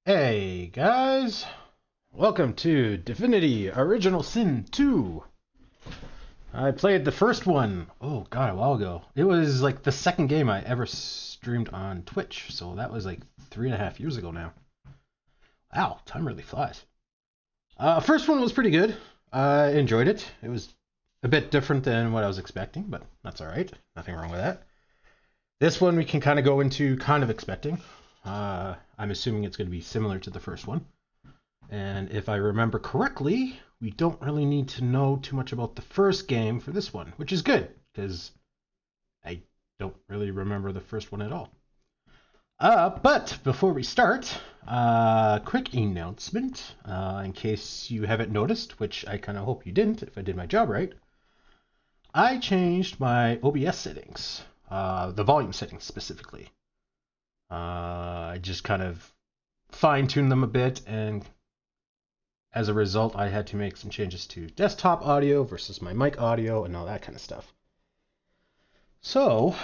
Hey guys, welcome to Divinity Original Sin 2. I played the first one, oh god, a while ago. It was like the second game I ever streamed on Twitch, so that was like 3.5 years ago now. Wow, time really flies. First one was pretty good. I enjoyed it. It was a bit different than what I was expecting, but that's alright. Nothing wrong with that. This one we can kind of go into kind of expecting. I'm assuming it's going to be similar to the first one. And if I remember correctly, we don't really need to know too much about the first game for this one, which is good, because I don't really remember the first one at all. But before we start, quick announcement, in case you haven't noticed, which I kind of hope you didn't if I did my job right. I changed my OBS settings, the volume settings specifically. I just kind of fine-tuned them a bit, and as a result, I had to make some changes to desktop audio versus my mic audio and all that kind of stuff. So,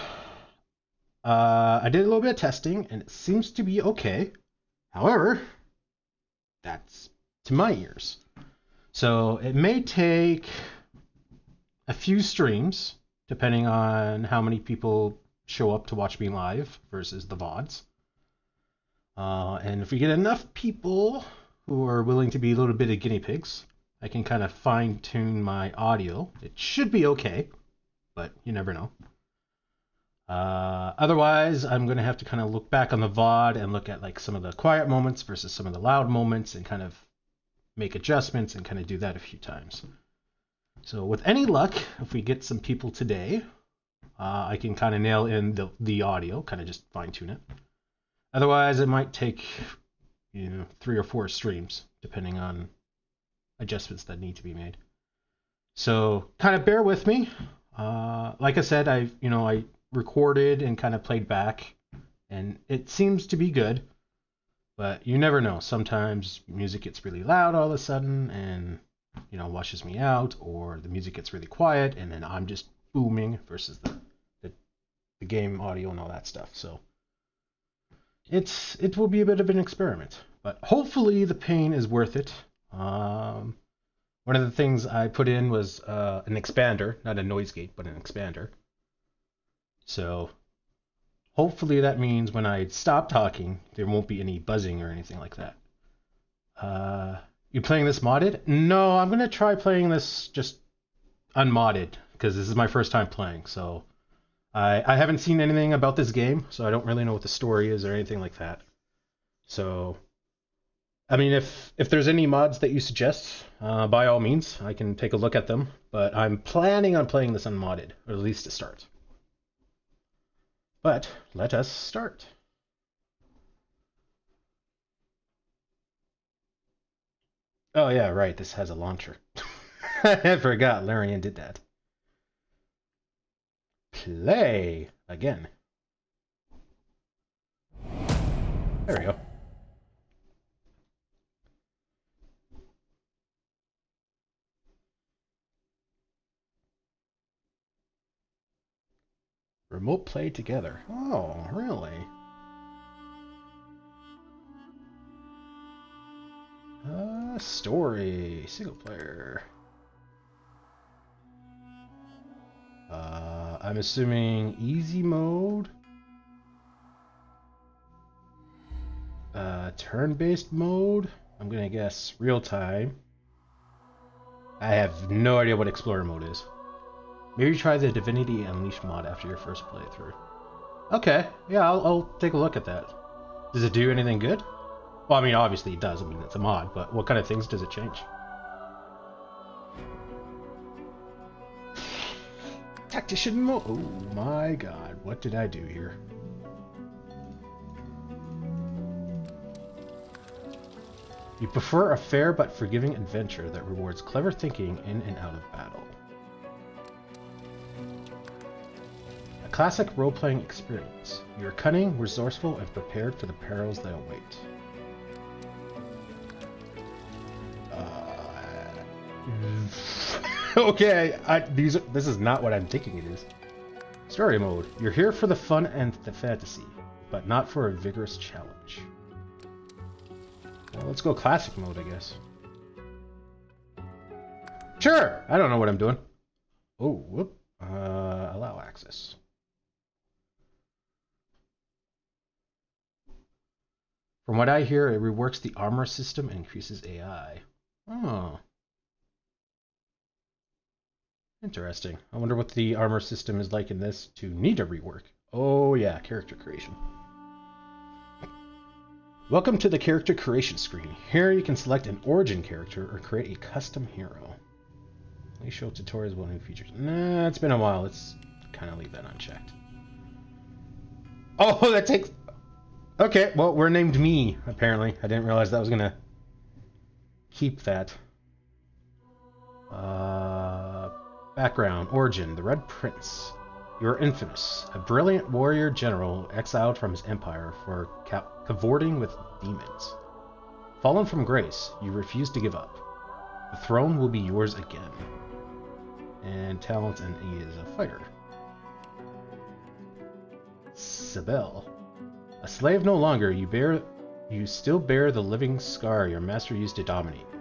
I did a little bit of testing, and it seems to be okay. However, that's to my ears. So, it may take a few streams, depending on how many people show up to watch me live versus the VODs. And if we get enough people who are willing to be a little bit of guinea pigs, I can kind of fine tune my audio. It should be okay, but you never know. Otherwise, I'm going to have to kind of look back on the VOD and look at like some of the quiet moments versus some of the loud moments and kind of make adjustments and kind of do that a few times. So with any luck, if we get some people today, I can kind of nail in the audio, kind of just fine tune it. Otherwise, it might take 3 or 4 streams, depending on adjustments that need to be made. So kind of bear with me. Like I said, I recorded and kind of played back, and it seems to be good. But you never know. Sometimes music gets really loud all of a sudden and washes me out, or the music gets really quiet and then I'm just booming versus the game audio and all that stuff. So it will be a bit of an experiment, but hopefully the pain is worth it. One of the things I put in was an expander, not a noise gate, but an expander. So hopefully that means when I stop talking, there won't be any buzzing or anything like that. You playing this modded? No, I'm gonna try playing this just unmodded because this is my first time playing. So I haven't seen anything about this game, so I don't really know what the story is or anything like that. So, I mean, if there's any mods that you suggest, by all means, I can take a look at them. But I'm planning on playing this unmodded, or at least to start. But let us start. Oh yeah, right, this has a launcher. I forgot Larian did that. Play again. There we go. Remote play together. Oh, really? Story. Single player. I'm assuming easy mode. Turn-based mode. I'm gonna guess real time. I have no idea what Explorer mode is. Maybe try the Divinity Unleashed mod after your first playthrough. Okay, yeah, I'll take a look at that. Does it do anything good? Well, I mean, obviously it does. I mean, it's a mod, but what kind of things does it change? Tactician mode. Oh my god, what did I do here? You prefer a fair but forgiving adventure that rewards clever thinking in and out of battle. A classic role-playing experience. You are cunning, resourceful, and prepared for the perils that await. Okay, this is not what I'm thinking it is. Story mode. You're here for the fun and the fantasy, but not for a vigorous challenge. Well, let's go classic mode, I guess. Sure! I don't know what I'm doing. Oh, whoop. Allow access. From what I hear, it reworks the armor system and increases AI. Oh. Interesting. I wonder what the armor system is like in this to need a rework. Oh yeah, character creation. Welcome to the character creation screen. Here you can select an origin character or create a custom hero. Please show tutorials about new features. Nah, it's been a while. Let's kind of leave that unchecked. Oh, that takes... Okay, well, we're named me, apparently. I didn't realize that was gonna keep that. Background, origin, the Red Prince. You are infamous, a brilliant warrior general exiled from his empire for cavorting with demons. Fallen from grace, you refuse to give up. The throne will be yours again. And talent, and he is a fighter. Sibel. A slave no longer, you still bear the living scar your master used to dominate you.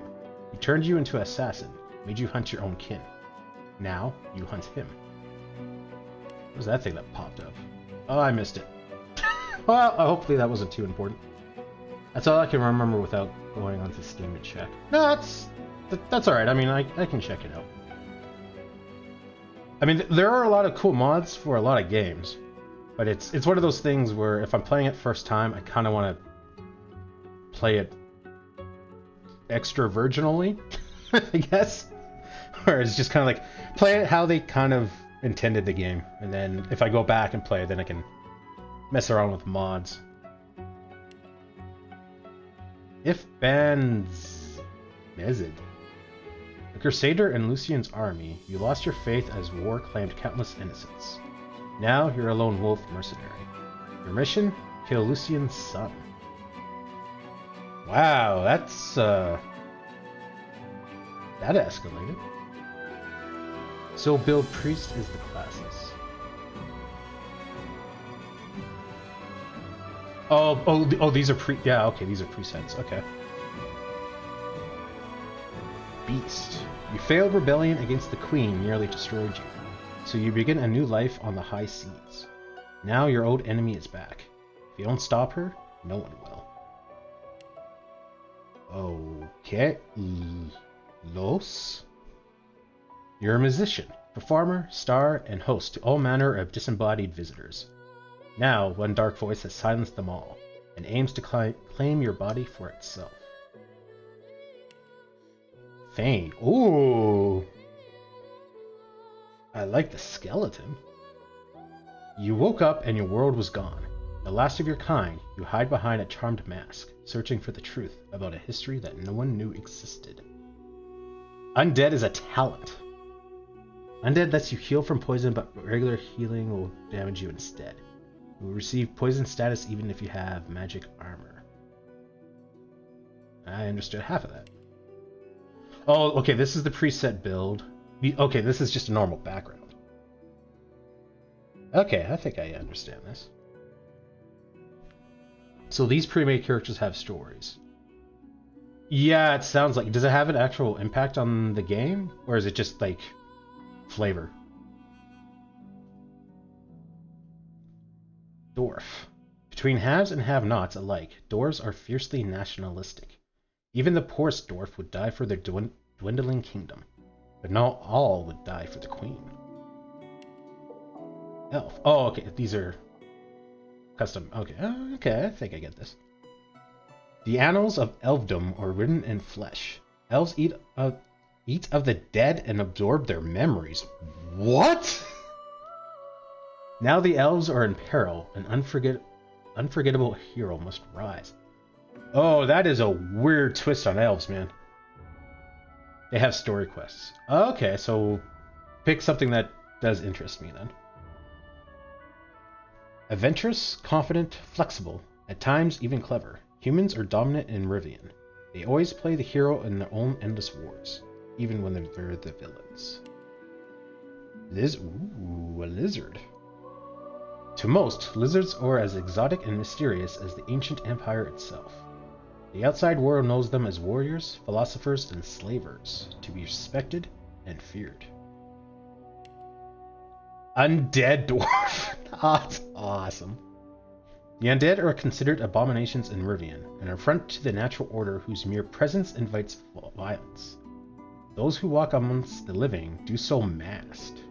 He turned you into an assassin, made you hunt your own kin. Now, you hunt him. What was that thing that popped up? Oh, I missed it. Well, hopefully that wasn't too important. That's all I can remember without going onto Steam to check. No, that's alright. I mean, I can check it out. I mean, there are a lot of cool mods for a lot of games. But it's one of those things where if I'm playing it first time, I kind of want to play it extra virginally, I guess. Or it's just kind of like, play it how they kind of intended the game. And then if I go back and play it, then I can mess around with mods. If Bands Mezid. A crusader in Lucian's army, you lost your faith as war claimed countless innocents. Now you're a lone wolf mercenary. Your mission? Kill Lucian's son. Wow, that's that escalated. So build priest is the classes. Oh, these are yeah, okay, these are presets, okay. Beast. You failed rebellion against the queen, nearly destroyed you. So you begin a new life on the high seas. Now your old enemy is back. If you don't stop her, no one will. Okay. Los. You're a musician, performer, star, and host to all manner of disembodied visitors. Now one dark voice has silenced them all, and aims to claim your body for itself. Fane. Ooh. I like the skeleton. You woke up and your world was gone. The last of your kind, you hide behind a charmed mask, searching for the truth about a history that no one knew existed. Undead is a talent. Undead lets you heal from poison, but regular healing will damage you instead. You will receive poison status even if you have magic armor. I understood half of that. Oh, okay, this is the preset build. Okay, this is just a normal background. Okay, I think I understand this. So these pre-made characters have stories. Yeah, it sounds like... Does it have an actual impact on the game? Or is it just, like, flavor? Dwarf. Between haves and have-nots alike, dwarves are fiercely nationalistic. Even the poorest dwarf would die for their dwindling kingdom. But not all would die for the queen. Elf. Oh, okay. These are custom. Okay. Okay, I think I get this. The annals of elfdom are written in flesh. Elves eat of the dead and absorb their memories. What? Now the elves are in peril. An unforgettable hero must rise. Oh, that is a weird twist on elves, man. They have story quests. Okay, so pick something that does interest me then. Adventurous, confident, flexible, at times even clever. Humans are dominant in Rivian. They always play the hero in their own endless wars, even when they're the villains. Ooh, a lizard. To most, lizards are as exotic and mysterious as the ancient empire itself. The outside world knows them as warriors, philosophers, and slavers, to be respected and feared. Undead dwarf. That's awesome. The undead are considered abominations in Rivian, an affront to the natural order whose mere presence invites violence. Those who walk amongst the living do so masked.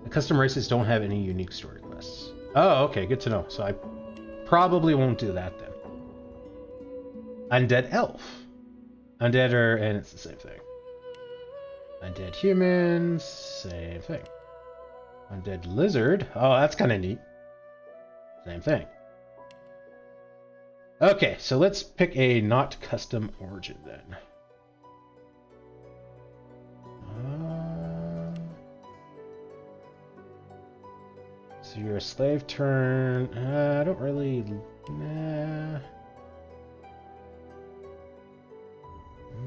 The custom races don't have any unique story quests. Oh, okay, good to know. So I probably won't do that then. Undead elf. Undead are, and it's the same thing. Undead humans, same thing. Undead lizard. Oh, that's kind of neat. Same thing. Okay, so let's pick a not custom origin then. So you're a slave turn. I don't really. Nah.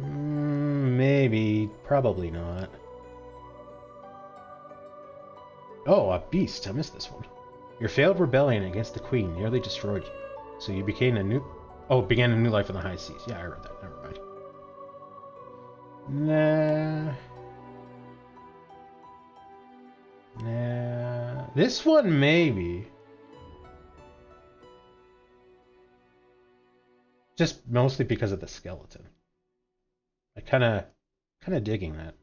Maybe. Probably not. Oh, a beast. I missed this one. Your failed rebellion against the queen nearly destroyed you. So you began a new life in the high seas. Yeah, I read that. Never mind. Nah. This one maybe. Just mostly because of the skeleton. I kind of digging that.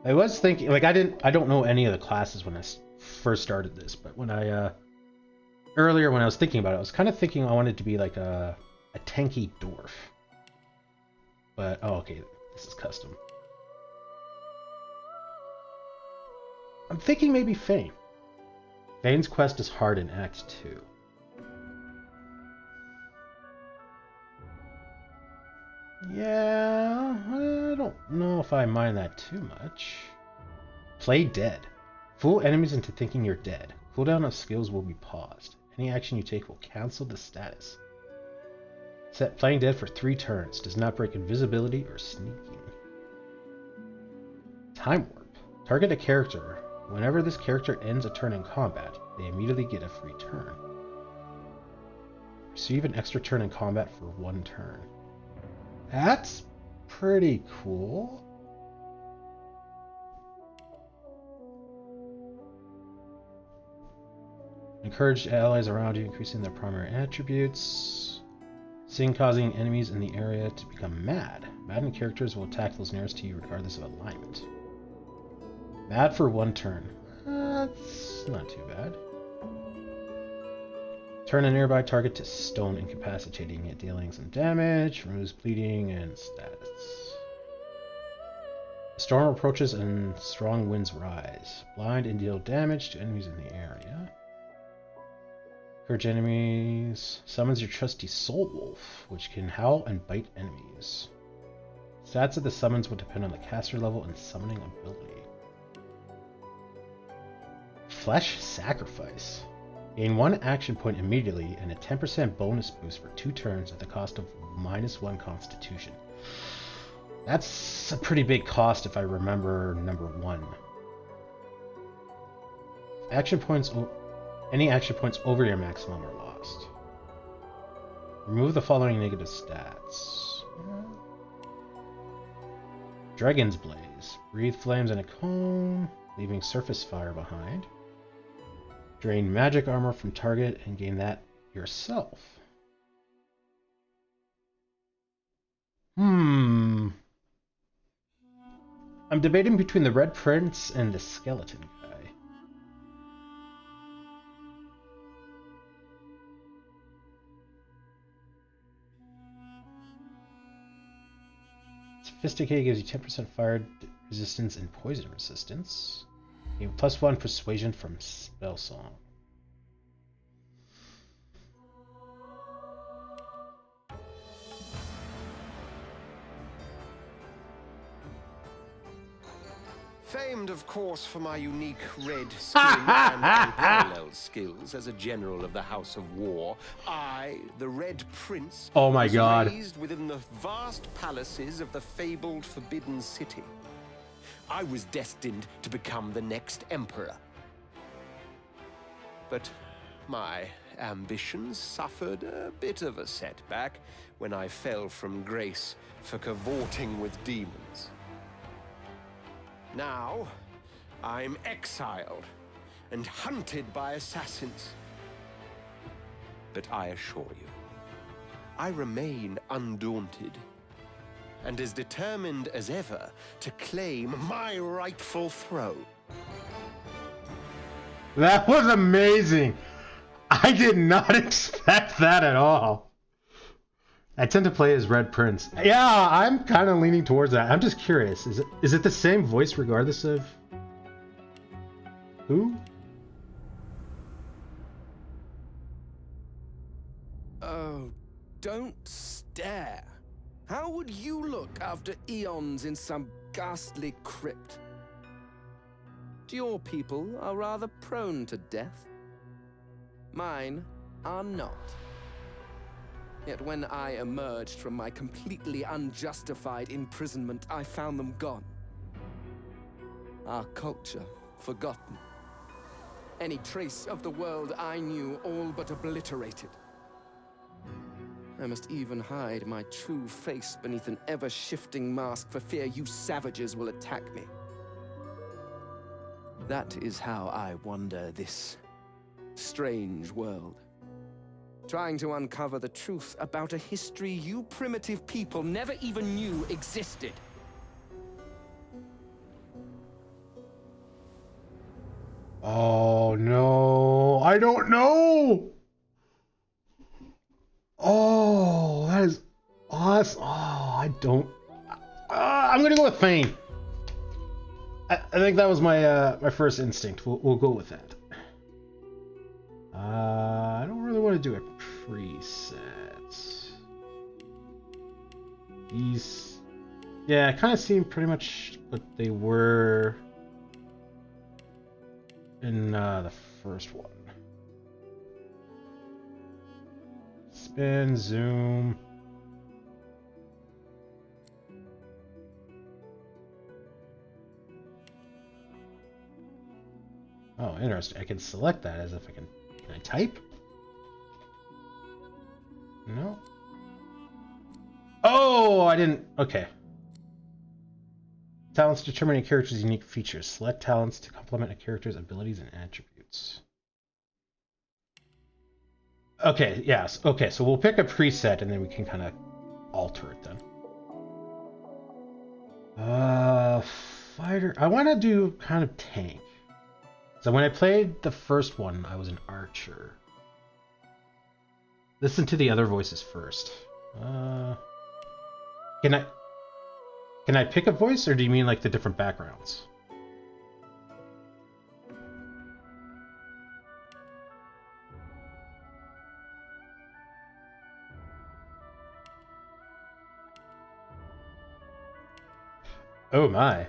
I was thinking, like, I don't know any of the classes when I first started this, but when earlier when I was thinking about it, I was kind of thinking I wanted to be like a tanky dwarf. But, oh, okay, this is custom. I'm thinking maybe Fane. Fane's quest is hard in Act 2. Yeah, I don't know if I mind that too much. Play dead. Fool enemies into thinking you're dead. Cooldown of skills will be paused. Any action you take will cancel the status. Set playing dead for 3 turns. Does not break invisibility or sneaking. Time warp. Target a character. Whenever this character ends a turn in combat, they immediately get a free turn. Receive an extra turn in combat for 1 turn. That's pretty cool. Encourage allies around you, increasing their primary attributes. Sing causing enemies in the area to become mad. Maddened characters will attack those nearest to you regardless of alignment. Mad for 1 turn. That's not too bad. Turn a nearby target to stone, incapacitating it, dealing some damage, removes bleeding and stats. The storm approaches and strong winds rise. Blind and deal damage to enemies in the area. Encourage enemies. Summons your trusty Soul Wolf, which can howl and bite enemies. Stats of the summons will depend on the caster level and summoning ability. Flesh Sacrifice. Gain 1 action point immediately and a 10% bonus boost for 2 turns at the cost of -1 Constitution. That's a pretty big cost if I remember number 1. Any action points over your maximum are lost. Remove the following negative stats. Dragon's Blaze. Breathe flames in a cone, leaving surface fire behind. Drain magic armor from target and gain that yourself. I'm debating between the Red Prince and the skeleton guy. Sophisticated gives you 10% fire resistance and poison resistance. A +1 persuasion from Spell Song. Famed, of course, for my unique red skin and unparalleled skills as a general of the House of War, I, the Red Prince, oh my God, raised within the vast palaces of the fabled Forbidden City. I was destined to become the next emperor. But My ambitions suffered a bit of a setback when I fell from grace for cavorting with demons. Now, I'm exiled and hunted by assassins. But I assure you, I remain undaunted and as determined as ever to claim my rightful throne. That was amazing. I did not expect that at all. I tend to play as Red Prince. Yeah, I'm kind of leaning towards that. I'm just curious. Is it the same voice regardless of who? Oh, don't stare. How would you look after eons in some ghastly crypt? Your people are rather prone to death. Mine are not. Yet when I emerged from my completely unjustified imprisonment, I found them gone. Our culture forgotten. Any trace of the world I knew all but obliterated. I must even hide my true face beneath an ever-shifting mask for fear you savages will attack me. That is how I wander this strange world, trying to uncover the truth about a history you primitive people never even knew existed. Oh no, I don't know. Oh, that is awesome. Oh, I don't. I'm gonna go with Fane. I think that was my my first instinct. We'll go with that. I don't really want to do a preset. These, yeah, kind of seem pretty much what they were in the first one. Spin, zoom. Oh, interesting. I can select that as if I can. Can I type? No. Oh, I didn't. Okay. Talents determine a character's unique features. Select talents to complement a character's abilities and attributes. Okay, yes. Okay, so we'll pick a preset and then we can kind of alter it then. Fighter. I want to do kind of tank. So when I played the first one, I was an archer. Listen to the other voices first. Can I pick a voice, or do you mean like the different backgrounds? Oh my.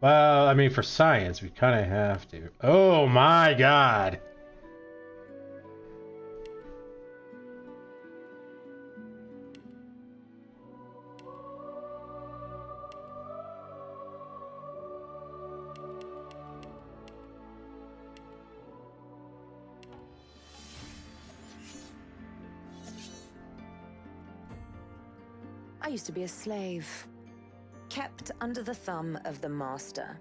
Well, I mean, for science, we kind of have to. Oh my god. I used to be a slave, kept under the thumb of the master,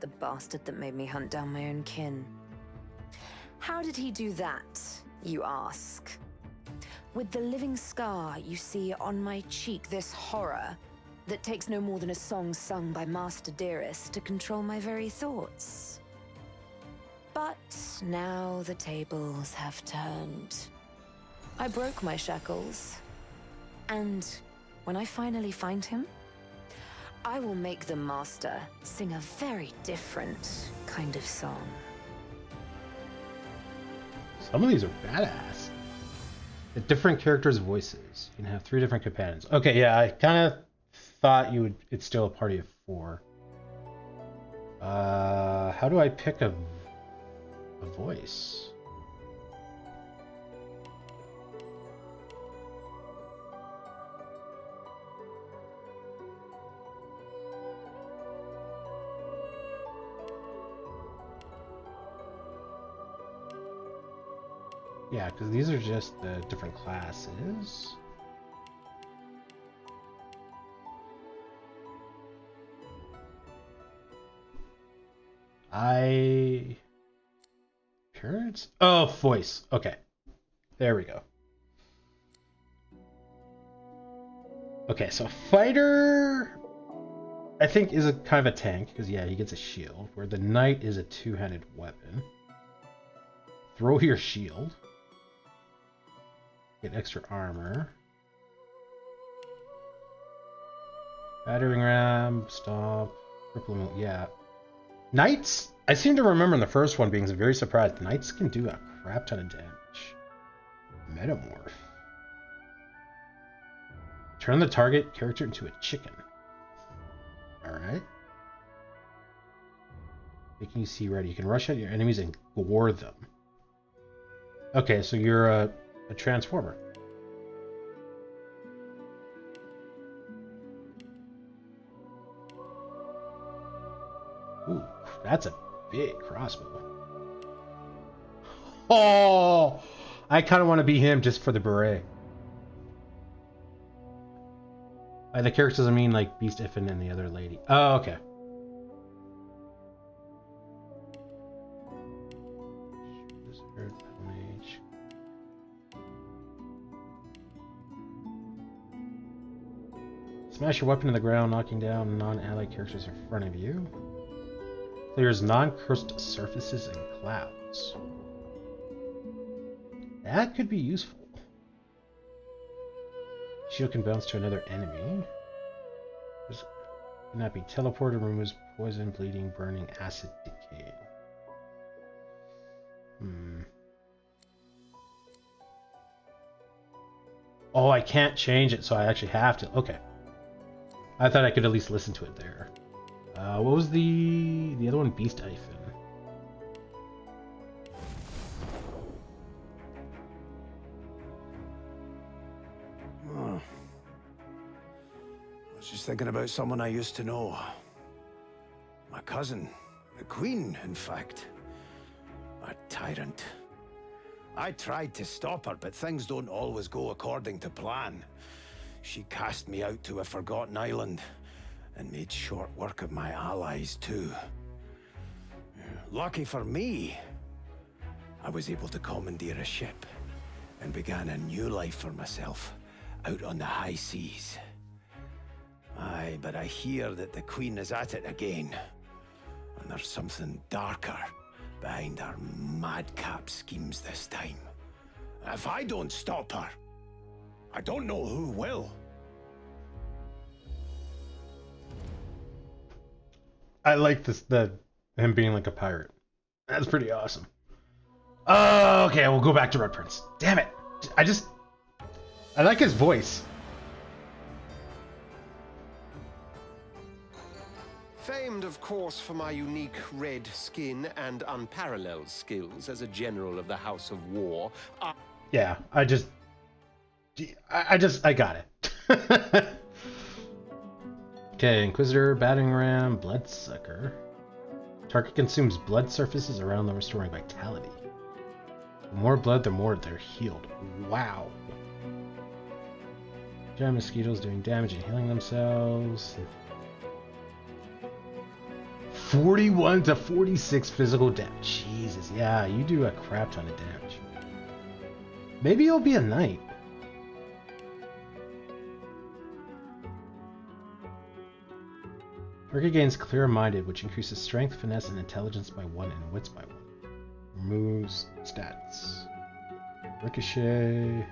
the bastard that made me hunt down my own kin. How did he do that, you ask? With the living scar you see on my cheek, this horror that takes no more than a song sung by Master Dearest to control my very thoughts. But now the tables have turned. I broke my shackles, and when I finally find him, I will make the master sing a very different kind of song. Some of these are badass. The different characters' voices. You can have 3 different companions. Okay, yeah, I kind of thought you would. It's still a party of 4. How do I pick a voice? Yeah, because these are just the different classes. Appearance? Oh, voice. Okay. There we go. Okay, so fighter, I think, is a kind of a tank, because yeah, he gets a shield, where the knight is a two-handed weapon. Throw your shield. Get extra armor. Battering ram, stomp, crippling, yeah. Knights, I seem to remember in the first one being very surprised. Knights can do a crap ton of damage. Metamorph. Turn the target character into a chicken. Alright. Making you see red. You can rush at your enemies and gore them. Okay, so you're a transformer. Ooh, that's a big crossbow. Oh! I kind of want to be him just for the beret. The character doesn't mean like Beast Iffin and the other lady. Oh, okay. Smash your weapon to the ground, knocking down non-allied characters in front of you. Clears non-cursed surfaces and clouds. That could be useful. Shield can bounce to another enemy. Cannot be teleported, removes poison, bleeding, burning, acid, decaying. Oh, I can't change it, so I actually have to. Okay. I thought I could at least listen to it there. What was the other one? Beast Iffin. Oh. I was just thinking about someone I used to know. My cousin. The Queen, in fact. A tyrant. I tried to stop her, but things don't always go according to plan. She cast me out to a forgotten island, and made short work of my allies, too. Lucky for me, I was able to commandeer a ship, and began a new life for myself, out on the high seas. Aye, but I hear that the Queen is at it again, and there's something darker behind her madcap schemes this time. If I don't stop her, I don't know who will. I like this, him being like a pirate. That's pretty awesome. Oh, okay, we'll go back to Red Prince. Damn it. I like his voice. Famed, of course, for my unique red skin and unparalleled skills as a general of the House of War. Yeah, I got it. Okay, Inquisitor, Battering Ram, Bloodsucker. Target consumes blood surfaces around them, restoring vitality. The more blood, the more they're healed. Wow. Giant mosquitoes doing damage and healing themselves. 41 to 46 physical damage. Jesus, yeah, you do a crap ton of damage. Maybe you'll be a knight. Target gains clear-minded, which increases strength, finesse, and intelligence by 1 and wits by 1. Removes stats. Ricochet.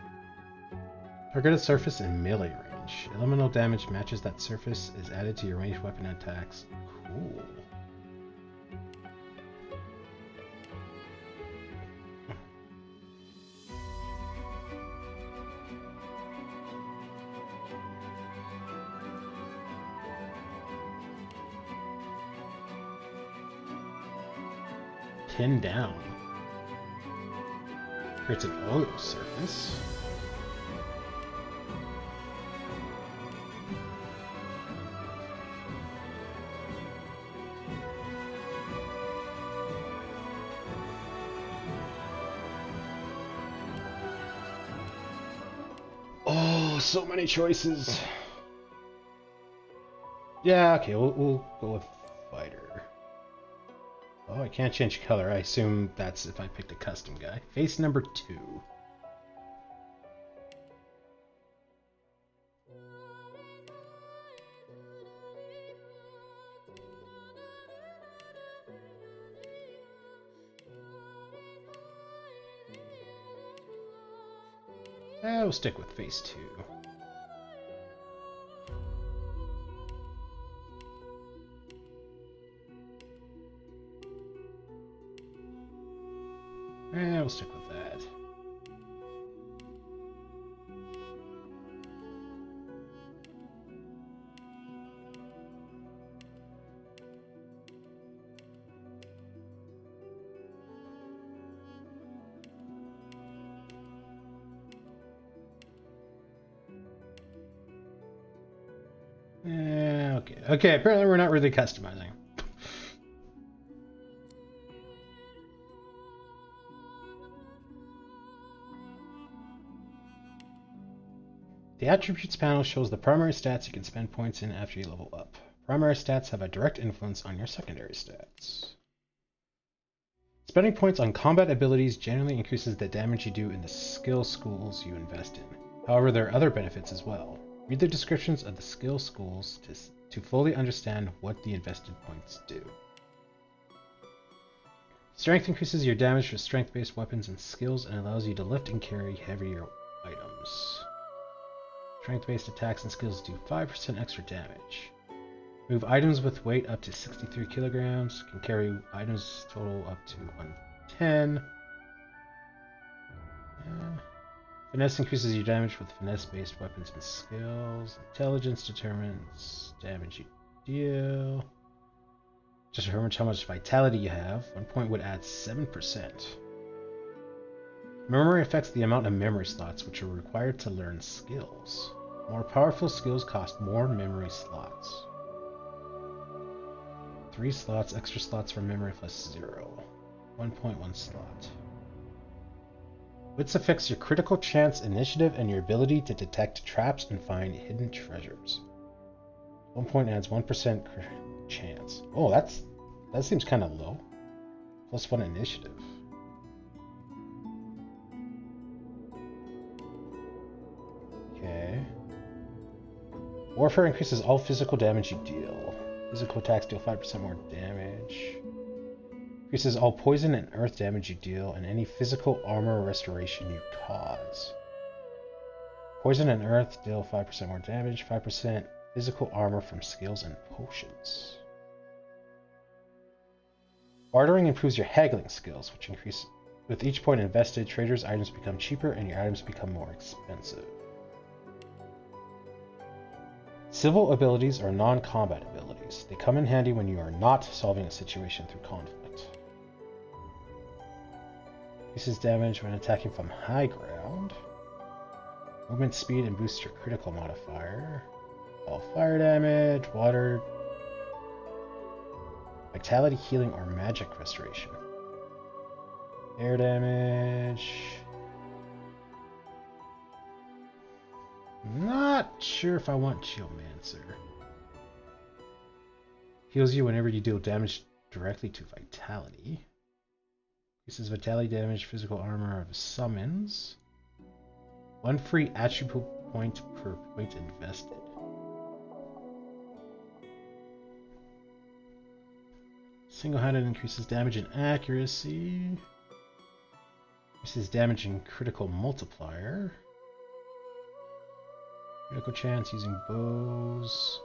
Targeted surface in melee range. Elemental damage matches that surface is added to your ranged weapon attacks. Cool. Pin down. Creates an oil surface. so many choices. Yeah, okay, we'll go with fighter. Oh, I can't change color. I assume that's if I picked a custom guy. Face number 2. We'll stick with face 2. We'll stick with that. Okay. Okay, apparently we're not really customizing. The Attributes panel shows the primary stats you can spend points in after you level up. Primary stats have a direct influence on your secondary stats. Spending points on combat abilities generally increases the damage you do in the skill schools you invest in. However, there are other benefits as well. Read the descriptions of the skill schools to fully understand what the invested points do. Strength increases your damage for strength-based weapons and skills and allows you to lift and carry heavier items. Strength-based attacks and skills do 5% extra damage. Move items with weight up to 63 kilograms. Can carry items total up to 110. Finesse increases your damage with finesse-based weapons and skills. Intelligence determines damage you deal. Just determines how much vitality you have. 1 point would add 7%. Memory affects the amount of memory slots which are required to learn skills. More powerful skills cost more memory slots. 3 slots, extra slots for memory plus 0. 1.1 slot. Wits affects your critical chance, initiative, and your ability to detect traps and find hidden treasures. 1 point adds 1% chance. Oh, that seems kind of low. +1 initiative. Okay. Warfare increases all physical damage you deal. Physical attacks deal 5% more damage. Increases all poison and earth damage you deal and any physical armor restoration you cause. Poison and earth deal 5% more damage, 5% physical armor from skills and potions. Bartering improves your haggling skills, which increase with each point invested. Traders' items become cheaper and your items become more expensive. Civil abilities are non-combat abilities. They come in handy when you are not solving a situation through conflict. Increases damage when attacking from high ground. Movement speed and boosts your critical modifier. All fire damage, water, vitality, healing, or magic restoration. Air damage. Not sure if I want Geomancer. Heals you whenever you deal damage directly to vitality. Increases vitality damage, physical armor of summons. 1 free attribute point per point invested. Single-handed increases damage and accuracy. Increases damage and critical multiplier. Critical chance using bows.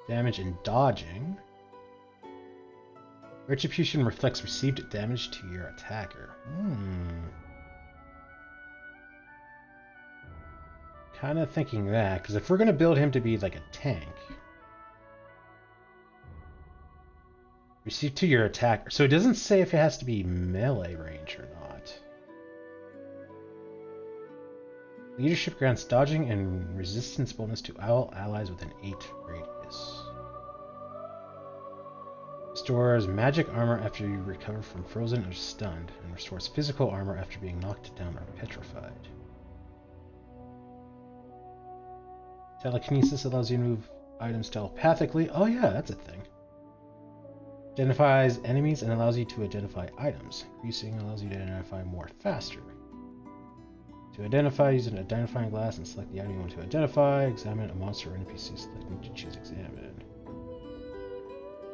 Damage and dodging. Retribution reflects received damage to your attacker. Kind of thinking that, because if we're going to build him to be like a tank, receive to your attacker. So it doesn't say if it has to be melee range or not. Leadership grants dodging and resistance bonus to all allies within 8 radius. Restores magic armor after you recover from frozen or stunned, and restores physical armor after being knocked down or petrified. Telekinesis allows you to move items telepathically. Oh yeah, that's a thing. Identifies enemies and allows you to identify items. Increasing allows you to identify more faster. To identify, use an identifying glass and select the item you want to identify. Examine a monster or NPC, selecting to choose examine.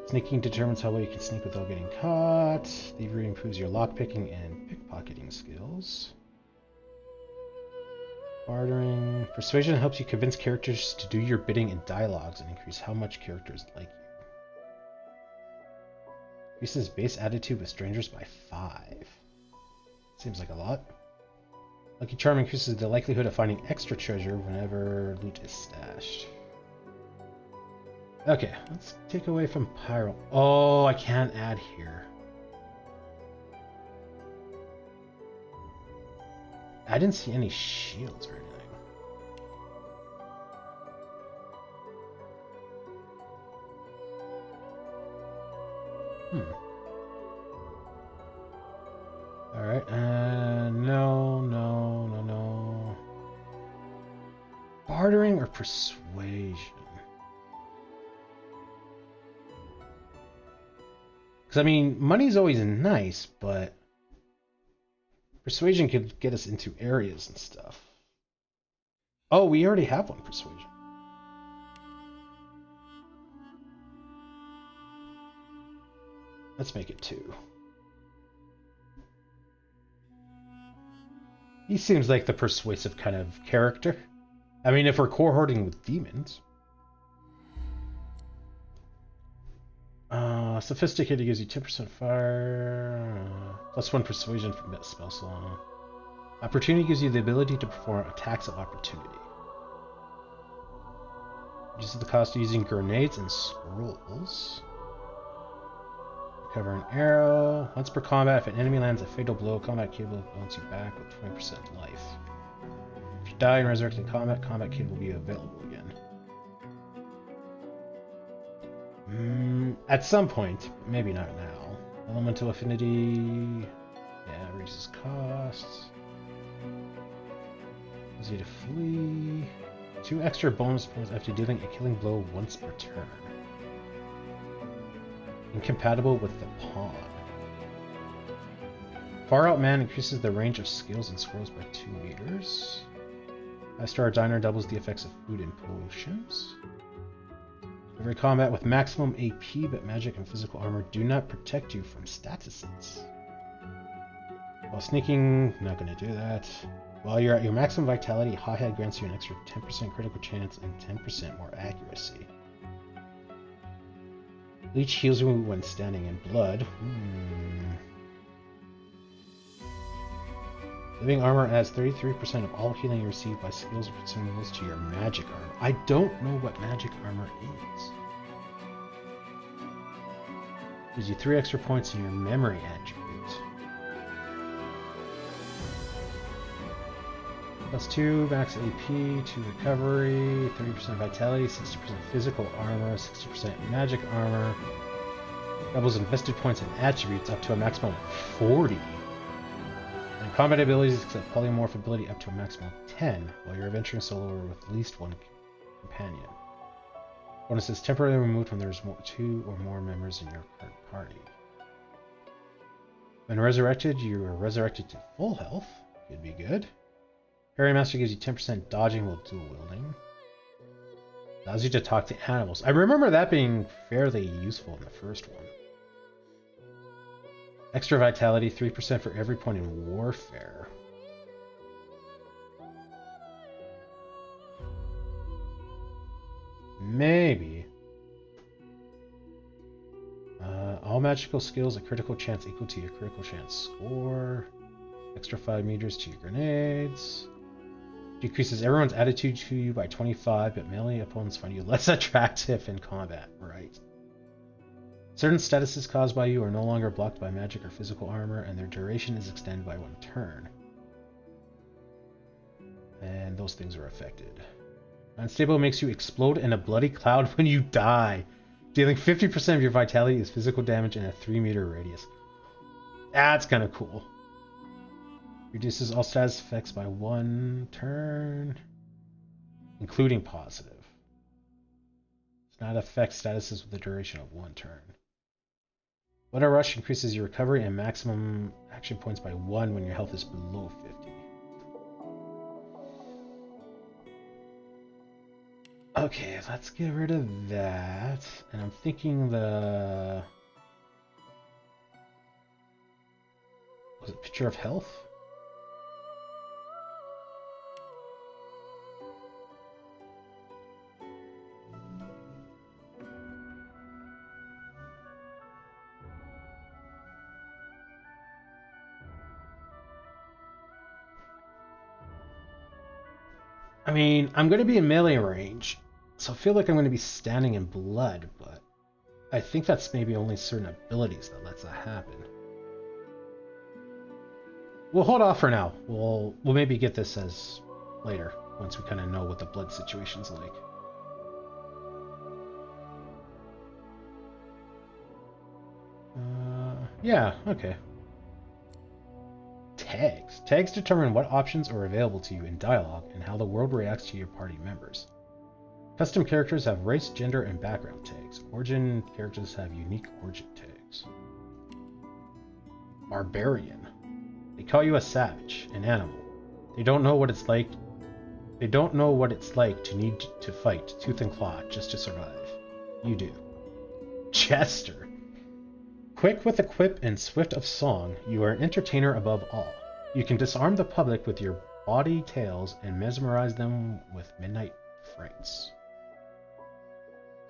Sneaking determines how well you can sneak without getting caught. Thievery improves your lockpicking and pickpocketing skills. Bartering. Persuasion helps you convince characters to do your bidding in dialogues and increase how much characters like you. Increases base attitude with strangers by 5. Seems like a lot. Lucky Charm increases the likelihood of finding extra treasure whenever loot is stashed. Okay, let's take away from Pyro. Oh, I can't add here. I didn't see any shields or anything. Alright, no. Bartering or persuasion? Because, I mean, money's always nice, but persuasion could get us into areas and stuff. Oh, we already have one persuasion. Let's make it 2. He seems like the persuasive kind of character. I mean, if we're cohorting with demons. Sophisticated gives you 10% fire, plus 1 persuasion from that spell slot. Opportunity gives you the ability to perform attacks of opportunity. Reduces the cost of using grenades and scrolls. Recover an arrow. Once per combat, if an enemy lands a fatal blow, combat cable bounce you back with 20% life. If you die and resurrect in combat, combat cable will be available again. At some point, maybe not now. Elemental affinity. Yeah, reduces costs. Allows you to flee. 2 extra bonus points after dealing a killing blow once per turn. Incompatible with the pawn. Far Out Man increases the range of skills and scrolls by 2 meters. 5-star Diner doubles the effects of food and potions. Every combat with maximum AP, but magic and physical armor do not protect you from statuses. While sneaking, not going to do that. While you're at your maximum vitality, Hothead grants you an extra 10% critical chance and 10% more accuracy. Leech heals you when standing in blood. Living armor adds 33% of all healing you receive by skills or consumables to your magic armor. I don't know what magic armor is. Gives you 3 extra points in your memory attribute. Plus 2 max AP, 2 recovery, 30% vitality, 60% physical armor, 60% magic armor. Doubles invested points and attributes up to a maximum of 40. And combat abilities except polymorph ability up to a maximum of 10, while you're adventuring solo or with at least 1 companion. Bonus is temporarily removed when there's 2 or more members in your current party. When resurrected, you are resurrected to full health. Could be good. Parry Master gives you 10% dodging while dual wielding. Allows you to talk to animals. I remember that being fairly useful in the first one. Extra vitality, 3% for every point in warfare. Maybe. All magical skills, a critical chance equal to your critical chance score. Extra 5 meters to your grenades. Decreases everyone's attitude to you by 25, but melee opponents find you less attractive in combat. Right. Certain statuses caused by you are no longer blocked by magic or physical armor, and their duration is extended by 1 turn. And those things are affected. Unstable makes you explode in a bloody cloud when you die. Dealing 50% of your vitality is physical damage in a 3-meter radius. That's kind of cool. Reduces all status effects by 1 turn, including positive. Does not affect statuses with the duration of 1 turn. Blood Rush increases your recovery and maximum action points by 1 when your health is below 50. Okay, let's get rid of that. And I'm thinking the... Was it Picture of Health? I mean, I'm going to be in melee range, so I feel like I'm going to be standing in blood, but I think that's maybe only certain abilities that lets that happen. We'll hold off for now. We'll maybe get this as later, once we kind of know what the blood situation's like. Yeah, okay. Tags. Tags determine what options are available to you in dialogue and how the world reacts to your party members. Custom characters have race, gender, and background tags. Origin characters have unique origin tags. Barbarian. They call you a savage, an animal. They don't know what it's like. They don't know what it's like to need to fight tooth and claw just to survive. You do. Jester. Quick with a quip and swift of song, you are an entertainer above all. You can disarm the public with your bawdy tales and mesmerize them with midnight frights.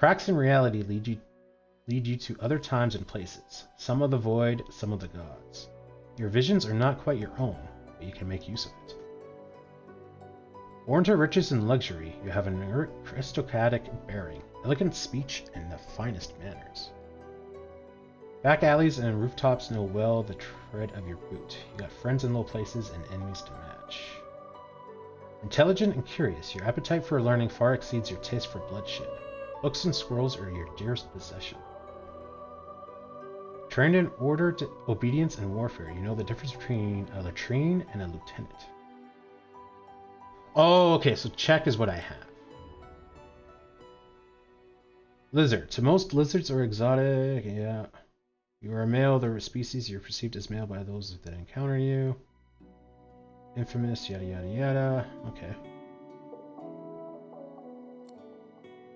Cracks in reality lead you to other times and places, some of the void, some of the gods. Your visions are not quite your own, but you can make use of it. Born to riches and luxury, you have an aristocratic bearing, elegant speech, and the finest manners. Back alleys and rooftops know well the tread of your boot. You got friends in low places and enemies to match. Intelligent and curious, your appetite for learning far exceeds your taste for bloodshed. Books and scrolls are your dearest possession. Trained in order, obedience, and warfare, you know the difference between a latrine and a lieutenant. Oh, okay, so check is what I have. Lizard. To most, lizards are exotic, yeah. You are a male, the species you're perceived as male by those that encounter you. Infamous, yada yada yada. Okay.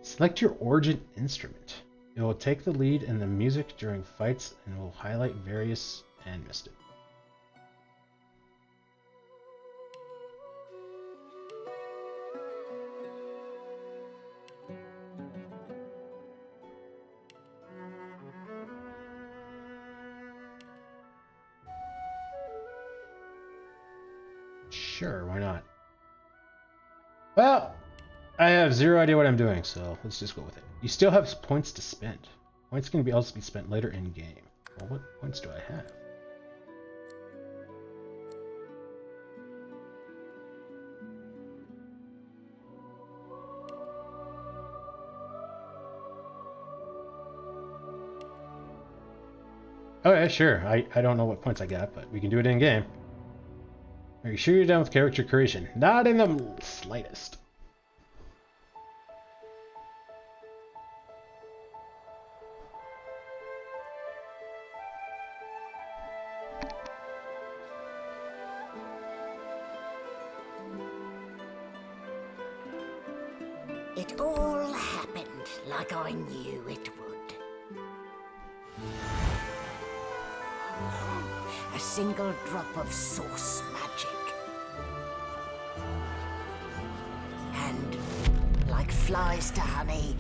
Select your origin instrument. It will take the lead in the music during fights and will highlight various and missed it. Sure, why not? Well, I have zero idea what I'm doing, so let's just go with it. You still have points to spend. Points can also be spent later in game. Well, what points do I have? Okay, sure. I don't know what points I got, but we can do it in game. Are you sure you're done with character creation? Not in the slightest. It all happened like I knew it would. A single drop of source magic. And, like flies to honey,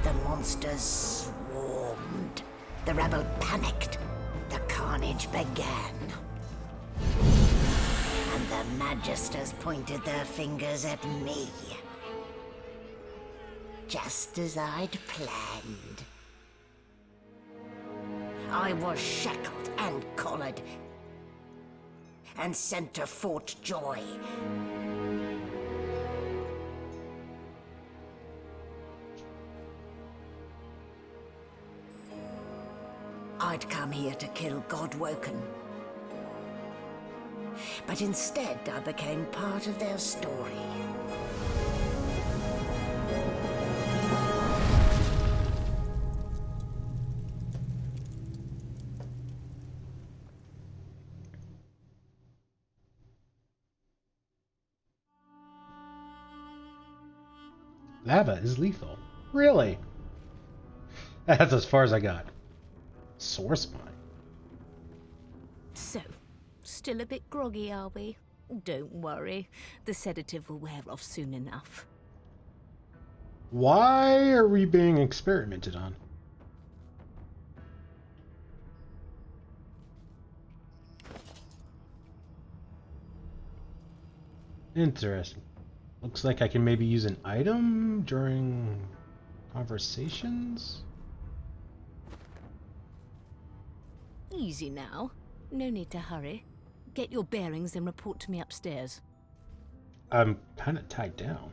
the monsters swarmed. The rebel panicked. The carnage began. And the magisters pointed their fingers at me. Just as I'd planned. I was shackled and collared and sent to Fort Joy. I'd come here to kill Godwoken. But instead I became part of their story. Lava is lethal. Really? That's as far as I got. Source mine. So, still a bit groggy, are we? Don't worry. The sedative will wear off soon enough. Why are we being experimented on? Interesting. Looks like I can maybe use an item during conversations? Easy now. No need to hurry. Get your bearings and report to me upstairs. I'm kind of tied down.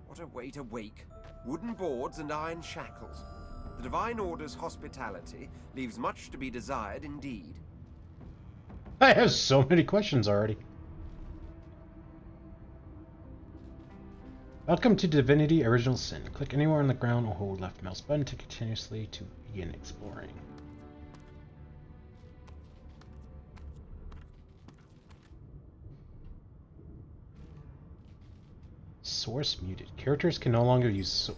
What a way to wake. Wooden boards and iron shackles. The Divine Order's hospitality leaves much to be desired indeed. I have so many questions already. Welcome to Divinity Original Sin. Click anywhere on the ground or hold left mouse button to continuously to begin exploring. Source muted. Characters can no longer use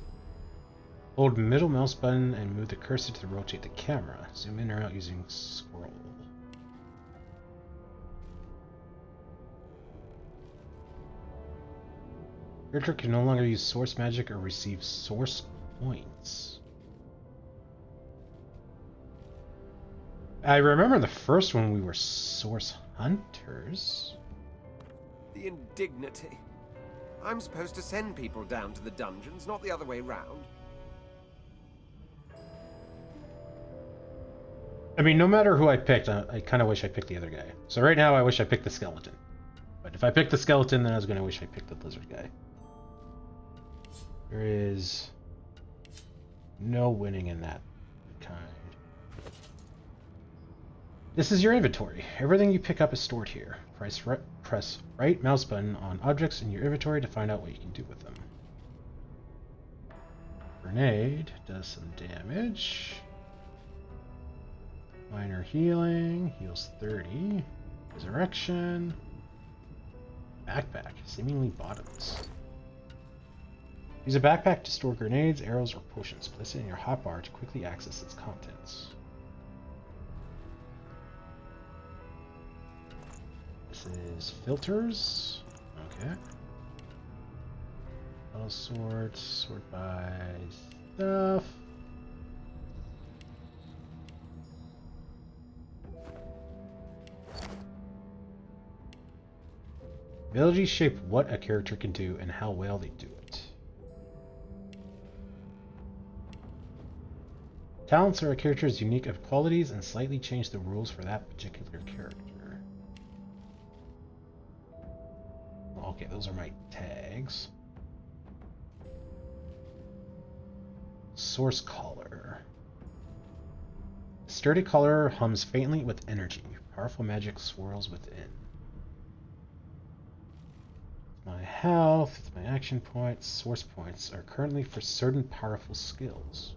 hold middle mouse button and move the cursor to rotate the camera. Zoom in or out using scroll. Character can no longer use source magic or receive source points. I remember the first one we were source hunters. The indignity. I'm supposed to send people down to the dungeons, not the other way round. I mean, no matter who I picked, I kind of wish I picked the other guy. So right now I wish I picked the skeleton. But if I picked the skeleton, then I was going to wish I picked the lizard guy. There is no winning in that kind. This is your inventory. Everything you pick up is stored here. Press right mouse button on objects in your inventory to find out what you can do with them. Grenade does some damage. Minor healing, heals 30. Resurrection. Backpack, seemingly bottoms. Use a backpack to store grenades, arrows, or potions. Place it in your hotbar to quickly access its contents. This is filters. Okay. All sorts. Sort by stuff. Abilities shape what a character can do and how well they do it. Talents are a character's unique qualities and slightly change the rules for that particular character. Okay, those are my tags. Source collar. Sturdy collar hums faintly with energy. Powerful magic swirls within. My health, my action points, source points are currently for certain powerful skills.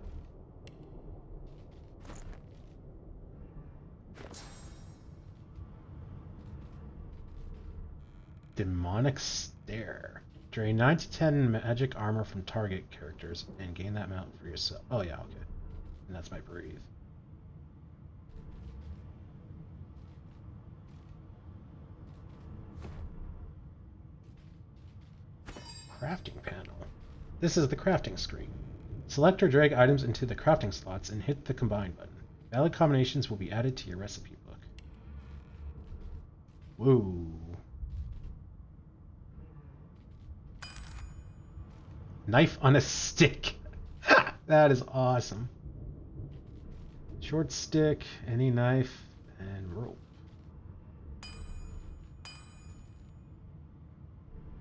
Demonic Stare. Drain 9 to 10 magic armor from target characters and gain that amount for yourself. Oh yeah, okay. And that's my breathe. Crafting panel. This is the crafting screen. Select or drag items into the crafting slots and hit the combine button. Valid combinations will be added to your recipe book. Whoa. Knife on a stick. That is awesome. Short stick, any knife, and rope.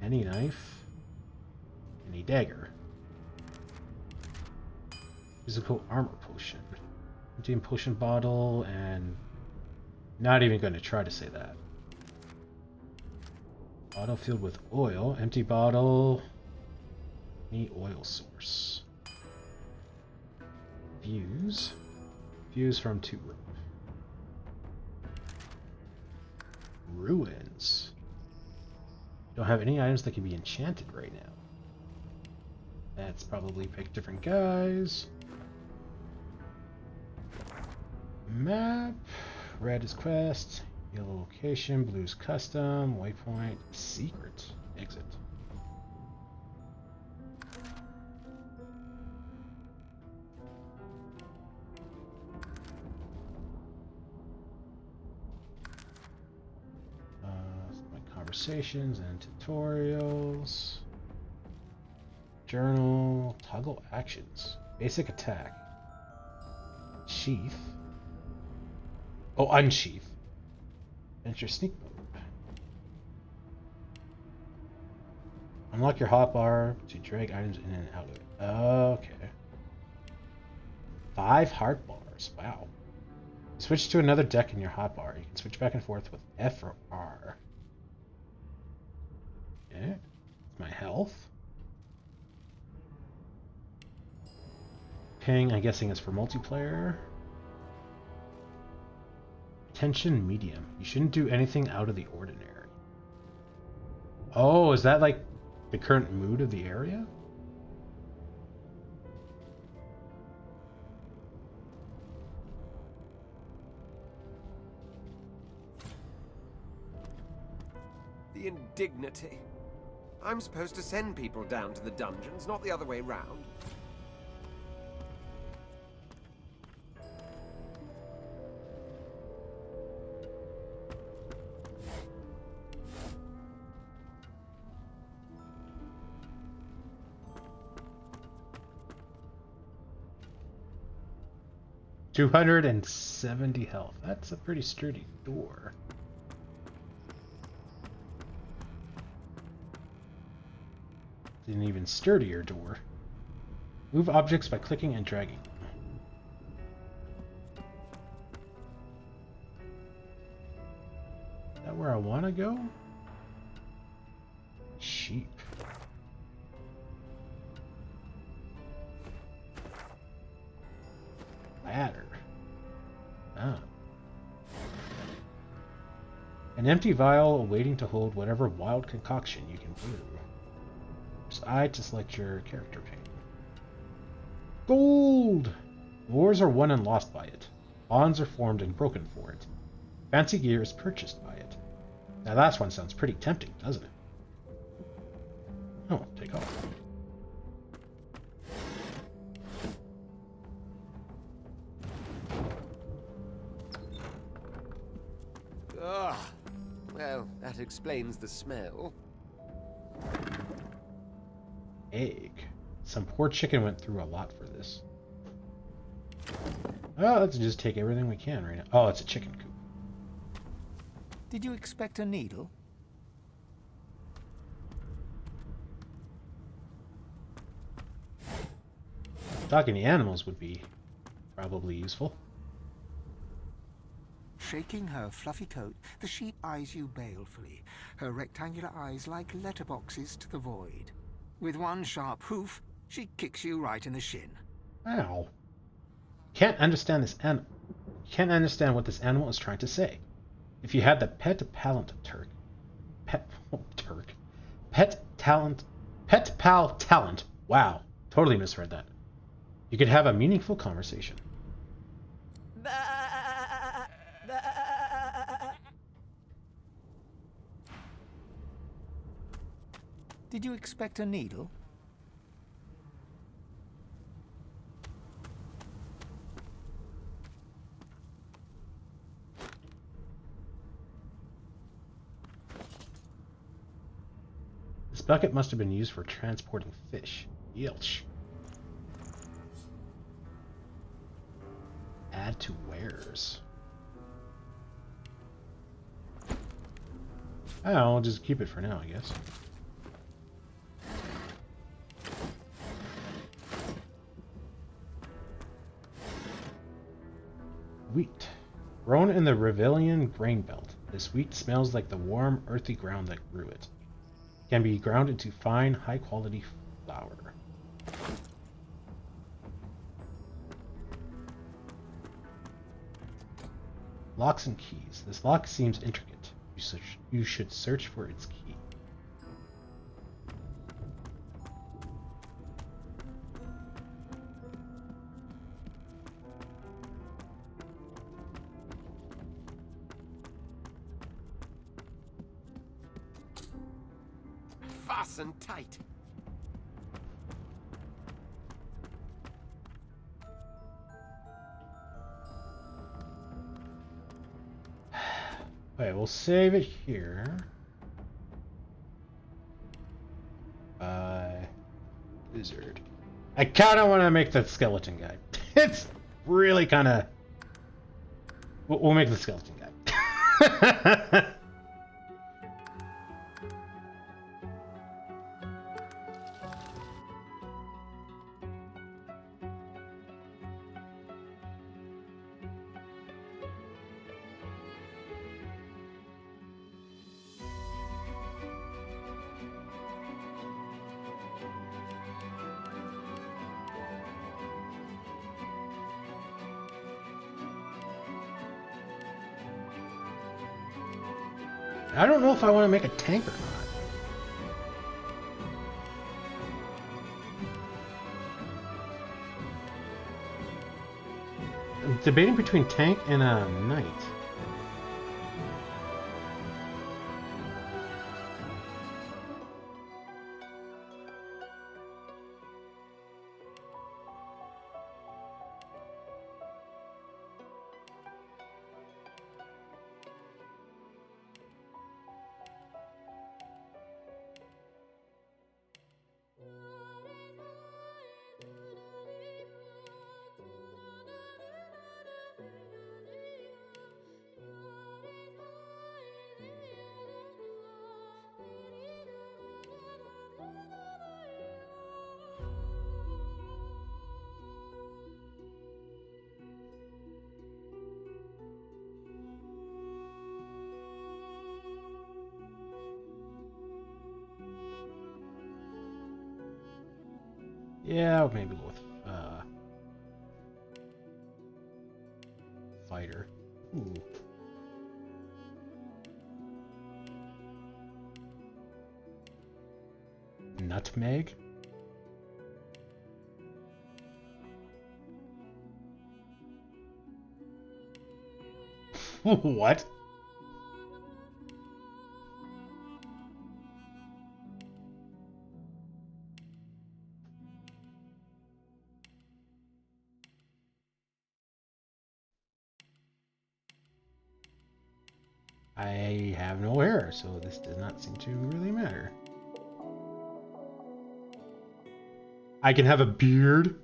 Any knife. Any dagger. Physical armor potion. Empty potion bottle, and not even going to try to say that. Bottle filled with oil. Empty bottle. Any oil source. Fuse. Fuse from 2 rope. Ruins. Don't have any items that can be enchanted right now. That's probably pick different guys. Map. Red is quest. Yellow location. Blue's custom. Waypoint. Secret. Exit. My conversations and tutorials. Journal. Toggle actions. Basic attack. Sheath. Oh, unsheath. Enter sneak mode. Unlock your hotbar to drag items in and out of it. Okay. 5 heart bars. Wow. Switch to another deck in your hotbar. You can switch back and forth with F or R. Okay. My health. Ping, I'm guessing, is for multiplayer. Tension medium. You shouldn't do anything out of the ordinary. Oh, is that like the current mood of the area? The indignity. I'm supposed to send people down to the dungeons, not the other way round. $270 health. That's a pretty sturdy door. An even sturdier door. Move objects by clicking and dragging. Is that where I want to go? Sheep. Ladder. Ah. An empty vial waiting to hold whatever wild concoction you can brew. Press I to select your character pane. Gold! Wars are won and lost by it. Bonds are formed and broken for it. Fancy gear is purchased by it. That last one sounds pretty tempting, doesn't it? Oh, take off. Ugh. Well, that explains the smell. Egg. Some poor chicken went through a lot for this. Oh, let's just take everything we can right now. Oh, it's a chicken coop. Did you expect a needle? Talking to animals would be probably useful. Shaking her fluffy coat, the sheep eyes you balefully, her rectangular eyes like letterboxes to the void. With one sharp hoof, she kicks you right in the shin. Ow. Can't understand what this animal is trying to say. If you had the pet pal talent. Wow, totally misread that. You could have a meaningful conversation. Did you expect a needle? This bucket must have been used for transporting fish. Yelch. Add to wares. Oh, I'll just keep it for now, I guess. Wheat. Grown in the Revelian grain belt, this wheat smells like the warm, earthy ground that grew it. It can be ground into fine, high-quality flour. Locks and keys. This lock seems intricate. You should search for its key. Fasten tight. Okay, we'll save it here. Lizard. I kind of want to make the skeleton guy. It's really kind of... We'll make the skeleton guy. I don't know if I want to make a tank or not. I'm debating between tank and a knight. Yeah, I'll maybe go with fighter. Ooh. Nutmeg. What? I have no hair, so this does not seem to really matter. I can have a beard?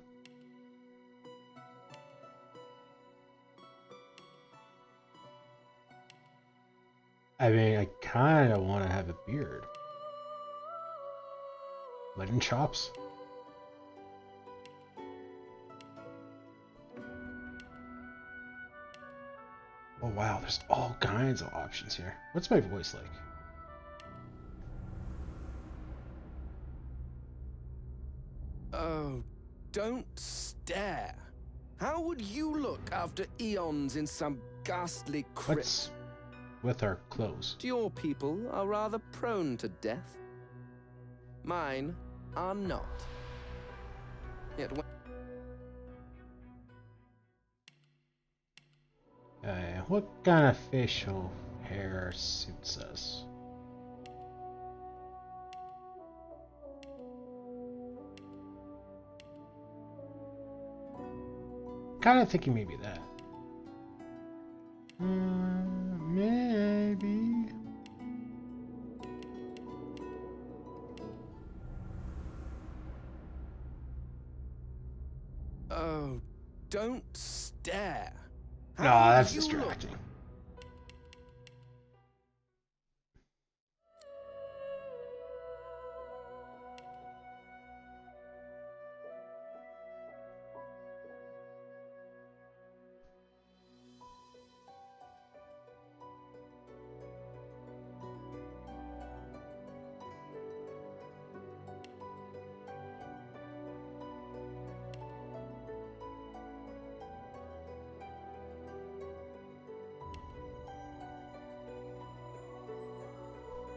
I mean, I kind of want to have a beard. Mutton chops? Oh wow, there's all kinds of options here. What's my voice like? Oh, don't stare. How would you look after eons in some ghastly crypt? What's with our clothes? Your people are rather prone to death. Mine are not. Yet when What kind of facial hair suits us? Kind of thinking maybe that. Maybe. Oh, don't stare. No, How that's would you look? distracting.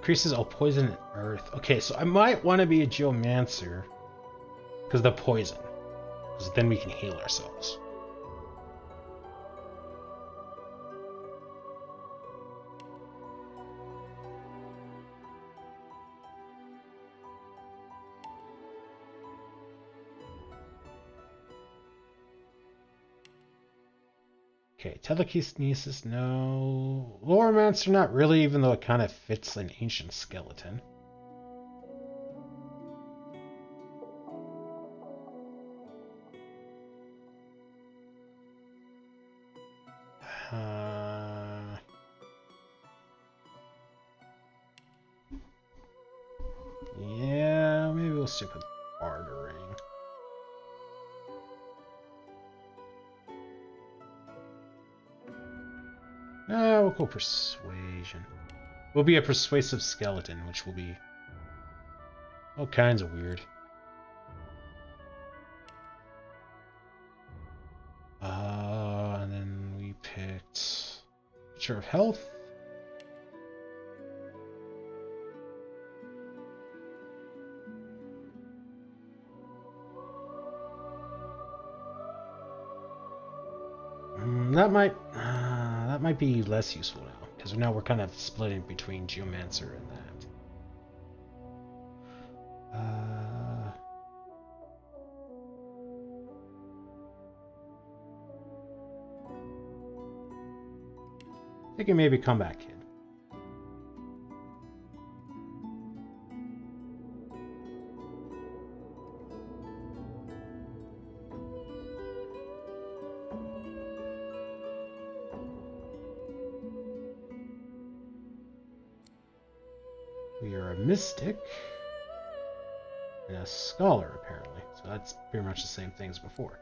Increases all poison and earth. Okay, so I might want to be a geomancer because of the poison. Because then we can heal ourselves. Okay, telekinesis, no. Loremancer, not really, even though it kind of fits an ancient skeleton. Yeah, maybe we'll stick with bartering. We'll go persuasion. We'll be a persuasive skeleton, which will be all kinds of weird. And then we picked Picture of Health. That might be less useful now, because now we're kind of splitting between Geomancer and that. I think it may be Comeback Kid. We are a mystic and a scholar, apparently. So that's pretty much the same thing as before.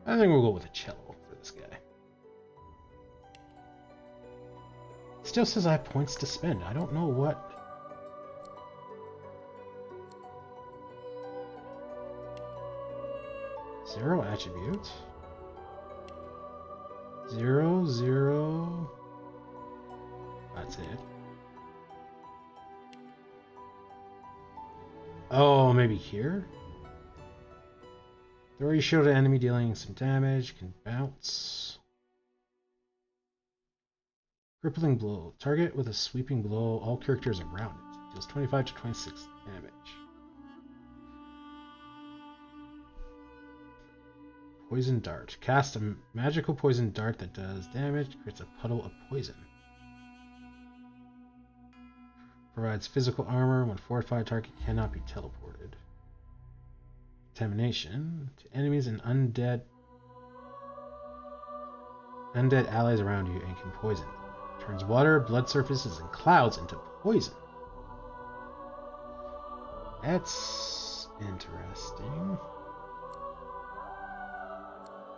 I think we'll go with a cello for this guy. Still says I have points to spend. I don't know what. Zero attributes. 0, 0. That's it. Oh, maybe here? Throw your shield at enemy dealing some damage. Can bounce. Crippling blow. Target with a sweeping blow. All characters around it. Deals 25 to 26 damage. Poison dart. Cast a magical poison dart that does damage. Creates a puddle of poison. Provides physical armor when fortified target cannot be teleported. Contamination to enemies and undead allies around you and can poison them. Turns water, blood surfaces, and clouds into poison. That's interesting.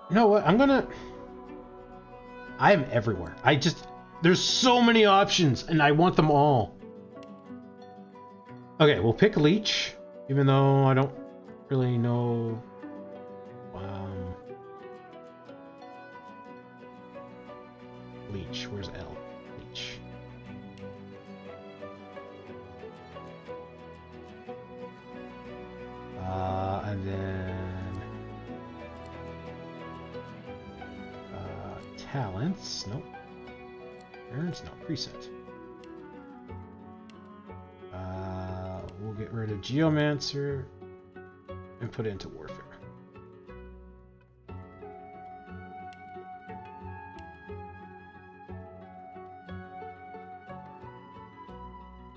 You know what? I am everywhere. There's so many options, and I want them all. Okay, we'll pick Leech, even though I don't really know. Leech, where's L? Leech. And then talents. Nope. Parents, no. Preset. We'll get rid of Geomancer and put it into Warfare.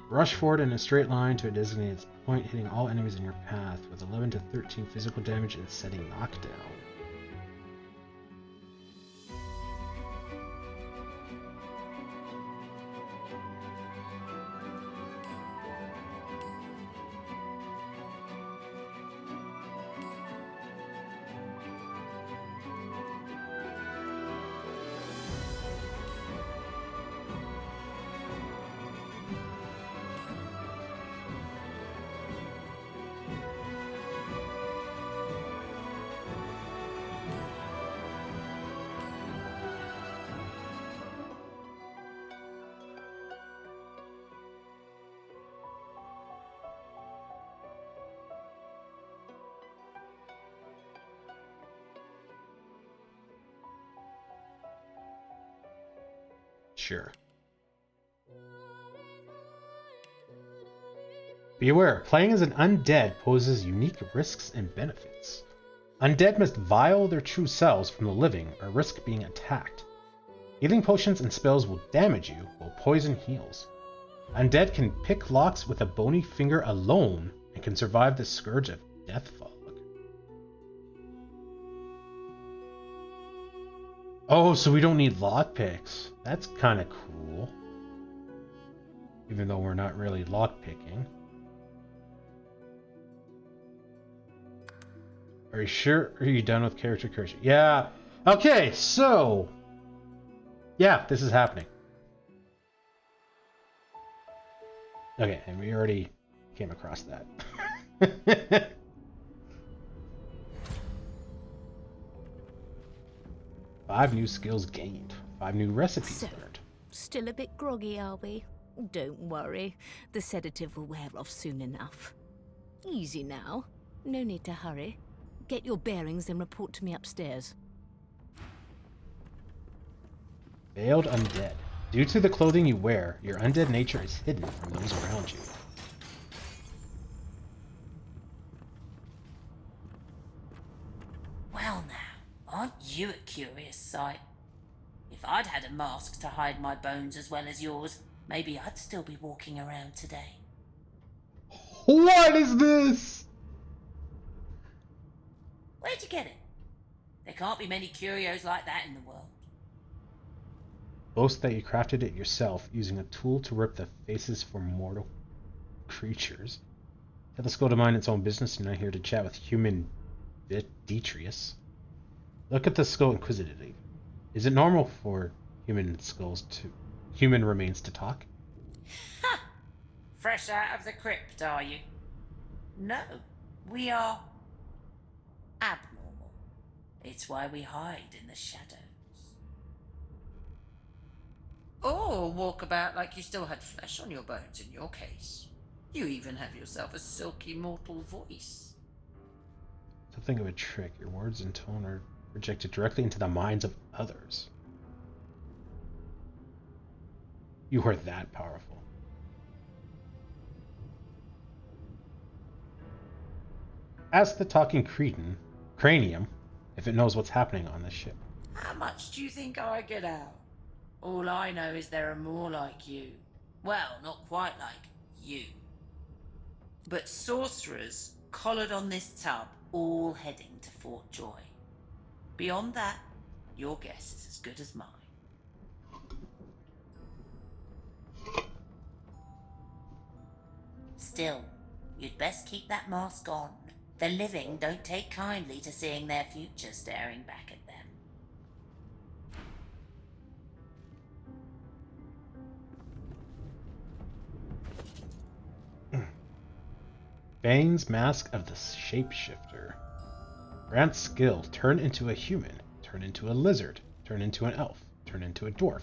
Rush forward in a straight line to a designated point, hitting all enemies in your path with 11 to 13 physical damage and setting knockdown. sure. Be aware, playing as an undead poses unique risks and benefits. Undead must vial their true selves from the living or risk being attacked. Healing potions and spells will damage you, while poison heals. Undead can pick locks with a bony finger alone and can survive the scourge of death fog. Oh, so we don't need lockpicks. That's kind of cool. Even though we're not really lockpicking. Are you sure? Are you done with character creation? Yeah. Okay, so... yeah, this is happening. Okay, and we already came across that. 5 new skills gained. 5 new recipes learned. Still a bit groggy, are we? Don't worry. The sedative will wear off soon enough. Easy now. No need to hurry. Get your bearings and report to me upstairs. Veiled undead. Due to the clothing you wear, your undead nature is hidden from those around you. Well now, aren't you a curious sight? If I'd had a mask to hide my bones as well as yours, maybe I'd still be walking around today. What is this? Where'd you get it? There can't be many curios like that in the world. Boast that you crafted it yourself using a tool to rip the faces from mortal creatures. Let the skull to mind its own business. You're not here to chat with human Detrius. Look at the skull inquisitively. Is it normal for human remains to talk? Ha! Fresh out of the crypt, are you? No, we are abnormal. It's why we hide in the shadows. Or walk about like you still had flesh on your bones in your case. You even have yourself a silky mortal voice. Something of a trick. Your words and tone are projected directly into the minds of others. You are that powerful. Ask the talking cranium if it knows what's happening on this ship. How much do you think I get out? All I know is there are more like you. Well, not quite like you. But sorcerers collared on this tub, all heading to Fort Joy. Beyond that, your guess is as good as mine. Still, you'd best keep that mask on. The living don't take kindly to seeing their future staring back at them. Bane's Mask of the Shapeshifter. Grant's skill: turn into a human, turn into a lizard, turn into an elf, turn into a dwarf.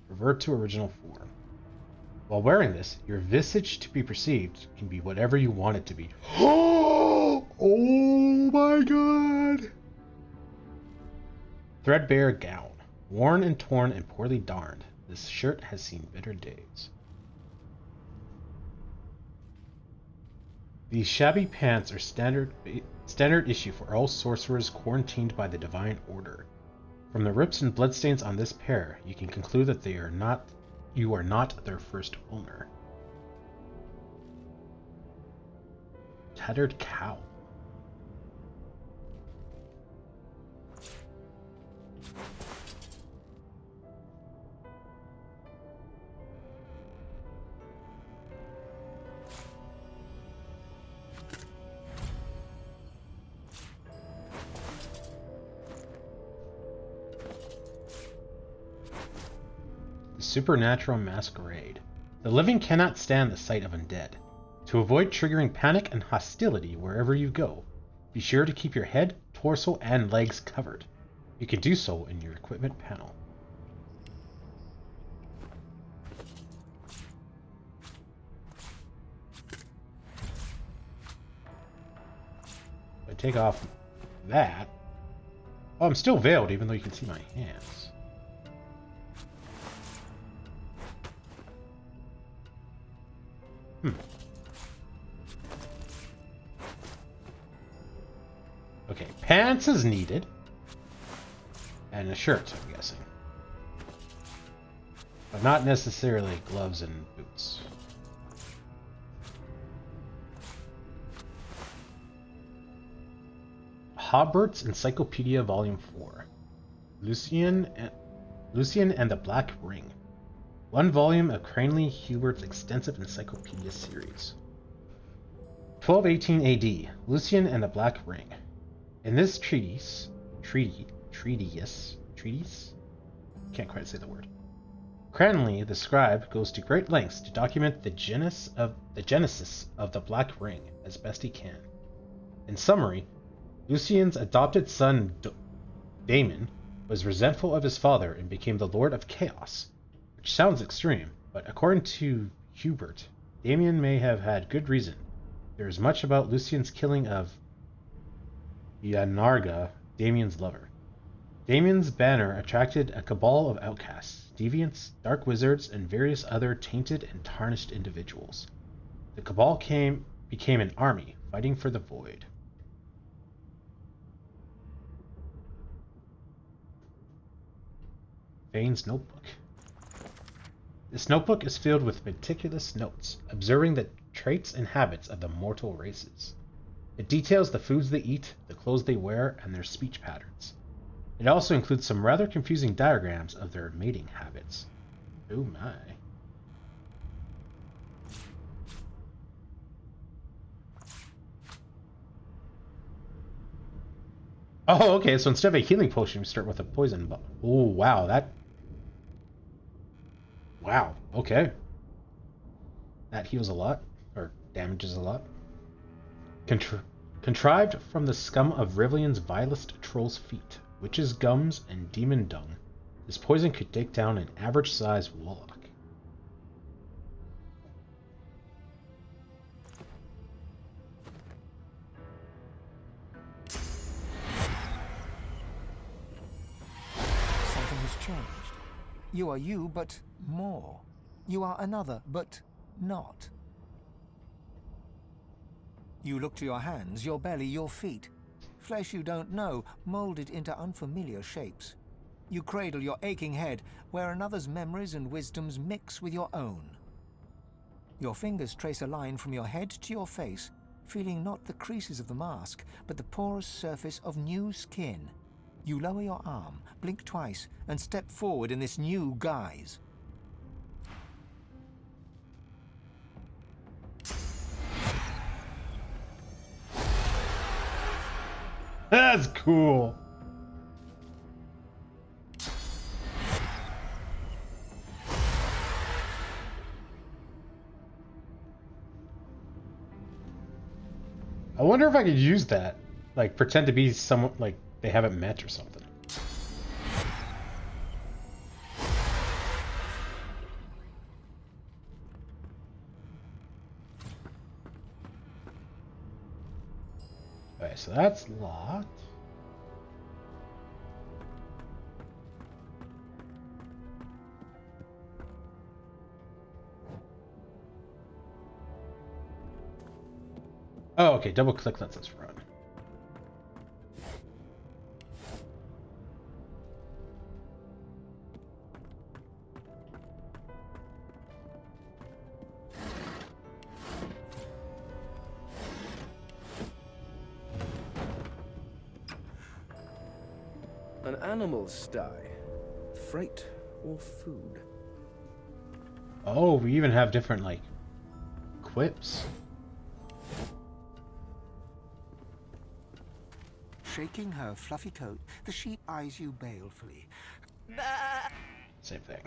Revert to original form. While wearing this, your visage to be perceived can be whatever you want it to be. Oh my god! Threadbare gown. Worn and torn and poorly darned, this shirt has seen better days. These shabby pants are standard issue for all sorcerers quarantined by the Divine Order. From the rips and bloodstains on this pair, you can conclude that you are not their first owner. Tattered cow. Supernatural Masquerade. The living cannot stand the sight of undead. To avoid triggering panic and hostility wherever you go, be sure to keep your head, torso, and legs covered. You can do so in your equipment panel. If I take off that... oh, I'm still veiled even though you can see my hands. Okay, pants is needed. And a shirt, I'm guessing. But not necessarily gloves and boots. Hobbert's Encyclopedia Volume 4. Lucian and the Black Ring. One volume of Cranley Hubert's extensive encyclopedia series. 1218 AD. Lucian and the Black Ring. In this treatise? Can't quite say the word. Cranley, the scribe, goes to great lengths to document the genesis of the Black Ring as best he can. In summary, Lucian's adopted son, Damon, was resentful of his father and became the Lord of Chaos, which sounds extreme, but according to Hubert, Damien may have had good reason. There is much about Lucian's killing of Yanarga, Damien's lover. Damien's banner attracted a cabal of outcasts, deviants, dark wizards, and various other tainted and tarnished individuals. The cabal became an army, fighting for the void. Vane's notebook. This notebook is filled with meticulous notes, observing the traits and habits of the mortal races. It details the foods they eat, the clothes they wear, and their speech patterns. It also includes some rather confusing diagrams of their mating habits. Oh my. Oh, okay, so instead of a healing potion, we start with a poison bottle. Oh, wow, Wow, okay. That heals a lot, or damages a lot. Contrived from the scum of Rivlian's vilest troll's feet, witches' gums, and demon dung, this poison could take down an average-sized warlock. Something has changed. You are you, but more. You are another, but not. You look to your hands, your belly, your feet. Flesh you don't know, molded into unfamiliar shapes. You cradle your aching head, where another's memories and wisdoms mix with your own. Your fingers trace a line from your head to your face, feeling not the creases of the mask, but the porous surface of new skin. You lower your arm, blink twice, and step forward in this new guise. That's cool. I wonder if I could use that. Like, pretend to be someone, like, they haven't met or something. Okay, so that's locked. Oh, okay, double click lets us run. An animal's sty. Freight or food? Oh, we even have different, like, quips. Shaking her fluffy coat, the sheep eyes you balefully. Same thing.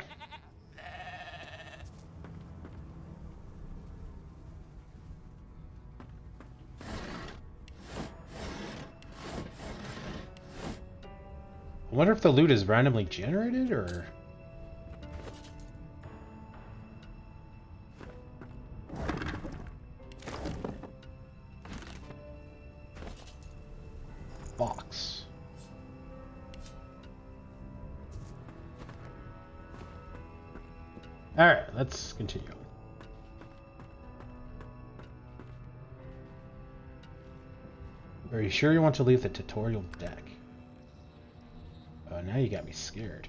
I wonder if the loot is randomly generated, or... Box. Alright, let's continue. Are you sure you want to leave the tutorial deck? Oh, now you got me scared.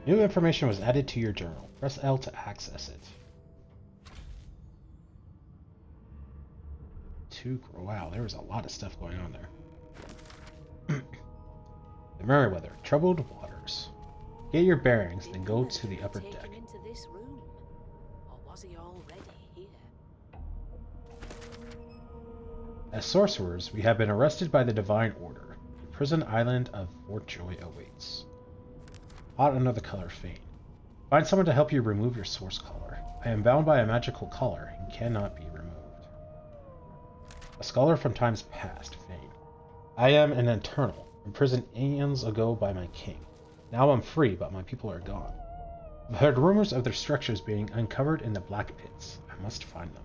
New information was added to your journal. Press L to access it. Wow, there was a lot of stuff going on there. The Meriwether, troubled waters. Get your bearings, then go to the upper deck. Into this room, or was he already here? As sorcerers, we have been arrested by the Divine Order. The prison island of Fort Joy awaits. Hot under the color Fane. Find someone to help you remove your source color. I am bound by a magical collar and cannot be removed. A scholar from times past, Fane. I am an eternal, imprisoned aeons ago by my king. Now I'm free, but my people are gone. I've heard rumors of their structures being uncovered in the Black Pits. I must find them.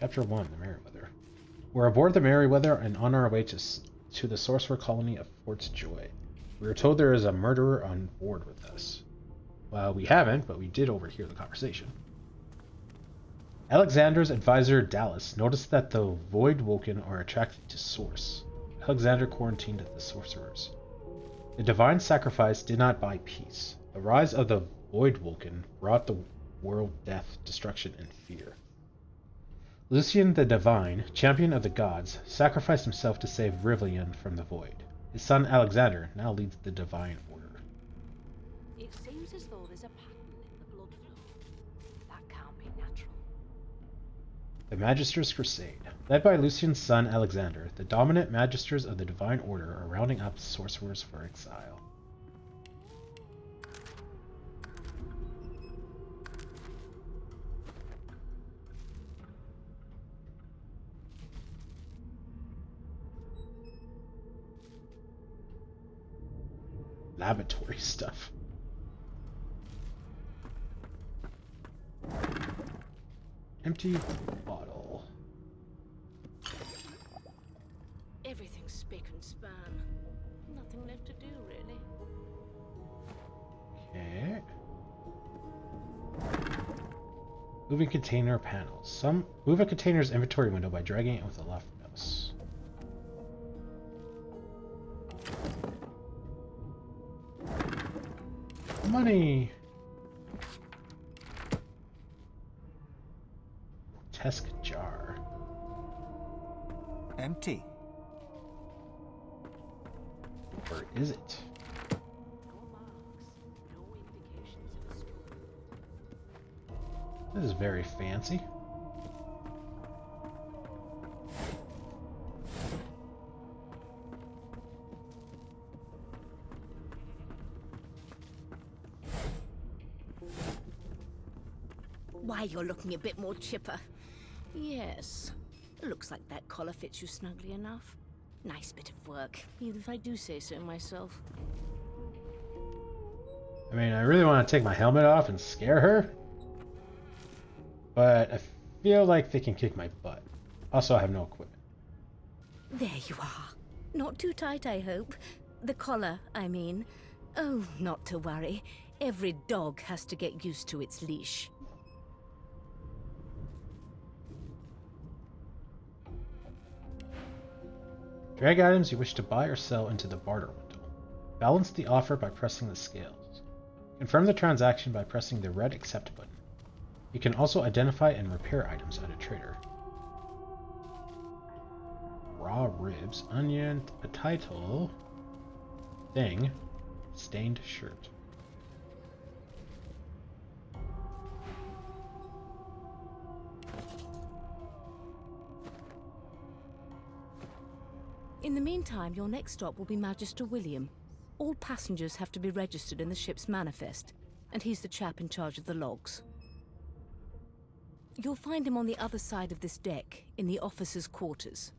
Chapter 1, The Meriwether. We're aboard the Meriwether and on our way to the sorcerer colony of Fort Joy. We were told there is a murderer on board with us. Well, we haven't, but we did overhear the conversation. Alexander's advisor Dallas noticed that the Voidwoken are attracted to Source. Alexander quarantined the sorcerers. The divine sacrifice did not buy peace. The rise of the Voidwoken brought the world death, destruction, and fear. Lucian the Divine, champion of the gods, sacrificed himself to save Rivlian from the Void. His son Alexander now leads the Divine Order. It seems as though there's a pattern in the blood flow. That can't be natural. The Magister's Crusade. Led by Lucian's son Alexander, the dominant Magisters of the Divine Order are rounding up sorcerers for exile. Laboratory stuff. Empty bottle. Everything's spick and span. Nothing left to do, really. Okay. Moving container panels. Move a container's inventory window by dragging it with the left mouse. Money. Tesk jar. Empty. Or is it? No marks, no indications of a struggle. This is very fancy. Why, you're looking a bit more chipper. Yes. Looks like that collar fits you snugly enough. Nice bit of work, even if I do say so myself. I mean, I really want to take my helmet off and scare her, but I feel like they can kick my butt. Also, I have no equipment. There you are. Not too tight, I hope. The collar, I mean. Oh, not to worry. Every dog has to get used to its leash. Drag items you wish to buy or sell into the barter window. Balance the offer by pressing the scales. Confirm the transaction by pressing the red accept button. You can also identify and repair items at a trader. Raw ribs, onion, a title, thing, stained shirt. In the meantime, your next stop will be Magister William. All passengers have to be registered in the ship's manifest, and he's the chap in charge of the logs. You'll find him on the other side of this deck, in the officers' quarters.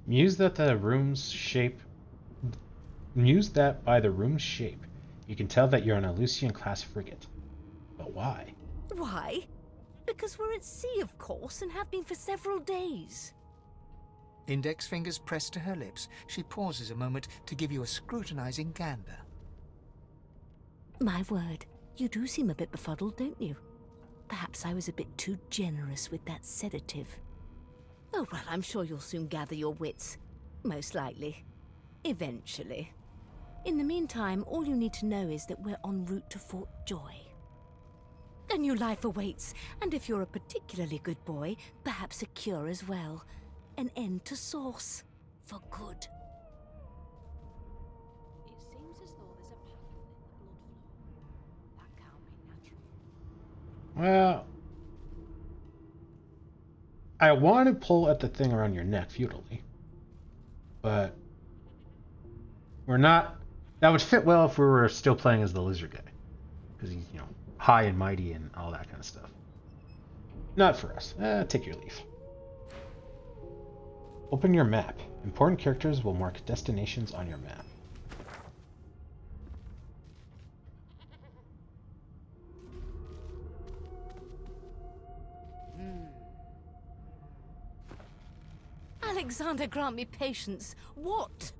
Muse that by the room's shape, You can tell that you're on a Lucian-class frigate. But why? Why? Because we're at sea, of course, and have been for several days. Index fingers pressed to her lips, she pauses a moment to give you a scrutinizing gander. My word, you do seem a bit befuddled, don't you? Perhaps I was a bit too generous with that sedative. Oh, well, I'm sure you'll soon gather your wits. Most likely. Eventually. In the meantime, all you need to know is that we're en route to Fort Joy. A new life awaits, and if you're a particularly good boy, perhaps a cure as well. An end to Source. For good. It seems as though there's a pattern in the blood flow. That can't be natural. Well, I want to pull at the thing around your neck futilely, but we're not. That would fit well if we were still playing as the lizard guy, because he's, you know, high and mighty and all that kind of stuff. Not for us. Take your leave. Open your map. Important characters will mark destinations on your map. Alexander, grant me patience. What?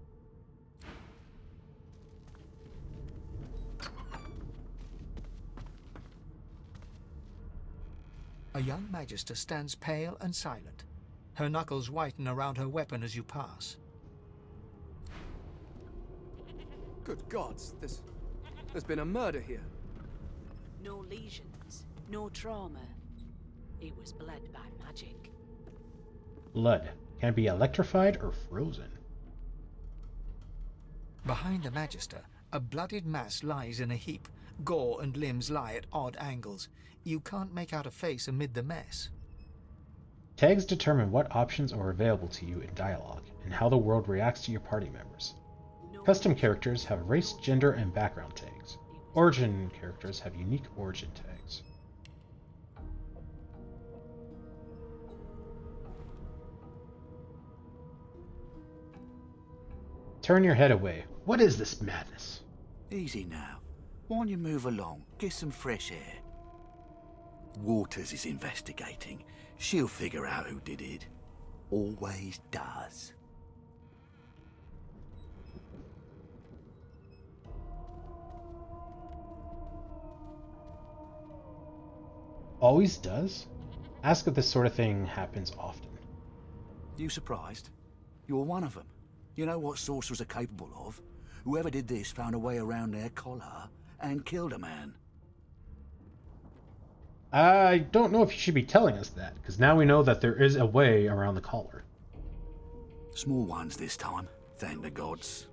A young magister stands pale and silent. Her knuckles whiten around her weapon as you pass. Good gods, there's been a murder here. No lesions, no trauma. It was bled by magic. Blood can be electrified or frozen. Behind the magister, a bloodied mass lies in a heap. Gore and limbs lie at odd angles. You can't make out a face amid the mess. Tags determine what options are available to you in dialogue, and how the world reacts to your party members. Custom characters have race, gender, and background tags. Origin characters have unique origin tags. Turn your head away. What is this madness? Easy now. Why don't you move along? Get some fresh air. Waters is investigating. She'll figure out who did it. Always does. Always does? Ask if this sort of thing happens often. You surprised? You're one of them. You know what sorcerers are capable of. Whoever did this found a way around their collar and killed a man. I don't know if you should be telling us that, because now we know that there is a way around the collar. Small ones this time, thank the gods.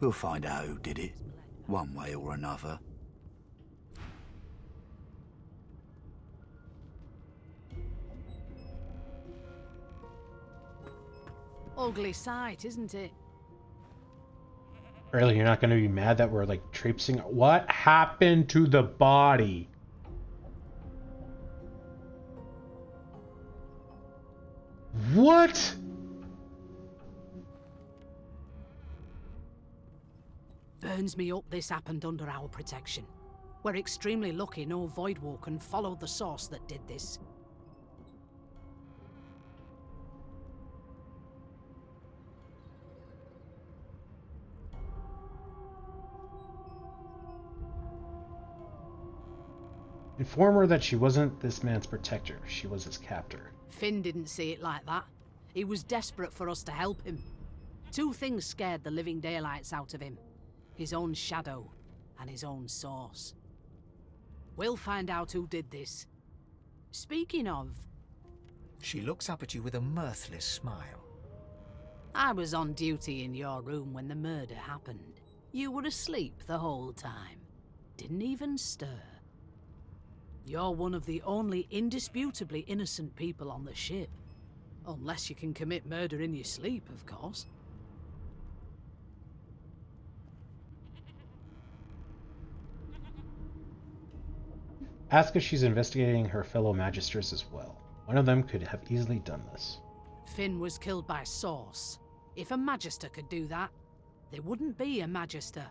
We'll find out who did it, one way or another. Ugly sight, isn't it? Really, you're not going to be mad that we're like traipsing? What happened to the body? What? Burns me up this happened under our protection. We're extremely lucky no Voidwalker followed the source that did this. Inform her that she wasn't this man's protector. She was his captor. Finn didn't see it like that. He was desperate for us to help him. Two things scared the living daylights out of him. His own shadow and his own source. We'll find out who did this. Speaking of... She looks up at you with a mirthless smile. I was on duty in your room when the murder happened. You were asleep the whole time. Didn't even stir. You're one of the only indisputably innocent people on the ship. Unless you can commit murder in your sleep, of course. Ask if she's investigating her fellow magisters as well. One of them could have easily done this. Finn was killed by Source. If a Magister could do that, there wouldn't be a Magister.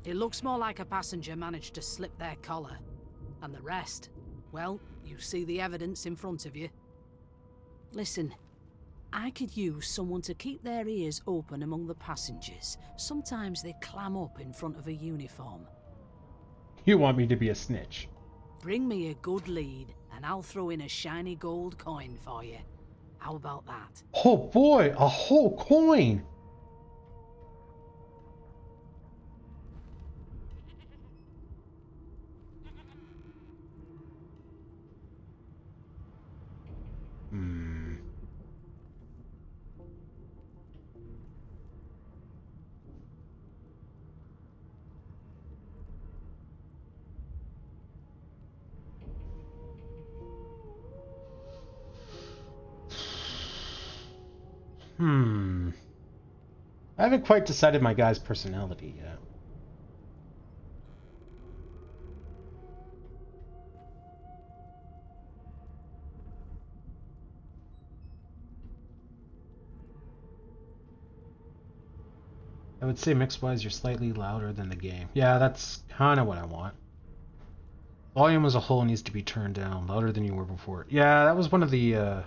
It looks more like a passenger managed to slip their collar. And the rest, well, you see the evidence in front of you. Listen, I could use someone to keep their ears open among the passengers. Sometimes they clam up in front of a uniform. You want me to be a snitch? Bring me a good lead, and I'll throw in a shiny gold coin for you. How about that? Oh boy, a whole coin! I haven't quite decided my guy's personality yet. I would say mix-wise you're slightly louder than the game. Yeah, that's kind of what I want. Volume as a whole needs to be turned down, louder than you were before. Yeah, that was one of the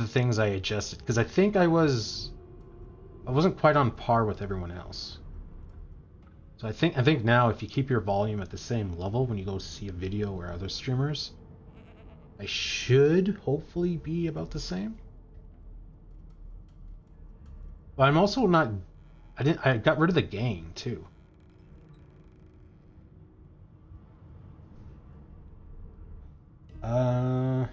things I adjusted, because I think I wasn't quite on par with everyone else. So I think now if you keep your volume at the same level when you go see a video or other streamers, I should hopefully be about the same. But I'm also not. I got rid of the gang too. Yeah,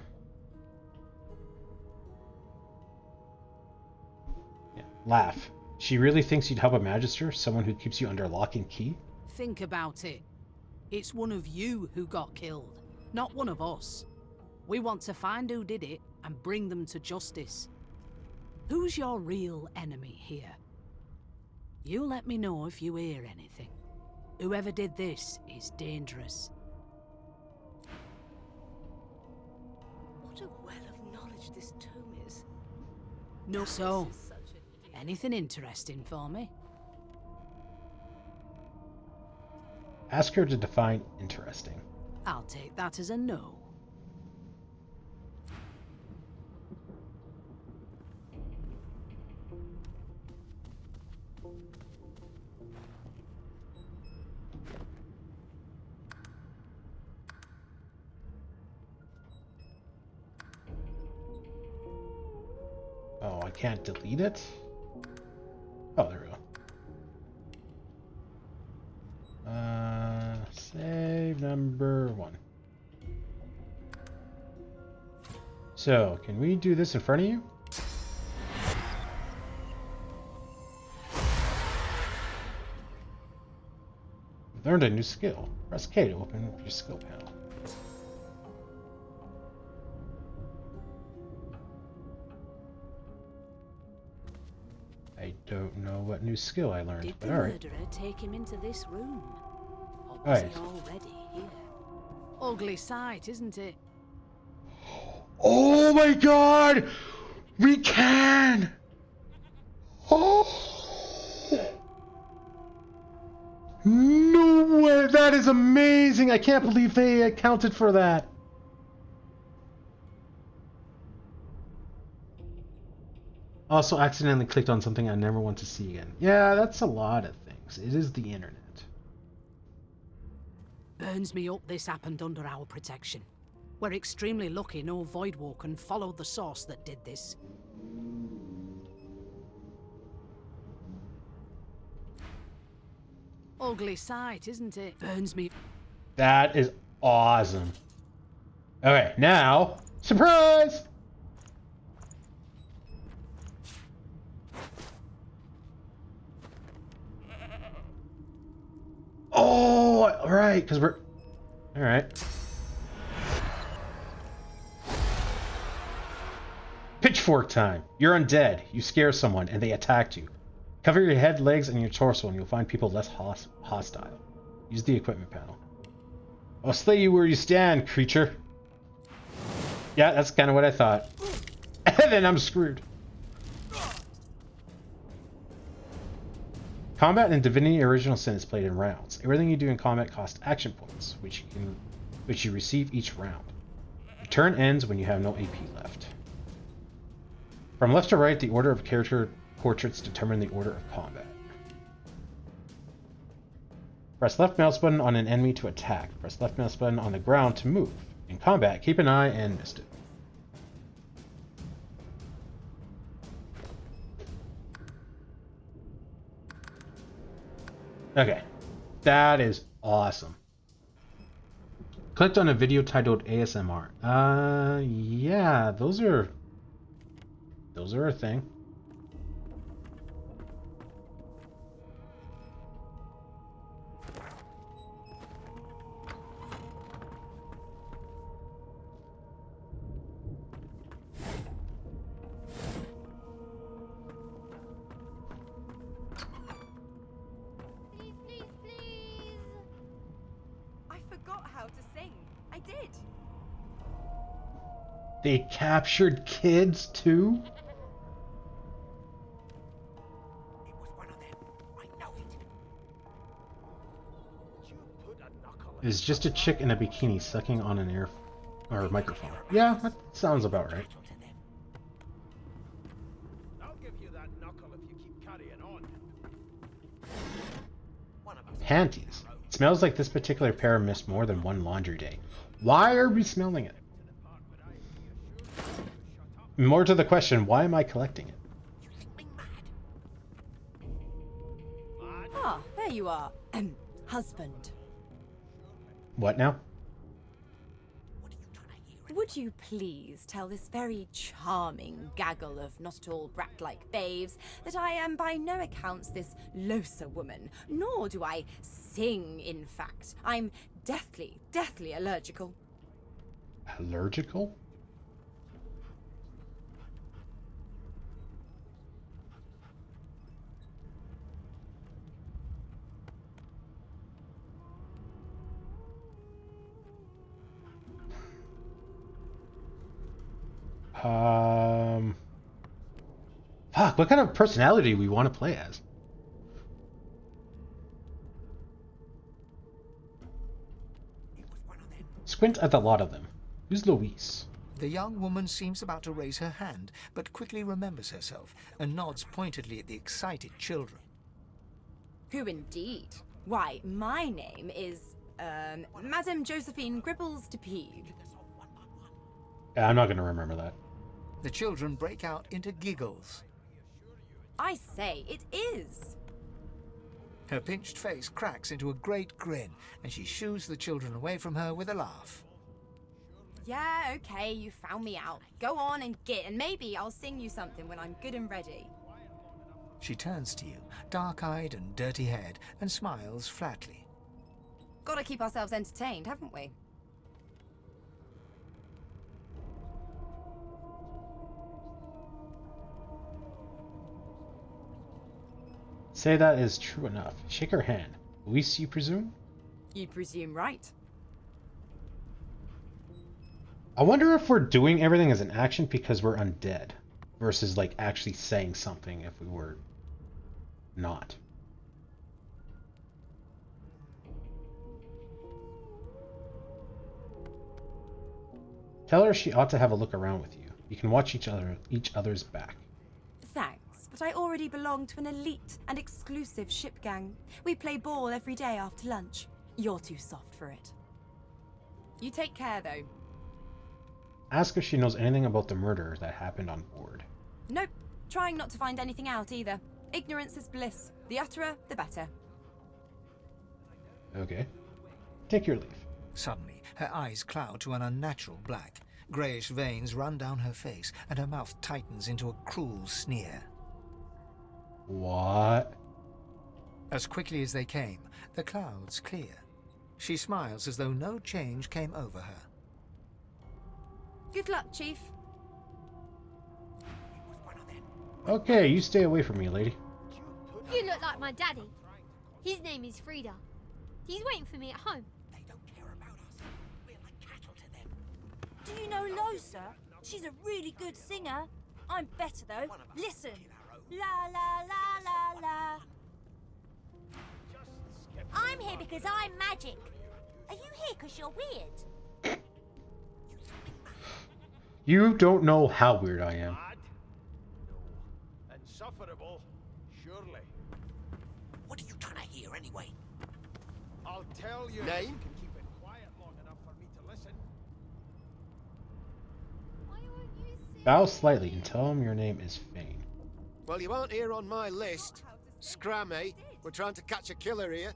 laugh. She really thinks you'd help a magister, someone who keeps you under lock and key? Think about it. It's one of you who got killed, not one of us. We want to find who did it and bring them to justice. Who's your real enemy here? You let me know if you hear anything. Whoever did this is dangerous. What a well of knowledge this tome is. No, so, anything interesting for me? Ask her to define interesting. I'll take that as a no. Oh, I can't delete it? Oh, there we go. Save number 1. So, can we do this in front of you? You've learned a new skill. Press K to open up your skill panel. I don't know what new skill I learned, Did but the alright. murderer take him into this room? Or was he already here? Ugly sight, isn't it? Oh my god! We can! Oh! No way! That is amazing! I can't believe they accounted for that! Also accidentally clicked on something I never want to see again. Yeah, that's a lot of things. It is the internet. Burns me up this happened under our protection. We're extremely lucky no Voidwalker followed the source that did this. Ugly sight, isn't it? Burns me. That is awesome. Okay, now, surprise! Oh, alright, because we're... Alright. Pitchfork time. You're undead. You scare someone, and they attacked you. Cover your head, legs, and your torso, and you'll find people less hostile. Use the equipment panel. I'll slay you where you stand, creature. Yeah, that's kind of what I thought. And then I'm screwed. Combat in Divinity Original Sin is played in rounds. Everything you do in combat costs action points, which you receive each round. The turn ends when you have no AP left. From left to right, the order of character portraits determine the order of combat. Press left mouse button on an enemy to attack. Press left mouse button on the ground to move. In combat, keep an eye and missed it. Okay, that is awesome. Clicked on a video titled ASMR. Yeah, those are a thing. They captured kids too? It was one of them. I know it. It's just a chick in a bikini sucking on an microphone. Yeah, that sounds about right. I'll give you that knuckle if you keep carrying on. Panties. It smells like this particular pair missed more than one laundry day. Why are we smelling it? More to the question, why am I collecting it? Ah, there you are. Husband. What now? Would you please tell this very charming gaggle of not at all brat-like babes that I am by no accounts this Losa woman, nor do I sing, in fact. I'm deathly allergical. Allergical? Fuck, what kind of personality do we want to play as? Squint at the lot of them. Who's Louise? The young woman seems about to raise her hand, but quickly remembers herself and nods pointedly at the excited children. Who indeed? Why, my name is, Madame Josephine Gribbles de Peeb. Yeah, I'm not going to remember that. The children break out into giggles. I say, it is. Her pinched face cracks into a great grin, and she shoos the children away from her with a laugh. Yeah, okay, you found me out. Go on and git, and maybe I'll sing you something when I'm good and ready. She turns to you, dark-eyed and dirty-haired, and smiles flatly. Gotta keep ourselves entertained, haven't we? Say that is true enough. Shake her hand. Luis, you presume? You presume right. I wonder if we're doing everything as an action because we're undead, versus like actually saying something if we were not. Tell her she ought to have a look around with you. You can watch each other's back. Thanks, but I already belong to an elite and exclusive ship gang. We play ball every day after lunch. You're too soft for it. You take care, though. Ask if she knows anything about the murder that happened on board. Nope. Trying not to find anything out either. Ignorance is bliss. The utterer, the better. Okay. Take your leave. Suddenly, her eyes cloud to an unnatural black. Greyish veins run down her face, and her mouth tightens into a cruel sneer. What? As quickly as they came, the clouds clear. She smiles as though no change came over her. Good luck, Chief. Okay, you stay away from me, lady. You look like my daddy. His name is Frida. He's waiting for me at home. They don't care about us. We're like cattle to them. Do you know Losa? She's a really good singer. I'm better though. Listen. La la la la la. I'm here because I'm magic. Are you here because you're weird? You don't know how weird I am. Insufferable, surely. What are you trying to hear anyway? I'll tell you. Name? You can keep it quiet long enough for me to listen. Bow slightly and tell him your name is Fane. Well, you aren't here on my list. Scram, eh? We're trying to catch a killer here.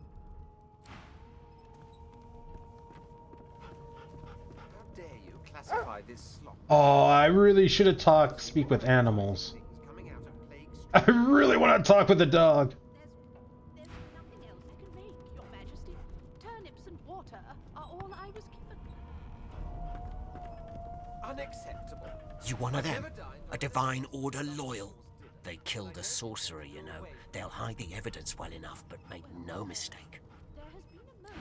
How dare you classify this slop? Oh, I really should have speak with animals. I really want to talk with the dog. There's nothing else I can make, Your Majesty. Turnips and water are all I was given. Unacceptable. You one of them? A divine order loyal? They killed a sorcerer, you know. They'll hide the evidence well enough, but make no mistake. There has been a murder,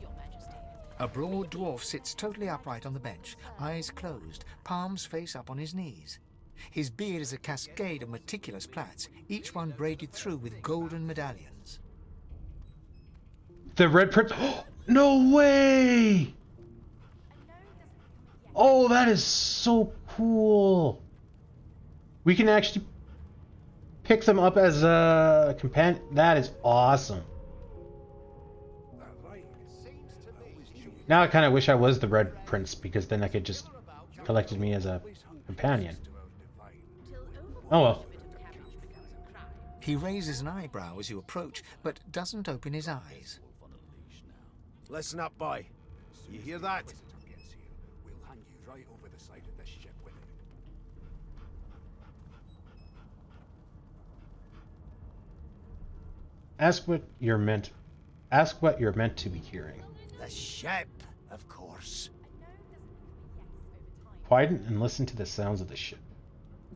Your Majesty. A broad dwarf sits totally upright on the bench, eyes closed, palms face up on his knees. His beard is a cascade of meticulous plaits, each one braided through with golden medallions. The Red Prince. No way! Oh, that is so cool. We can actually pick them up as a companion. That is awesome. Now I kind of wish I was the Red Prince, because then I could just collected me as a companion. Oh well. He raises an eyebrow as you approach, but doesn't open his eyes. Listen up, boy. You hear that? Ask what you're meant to be hearing. The ship, of course. Quieten and listen to the sounds of the ship.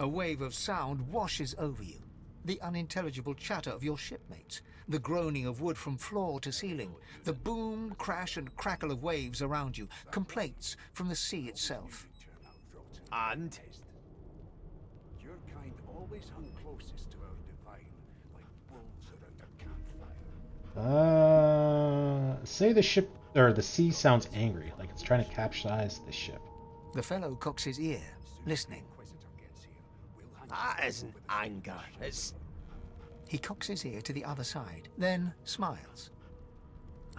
A wave of sound washes over you. The unintelligible chatter of your shipmates, the groaning of wood from floor to ceiling, the boom, crash and crackle of waves around you, complaints from the sea itself. And? Your kind always hung closest to our divine, like wolves around a campfire. Say the ship or the sea sounds angry, like it's trying to capsize the ship. The fellow cocks his ear, listening. That isn't anger, it's... He cocks his ear to the other side, then smiles.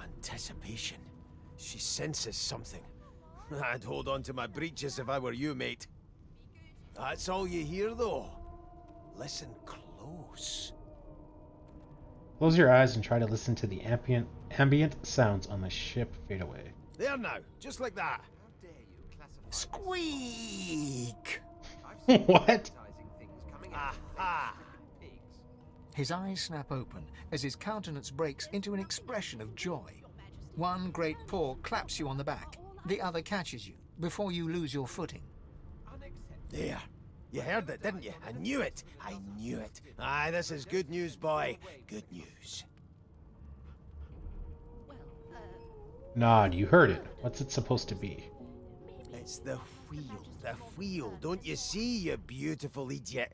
Anticipation. She senses something. I'd hold on to my breeches if I were you, mate. That's all you hear, though. Listen close. Close your eyes and try to listen to the ambient sounds on the ship fade away. There now, just like that. Squeak! What? Aha! His eyes snap open as his countenance breaks into an expression of joy. One great paw claps you on the back, the other catches you before you lose your footing. There. You heard it, didn't you? I knew it. I knew it. Aye, this is good news, boy. Good news. Nod, you heard it. What's it supposed to be? It's the wheel. The wheel. Don't you see, you beautiful idiot?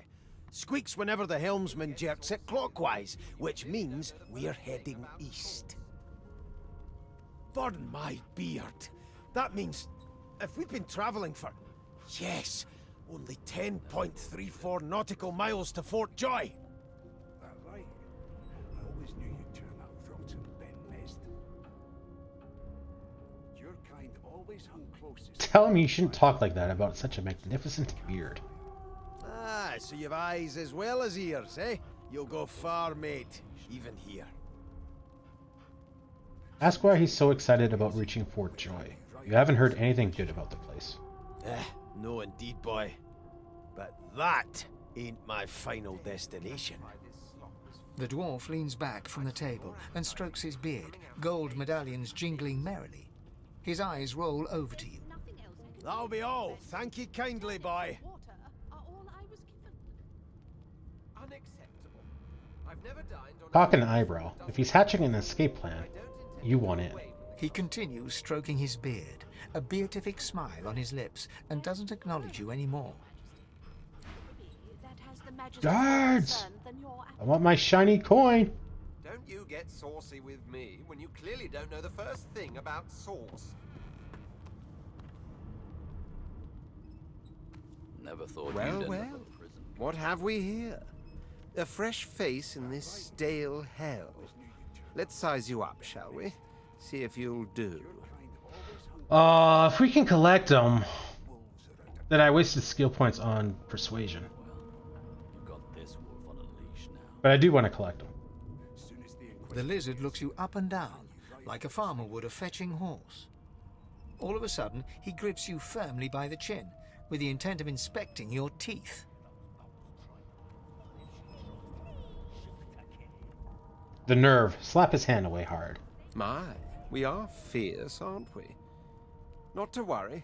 Squeaks whenever the helmsman jerks it clockwise, which means we're heading east. Burn my beard. That means if we've been traveling for, yes, only 10.34 nautical miles to Fort Joy. That right? I always knew you'd turn up rotten Ben Mest. Your kind always hung closest. Tell him you shouldn't talk like that about such a magnificent beard. Ah, so you've eyes as well as ears, eh? You'll go far, mate, even here. Ask why he's so excited about reaching Fort Joy. You haven't heard anything good about the place. No indeed, boy. But that ain't my final destination. The dwarf leans back from the table and strokes his beard, gold medallions jingling merrily. His eyes roll over to you. That'll be all. Thank you kindly, boy. Cock an eyebrow. If he's hatching an escape plan, you want in. He continues stroking his beard, a beatific smile on his lips, and doesn't acknowledge you anymore. Guards! I want my shiny coin! Don't you get saucy with me when you clearly don't know the first thing about sauce. Never thought Well, you'd end well. up in prison. What have we here? A fresh face in this stale hell. Let's size you up, shall we? See if you'll do. If we can collect them, then I wasted skill points on persuasion. You've got this wolf on a leash now. But I do want to collect them. The lizard looks you up and down, like a farmer would a fetching horse. All of a sudden, he grips you firmly by the chin, with the intent of inspecting your teeth. The nerve. Slap his hand away hard. My, we are fierce, aren't we? Not to worry.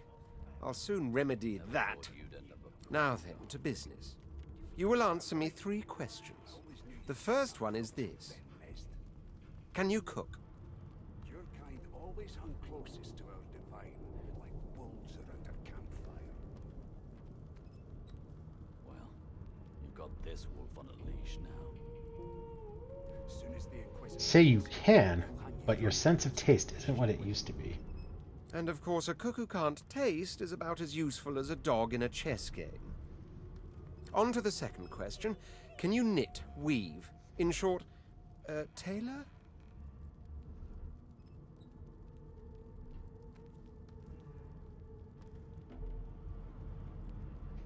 I'll soon remedy that. Now then, to business. You will answer me 3 questions. The first one is this. Can you cook? Your kind always hung closest to our divine, like wolves around a campfire. Well, you've got this wolf on a leash now. As soon as the Inquisitor... Say you can, but your sense of taste isn't what it used to be. And of course, a cook who can't taste is about as useful as a dog in a chess game. On to the second question. Can you knit, weave? In short, tailor?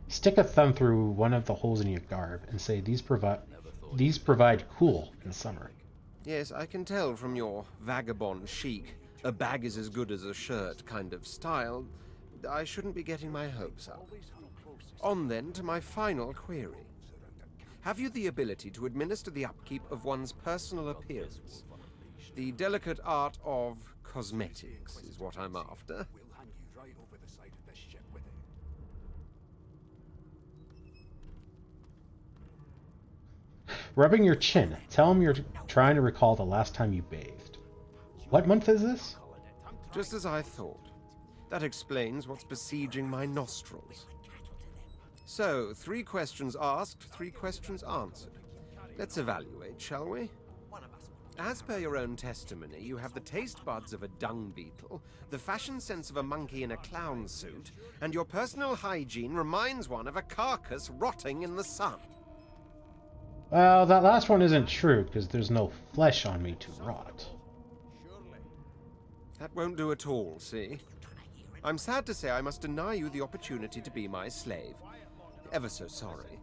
Stick a thumb through one of the holes in your garb and say these provide cool in summer. Yes, I can tell from your vagabond chic, a bag is as good as a shirt kind of style. I shouldn't be getting my hopes up. On then to my final query. Have you the ability to administer the upkeep of one's personal appearance? The delicate art of cosmetics is what I'm after. We'll hand you right over the side of this ship with it. Rubbing your chin. Tell him you're trying to recall the last time you bathed. What month is this? Just as I thought. That explains what's besieging my nostrils. So, 3 questions asked, 3 questions answered. Let's evaluate, shall we? As per your own testimony, you have the taste buds of a dung beetle, the fashion sense of a monkey in a clown suit, and your personal hygiene reminds one of a carcass rotting in the sun. Well, that last one isn't true, because there's no flesh on me to rot. That won't do at all, see? I'm sad to say I must deny you the opportunity to be my slave. Ever so sorry.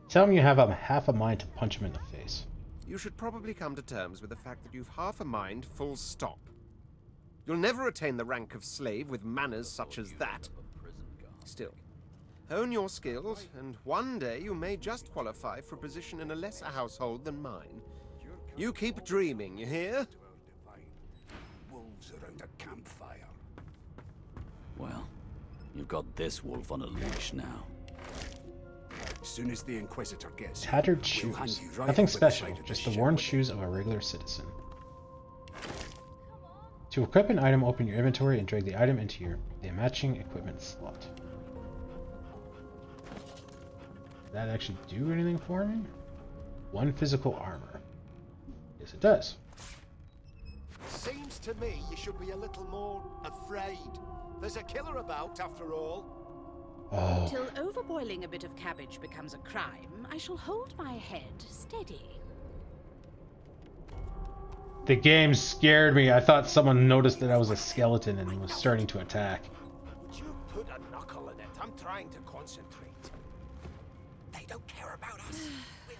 Tell him you have half a mind to punch him in the face. You should probably come to terms with the fact that you've half a mind, full stop. You'll never attain the rank of slave with manners such as that. Still, hone your skills, and one day you may just qualify for a position in a lesser household than mine. You keep dreaming, you hear? Wolves around a campfire. Well, you've got this wolf on a leash now. As soon as the Inquisitor gets here, Tattered we'll shoes. hand you right Nothing over the special, side of just this the worn ship shoes of a regular citizen. To equip an item, open your inventory and drag the item into the matching equipment slot. Did that actually do anything for me? 1 physical armor. Yes, it does. Seems to me you should be a little more afraid. There's a killer about, after all. Oh. Till overboiling a bit of cabbage becomes a crime, I shall hold my head steady. The game scared me. I thought someone noticed that I was a skeleton and was starting to attack. Would you put a knuckle in it? I'm trying to concentrate. They don't care about us.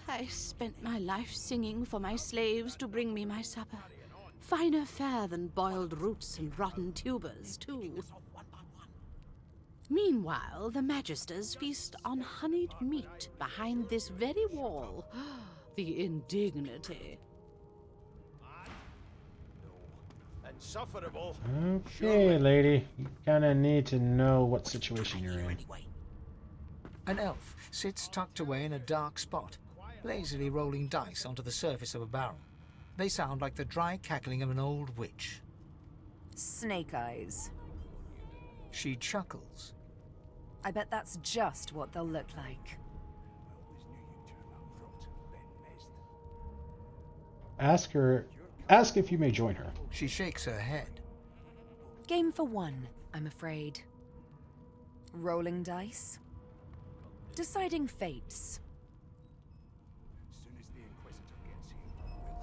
I spent my life singing for my slaves to bring me my supper. Finer fare than boiled roots and rotten tubers, too. Meanwhile, the Magisters feast on honeyed meat behind this very wall. The indignity. Insufferable. Okay, lady. You kinda need to know what situation you're in. An elf sits tucked away in a dark spot, lazily rolling dice onto the surface of a barrel. They sound like the dry cackling of an old witch. Snake eyes. She chuckles. I bet that's just what they'll look like. Ask if you may join her. She shakes her head. Game for one, I'm afraid. Rolling dice. Deciding fates.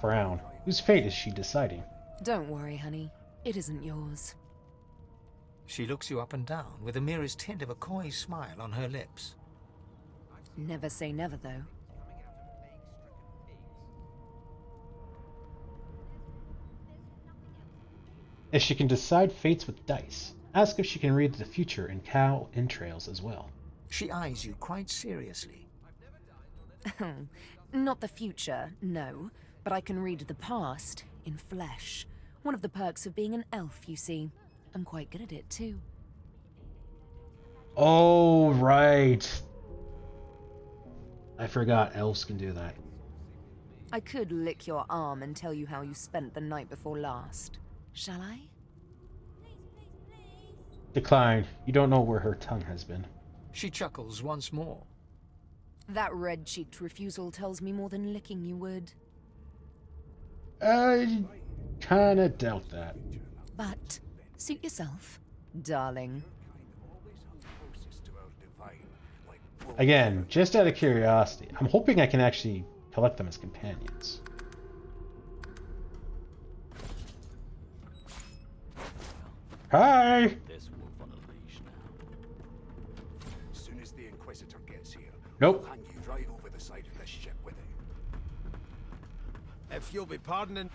Frown. Whose fate is she deciding? Don't worry, honey. It isn't yours. She looks you up and down with the merest hint of a coy smile on her lips. Never say never, though. If she can decide fates with dice, ask if she can read the future in cow entrails as well. She eyes you quite seriously. Not the future, no, but I can read the past in flesh. One of the perks of being an elf, you see. I'm quite good at it, too. Oh, right. I forgot elves can do that. I could lick your arm and tell you how you spent the night before last. Shall I? Decline. You don't know where her tongue has been. She chuckles once more. That red-cheeked refusal tells me more than licking you would. I kinda doubt that. But suit yourself, darling. Again, just out of curiosity, I'm hoping I can actually collect them as companions. Hi! This wolf on a leash now. As soon as the Inquisitor gets here, Nope. we'll hang you right over the side of this ship with it. If you'll be pardoning...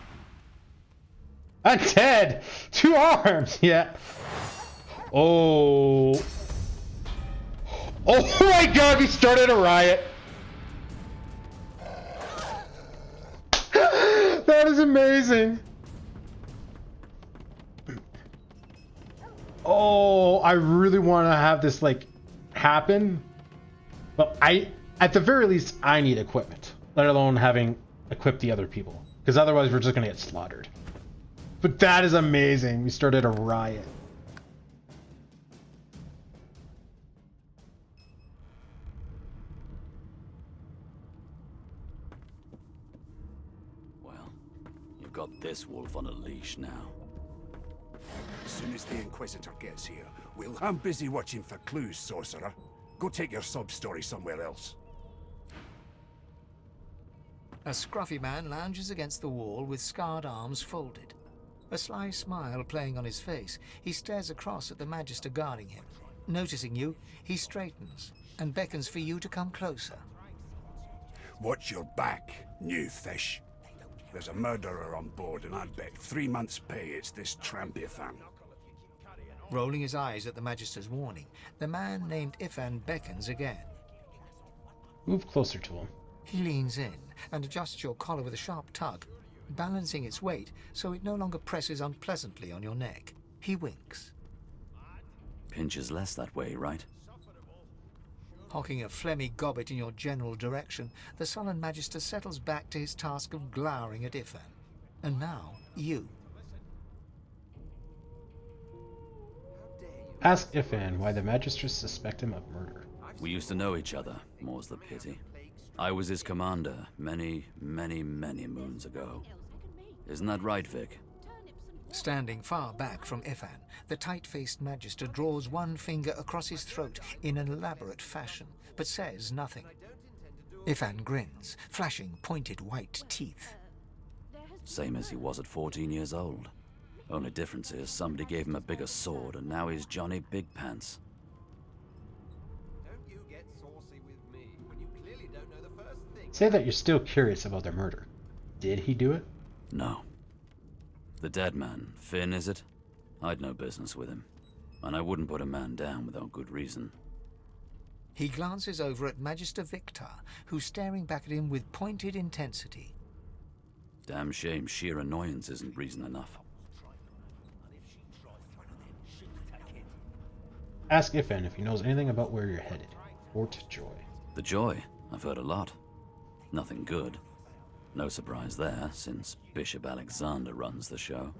I'm dead! 2 arms! Yeah. Oh. Oh my god, we started a riot! That is amazing! Oh, I really want to have this, like, happen. But at the very least, I need equipment. Let alone having equipped the other people. Because otherwise, we're just going to get slaughtered. But that is amazing. We started a riot. Well, you've got this wolf on a leash now. As soon as the Inquisitor gets here, I'm busy watching for clues, sorcerer. Go take your sub-story somewhere else. A scruffy man lounges against the wall with scarred arms folded. A sly smile playing on his face, he stares across at the Magister guarding him. Noticing you, he straightens and beckons for you to come closer. Watch your back, new fish. There's a murderer on board, and I'd bet 3 months' pay it's this Trampithan. Rolling his eyes at the Magister's warning, the man named Ifan beckons again. Move closer to him. He leans in and adjusts your collar with a sharp tug, balancing its weight so it no longer presses unpleasantly on your neck. He winks. Pinches less that way, right? Hocking a phlegmy gobbet in your general direction, the sullen Magister settles back to his task of glowering at Ifan. And now, you. Ask Ifan why the Magisters suspect him of murder. We used to know each other, more's the pity. I was his commander many, many, many moons ago. Isn't that right, Vic? Standing far back from Ifan, the tight-faced Magister draws one finger across his throat in an elaborate fashion, but says nothing. Ifan grins, flashing pointed white teeth. Same as he was at 14 years old. Only difference is somebody gave him a bigger sword and now he's Johnny Big Pants. Say that you're still curious about their murder. Did he do it? No. The dead man, Finn, is it? I'd no business with him. And I wouldn't put a man down without good reason. He glances over at Magister Victor, who's staring back at him with pointed intensity. Damn shame sheer annoyance isn't reason enough. Ask Ifan if he knows anything about where you're headed. Fort Joy. The Joy? I've heard a lot. Nothing good. No surprise there, since Bishop Alexander runs the show.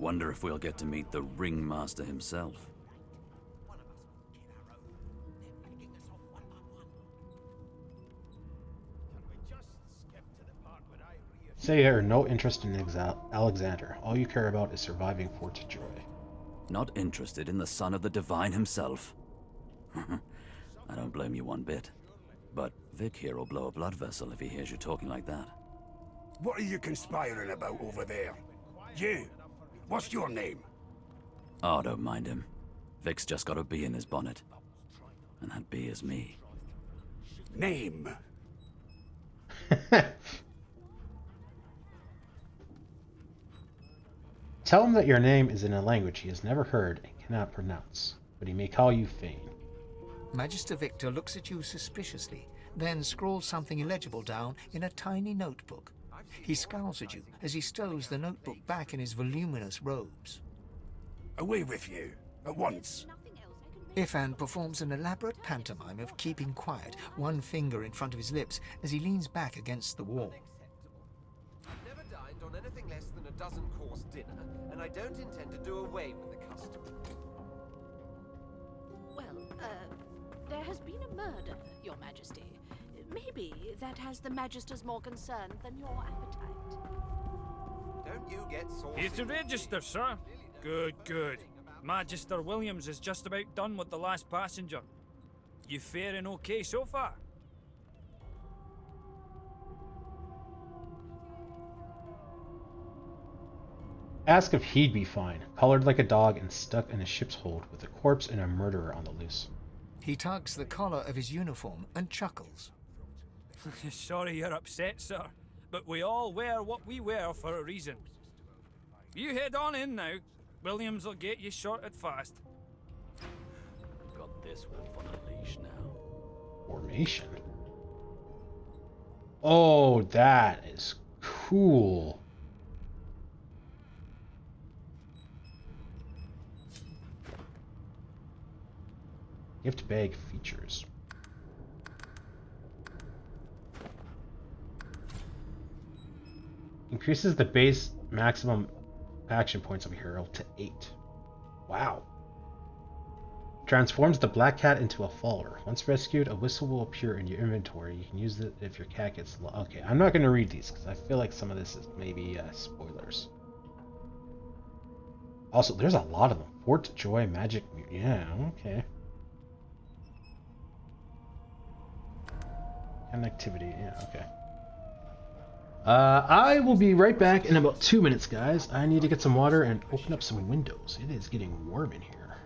Wonder if we'll get to meet the ringmaster himself. Say you have no interest in Alexander. All you care about is surviving Fort Joy. Not interested in the son of the Divine himself? I don't blame you one bit. But Vic here will blow a blood vessel if he hears you talking like that. What are you conspiring about over there? You! What's your name? Oh, don't mind him. Vic's just got a bee in his bonnet. And that bee is me. Name? Tell him that your name is in a language he has never heard and cannot pronounce, but he may call you Fane. Magister Victor looks at you suspiciously, then scrawls something illegible down in a tiny notebook. He scowls at you as he stows the notebook back in his voluminous robes. Away with you, at once. Ifan performs an elaborate pantomime of keeping quiet, one finger in front of his lips as he leans back against the wall. I've never dined on anything less than a dozen-course dinner, and I don't intend to do away with the custom. Well, there has been a murder, Your Majesty. Maybe that has the Magisters more concerned than your appetite. Don't you get saucy? Here to register, sir. Good, good. Magister Williams is just about done with the last passenger. You faring okay so far? Ask if he'd be fine, collared like a dog and stuck in a ship's hold with a corpse and a murderer on the loose. He tugs the collar of his uniform and chuckles. Sorry you're upset, sir, but we all wear what we wear for a reason. You head on in now. Williams will get you sorted fast. Got this wolf on a leash now. Formation? Oh, that is cool. Gift bag features. Increases the base maximum action points of a hero to 8. Wow. Transforms the black cat into a faller. Once rescued, a whistle will appear in your inventory. You can use it if your cat gets low. Okay, I'm not going to read these because I feel like some of this is maybe spoilers. Also, there's a lot of them. Fort Joy, Magic... Yeah, okay. Connectivity, yeah, okay. I will be right back in about 2 minutes, guys. I need to get some water and open up some windows. It is getting warm in here.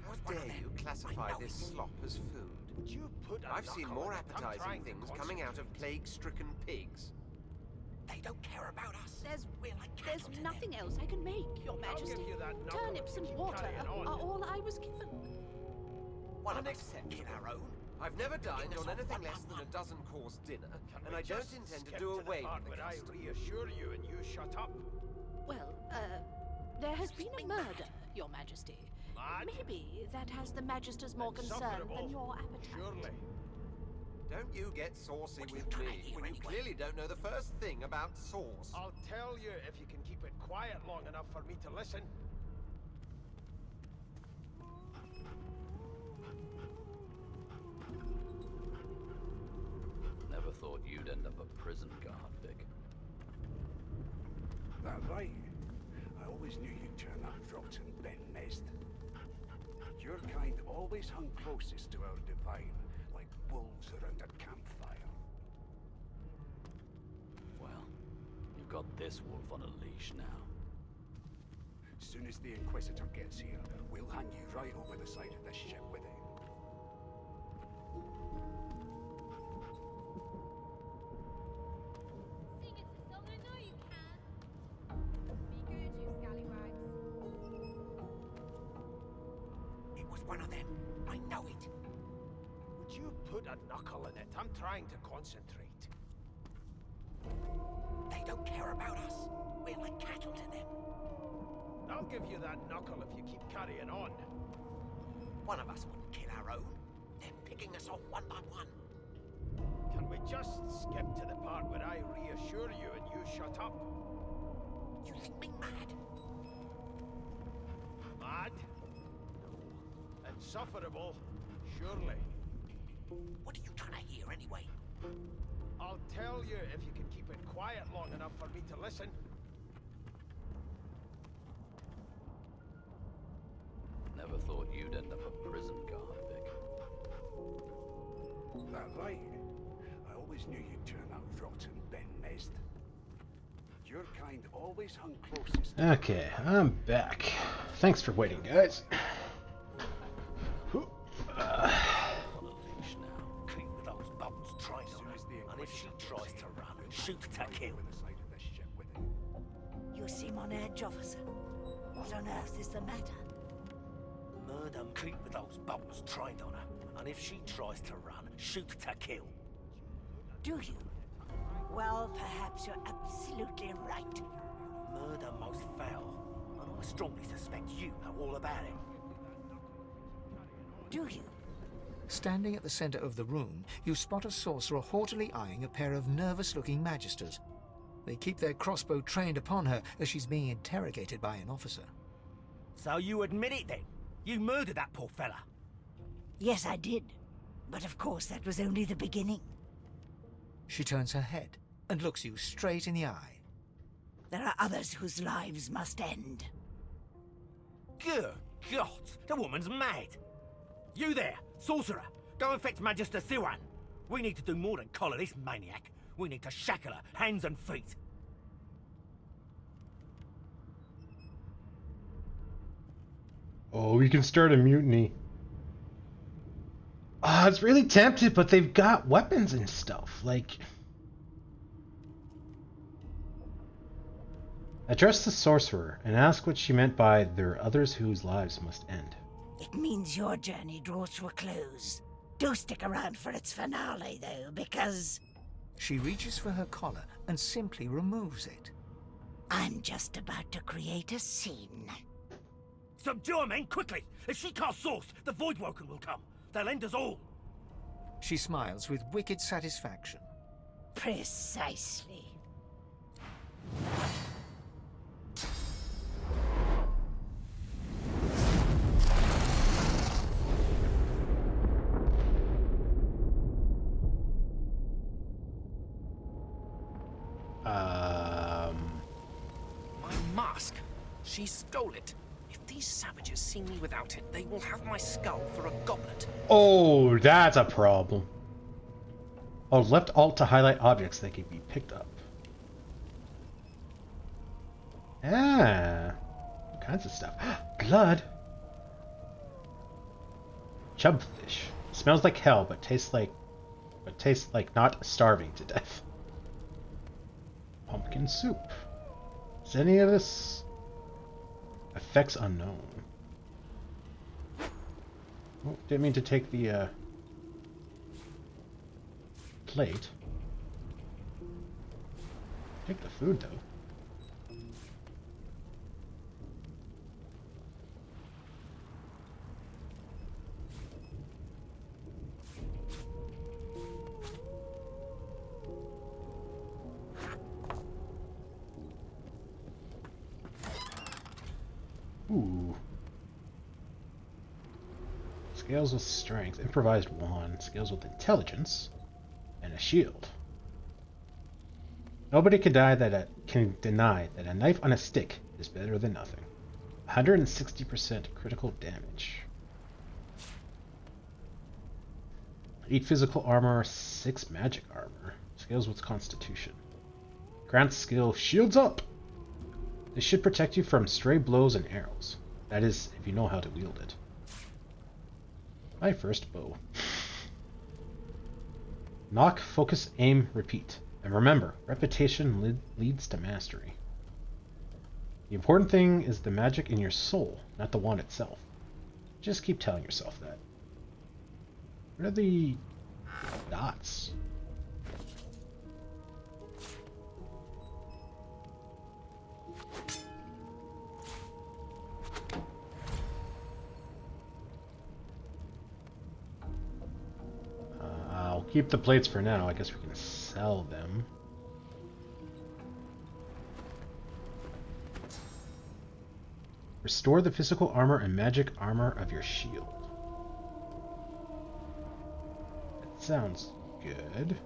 How dare you classify this slop as food? I've seen more appetizing things coming out of plague-stricken pigs. They don't care about us. There's nothing else I can make, Your Majesty. Turnips and water are all I was given. One of us kill our own. I've never dined on anything less than a dozen-course dinner, and I don't intend to do away with the custom. I reassure you and you shut up. Well, there has been a murder, Your Majesty. Maybe that has the Magisters more concerned than your appetite. Surely. Don't you get saucy with me when you clearly don't know the first thing about sauce. I'll tell you if you can keep it quiet long enough for me to listen. Never thought you'd end up a prison guard, Vic. That right? I always knew you'd turn up rocks and bend nest. Your kind always hung closest to our divine, like wolves around a campfire. Well, you've got this wolf on a leash now. Soon as the Inquisitor gets here, we'll hang you right over the side of this ship with it. One of them. I know it. Would you put a knuckle in it? I'm trying to concentrate. They don't care about us. We're like cattle to them. I'll give you that knuckle if you keep carrying on. One of us wouldn't kill our own. They're picking us off one by one. Can we just skip to the part where I reassure you and you shut up? You think me mad? Mad? No. Insufferable? Surely. What are you trying to hear anyway? I'll tell you if you can keep it quiet long enough for me to listen. Never thought you'd end up a prison guard, Vic. That right? I always knew you'd turn out rotten, Ben Mezd. Your kind always hung closest. Okay, I'm back. Thanks for waiting, guys. Keep with those bones trained on her, and if she tries to run, shoot to kill. You seem on edge, officer. What on earth is the matter? Murder, keep with those bones trained on her, and if she tries to run, shoot to kill. Do you? Well, perhaps you're absolutely right. Murder most foul, and I strongly suspect you know all about it. Do you? Standing at the center of the room, you spot a sorcerer haughtily eyeing a pair of nervous-looking magisters. They keep their crossbow trained upon her as she's being interrogated by an officer. So you admit it then? You murdered that poor fella? Yes, I did. But of course, that was only the beginning. She turns her head and looks you straight in the eye. There are others whose lives must end. Good God, the woman's mad. You there, sorcerer, go and fetch Magister Siwan. We need to do more than collar this maniac. We need to shackle her, hands and feet. Oh, we can start a mutiny. Ah, it's really tempted, but they've got weapons and stuff. Like, address the sorcerer and ask what she meant by there are others whose lives must end. It means your journey draws to a close. Do stick around for its finale, though, because... She reaches for her collar and simply removes it. I'm just about to create a scene. Subdue her, men, quickly! If she casts source, the Voidwoken will come. They'll end us all. She smiles with wicked satisfaction. Precisely. My mask. She stole it. If these savages see me without it, they will have my skull for a goblet. Oh, that's a problem. Oh, left alt to highlight objects that can be picked up. Ah, all kinds of stuff. Blood. Chubfish. Smells like hell, but tastes like not starving to death. Pumpkin soup. Is any of this effects unknown? Oh, didn't mean to take the plate. Take the food though. Ooh. Scales with strength, improvised wand, scales with intelligence, and a shield. Nobody can deny that a knife on a stick is better than nothing. 160% critical damage. 8 physical armor, 6 magic armor. Scales with constitution. Grants skill shields up. This should protect you from stray blows and arrows. That is, if you know how to wield it. My first bow. Knock, focus, aim, repeat. And remember, repetition leads to mastery. The important thing is the magic in your soul, not the wand itself. Just keep telling yourself that. What are the dots? keep the plates for now. I guess we can sell them. Restore the physical armor and magic armor of your shield. That sounds good.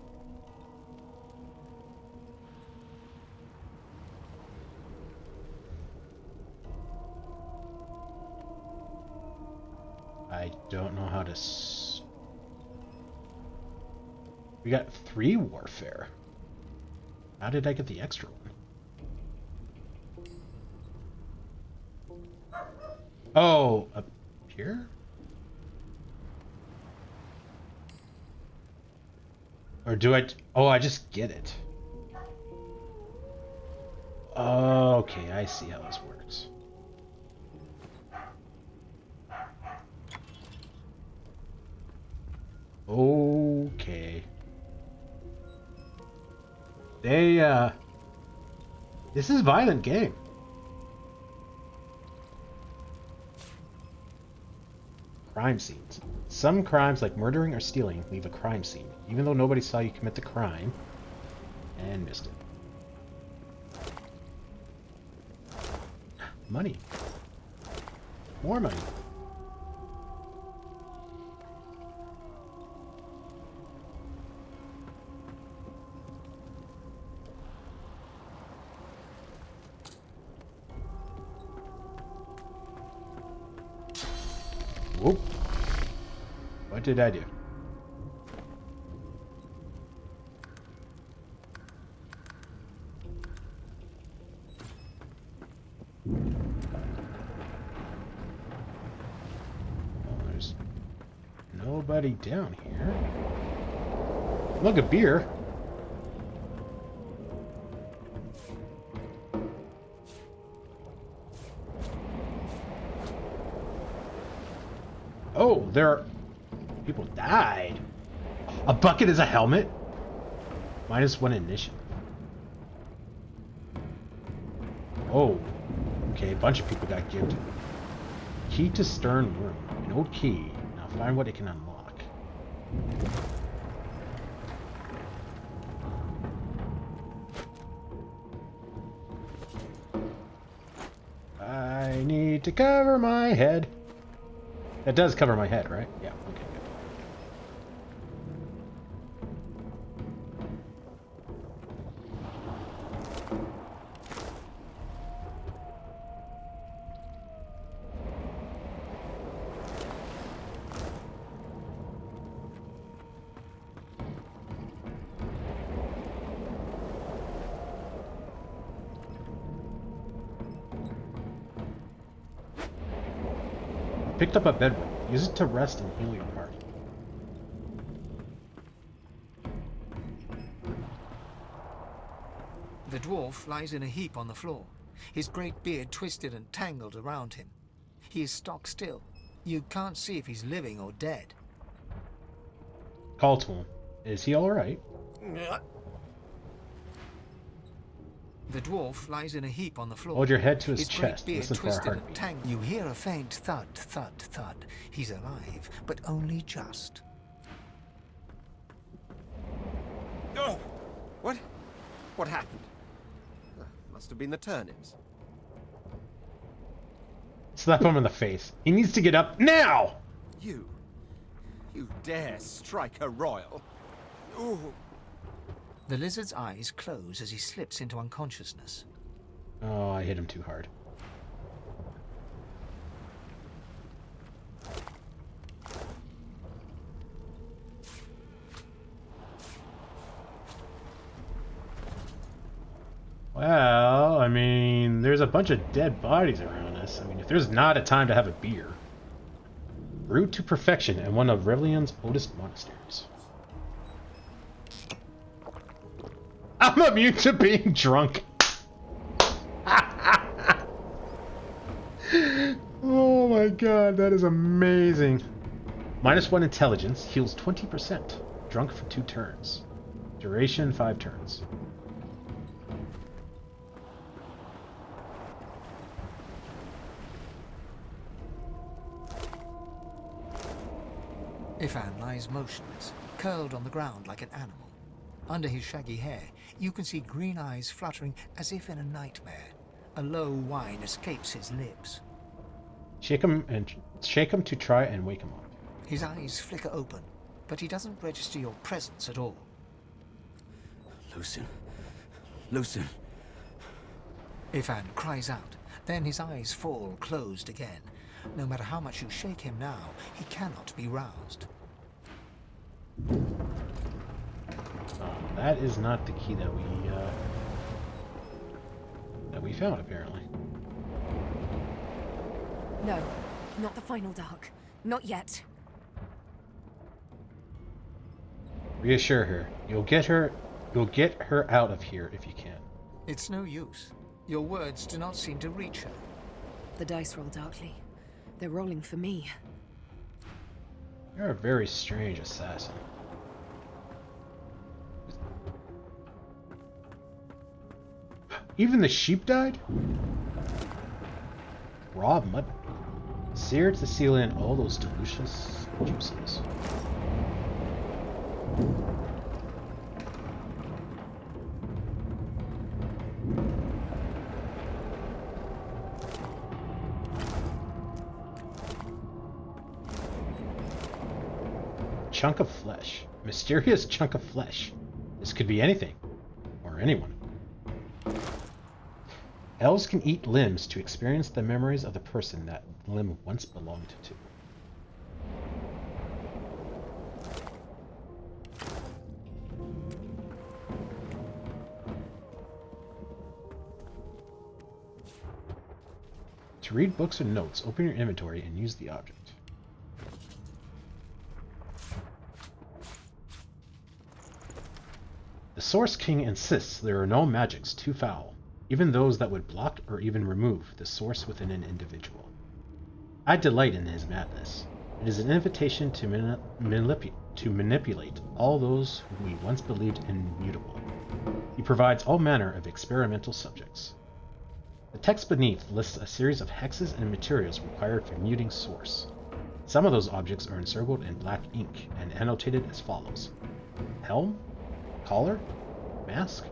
I don't know how to... We got 3 warfare. How did I get the extra one? Oh, up here? Or do I... Oh, I just get it. Okay, I see how this works. Okay. This is a violent game. Crime scenes. Some crimes, like murdering or stealing, leave a crime scene, even though nobody saw you commit the crime, and missed it. Money. More money. Whoop. What did I do? Well, there's nobody down here. Look, a beer. Oh, there are... People died. A bucket is a helmet? -1 initiative. Oh. Okay, a bunch of people got gifted. Key to Stern Room. An old key. Now find what it can unlock. I need to cover my head. That does cover my head, right? Yeah, okay, good. Picked up a bedroom. Use it to rest and heal your party. The dwarf lies in a heap on the floor, his great beard twisted and tangled around him. He is stock still. You can't see if he's living or dead. Call to him. Is he alright? The dwarf lies in a heap on the floor. Hold your head to his great chest. beard Listen for a twisted and heartbeat. tangled. You hear a faint thud, thud, thud. He's alive, but only just. Oh! What? What happened? Must have been the turnips. Slap him in the face. He needs to get up now! You dare strike a royal? Ooh. The lizard's eyes close as he slips into unconsciousness. Oh, I hit him too hard. Well, I mean, there's a bunch of dead bodies around us. I mean, if there's not a time to have a beer. Route to Perfection in one of Revlion's oldest monasteries. I'm immune to being drunk. Oh my god, that is amazing. -1 intelligence, heals 20%. Drunk for 2 turns. Duration 5 turns. Ifan lies motionless, curled on the ground like an animal. Under his shaggy hair, you can see green eyes fluttering as if in a nightmare. A low whine escapes his lips. Shake him to try and wake him up. His eyes flicker open, but he doesn't register your presence at all. Lucien. Lucien. Ifan cries out, then his eyes fall closed again. No matter how much you shake him now, he cannot be roused. That is not the key that we found, apparently. No, not the final dark. Not yet. Reassure her. You'll get her out of here if you can. It's no use. Your words do not seem to reach her. The dice roll darkly. They're rolling for me. You're a very strange assassin. Even the sheep died? Raw mutton. Seared to seal in all those delicious juices. Chunk of flesh. Mysterious chunk of flesh. This could be anything. Or anyone. Elves can eat limbs to experience the memories of the person that limb once belonged to. To read books or notes, open your inventory and use the object. The Source King insists there are no magics too foul, even those that would block or even remove the source within an individual. I delight in his madness. It is an invitation to manipulate all those whom we once believed immutable. He provides all manner of experimental subjects. The text beneath lists a series of hexes and materials required for muting source. Some of those objects are encircled in black ink and annotated as follows: helm, collar, mask.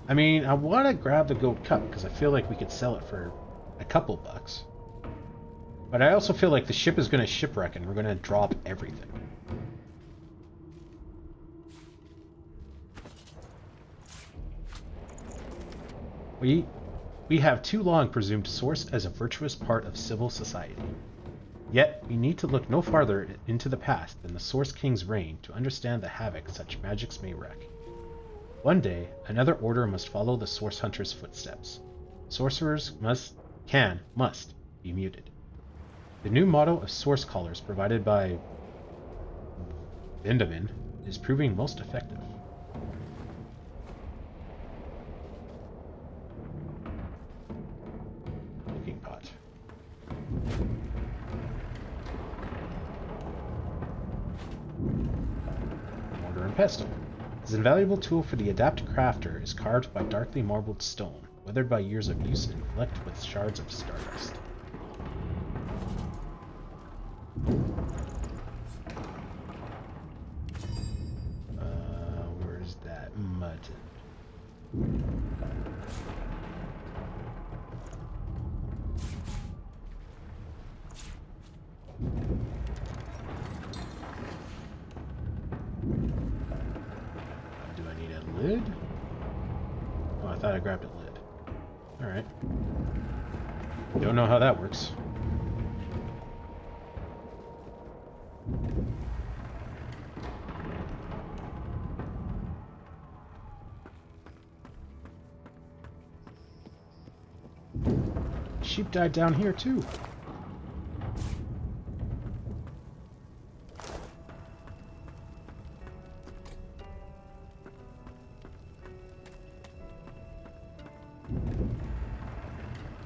I mean, I want to grab the gold cup because I feel like we could sell it for a couple bucks. But I also feel like the ship is going to shipwreck and we're going to drop everything. We have too long presumed source as a virtuous part of civil society. Yet, we need to look no farther into the past than the Source King's reign to understand the havoc such magics may wreak. One day, another order must follow the Source Hunter's footsteps. Sorcerers must be muted. The new motto of Source Callers provided by Benjamin is proving most effective. Cooking pot. Mortar and pestle. This invaluable tool for the adept crafter is carved by darkly marbled stone, weathered by years of use and flecked with shards of stardust. Where's that mutton? Do I need a lid? Oh, I thought I grabbed a lid. Alright. Don't know how that works. Sheep died down here too.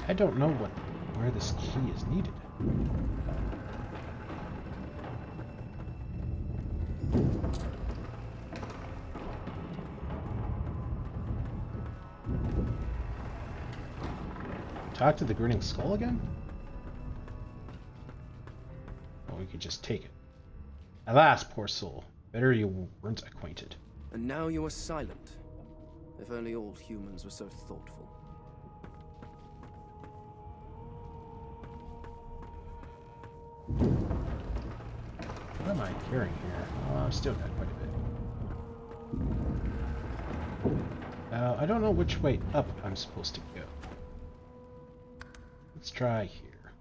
I don't know where this key is needed. Talk to the grinning skull again? Or we could just take it. Alas, poor soul. Better you weren't acquainted. And now you are silent. If only all humans were so thoughtful. What am I carrying here? Oh, I've still got quite a bit. I don't know which way up I'm supposed to go. Let's try here.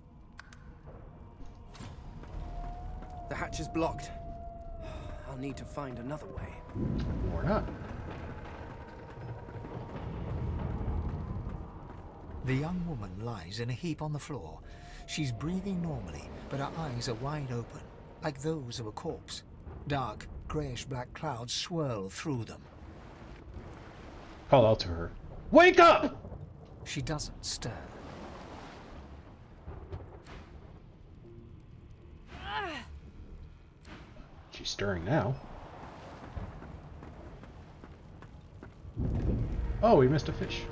The hatch is blocked. I'll need to find another way. Or not. The young woman lies in a heap on the floor. She's breathing normally, but her eyes are wide open, like those of a corpse. Dark, greyish-black clouds swirl through them. Call out to her. Wake up! She doesn't stir. She's stirring now. Oh, we missed a fish.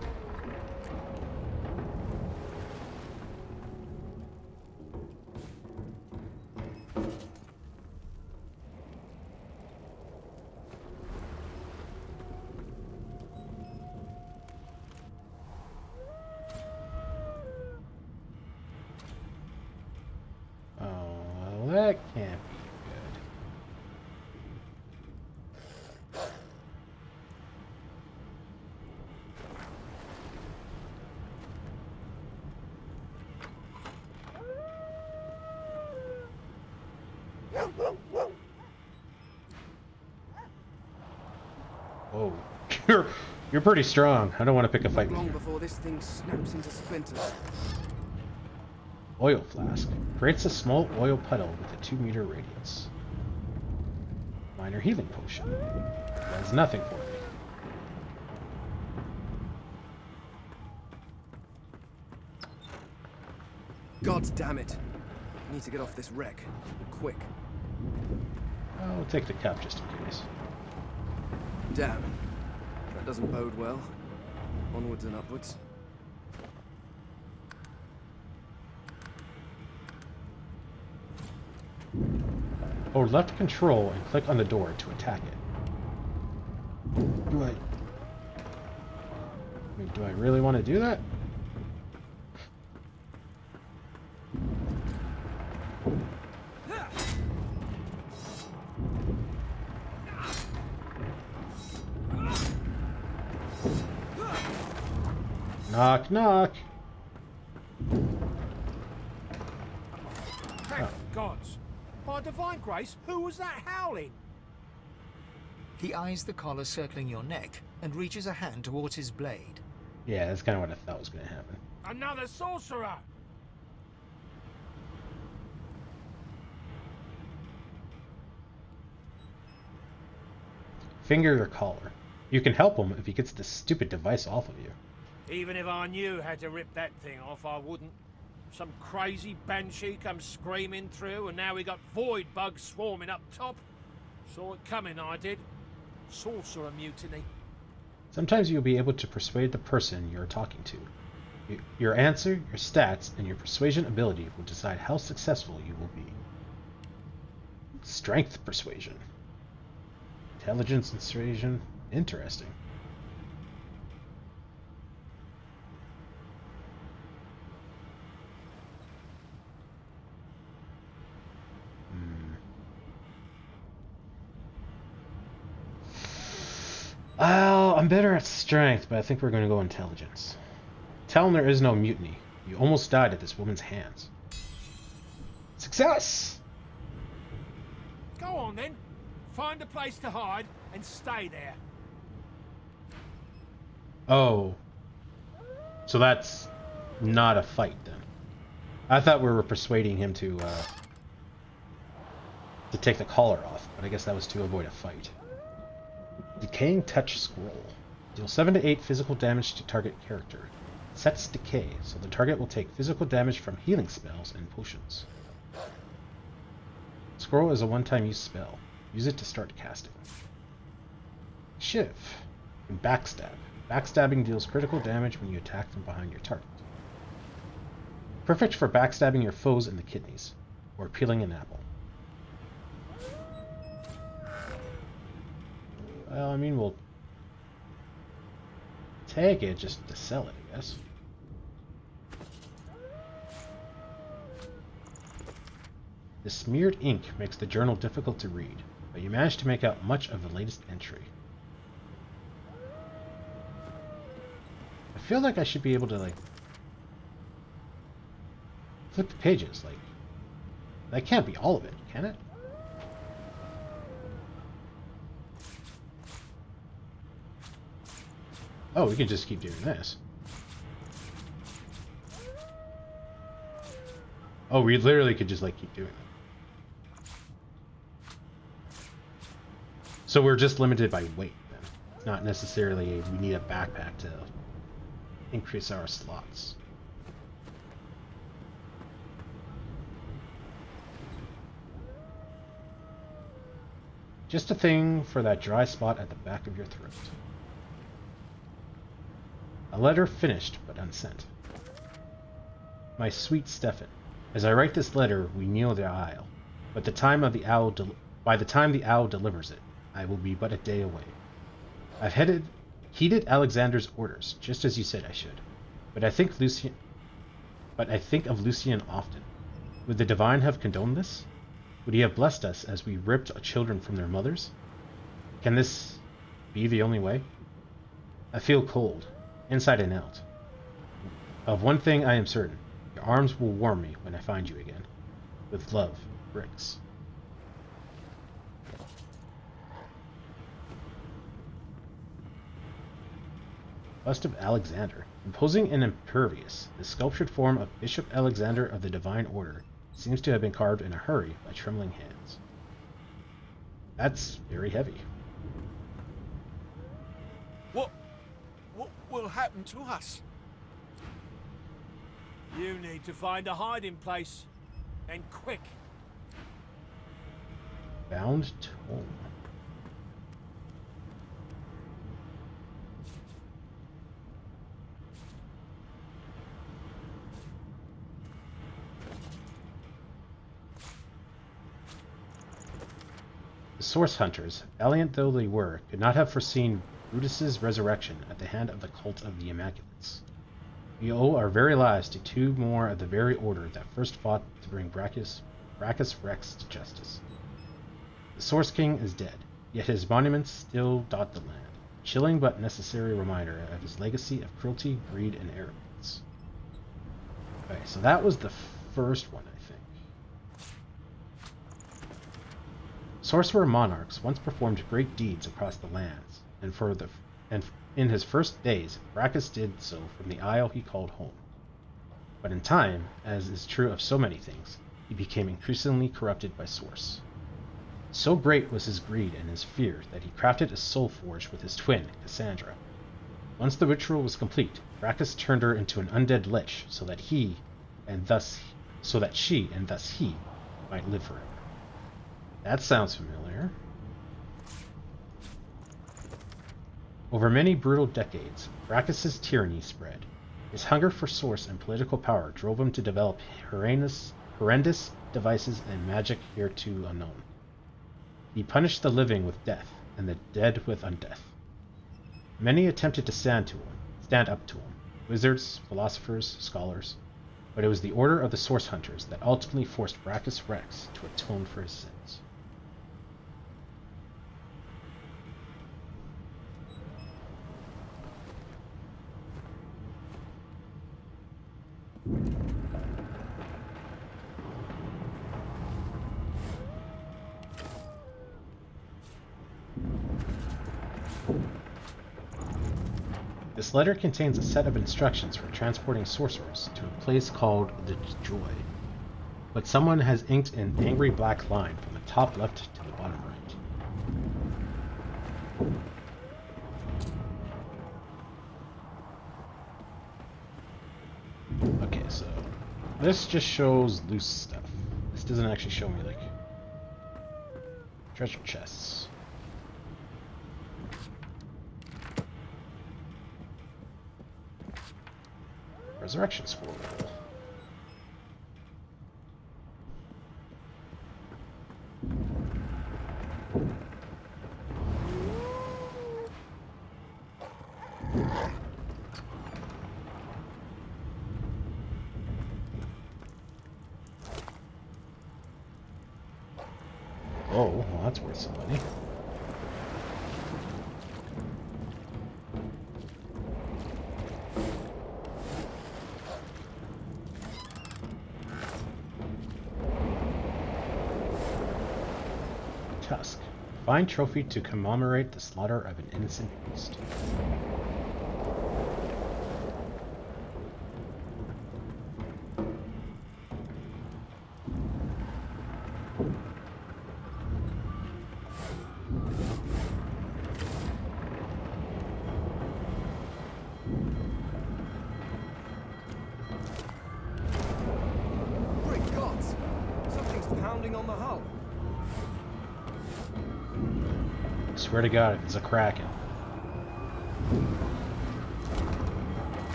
Oh, that can't be good. Oh, you're pretty strong. I don't want to pick a fight with Long you. before this thing snaps into splinters. Oil flask. Creates a small oil puddle with a 2-meter radius. Minor healing potion. Does nothing for me. God damn it. I need to get off this wreck. Quick. I'll take the cup just in case. Damn. That doesn't bode well. Onwards and upwards. Hold left control and click on the door to attack it. Do I really want to do that? Knock, knock. Thank gods. By divine grace, who was that howling? He eyes the collar circling your neck and reaches a hand towards his blade. Yeah, that's kind of what I thought was going to happen. Another sorcerer! Finger your collar. You can help him if he gets this stupid device off of you. Even if I knew how to rip that thing off, I wouldn't. Some crazy banshee comes screaming through, and now we got void bugs swarming up top. Saw it coming, I did. Sorcerer mutiny. Sometimes you'll be able to persuade the person you're talking to. Your answer, your stats, and your persuasion ability will decide how successful you will be. Strength persuasion. Intelligence persuasion. Interesting. Well, I'm better at strength, but I think we're going to go intelligence. Tell him there is no mutiny. You almost died at this woman's hands. Success! Go on then. Find a place to hide and stay there. Oh. So that's not a fight then. I thought we were persuading him to take the collar off, but I guess that was to avoid a fight. Decaying Touch Scroll. Deal 7 to 8 physical damage to target character. Sets decay, so the target will take physical damage from healing spells and potions. Scroll is a one-time use spell. Use it to start casting. Shiv. And Backstab. Backstabbing deals critical damage when you attack from behind your target. Perfect for backstabbing your foes in the kidneys, or peeling an apple. Well, I mean, we'll take it just to sell it, I guess. The smeared ink makes the journal difficult to read, but you manage to make out much of the latest entry. I feel like I should be able to, like, flip the pages, like, that can't be all of it, can it? Oh, we can just keep doing this. Oh, we literally could just, like, keep doing it. So we're just limited by weight, then. It's not necessarily we need a backpack to increase our slots. Just a thing for that dry spot at the back of your throat. A letter finished but unsent. My sweet Stefan, as I write this letter, we kneel the aisle. But by the time the owl delivers it, I will be but a day away. I've heeded Alexander's orders, just as you said I should. But I think of Lucian often. Would the divine have condoned this? Would he have blessed us as we ripped children from their mothers? Can this be the only way? I feel cold, inside and out. Of one thing I am certain, your arms will warm me when I find you again. With love, Briggs. Bust of Alexander. Imposing and impervious, the sculptured form of Bishop Alexander of the Divine Order seems to have been carved in a hurry by trembling hands. That's very heavy. What will happen to us? You need to find a hiding place. And quick. Bound tome. The Source Hunters, valiant though they were, could not have foreseen Brutus's resurrection at the hand of the cult of the Immaculates. We owe our very lives to two more of the very order that first fought to bring Brachus Rex to justice. The Source King is dead, yet his monuments still dot the land, chilling but necessary reminder of his legacy of cruelty, greed, and arrogance. Okay, so that was the first one, I think. Sorcerer monarchs once performed great deeds across the lands, and in his first days, Brachus did so from the isle he called home. But in time, as is true of so many things, he became increasingly corrupted by Source. So great was his greed and his fear that he crafted a soul forge with his twin, Cassandra. Once the ritual was complete, Brachus turned her into an undead lich so that she and thus he might live forever. That sounds familiar. Over many brutal decades, Brachus's tyranny spread. His hunger for source and political power drove him to develop horrendous devices and magic hereto unknown. He punished the living with death, and the dead with undeath. Many attempted to stand up to him, wizards, philosophers, scholars, but it was the order of the Source Hunters that ultimately forced Brachus Rex to atone for his sins. This letter contains a set of instructions for transporting sorcerers to a place called the Joy, but someone has inked an angry black line from the top left to the bottom right. Okay, so this just shows loose stuff. This doesn't actually show me, like, treasure chests. Resurrection Scroll. that's worth some money. Tusk. Find trophy to commemorate the slaughter of an innocent beast. Great gods! Something's pounding on the hull. Swear to God, it's a kraken.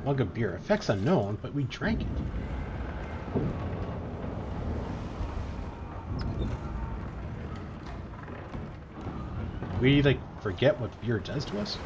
Mug of beer. Effects unknown, but we drank it. We, like, forget what beer does to us?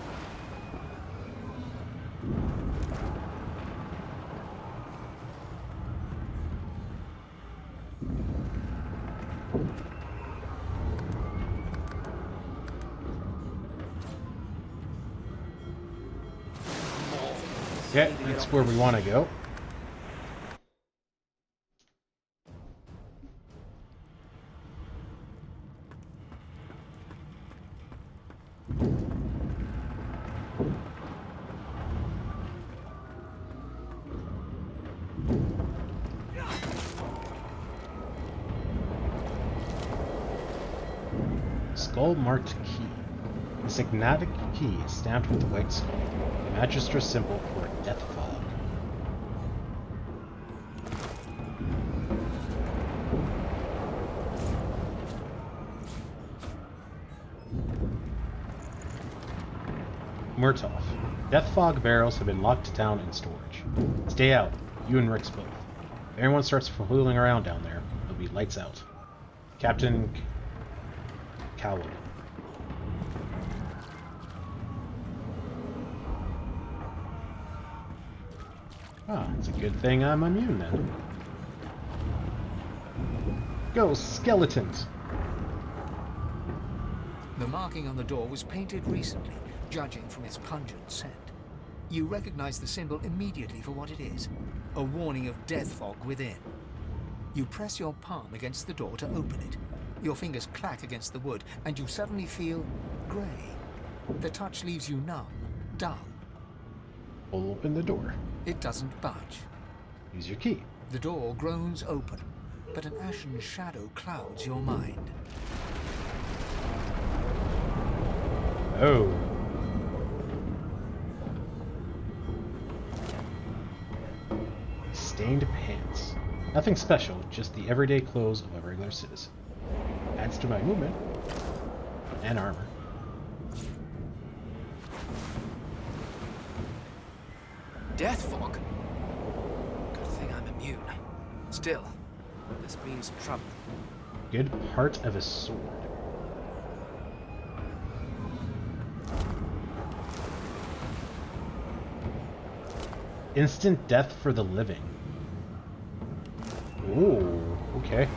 Yeah, that's where we want to go. Skull-marked key. This enigmatic key is stamped with the white skull, the Magistra's symbol for death fog. Murtoff. Death fog barrels have been locked down in storage. Stay out, you and Rix both. If anyone starts fooling around down there, it'll be lights out. Captain Cowell. Ah, it's a good thing I'm immune then. Go, skeletons! The marking on the door was painted recently, judging from its pungent scent. You recognize the symbol immediately for what it is, a warning of death fog within. You press your palm against the door to open it. Your fingers clack against the wood, and you suddenly feel grey. The touch leaves you numb, dull. Pull open the door. It doesn't budge. Use your key. The door groans open, but an ashen shadow clouds your mind. Oh. Stained pants. Nothing special, just the everyday clothes of a regular citizen. Adds to my movement. And armor. Death fog? Good thing I'm immune. Still, this means trouble. Good part of a sword. Instant death for the living. Ooh, okay.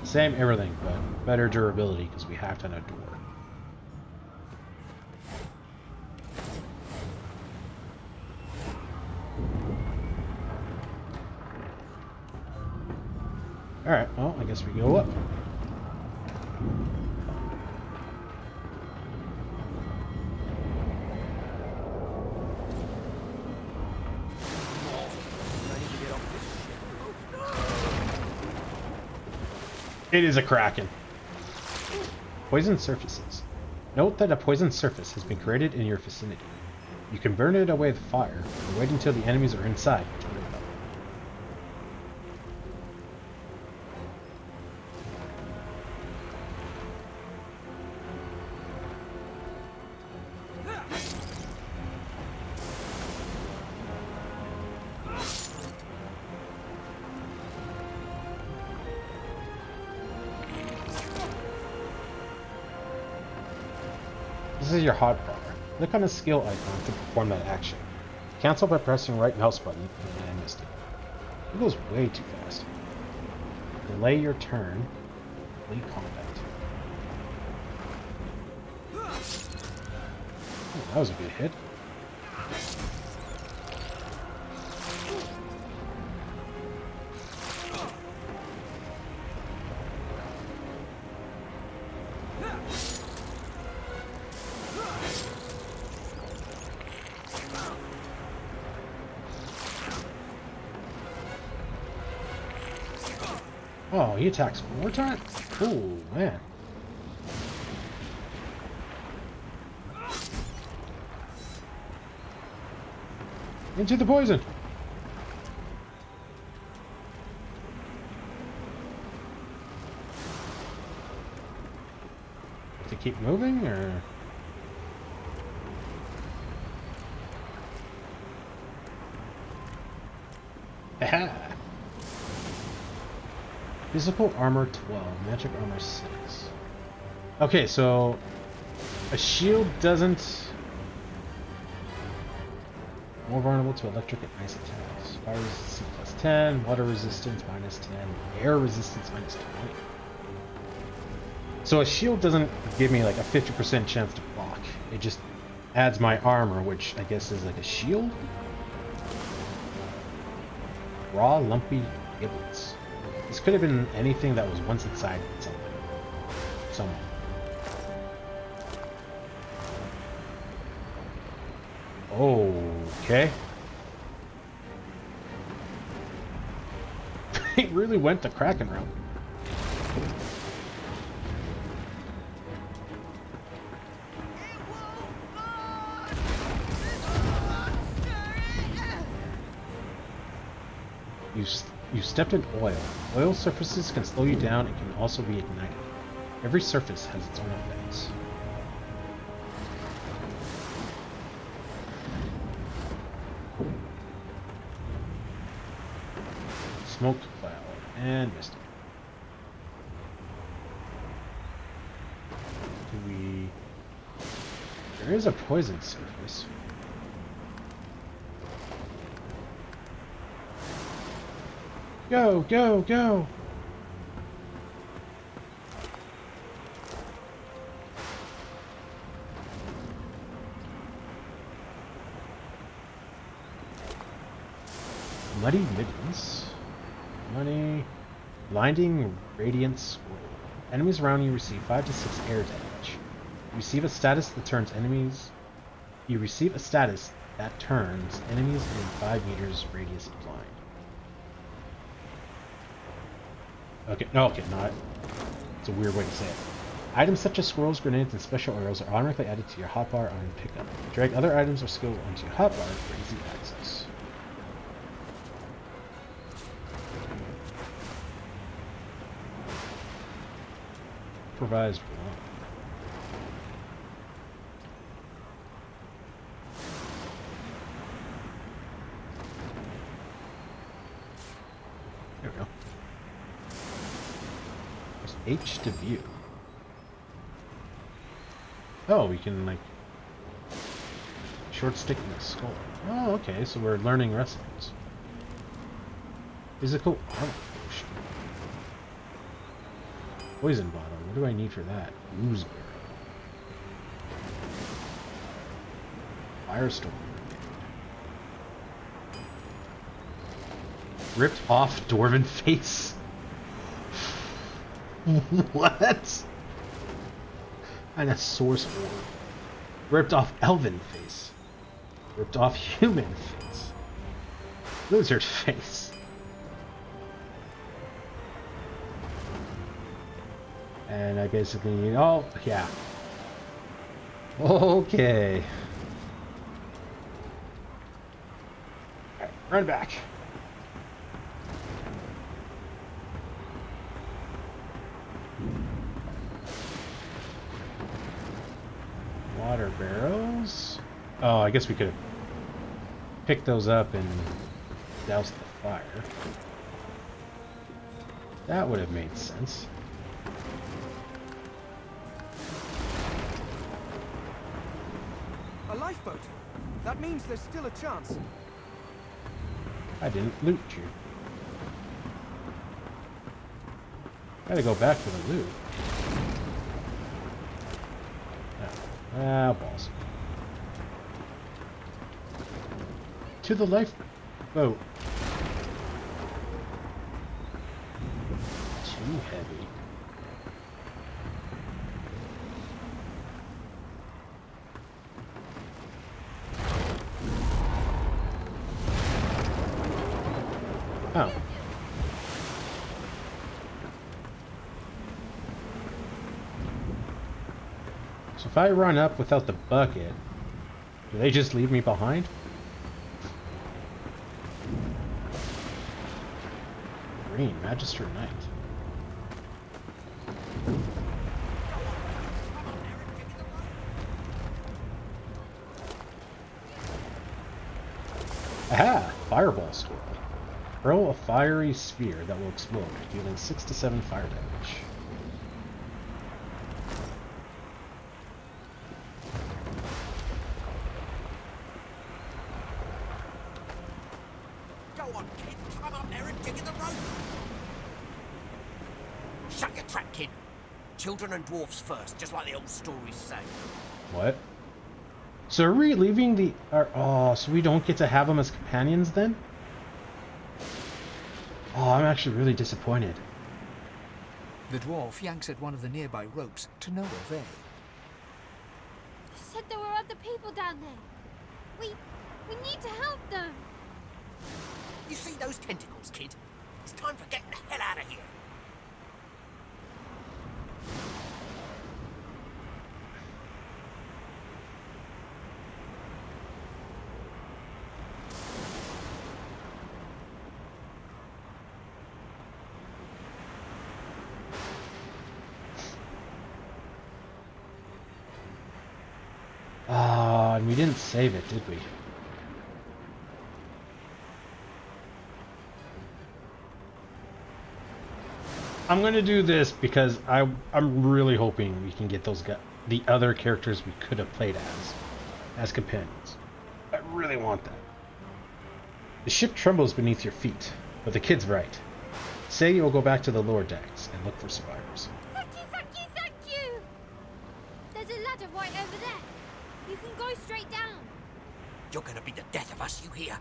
Same everything, but better durability because we hacked on a door. Alright, well, I guess we go up. It is a kraken. Poison surfaces. Note that a poison surface has been created in your vicinity. You can burn it away with fire, or wait until the enemies are inside. Turn it up. This is your hotbar. Click on the skill icon to perform that action. Cancel by pressing right mouse button, and I missed it. It goes way too fast. Delay your turn. Complete combat. Oh, that was a good hit. Oh, he attacks 4 times? Cool, man. Into the poison! To keep moving, or...? Haha! Physical armor 12, magic armor 6. Okay, so a shield doesn't... More vulnerable to electric and ice attacks. Fire resistance plus 10, water resistance minus 10, air resistance minus 20. So a shield doesn't give me like a 50% chance to block. It just adds my armor, which I guess is like a shield? Raw, lumpy giblets. This could have been anything that was once inside something. Someone. Okay. He really went the Kraken route. You stepped in oil. Oil surfaces can slow you down and can also be ignited. Every surface has its own effects. Smoke cloud and mist. There is a poison surface. Go, go, go! Muddy Middens. Money. Blinding Radiant Scroll. Enemies around you receive 5 to 6 air damage. You receive a status that turns enemies... You receive a status that turns enemies in 5 meters radius blind. Okay, no, okay, not. It's a weird way to say it. Items such as squirrels, grenades, and special arrows are automatically added to your hotbar on pickup. Drag other items or skills onto your hotbar for easy access. Improvised one. There we go. H to view. Oh, we can like short stick in the skull. Oh, okay, so we're learning recipes. Physical armor potion. Poison bottle. What do I need for that? Gooseberry. Firestorm. Ripped off dwarven face. What? And a source orb. Ripped off elven face. Ripped off human face. Lizard face. And I basically need... Oh, yeah. Okay. Run back. Water barrels. Oh, I guess we could have picked those up and doused the fire. That would have made sense. A lifeboat. That means there's still a chance. I didn't loot you. Gotta go back for the loot. Ah, balls. To the lifeboat. Too heavy. Oh. So if I run up without the bucket, do they just leave me behind? Green, Magister Knight. Aha! Fireball Swirl. Throw a fiery sphere that will explode, dealing 6 to 7 fire damage. Go on, kid. Climb up there and dig in the rope. Shut your trap, kid. Children and dwarfs first, just like the old stories say. What? So are we leaving the... oh, so we don't get to have them as companions then? Oh, I'm actually really disappointed. The dwarf yanks at one of the nearby ropes to no avail. They said there were other people down there. We need to help them. You see those tentacles, kid? It's time for getting the hell out of here. Ah, and we didn't save it, did we? I'm gonna do this because I'm really hoping we can get those the other characters we could have played as companions. I really want that. The ship trembles beneath your feet, but the kid's right. Say you'll go back to the lower decks and look for survivors. Thank you, thank you, thank you! There's a ladder right over there. You can go straight down. You're gonna be the death of us, you hear?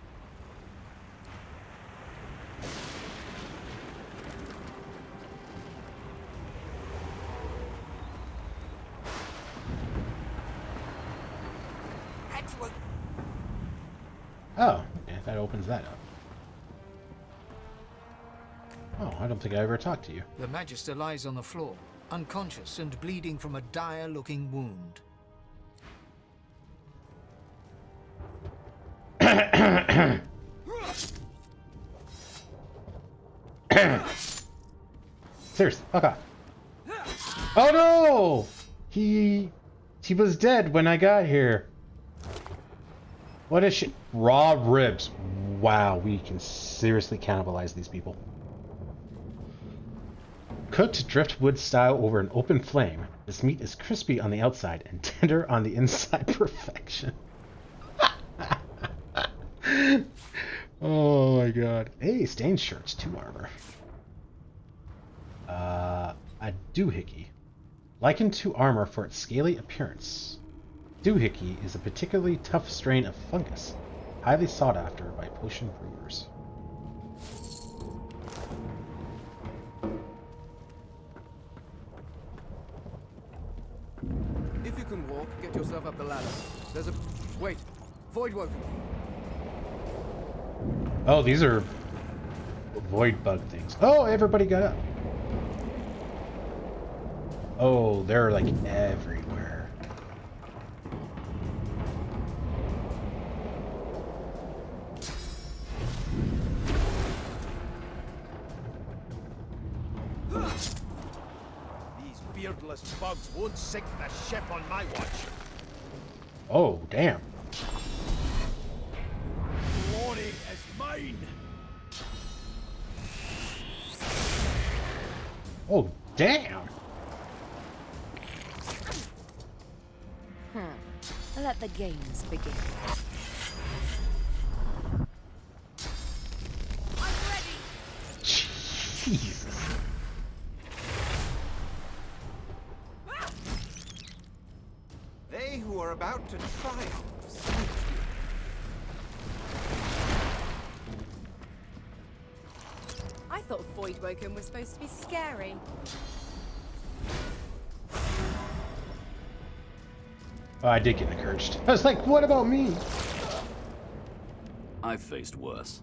Oh, okay, that opens that up. Oh, I don't think I ever talked to you. The Magister lies on the floor, unconscious and bleeding from a dire-looking wound. Seriously, fuck off. Oh no! He was dead when I got here. What a shit. Raw ribs. Wow, we can seriously cannibalize these people. Cooked driftwood style over an open flame, this meat is crispy on the outside and tender on the inside. Perfection. Oh my god. Hey, stained shirts, 2 armor. A doohickey. Likened to armor for its scaly appearance. Doohickey is a particularly tough strain of fungus, highly sought after by potion brewers. If you can walk, get yourself up the ladder. There's a... Wait. Void woken. Oh, these are void bug things. Oh, everybody got up. Oh, they're like everywhere. beardless bugs won't sink the ship on my watch. Oh, damn. Glory is mine. Oh, damn. Let the games begin. I'm ready. Jesus. They who are about to triumph. I thought Voidwoken was supposed to be scary. Oh, I did get encouraged. I was like, what about me? I've faced worse.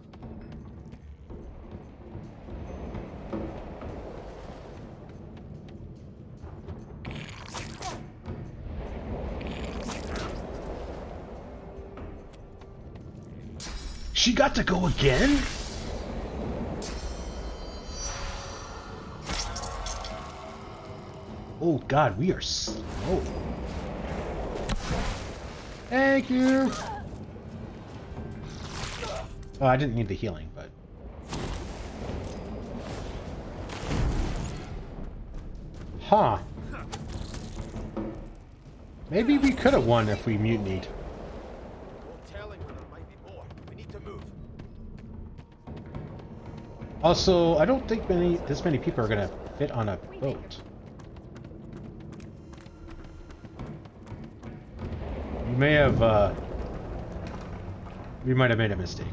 She got to go again? Oh god, we are slow. Thank you. Oh, I didn't need the healing, but... Huh. Maybe we could have won if we mutinied. Also, I don't think this many people are gonna fit on a boat. We may have, we might have made a mistake.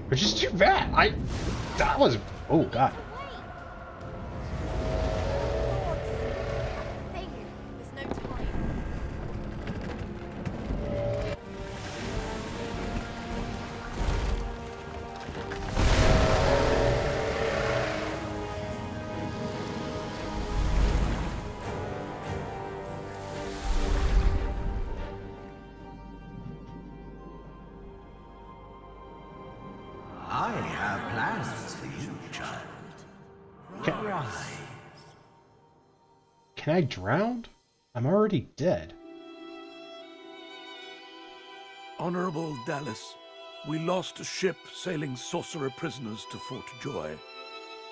Which is too bad. That was, oh god. There's no time. I have plans for you, child. Can I drown? I'm already dead. Honorable Dallas, we lost a ship sailing sorcerer prisoners to Fort Joy.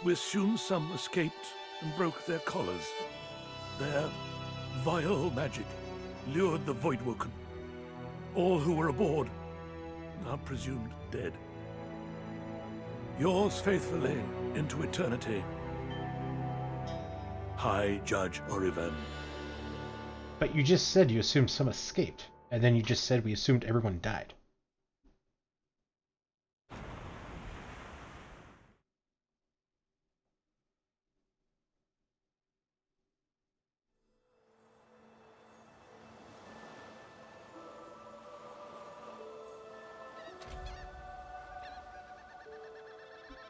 We assume some escaped and broke their collars. Their vile magic lured the Voidwoken. All who were aboard are presumed dead. Yours faithfully into eternity, High Judge Oriven. But you just said you assumed some escaped, and then you just said we assumed everyone died.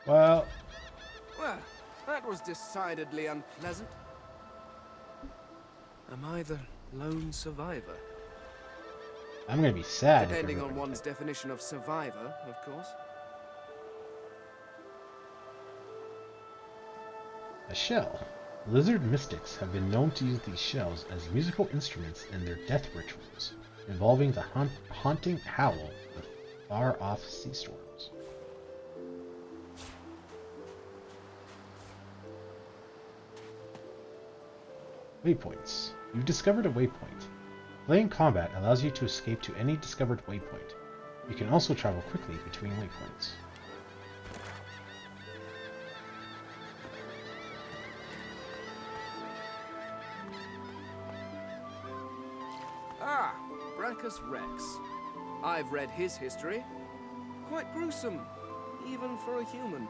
Well, that was decidedly unpleasant. Am I the lone survivor? I'm gonna be sad. Depending on one's definition of survivor, of course. A shell. Lizard mystics have been known to use these shells as musical instruments in their death rituals, involving the haunting howl of far-off sea storms. Waypoints. You've discovered a waypoint. Playing combat allows you to escape to any discovered waypoint. You can also travel quickly between waypoints. Ah, Brachus Rex. I've read his history. Quite gruesome, even for a human.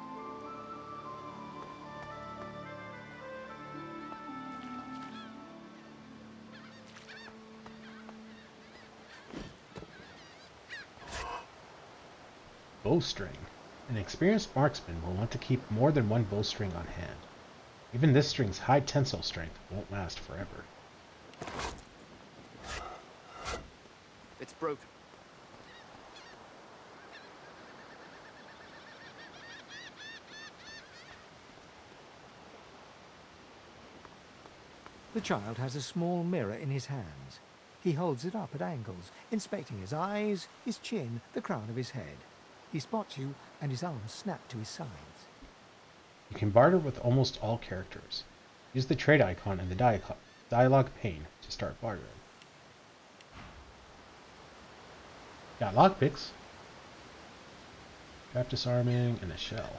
Bowstring. An experienced marksman will want to keep more than one bowstring on hand. Even this string's high tensile strength won't last forever. It's broken. The child has a small mirror in his hands. He holds it up at angles, inspecting his eyes, his chin, the crown of his head. He spots you, and his arms snap to his sides. You can barter with almost all characters. Use the trade icon in the dialogue pane to start bartering. Got lockpicks, trap disarming, and a shell.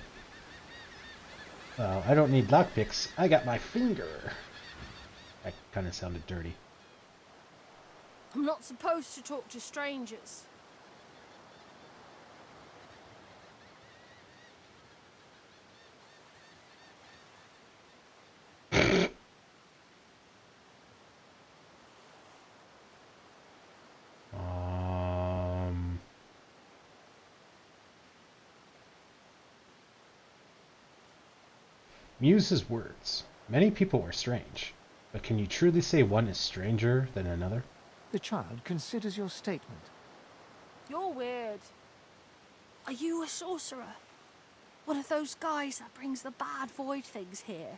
Well, I don't need lockpicks. I got my finger. That kind of sounded dirty. I'm not supposed to talk to strangers. Muse his words. Many people are strange, but can you truly say one is stranger than another? The child considers your statement. You're weird. Are you a sorcerer? One of those guys that brings the bad void things here?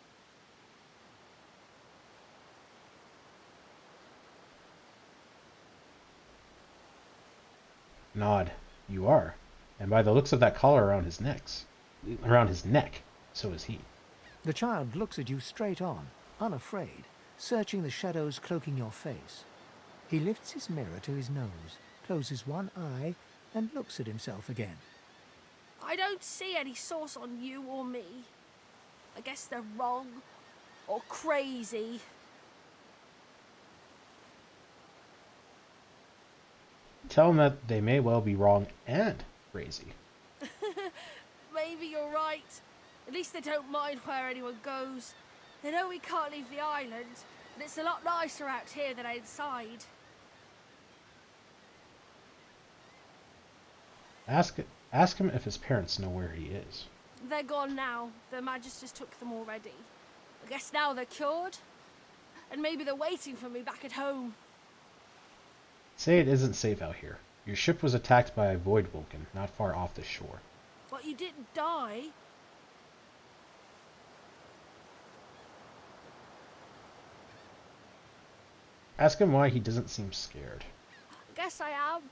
Nod. You are. And by the looks of that collar around his neck, so is he. The child looks at you straight on, unafraid, searching the shadows cloaking your face. He lifts his mirror to his nose, closes one eye, and looks at himself again. I don't see any source on you or me. I guess they're wrong or crazy. Tell them that they may well be wrong and crazy. Maybe you're right. At least they don't mind where anyone goes. They know we can't leave the island, and it's a lot nicer out here than outside. Ask him if his parents know where he is. They're gone now. Their Magisters took them already. I guess now they're cured. And maybe they're waiting for me back at home. Say it isn't safe out here. Your ship was attacked by a void Vulcan not far off the shore. But you didn't die. Ask him why he doesn't seem scared. I guess I am,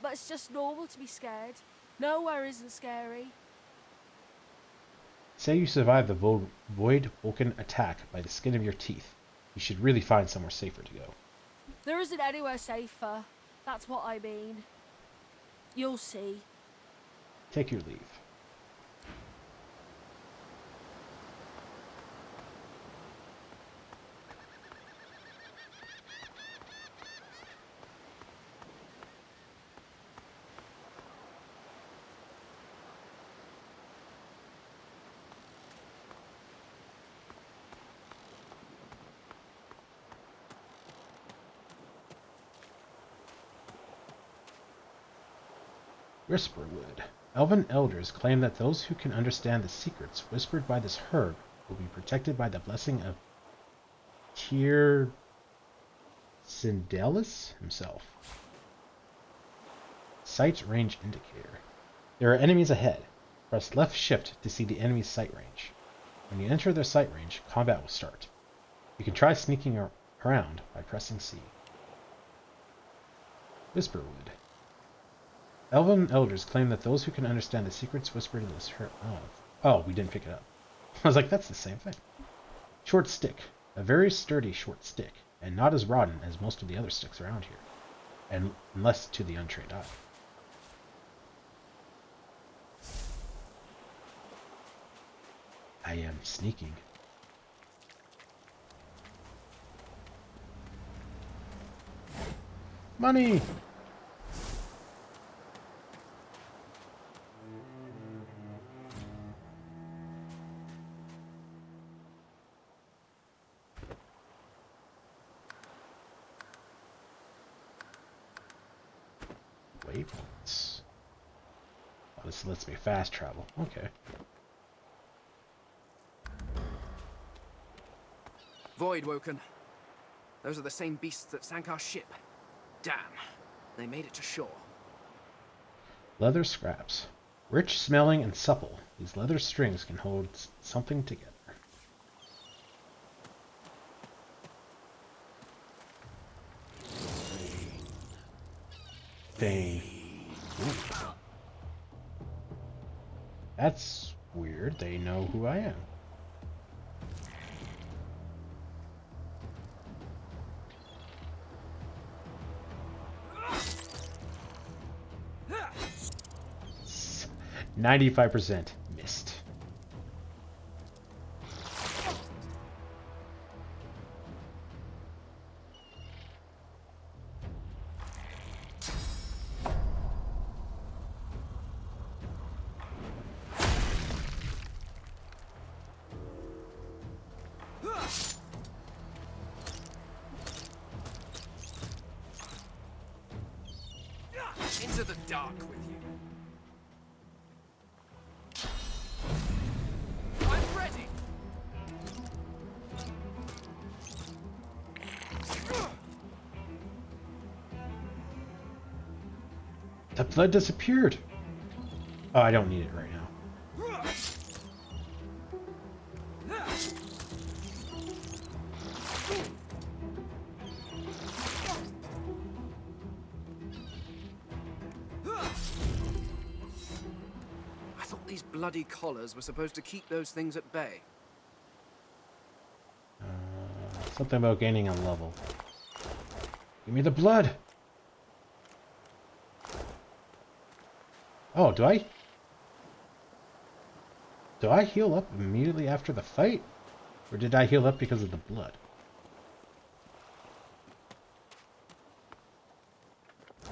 but it's just normal to be scared. Nowhere isn't scary. Say you survived the void Vulcan attack by the skin of your teeth. You should really find somewhere safer to go. There isn't anywhere safer. That's what I mean. You'll see. Take your leave. Whisperwood. Elven elders claim that those who can understand the secrets whispered by this herb will be protected by the blessing of Tyr Sindalis himself. Sight range indicator. There are enemies ahead. Press left shift to see the enemy's sight range. When you enter their sight range, combat will start. You can try sneaking around by pressing C. Whisperwood. Elven elders claim that those who can understand the secrets whispered in this herb... Oh, we didn't pick it up. I was like, that's the same thing. Short stick. A very sturdy short stick, and not as rotten as most of the other sticks around here. And unless to the untrained eye. I am sneaking. Money! Waypoints. Oh, this lets me fast travel. Okay. Void Woken. Those are the same beasts that sank our ship. Damn. They made it to shore. Leather scraps. Rich smelling and supple, these leather strings can hold something together. vein. Ooh. That's weird. They know who I am. S 95% missed. Into the dark with you. I'm ready. The blood disappeared. Oh, I don't need it right now. I thought these bloody collars were supposed to keep those things at bay. Something about gaining a level. Give me the blood. Oh, do I heal up immediately after the fight? Or did I heal up because of the blood?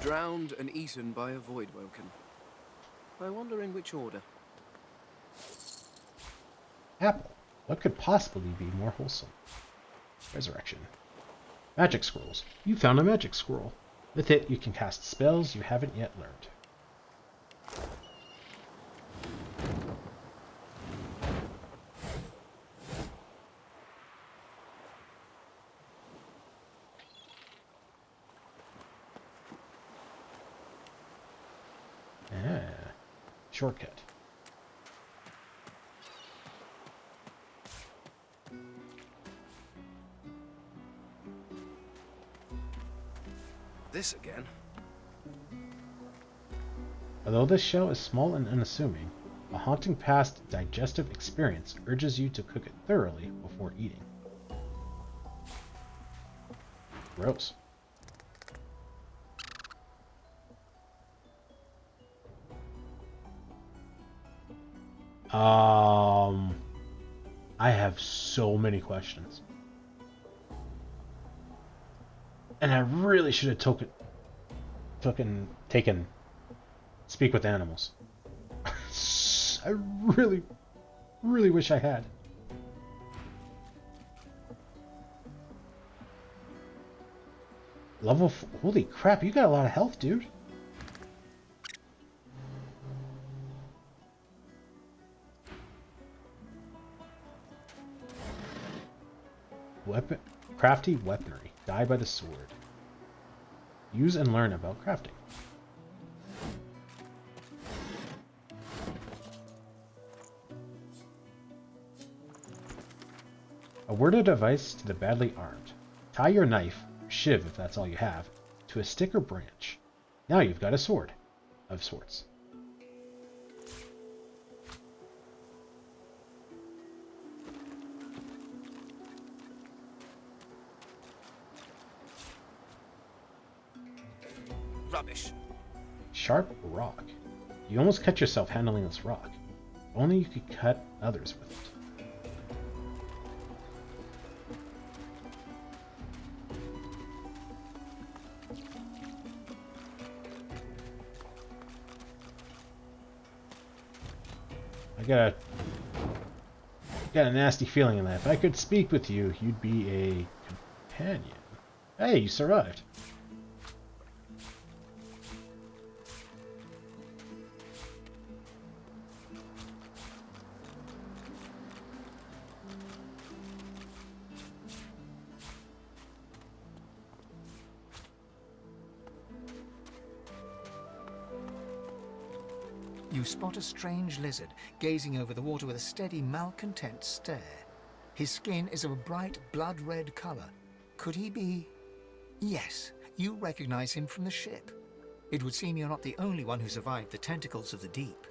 Drowned and eaten by a void woken. I wonder in which order. Apple. What could possibly be more wholesome? Resurrection. Magic scrolls. You found a magic scroll. With it, you can cast spells you haven't yet learned. Shortcut. This again. Although this shell is small and unassuming, a haunting past digestive experience urges you to cook it thoroughly before eating. Gross. I have so many questions. And I really should have taken speak with animals. I really wish I had. Holy crap, you got a lot of health, dude. Crafty weaponry. Die by the sword. Use and learn about crafting. A worded advice to the badly armed. Tie your knife, or shiv if that's all you have, to a stick or branch. Now you've got a sword of sorts. Rubbish. Sharp rock. You almost cut yourself handling this rock. If only you could cut others with it. I got a nasty feeling in that. If I could speak with you, you'd be a companion. Hey, you survived. You spot a strange lizard gazing over the water with a steady, malcontent stare. His skin is of a bright, blood-red color. Could he be... Yes, you recognize him from the ship. It would seem you're not the only one who survived the tentacles of the deep.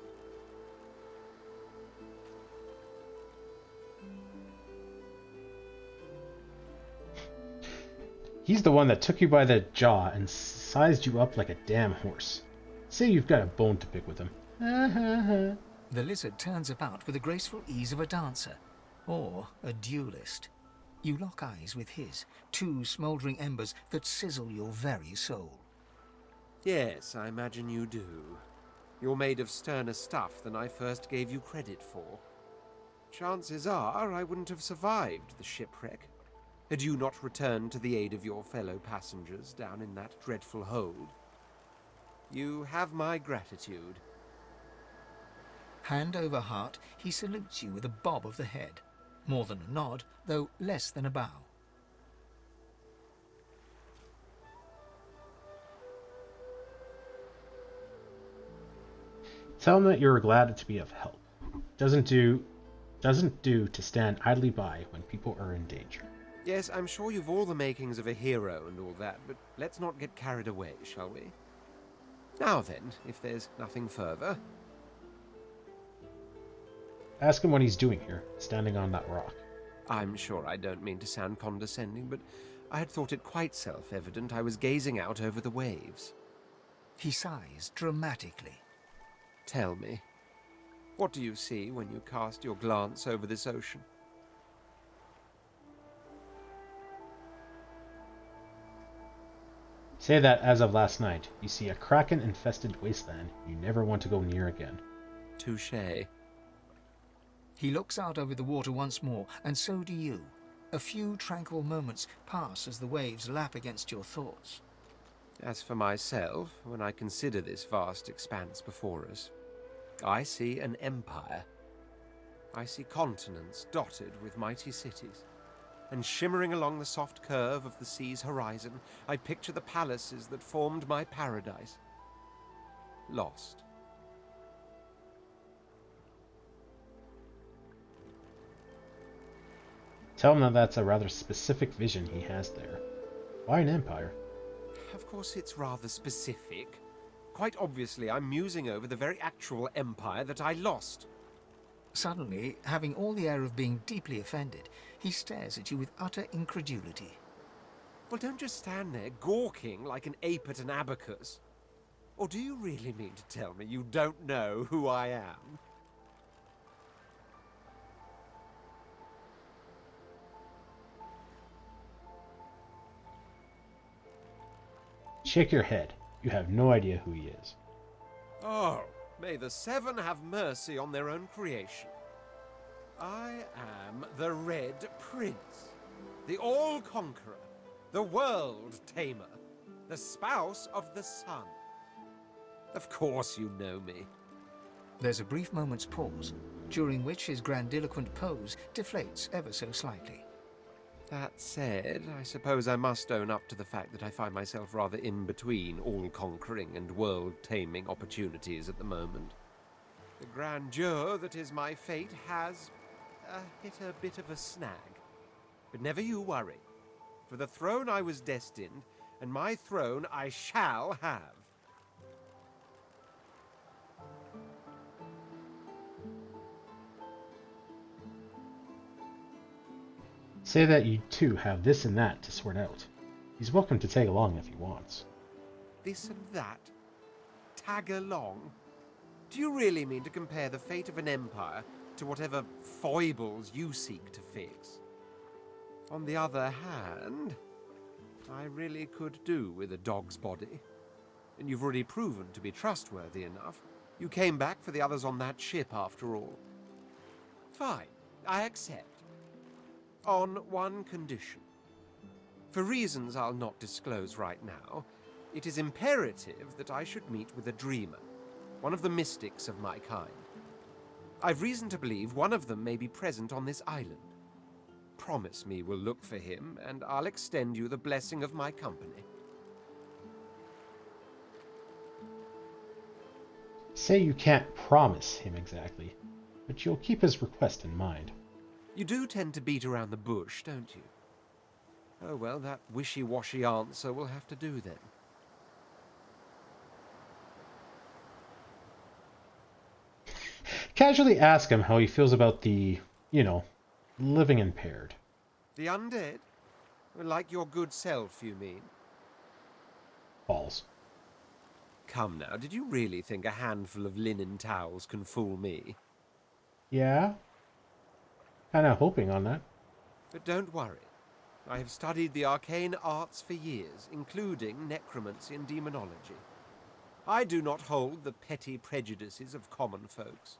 He's the one that took you by the jaw and sized you up like a damn horse. Say you've got a bone to pick with him. The lizard turns about with the graceful ease of a dancer, or a duelist. You lock eyes with his, two smouldering embers that sizzle your very soul. Yes, I imagine you do. You're made of sterner stuff than I first gave you credit for. Chances are I wouldn't have survived the shipwreck had you not returned to the aid of your fellow passengers down in that dreadful hold. You have my gratitude. Hand over heart, he salutes you with a bob of the head. More than a nod, though less than a bow. Tell him that you're glad to be of help. Doesn't do to stand idly by when people are in danger. Yes, I'm sure you've all the makings of a hero and all that, but let's not get carried away, shall we? Now then, if there's nothing further... Ask him what he's doing here, standing on that rock. I'm sure I don't mean to sound condescending, but I had thought it quite self-evident I was gazing out over the waves. He sighs dramatically. Tell me, what do you see when you cast your glance over this ocean? Say that as of last night, you see a kraken-infested wasteland you never want to go near again. Touché. He looks out over the water once more, and so do you. A few tranquil moments pass as the waves lap against your thoughts. As for myself, when I consider this vast expanse before us, I see an empire. I see continents dotted with mighty cities. And shimmering along the soft curve of the sea's horizon, I picture the palaces that formed my paradise. Lost. Tell him that that's a rather specific vision he has there. Why an empire? Of course it's rather specific. Quite obviously, I'm musing over the very actual empire that I lost. Suddenly, having all the air of being deeply offended, he stares at you with utter incredulity. Well, don't just stand there gawking like an ape at an abacus. Or do you really mean to tell me you don't know who I am? Shake your head. You have no idea who he is. Oh, may the Seven have mercy on their own creation. I am the Red Prince, the All-Conqueror, the World-Tamer, the spouse of the Sun. Of course you know me. There's a brief moment's pause, during which his grandiloquent pose deflates ever so slightly. That said, I suppose I must own up to the fact that I find myself rather in between all-conquering and world-taming opportunities at the moment. The grandeur that is my fate has hit a bit of a snag. But never you worry. For the throne I was destined, and my throne I shall have. Say that you too have this and that to sort out. He's welcome to tag along if he wants. This and that? Tag along? Do you really mean to compare the fate of an empire to whatever foibles you seek to fix? On the other hand, I really could do with a dog's body. And you've already proven to be trustworthy enough. You came back for the others on that ship after all. Fine, I accept. On one condition. For reasons I'll not disclose right now, it is imperative that I should meet with a dreamer, one of the mystics of my kind. I've reason to believe one of them may be present on this island. Promise me we'll look for him, and I'll extend you the blessing of my company. Say you can't promise him exactly, but you'll keep his request in mind. You do tend to beat around the bush, don't you? Oh well, that wishy-washy answer will have to do then. casually ask him how he feels about the, you know, living impaired. The undead? Like your good self, you mean? Balls. Come now, did you really think a handful of linen towels can fool me? Yeah? Kinda hoping on that. But don't worry. I have studied the arcane arts for years, including necromancy and demonology. I do not hold the petty prejudices of common folks.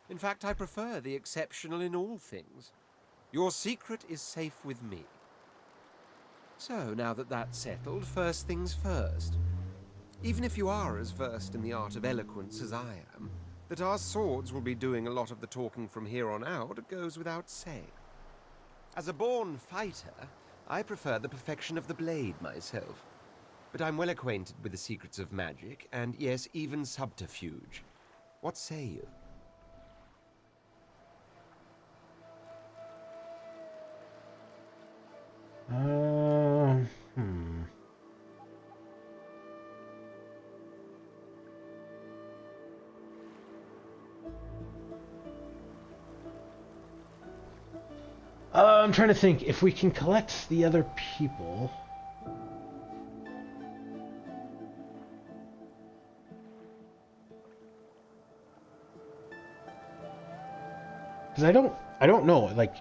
In fact, I prefer the exceptional in all things. Your secret is safe with me. So, now that that's settled, first things first. Even if you are as versed in the art of eloquence as I am, that our swords will be doing a lot of the talking from here on out goes without saying. As a born fighter, I prefer the perfection of the blade myself. But I'm well acquainted with the secrets of magic, and yes, even subterfuge. What say you? I'm trying to think if we can collect the other people. Because I don't know, like,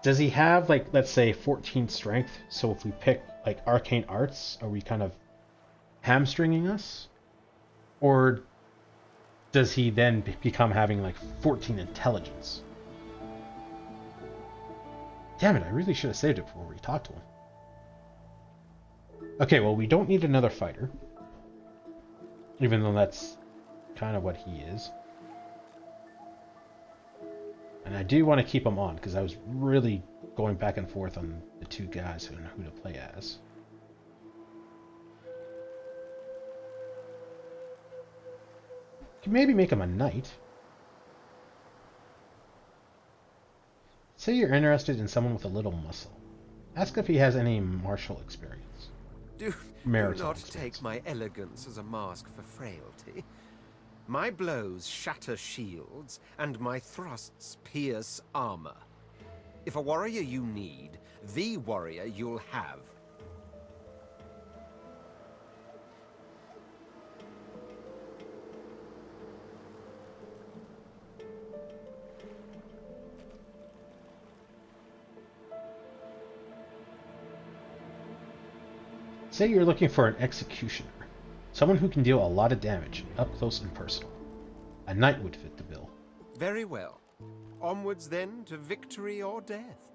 does he have, like, let's say 14 strength? So if we pick, like, arcane arts, are we kind of hamstringing us? Or does he then become having, like, 14 intelligence? Damn it, I really should have saved it before we talked to him. Okay, well, we don't need another fighter. Even though that's kind of what he is. And I do want to keep him on, because I was really going back and forth on the two guys and who to play as. Can maybe make him a knight. Say you're interested in someone with a little muscle. Ask if he has any martial experience. Do not take my elegance as a mask for frailty. My blows shatter shields, and my thrusts pierce armor. If a warrior you need, the warrior you'll have. Say you're looking for an executioner. Someone who can deal a lot of damage, up close and personal. A knight would fit the bill. Very well. Onwards then to victory or death.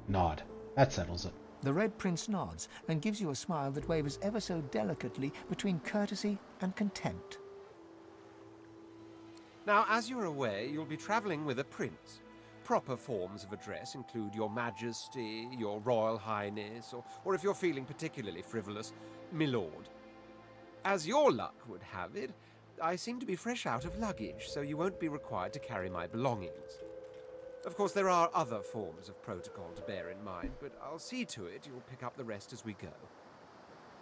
Nod. That settles it. The Red Prince nods and gives you a smile that wavers ever so delicately between courtesy and contempt. Now, as you're aware, you'll be traveling with a prince. Proper forms of address include Your Majesty, Your Royal Highness, or if you're feeling particularly frivolous, Milord. As your luck would have it, I seem to be fresh out of luggage, so you won't be required to carry my belongings. Of course, there are other forms of protocol to bear in mind, but I'll see to it you'll pick up the rest as we go.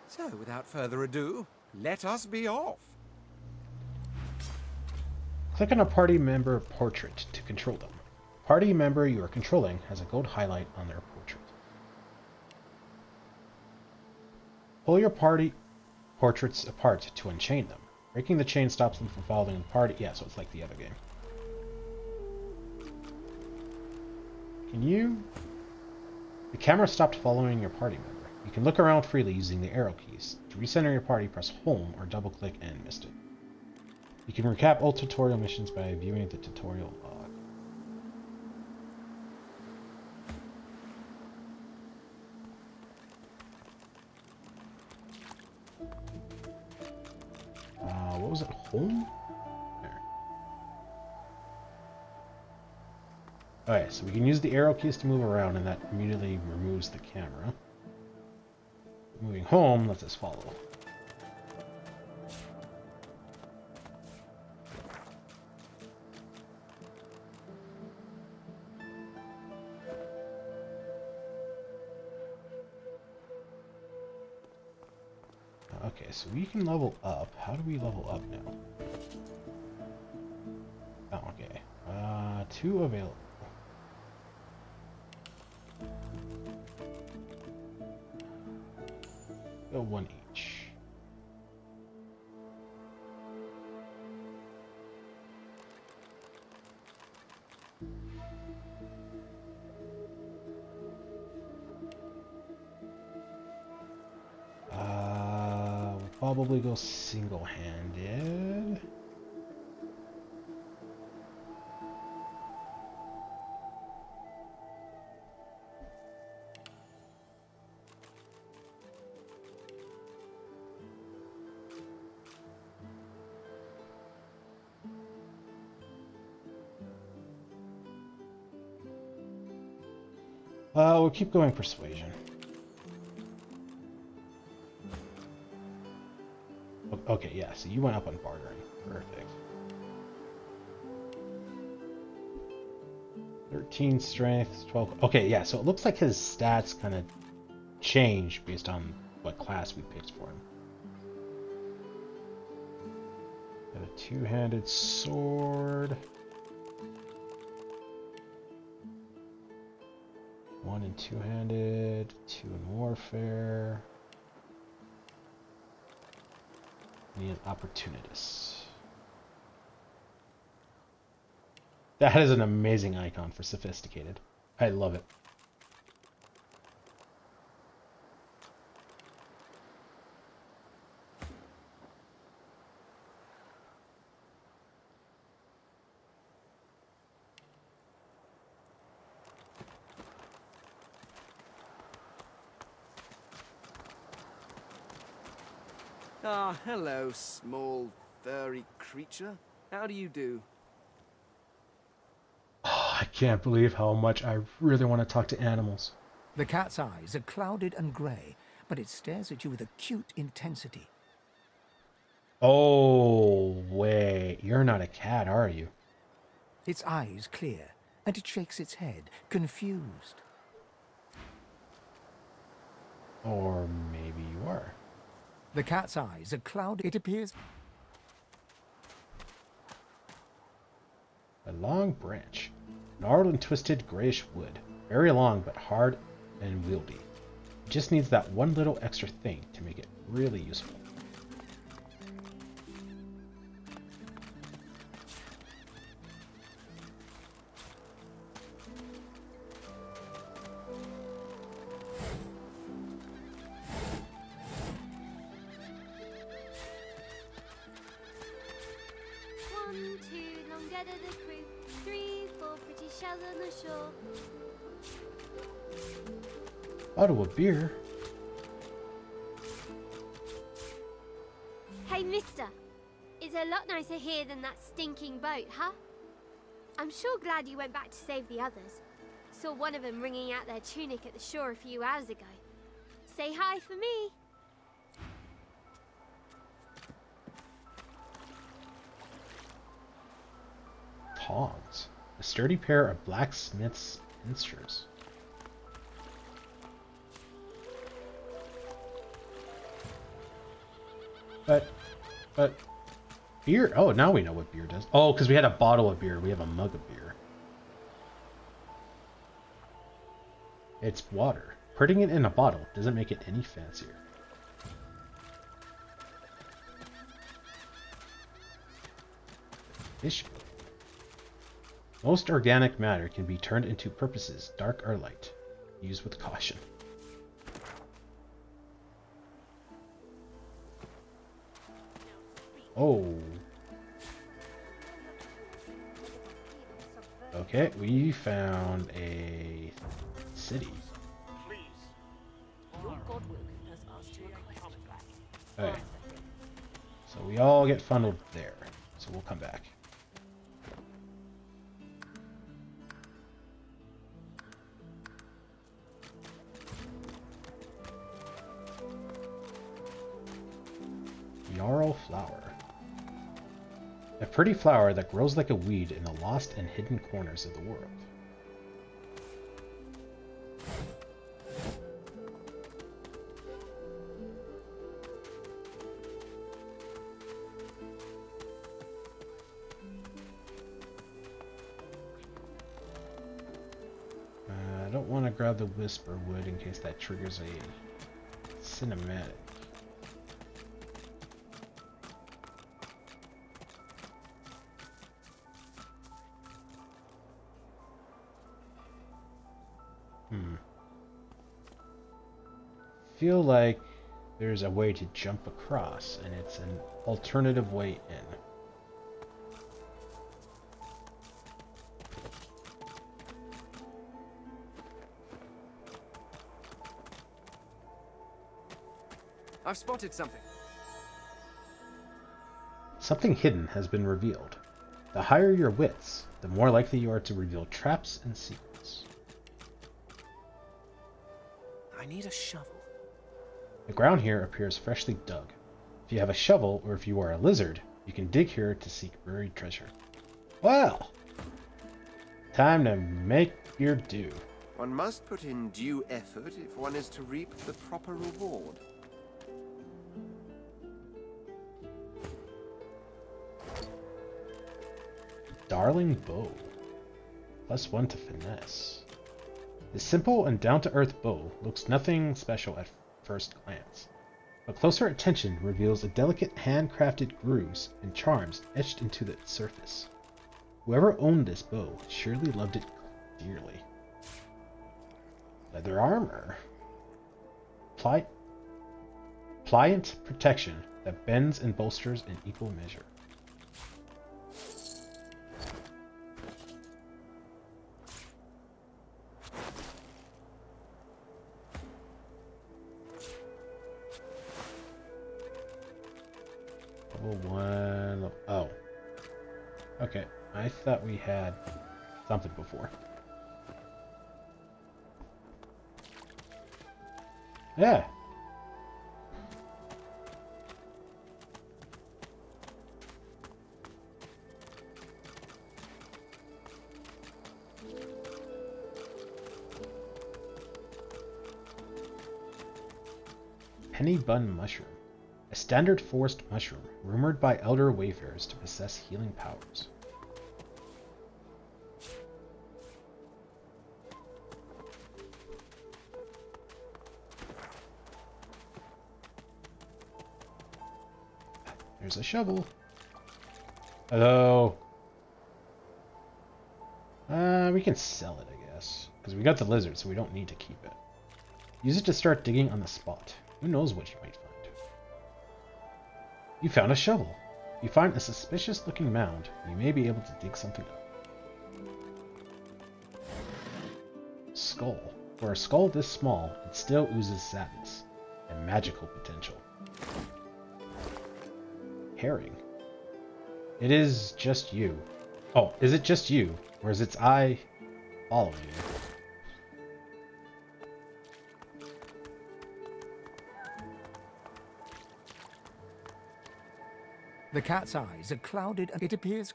So, without further ado, let us be off. Click on a party member portrait to control them. Party member you are controlling has a gold highlight on their portrait. Pull your party portraits apart to unchain them. Breaking the chain stops them from following the party. Yeah, so it's like the other game. Can you... The camera stopped following your party member. You can look around freely using the arrow keys. To recenter your party, press home or double click and missed it. You can recap all tutorial missions by viewing the tutorial log. What was it? Home? There. Okay, so we can use the arrow keys to move around, and that immediately removes the camera. Moving home lets us follow. Okay, so we can level up. How do we level up now? Oh, okay. 2 available. Go 1 each. We'll probably go single-handed. We'll keep going persuasion. Okay, yeah, so you went up on bartering. Perfect. 13 strength, 12. Okay, yeah, so it looks like his stats kind of change based on what class we picked for him. Got a 2-handed sword. 1 and 2-handed, 2 in warfare. Need an opportunist. That is an amazing icon for sophisticated. I love it. Ah, hello, small, furry creature. How do you do? Oh, I can't believe how much I really want to talk to animals. The cat's eyes are clouded and grey, but it stares at you with acute intensity. Oh, wait. You're not a cat, are you? Its eyes clear, and it shakes its head, confused. Or maybe you are. The cat's eyes are clouded. It appears... A long branch. Gnarled and twisted grayish wood. Very long, but hard and wieldy. It just needs that one little extra thing to make it really useful. Bottle of beer. Hey, mister. It's a lot nicer here than that stinking boat, huh? I'm sure glad you went back to save the others. Saw one of them wringing out their tunic at the shore a few hours ago. Say hi for me. Tongs. A sturdy pair of blacksmith's pincers. But beer. Oh, now we know what beer does. Oh, because we had a bottle of beer. We have a mug of beer. It's water. Putting it in a bottle doesn't make it any fancier. Fish. Most organic matter can be turned into purposes, dark or light. Use with caution. Oh. Okay, we found a city. Okay. So we all get funneled there. So we'll come back. Yarrow flower. A pretty flower that grows like a weed in the lost and hidden corners of the world. don't want to grab the whisper wood in case that triggers a cinematic. Feel like there's a way to jump across, and it's an alternative way in. I've spotted something. Something hidden has been revealed. The higher your wits, the more likely you are to reveal traps and secrets. I need a shovel. The ground here appears freshly dug. If you have a shovel, or if you are a lizard, you can dig here to seek buried treasure. Well, time to make your due. One must put in due effort if one is to reap the proper reward. Darling bow. +1 to finesse. This simple and down-to-earth bow looks nothing special at first glance, but closer attention reveals the delicate handcrafted grooves and charms etched into the surface. Whoever owned this bow surely loved it dearly. Leather armor. Pliant protection that bends and bolsters in equal measure. Level 1. Oh. Okay. I thought we had something before. Yeah. Penny bun mushroom. A standard forest mushroom, rumored by elder wayfarers to possess healing powers. There's a shovel. Although, we can sell it, I guess, because we got the lizard, so we don't need to keep it. Use it to start digging on the spot. Who knows what you might find. You found a shovel. If you find a suspicious-looking mound, you may be able to dig something up. Skull. For a skull this small, it still oozes sadness and magical potential. Herring. It is just you. Oh, is it just you? Or is its eye following you? The cat's eyes are clouded and it appears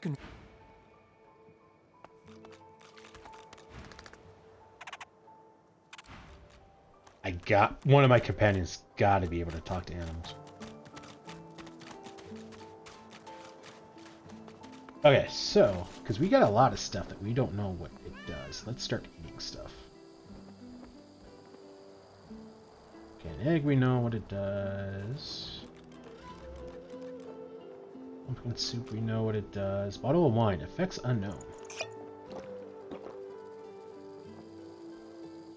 One of my companions got to be able to talk to animals. Okay, so, because we got a lot of stuff that we don't know what it does. Let's start eating stuff. Okay, an egg, we know what it does. Pumpkin soup, we know what it does. Bottle of wine, effects unknown.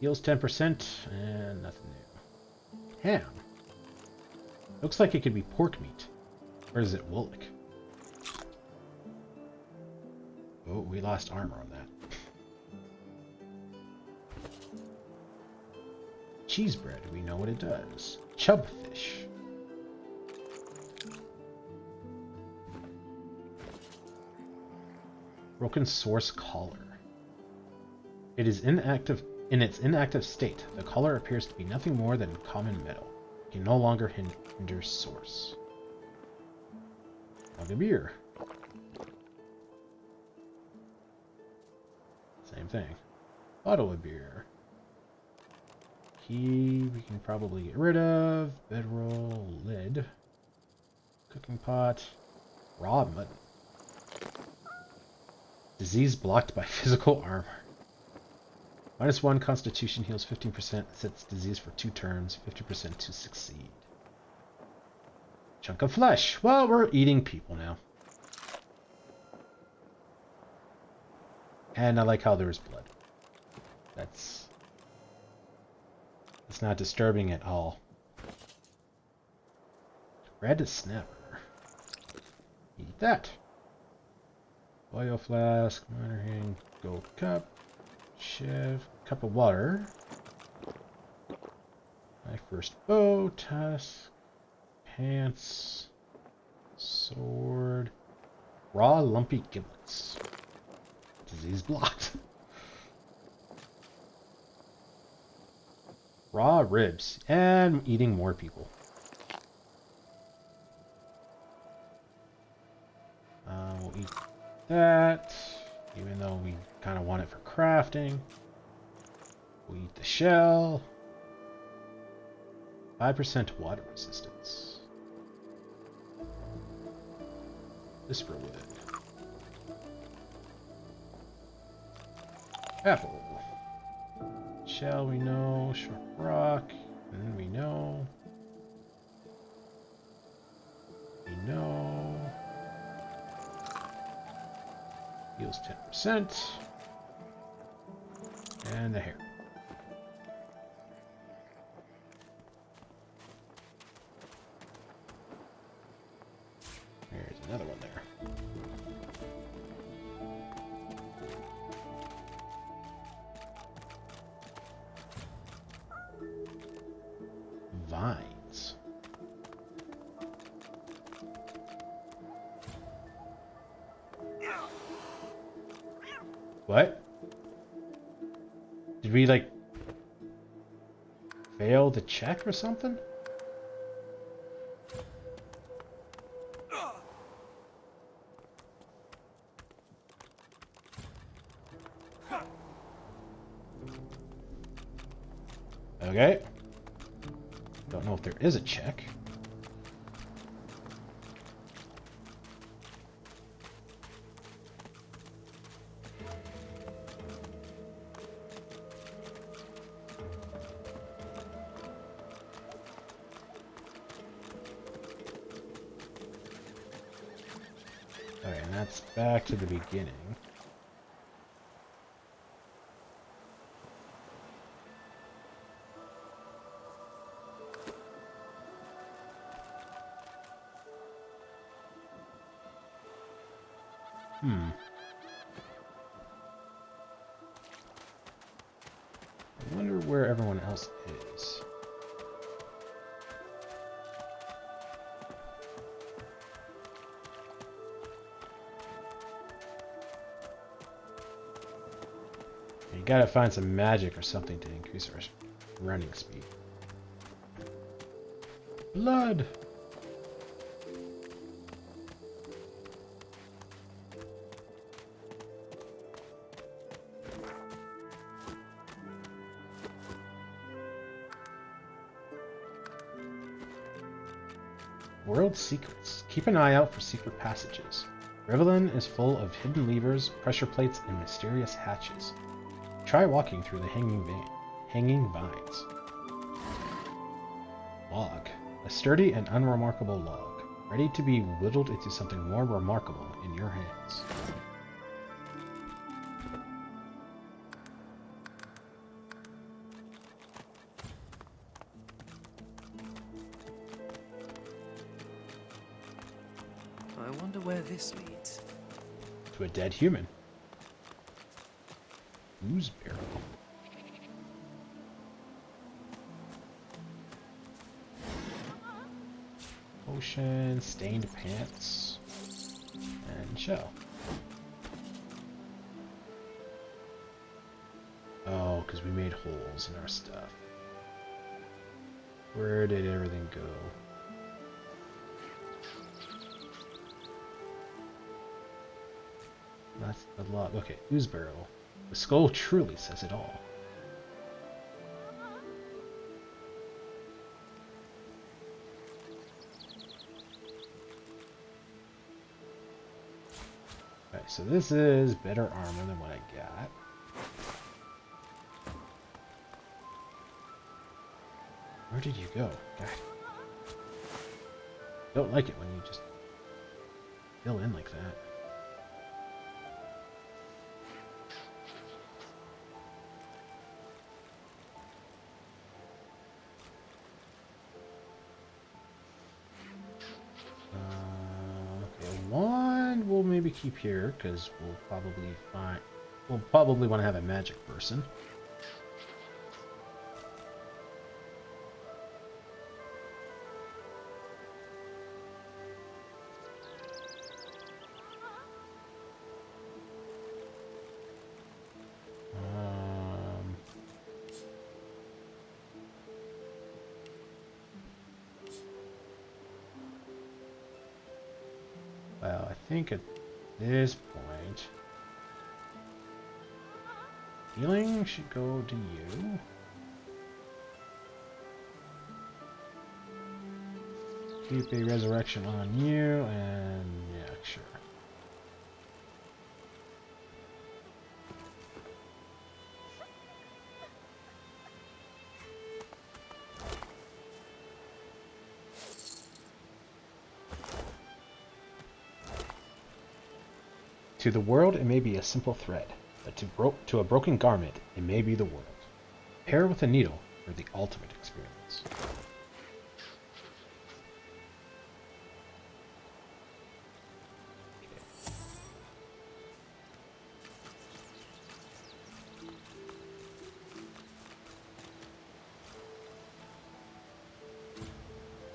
Heals 10%, and nothing new. Ham. Looks like it could be pork meat. Or is it Woolick? Oh, we lost armor on that. Cheese bread, we know what it does. Chubfish. Broken source collar. It is inactive. In its inactive state, the collar appears to be nothing more than common metal. It can no longer hinder source. Mug of beer. Same thing. Bottle of beer. Key we can probably get rid of. Bedroll, lid. Cooking pot. Raw mutton. Disease blocked by physical armor. -1 Constitution heals 15%, sets disease for 2 turns, 50% to succeed. Chunk of flesh. Well, we're eating people now. And I like how there's blood. That's not disturbing at all. Red snapper. Eat that. Oil flask, minor hand, gold cup, shiv, cup of water. My first bow, tusk, pants, sword, raw lumpy giblets. Disease blocked. Raw ribs, and eating more people. We'll eat that, even though we kind of want it for crafting. We'll eat the shell. 5% water resistance. Whisper wood. Apple. Shell we know. Sharp rock. And we know. We know. Heals 10%. And the hair. There's another one there. Vines. What? Did we, like, fail the check or something? Okay. Don't know if there is a check. Alright, and that's back to the beginning. I wonder where everyone else is. You gotta find some magic or something to increase our running speed. Blood! World secrets. Keep an eye out for secret passages. Rivelin is full of hidden levers, pressure plates, and mysterious hatches. Try walking through the hanging vines. Log. A sturdy and unremarkable log, ready to be whittled into something more remarkable in your hands. I wonder where this leads. To a dead human. Ooze barrel. Potion, stained pants, and shell. Oh, because we made holes in our stuff. Where did everything go? That's a lot. Okay, ooze barrel. The skull truly says it all. Okay, so this is better armor than what I got. Where did you go? God. Don't like it when you just fill in like that. Okay, one we'll maybe keep here because we'll probably want to have a magic person. Well, I think at this point, healing should go to you. Keep a resurrection on you, and yeah, sure. To the world, it may be a simple thread, but to a broken garment, it may be the world. Pair with a needle for the ultimate experience.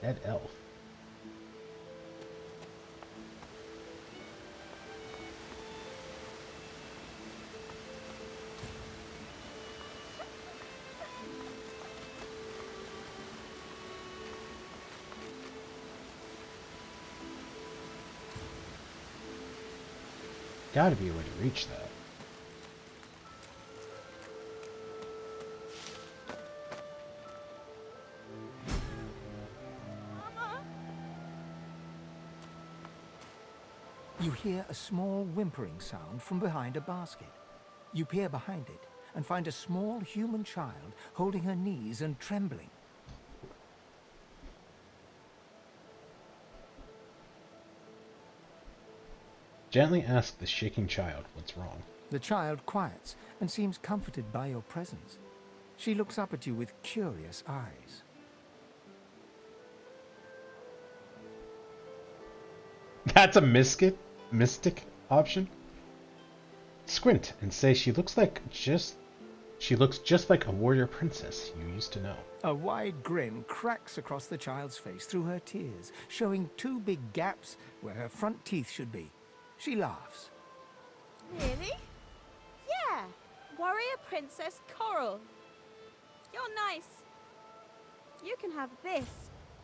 Dead elf. Gotta be a way to reach that. You hear a small whimpering sound from behind a basket. You peer behind it and find a small human child holding her knees and trembling. Gently ask the shaking child what's wrong. The child quiets and seems comforted by your presence. She looks up at you with curious eyes. That's a mystic option. Squint and say she looks just like a warrior princess you used to know. A wide grin cracks across the child's face through her tears, showing two big gaps where her front teeth should be. She laughs. Really? Yeah. Warrior Princess Coral. You're nice. You can have this.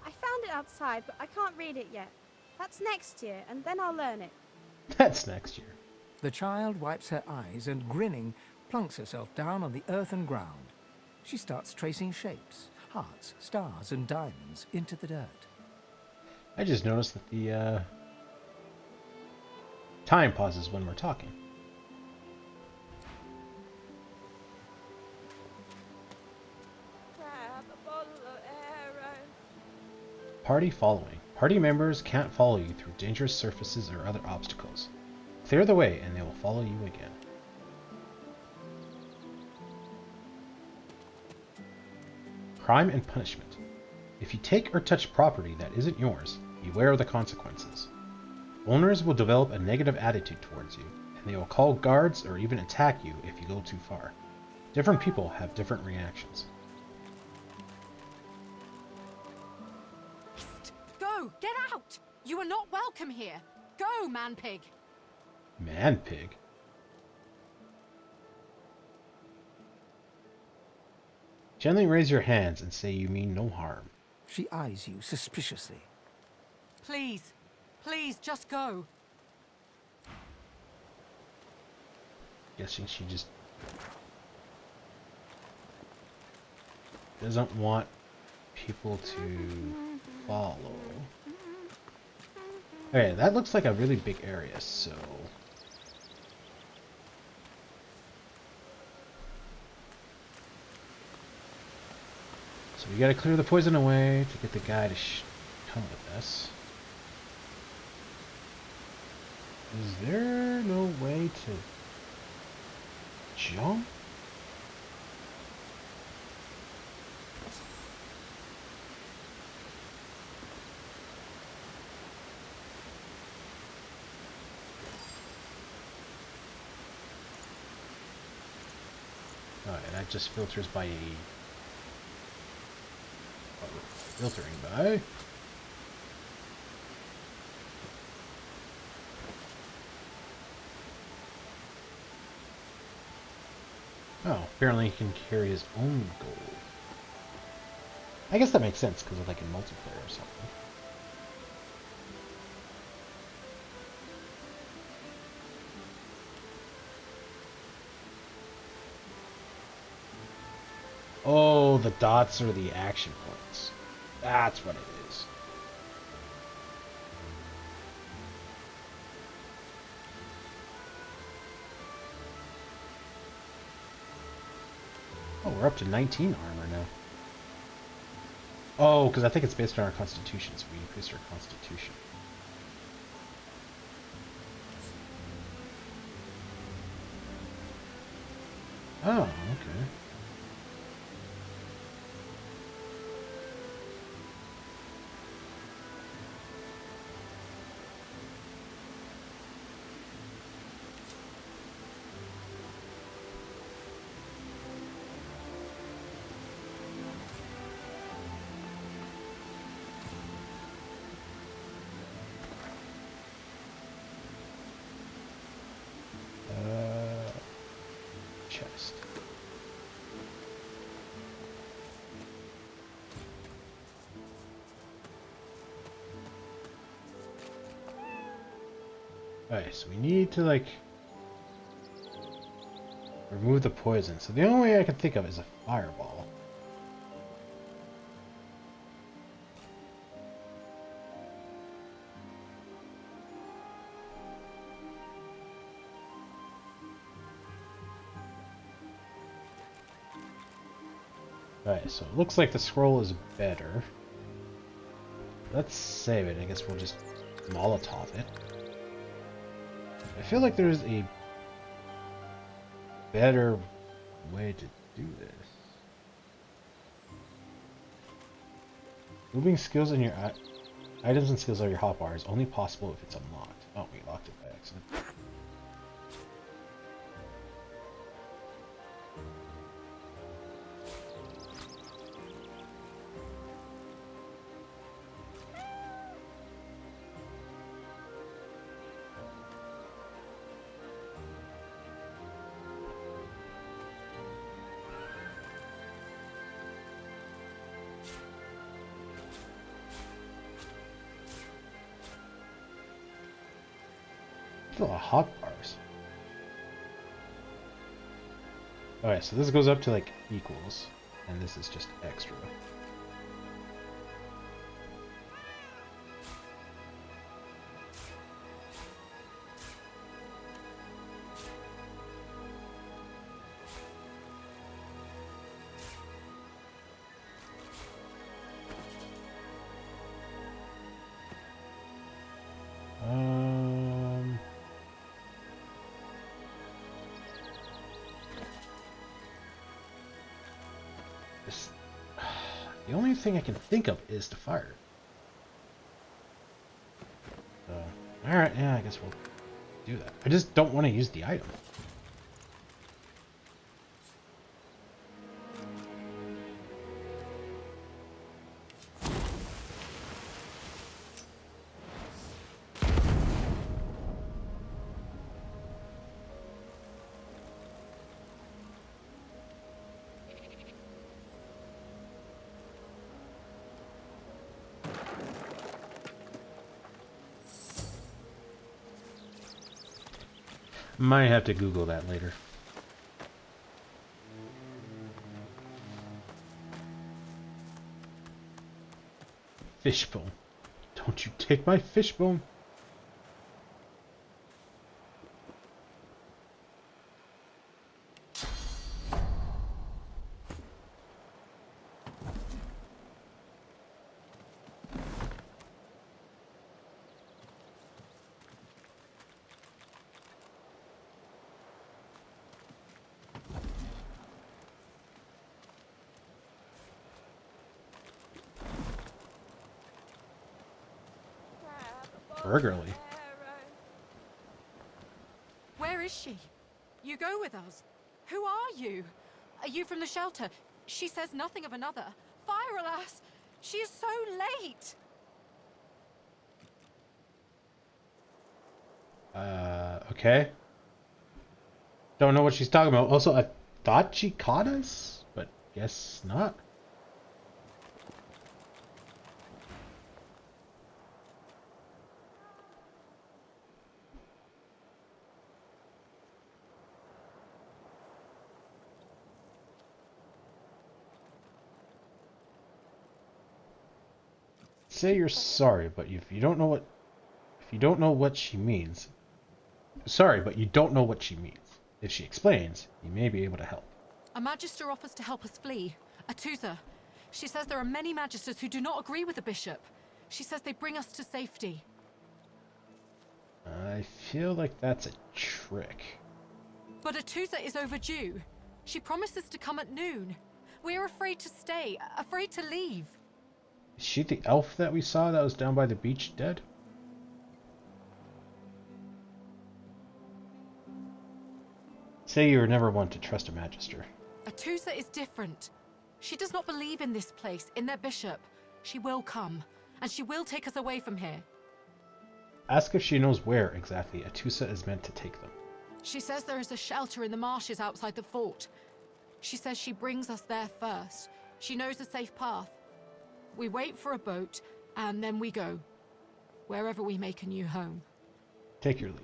I found it outside, but I can't read it yet. That's next year, and then I'll learn it. That's next year. The child wipes her eyes and, grinning, plunks herself down on the earthen ground. She starts tracing shapes, hearts, stars, and diamonds into the dirt. I just noticed that the time pauses when we're talking. Grab a bottle of arrow. Party following. Party members can't follow you through dangerous surfaces or other obstacles. Clear the way and they will follow you again. Crime and punishment. If you take or touch property that isn't yours, beware of the consequences. Owners will develop a negative attitude towards you, and they will call guards or even attack you if you go too far. Different people have different reactions. Go! Get out! You are not welcome here! Go, man-pig! Man-pig? Gently raise your hands and say you mean no harm. She eyes you suspiciously. Please, please, just go. Guessing she just doesn't want people to follow. Okay, that looks like a really big area, so So we gotta clear the poison away to get the guy to come with us. Is there no way to jump? Alright, that just filters by a... filtering by... Oh, apparently he can carry his own gold. I guess that makes sense because of like in multiplayer or something. Oh, the dots are the action points. That's what it is. Oh, we're up to 19 armor now. Oh, because I think it's based on our constitution, so we increased our constitution. Oh, okay. Chest. Alright, so we need to like remove the poison. So the only way I can think of is a fireball. Alright, so it looks like the scroll is better. Let's save it. I guess we'll just Molotov it. I feel like there's a better way to do this. Moving skills in your items and skills on your hotbar is only possible if it's unlocked. Oh, we locked it by accident. A lot of hot bars. Alright, so this goes up to like equals, and this is just extra. The only thing I can think of is to fire. Alright, yeah, I guess we'll do that. I just don't want to use the item. Might have to Google that later. Fishbone. Don't you take my fishbone. burgerly. Where is she? You go with us. Who are you? Are you from the shelter? She says nothing of another. Fire, alas! She is so late! Okay. Don't know what she's talking about. Also, I thought she caught us, but guess not. Say you're sorry, but if you don't know what she means. Sorry, but you don't know what she means. If she explains, you may be able to help. A magister offers to help us flee. Atusa. She says there are many magisters who do not agree with the bishop. She says they bring us to safety. I feel like that's a trick. But Atusa is overdue. She promises to come at noon. We're afraid to stay, afraid to leave. Is she the elf that we saw that was down by the beach dead? Say you were never one to trust a magister. Atusa is different. She does not believe in this place, in their bishop. She will come, and she will take us away from here. Ask if she knows where exactly Atusa is meant to take them. She says there is a shelter in the marshes outside the fort. She says she brings us there first. She knows a safe path. We wait for a boat, and then we go. Wherever we make a new home. Take your leave.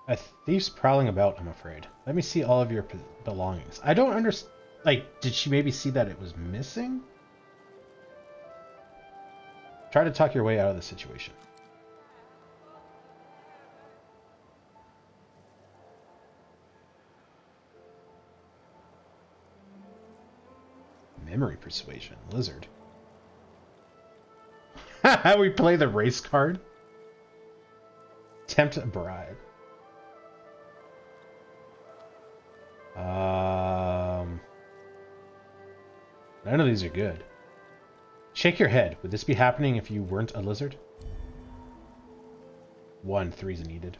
A thief's prowling about, I'm afraid. Let me see all of your belongings. I don't understand. Like, did she maybe see that it was missing? Try to talk your way out of the situation. Memory persuasion. Lizard. How we play the race card? Tempt a bribe. None of these are good. Shake your head. Would this be happening if you weren't a lizard? 1, 3's needed.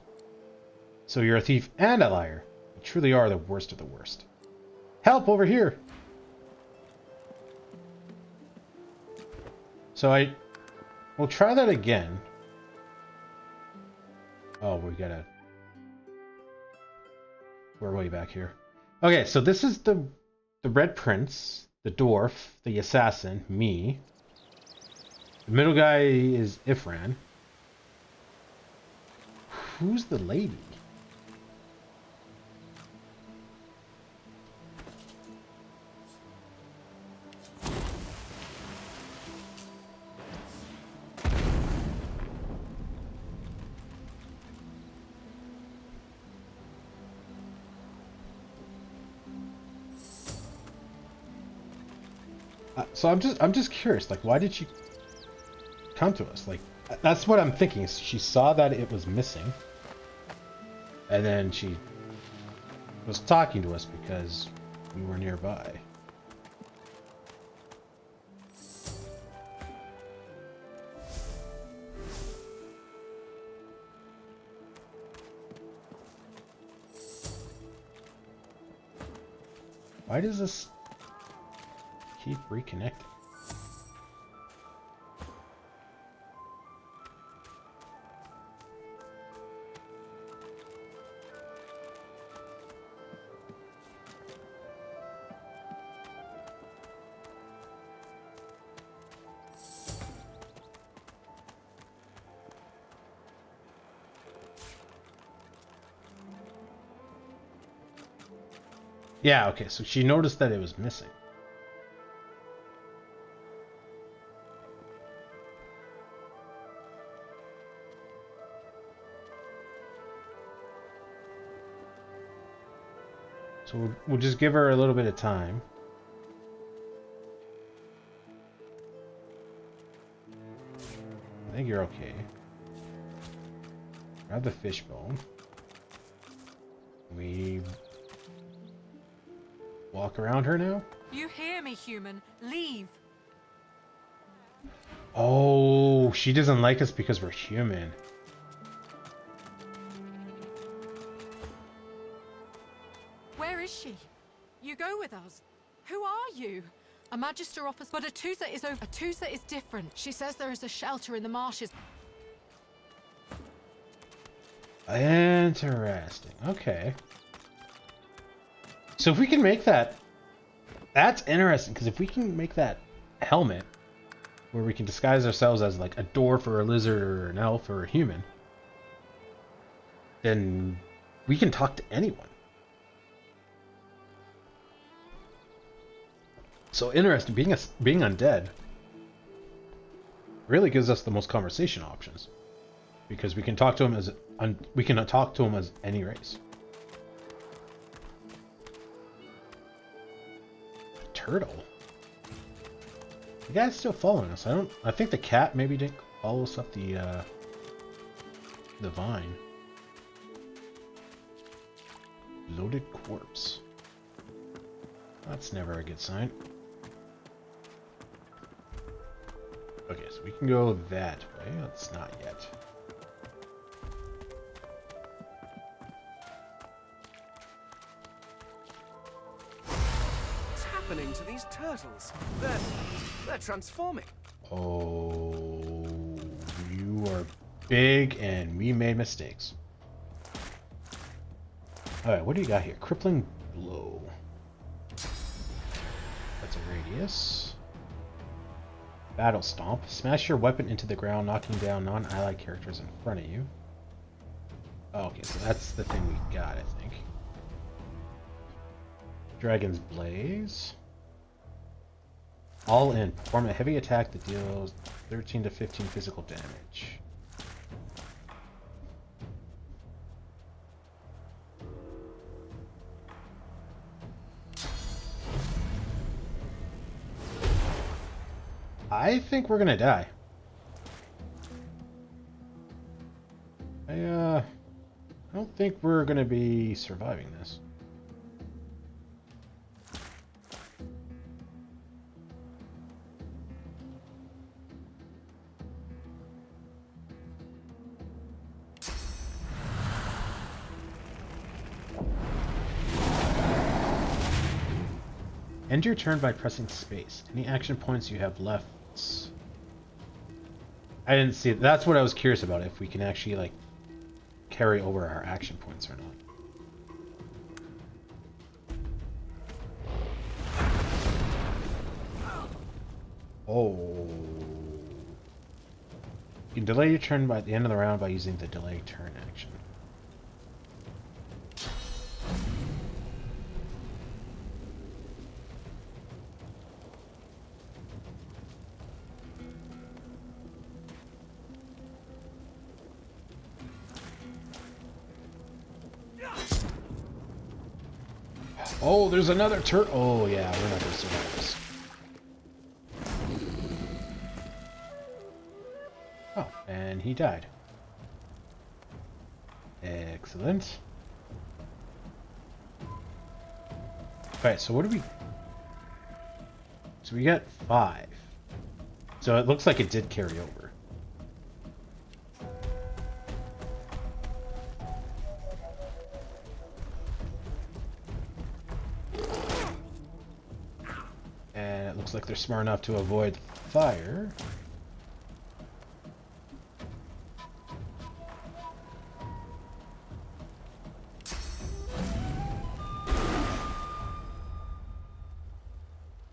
So you're a thief and a liar. You truly are the worst of the worst. Help over here! So we'll try that again. Oh, we're way back here. Okay, so this is the Red Prince, the Dwarf, the Assassin, me. The middle guy is Ifran. Who's the lady? So I'm just curious, like, why did she come to us? Like, that's what I'm thinking. She saw that it was missing, and then she was talking to us because we were nearby. Why does this keep reconnecting? Yeah, okay, so she noticed that it was missing. So we'll just give her a little bit of time. I think you're okay. Grab the fishbone. walk around her now? You hear me, human? Leave. Oh, she doesn't like us because we're human. Where is she? You go with us. Who are you? A Magister offers, but Atusa is over. Atusa is different. She says there is a shelter in the marshes. Interesting. Okay. So if we can make that... That's interesting, because if we can make that helmet, where we can disguise ourselves as like a dwarf or a lizard or an elf or a human, then we can talk to anyone. So interesting, being undead really gives us the most conversation options, because we can talk to him as any race. Turtle. The guy's still following us. I think the cat maybe didn't follow us up the vine. Loaded corpse. That's never a good sign. Okay, so we can go that way. That's not yet. What's happening to these turtles? They're transforming. Oh, you are big and we made mistakes. Alright, what do you got here? Crippling blow. That's a radius. Battle Stomp. Smash your weapon into the ground, knocking down non-allied characters in front of you. Oh, okay, so that's the thing we got, I think. Dragon's Blaze. All in. Perform a heavy attack that deals 13 to 15 physical damage. I think we're gonna die. I don't think we're gonna be surviving this. End your turn by pressing space. Any action points you have left. I didn't see it. That's what I was curious about, if we can actually like carry over our action points or not. Oh. You can delay your turn by the end of the round by using the delay turn action. Oh, there's another turtle. Oh, yeah, we're not going to survive this. Oh, and he died. Excellent. Alright, so what do we... So we got 5. So it looks like it did carry over. Looks like they're smart enough to avoid fire.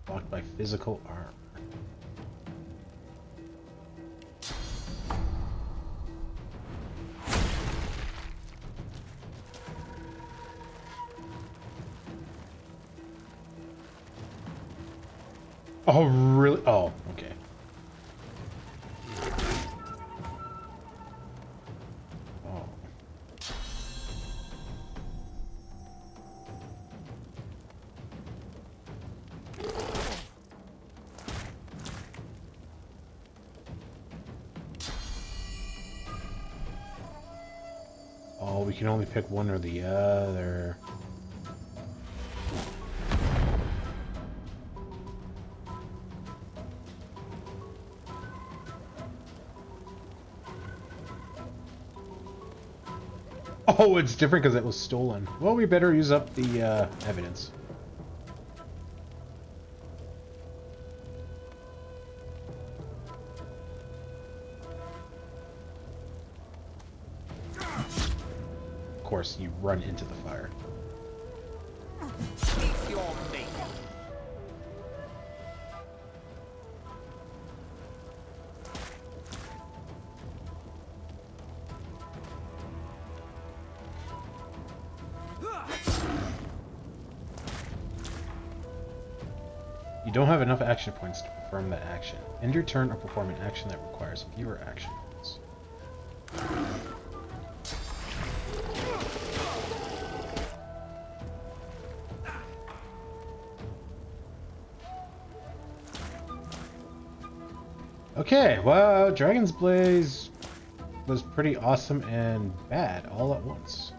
Blocked by physical armor. Oh, really? Oh, okay. Oh. Oh, we can only pick one or the other. Oh, it's different because it was stolen. Well, we better use up the evidence. Of course, you run into the fire. Eat your meat. You don't have enough action points to perform that action. End your turn or perform an action that requires fewer action points. Okay, well, Dragon's Blaze was pretty awesome and bad all at once.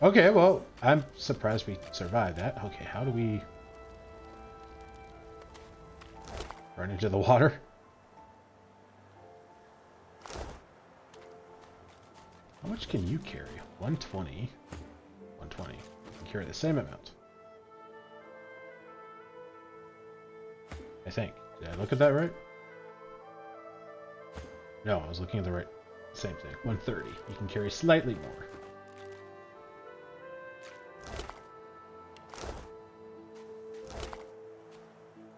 Okay, well, I'm surprised we survived that. Okay, how do we run into the water? How much can you carry? 120. 120. You can carry the same amount. I think. Did I look at that right? No, I was looking at the right. Same thing. 130. You can carry slightly more.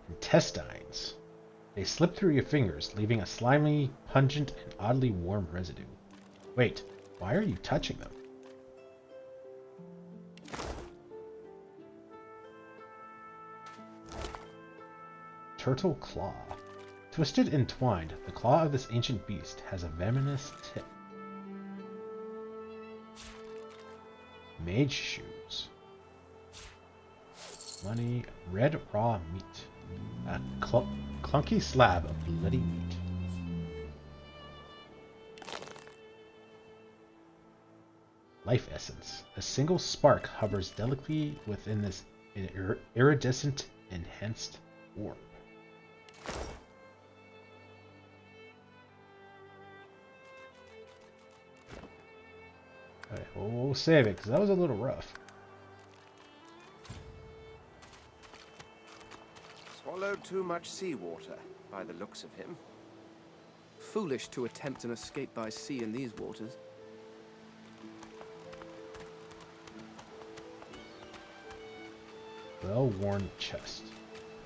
Intestines. They slip through your fingers, leaving a slimy, pungent, and oddly warm residue. Wait, why are you touching them? Turtle Claw. Twisted and twined, the claw of this ancient beast has a venomous tip. Mage shoes. Money. Red raw meat. A clunky slab of bloody meat. Life essence. A single spark hovers delicately within this iridescent, enhanced orb. Alright, we'll save it, because that was a little rough. Swallowed too much seawater, by the looks of him. Foolish to attempt an escape by sea in these waters. Well-worn chest.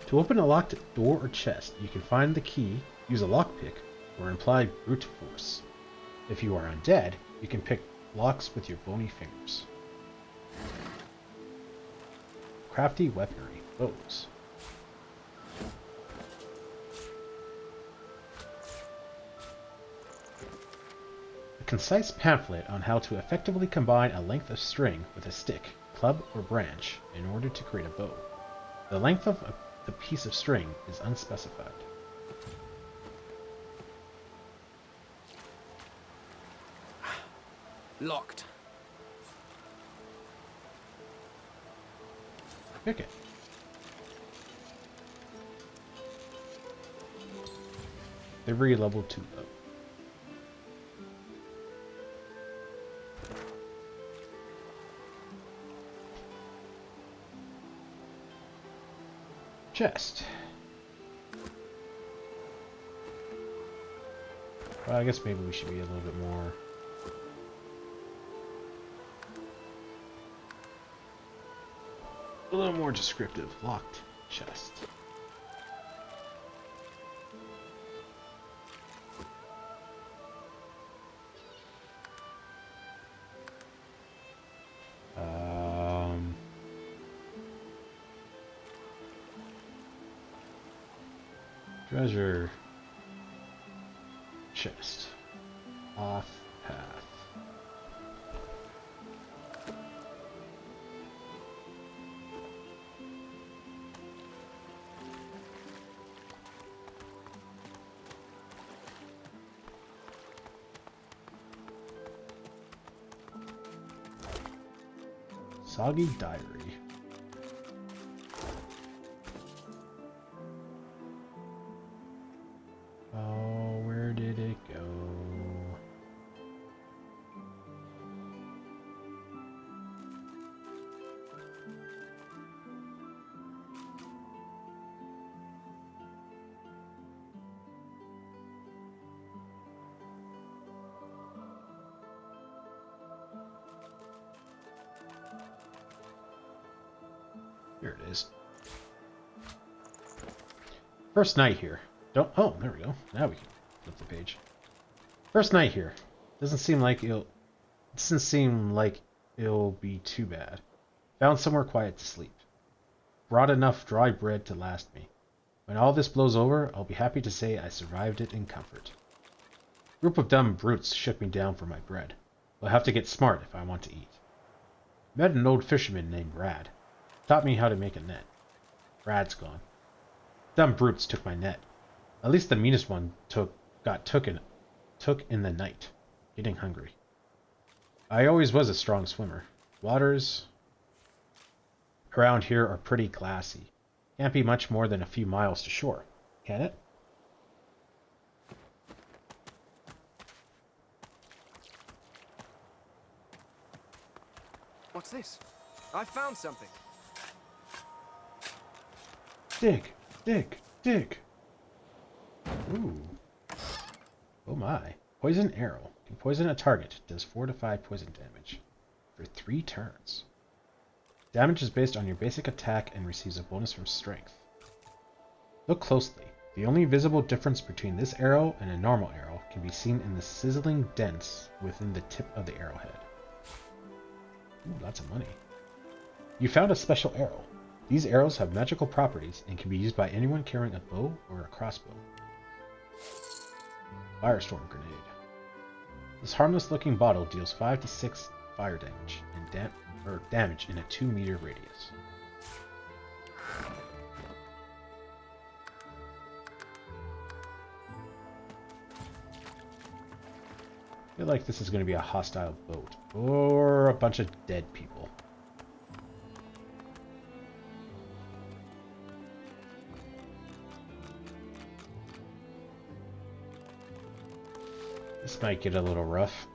To open a locked door or chest, you can find the key, use a lockpick, or employ brute force. If you are undead, you can pick locks with your bony fingers. Crafty weaponry. Bows. A concise pamphlet on how to effectively combine a length of string with a stick, club, or branch in order to create a bow. The length of the piece of string is unspecified. Locked. Pick it. Every level 2 up. Chest. Well, I guess maybe we should be a little bit more... a little more descriptive. Locked chest. Treasure chest. Off path. Soggy diary. Here it is. First night here. Don't. Oh, there we go. Now we can flip the page. First night here. Doesn't seem like it'll be too bad. Found somewhere quiet to sleep. Brought enough dry bread to last me. When all this blows over, I'll be happy to say I survived it in comfort. Group of dumb brutes shook me down for my bread. I'll have to get smart if I want to eat. Met an old fisherman named Rad. Taught me how to make a net. Rad's gone. Dumb brutes took my net. At least the meanest one took in the night. Getting hungry. I always was a strong swimmer. Waters around here are pretty glassy. Can't be much more than a few miles to shore, can it? What's this? I found something. Dig, dig, dig. Ooh. Oh my. Poison arrow. Can poison a target. Does 4 to 5 poison damage. For 3 turns. Damage is based on your basic attack and receives a bonus from strength. Look closely. The only visible difference between this arrow and a normal arrow can be seen in the sizzling dents within the tip of the arrowhead. Ooh, lots of money. You found a special arrow. These arrows have magical properties and can be used by anyone carrying a bow or a crossbow. Firestorm grenade. This harmless-looking bottle deals 5 to 6 fire damage and damage in a 2-meter radius. I feel like this is going to be a hostile boat or a bunch of dead people. This might get a little rough.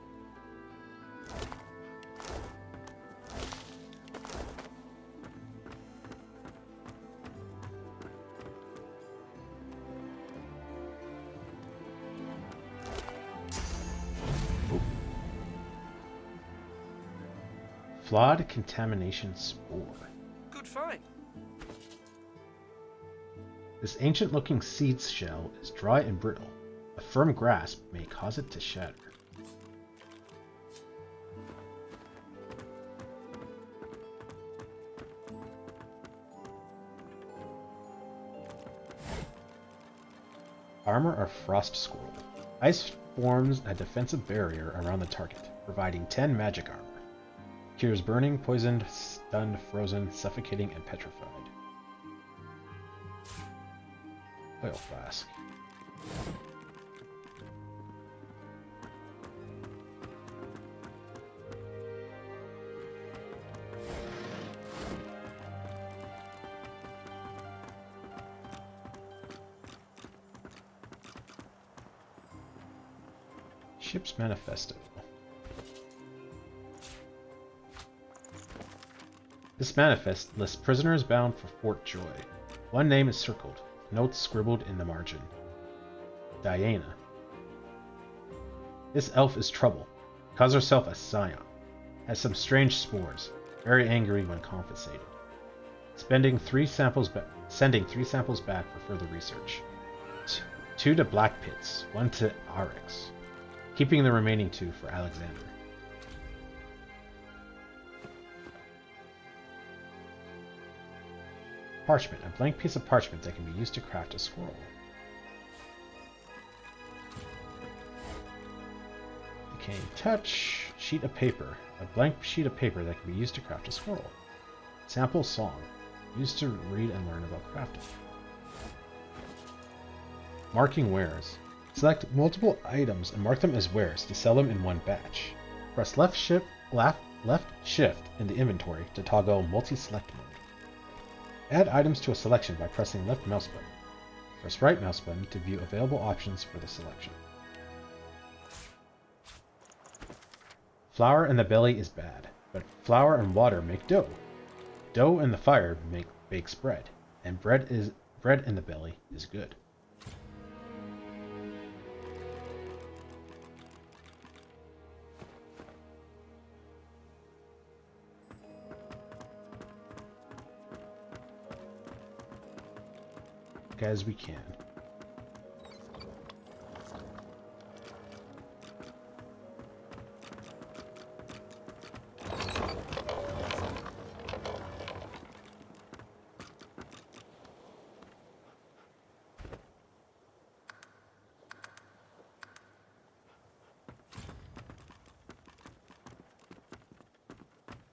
Flawed contamination spore. Good find. This ancient-looking seed shell is dry and brittle. A firm grasp may cause it to shatter. Armor of Frost Squirrel. Ice forms a defensive barrier around the target, providing 10 magic armor. Cures burning, poisoned, stunned, frozen, suffocating, and petrified. Oil flask. Ship's Manifesto. This manifest lists prisoners bound for Fort Joy. One name is circled, notes scribbled in the margin. Diana. This elf is trouble. Calls herself a scion. Has some strange spores. Very angry when compensated. Sending 3 samples back for further research. 2 to Black Pits, 1 to Arix. Keeping the remaining 2 for Alexander. Parchment, a blank piece of parchment that can be used to craft a scroll. Decaying touch, sheet of paper, a blank sheet of paper that can be used to craft a scroll. Sample song, used to read and learn about crafting. Marking wares. Select multiple items and mark them as wares to sell them in one batch. Press left shift in the inventory to toggle multi-select mode. Add items to a selection by pressing left mouse button. Press right mouse button to view available options for the selection. Flour in the belly is bad, but flour and water make dough. Dough in the fire bakes bread, and bread in the belly is good. quick as we can.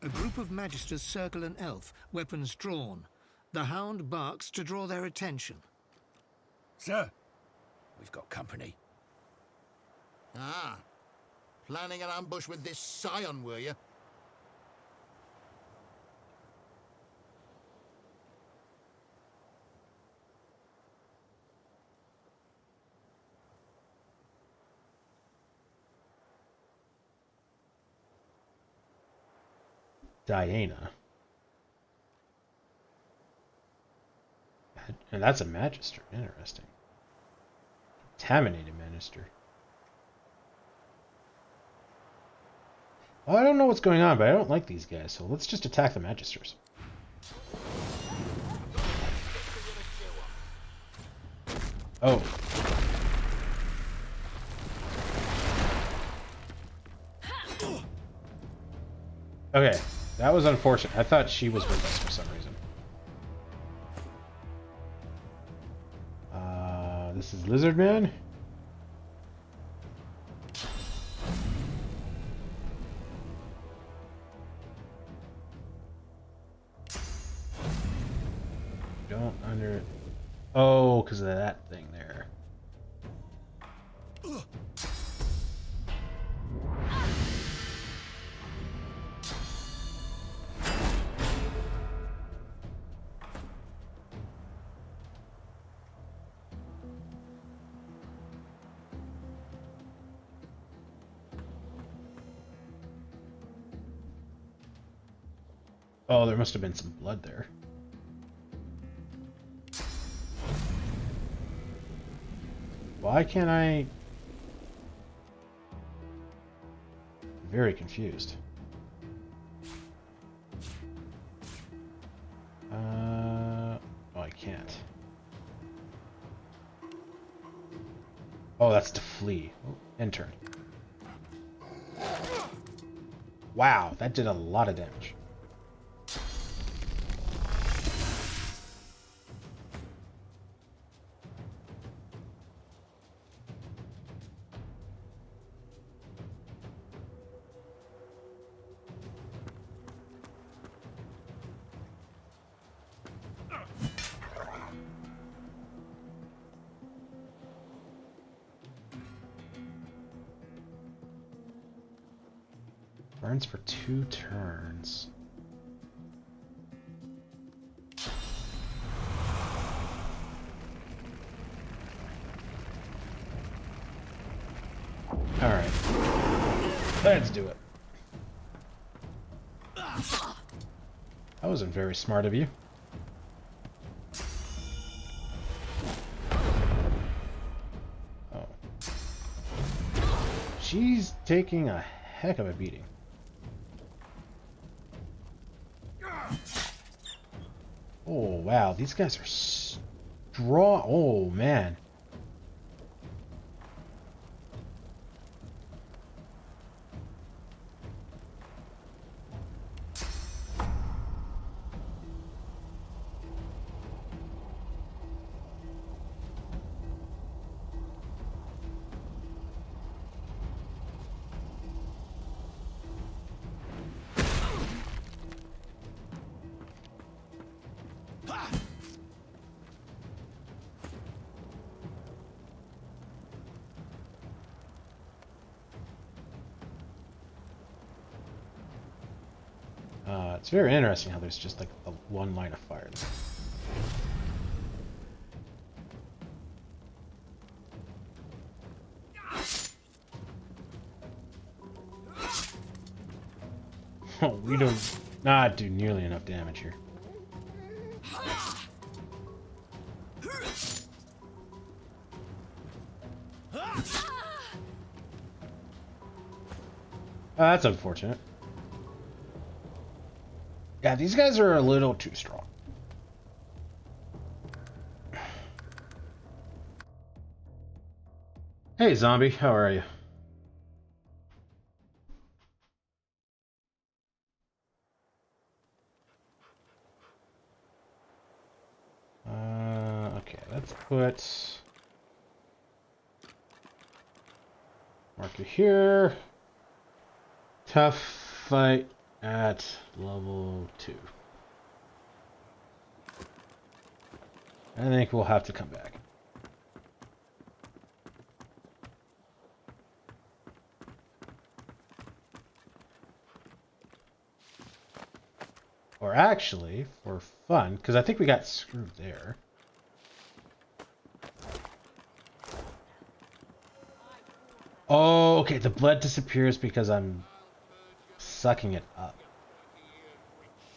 A group of magisters circle an elf, weapons drawn. The hound barks to draw their attention. Sir, we've got company. Ah, planning an ambush with this scion, were you? Diana. And that's a magister. Interesting. Contaminated magister. Well, I don't know what's going on, but I don't like these guys, so let's just attack the magisters. Oh. Okay, that was unfortunate. I thought she was with us for some reason. This is Lizard Man. Don't under... Oh, because of that thing there. Oh, there must have been some blood there. Why can't I... I'm very confused. Oh, I can't. Oh, that's to flee. Oh, intern. Wow, that did a lot of damage. Burns for 2 turns. Alright. Let's do it. That wasn't very smart of you. Oh. She's taking a heck of a beating. Oh, wow. These guys are strong. Oh, man. It's very interesting how there's just like a one line of fire there. Oh, we do not do nearly enough damage here. That's unfortunate. Yeah, these guys are a little too strong. Hey, zombie, how are you? Okay, let's put marker here. Tough fight at level 2. I think we'll have to come back. Or actually, for fun, because I think we got screwed there. Oh, okay, the blood disappears because I'm sucking it up.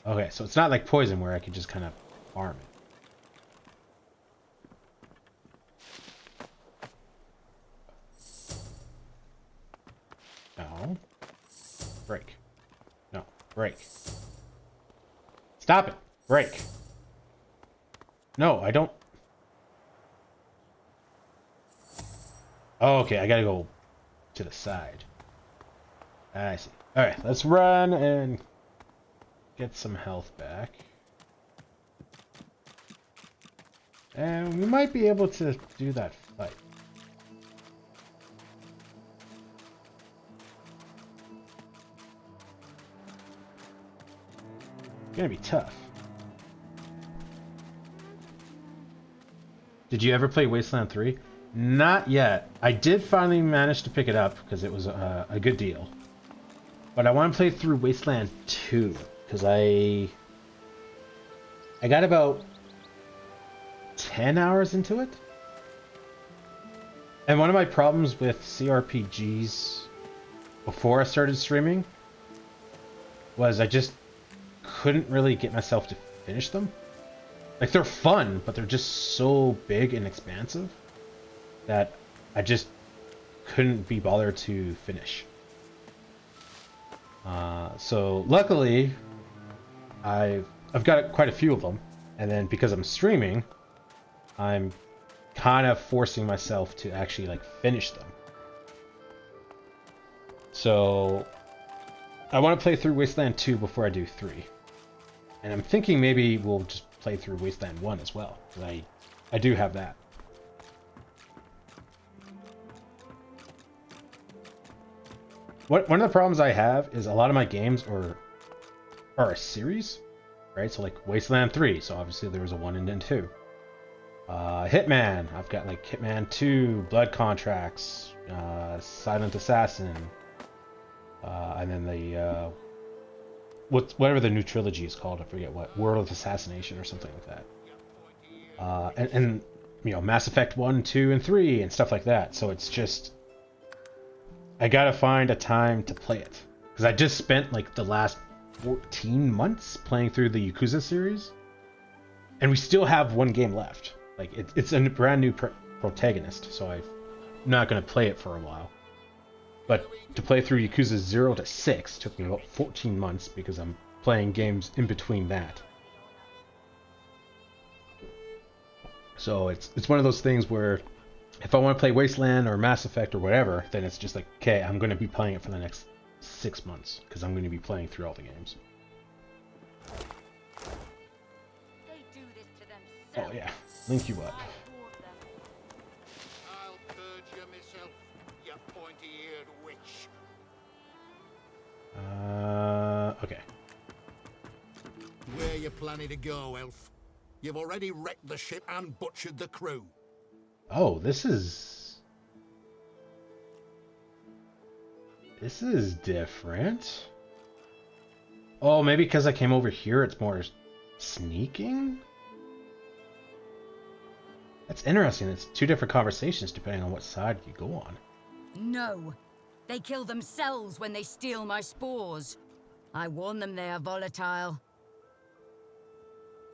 Okay, so it's not like poison where I could just kind of farm it. No. Break. No, break. Stop it! Break. No, I don't... Oh, okay, I gotta go to the side. I see. Alright, let's run and get some health back. And we might be able to do that fight. It's gonna be tough. Did you ever play Wasteland 3? Not yet. I did finally manage to pick it up because it was a good deal. But I want to play through Wasteland 2 because I got about 10 hours into it. And one of my problems with CRPGs before I started streaming was I just couldn't really get myself to finish them. Like, they're fun, but they're just so big and expansive that I just couldn't be bothered to finish. So luckily, I've got quite a few of them, and then because I'm streaming, I'm kind of forcing myself to actually like finish them. So I want to play through Wasteland 2 before I do 3, and I'm thinking maybe we'll just play through Wasteland 1 as well, because I do have that. One of the problems I have is a lot of my games are a series, right? So like Wasteland 3, so obviously there was a 1 and then 2. Hitman, I've got like Hitman 2, Blood Contracts, Silent Assassin, and then the whatever the new trilogy is called, I forget what, World of Assassination or something like that. And you know, Mass Effect 1, 2, and 3 and stuff like that. So it's just I gotta find a time to play it because I just spent like the last 14 months playing through the Yakuza series, and we still have one game left. Like it's a brand new protagonist, so I'm not gonna play it for a while. But to play through Yakuza 0 to 6 took me about 14 months because I'm playing games in between that. So it's one of those things where if I want to play Wasteland or Mass Effect or whatever, then it's just like, okay, I'm going to be playing it for the next 6 months because I'm going to be playing through all the games. Oh yeah, link you up. I'll purge you myself, you pointy-eared witch. Okay. Where you planning to go, elf? You've already wrecked the ship and butchered the crew. Oh, this is different. Oh, maybe because I came over here, it's more sneaking? That's interesting. It's two different conversations depending on what side you go on. No. They kill themselves when they steal my spores. I warn them they are volatile.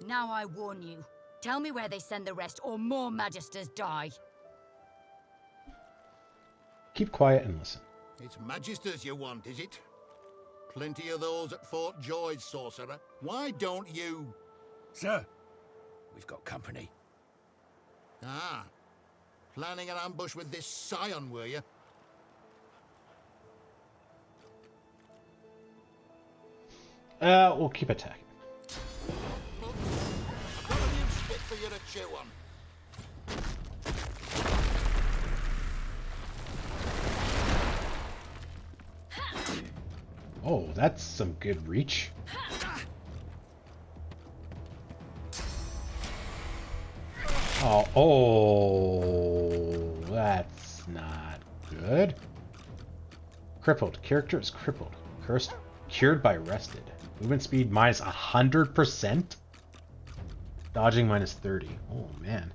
Now I warn you. Tell me where they send the rest, or more Magisters die. Keep quiet and listen. It's Magisters you want, is it? Plenty of those at Fort Joy's, sorcerer. Why don't you... Sir, we've got company. Ah. Planning an ambush with this scion, were you? We'll keep attacking. I've got a new stick for you to chew on. Oh, that's some good reach. Oh, that's not good. Crippled. Character is crippled. Cursed. Cured by rested. Movement speed minus 100%. Dodging minus 30. Oh, man.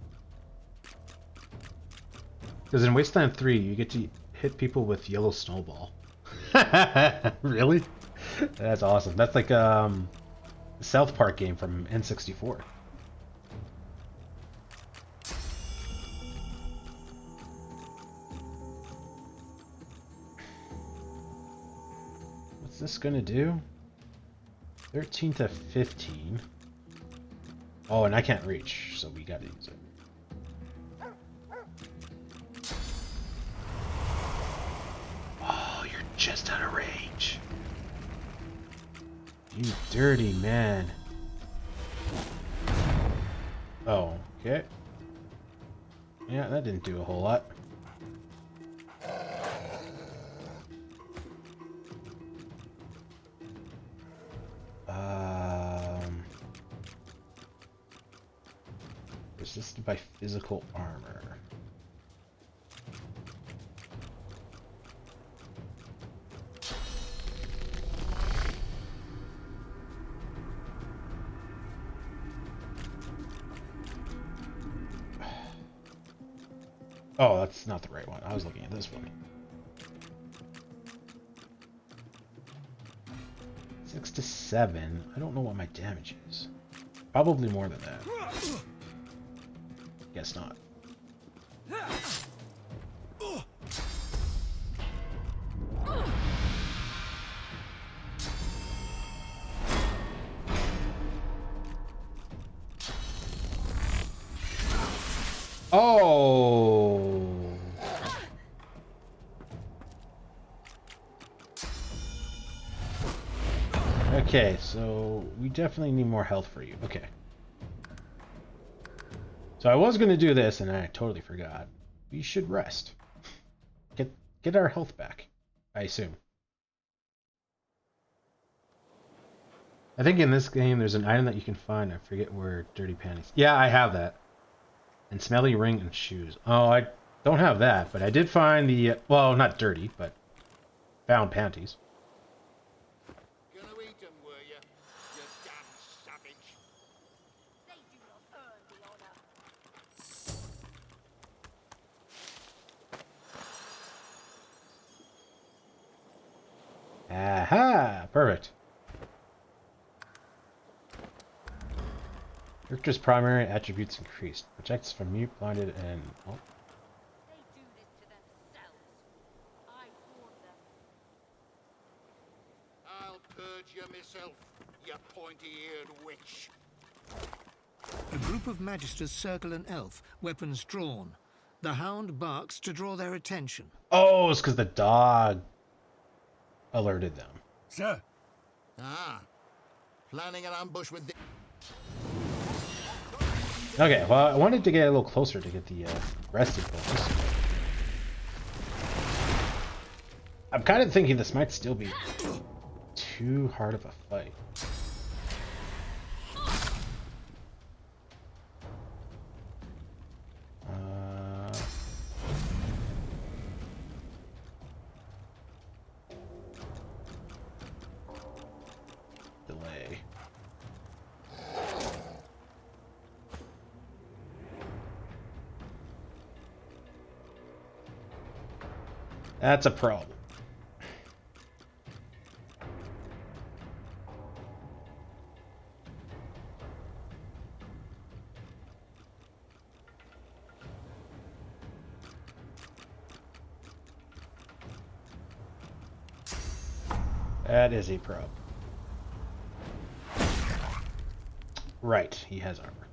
Because in Wasteland 3, you get to hit people with yellow snowball. Really? That's awesome. That's like a South Park game from N64. What's this gonna do? 13 to 15. Oh, and I can't reach, so we gotta use it. Oh, you're just out of range. You dirty man. Oh, okay. Yeah, that didn't do a whole lot. Resisted by physical armor. Oh, that's not the right one. I was looking at this one. 6 to 7. I don't know what my damage is. Probably more than that. Guess not. Oh. Okay, so we definitely need more health for you. Okay. So I was going to do this, and I totally forgot. We should rest. Get our health back, I assume. I think in this game there's an item that you can find. I forget where. Dirty panties. Yeah, I have that. And smelly ring and shoes. Oh, I don't have that, but I did find the... well, not dirty, but found panties. Gonna eat them, were you? You damn savage. They do not earn the honor. Aha! Perfect. Character's primary attributes increased. Protects from mute, blinded, and... oh. They do this to themselves. I warned them. I'll purge you myself, you pointy-eared witch. A group of magisters circle an elf, weapons drawn. The hound barks to draw their attention. Oh, it's because the dog alerted them. Sir. Ah. Planning an ambush with the... Okay, well, I wanted to get a little closer to get the rested bonus. I'm kind of thinking this might still be too hard of a fight. Delay. That's a problem. That is a problem. Right, he has armor.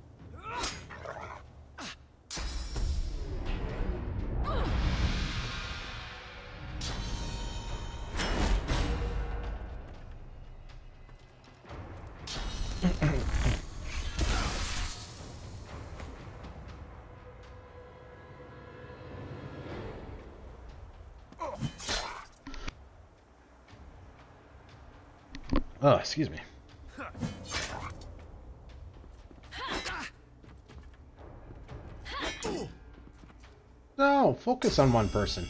Oh, excuse me. No, focus on one person.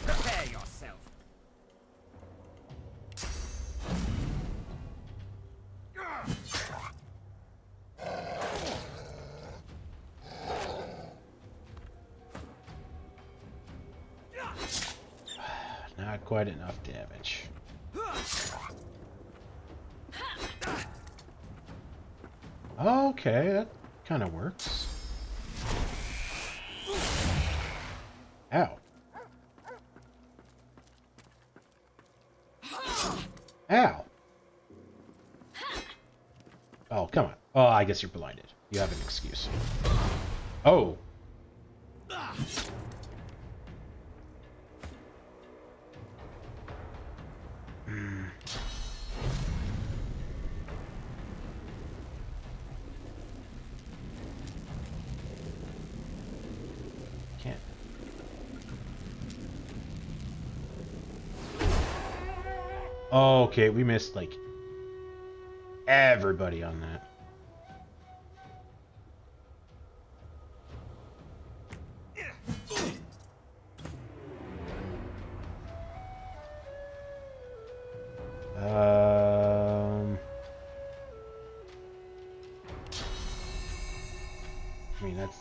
Prepare yourself. Not quite enough damage. Okay, that kind of works. Ow. Ow. Oh, come on. Oh, I guess you're blinded. You have an excuse. Oh. Can't. Okay, we missed, like, everybody on that. I mean, that's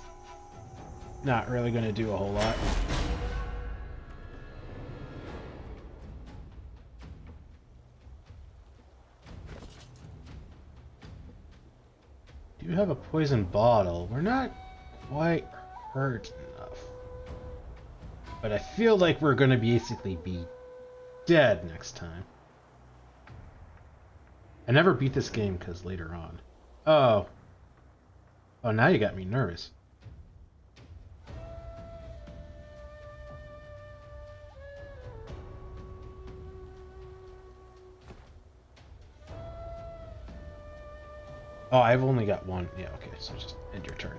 not really going to do a whole lot. Do have a poison bottle. We're not quite hurt enough. But I feel like we're going to basically be dead next time. I never beat this game because later on. Oh. Oh, now you got me nervous. Oh, I've only got one. Yeah, okay, so just end your turn.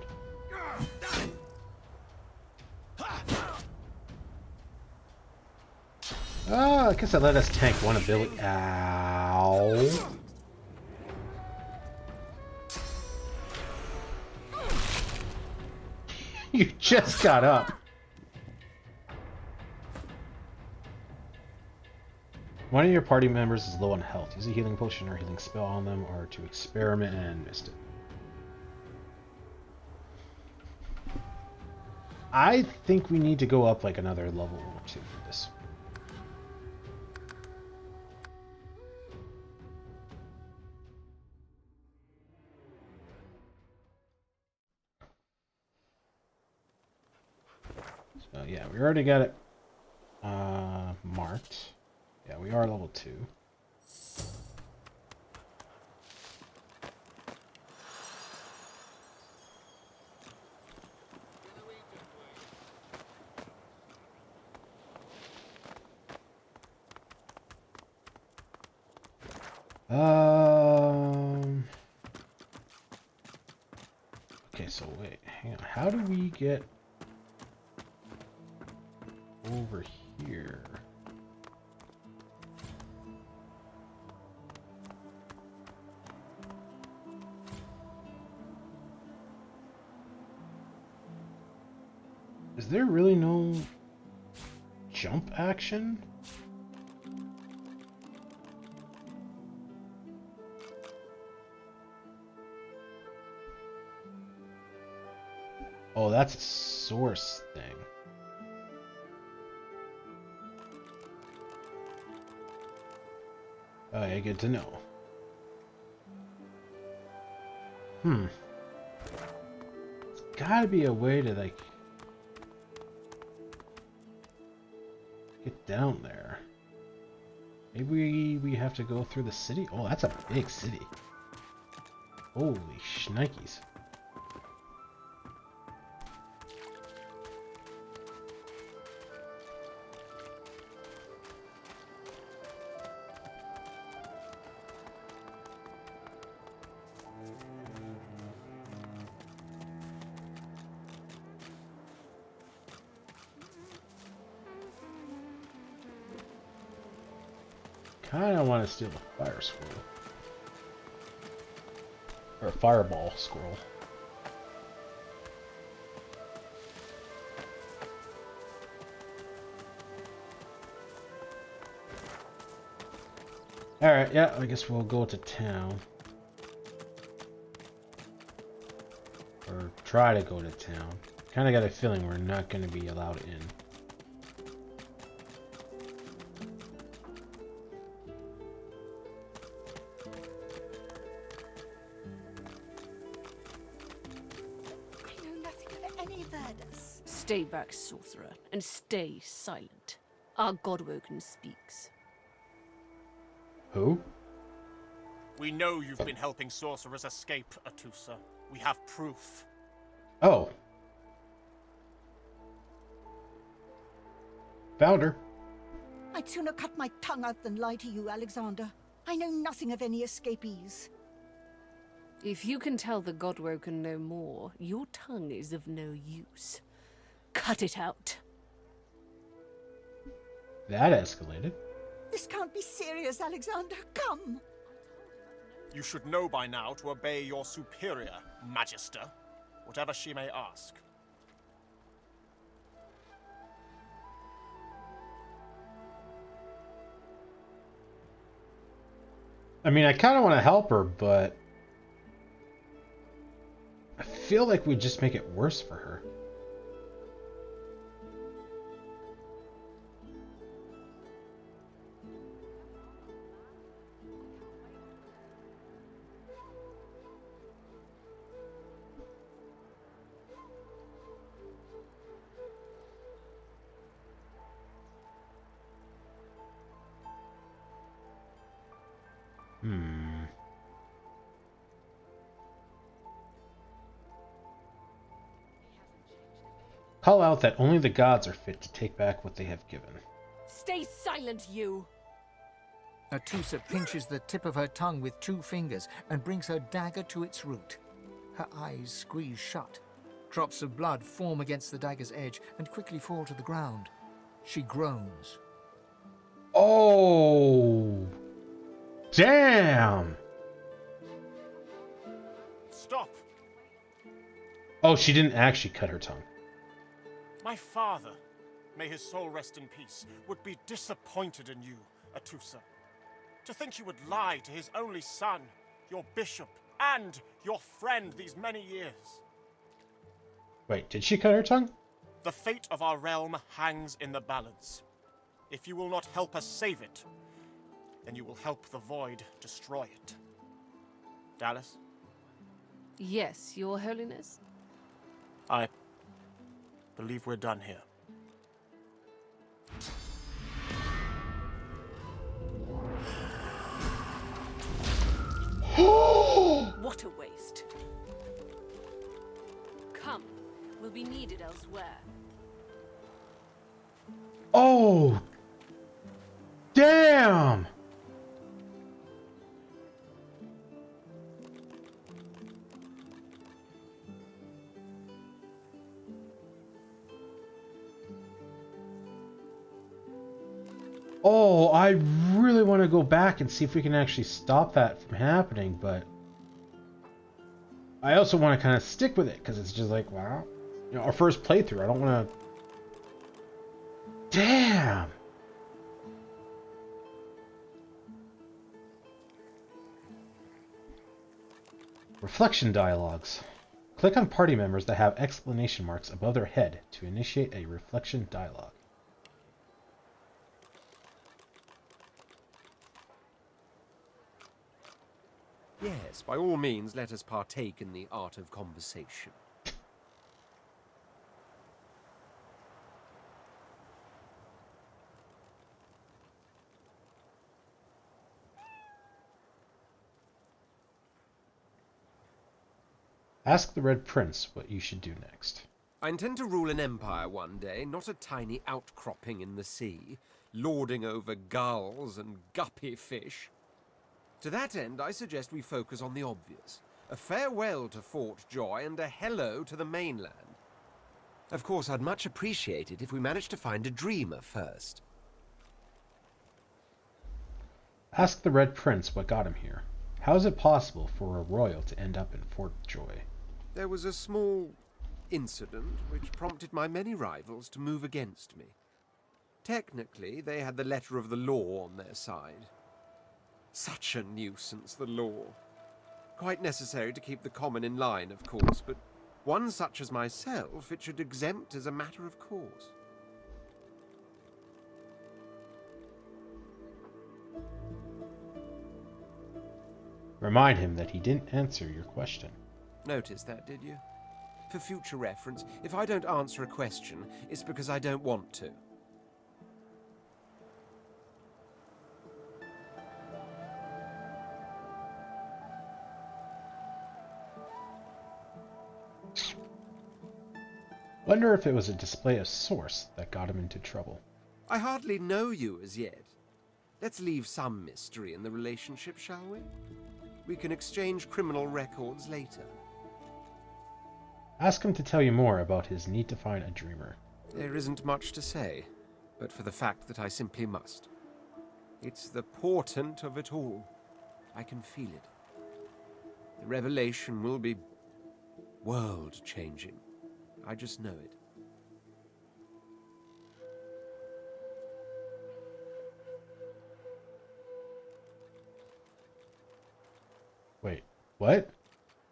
Oh, I guess I let us tank one ability. Ow. You just got up. One of your party members is low on health. Use a healing potion or healing spell on them, or to experiment and missed it. I think we need to go up like another level or two for this. So yeah, we already got it marked. Yeah, we are level 2. Okay, so wait, hang on. How do we get over here? Is there really no jump action? Oh, that's a source thing. Oh, yeah, good to know. There's gotta be a way to, like, get down there. Maybe we have to go through the city? Oh, that's a big city. Holy shnikes. Kinda want to steal the fire scroll. Or fireball scroll. Alright, yeah, I guess we'll go to town. Or try to go to town. Kinda got a feeling we're not gonna be allowed in. Stay back, sorcerer, and stay silent. Our Godwoken speaks. Who? We know you've been helping sorcerers escape, Atusa. We have proof. Oh. Found her. I'd sooner cut my tongue out than lie to you, Alexander. I know nothing of any escapees. If you can tell the Godwoken no more, your tongue is of no use. Cut it out. That escalated. This can't be serious, Alexander. Come. You should know by now to obey your superior, Magister, whatever she may ask. I mean, I kind of want to help her, but I feel like we just make it worse for her. Call out that only the gods are fit to take back what they have given. Stay silent, you! Atusa pinches the tip of her tongue with 2 fingers and brings her dagger to its root. Her eyes squeeze shut. Drops of blood form against the dagger's edge and quickly fall to the ground. She groans. Oh! Damn! Stop! Oh, she didn't actually cut her tongue. My father, may his soul rest in peace, would be disappointed in you, Atusa. To think you would lie to his only son, your bishop, and your friend these many years. Wait, did she cut her tongue? The fate of our realm hangs in the balance. If you will not help us save it, then you will help the Void destroy it. Dallas? Yes, Your Holiness? I believe we're done here. What a waste. Come, we'll be needed elsewhere. Oh! Damn! Oh, I really want to go back and see if we can actually stop that from happening, but I also want to kind of stick with it because it's just like, wow, you know, our first playthrough. I don't want to. Damn. Reflection dialogues. Click on party members that have exclamation marks above their head to initiate a reflection dialogue. Yes, by all means, let us partake in the art of conversation. Ask the Red Prince what you should do next. I intend to rule an empire one day, not a tiny outcropping in the sea, lording over gulls and guppy fish. To that end, I suggest we focus on the obvious. A farewell to Fort Joy and a hello to the mainland. Of course, I'd much appreciate it if we managed to find a dreamer first. Ask the Red Prince what got him here. How is it possible for a royal to end up in Fort Joy? There was a small incident which prompted my many rivals to move against me. Technically, they had the letter of the law on their side. Such a nuisance, the law. Quite necessary to keep the common in line, of course, but one such as myself it should exempt as a matter of course. Remind him that he didn't answer your question. Notice that, did you? For future reference, if I don't answer a question, it's because I don't want to. Wonder if it was a display of source that got him into trouble. I hardly know you as yet. Let's leave some mystery in the relationship, shall we? We can exchange criminal records later. Ask him to tell you more about his need to find a dreamer. There isn't much to say, but for the fact that I simply must. It's the portent of it all. I can feel it. The revelation will be world-changing. I just know it. Wait, what?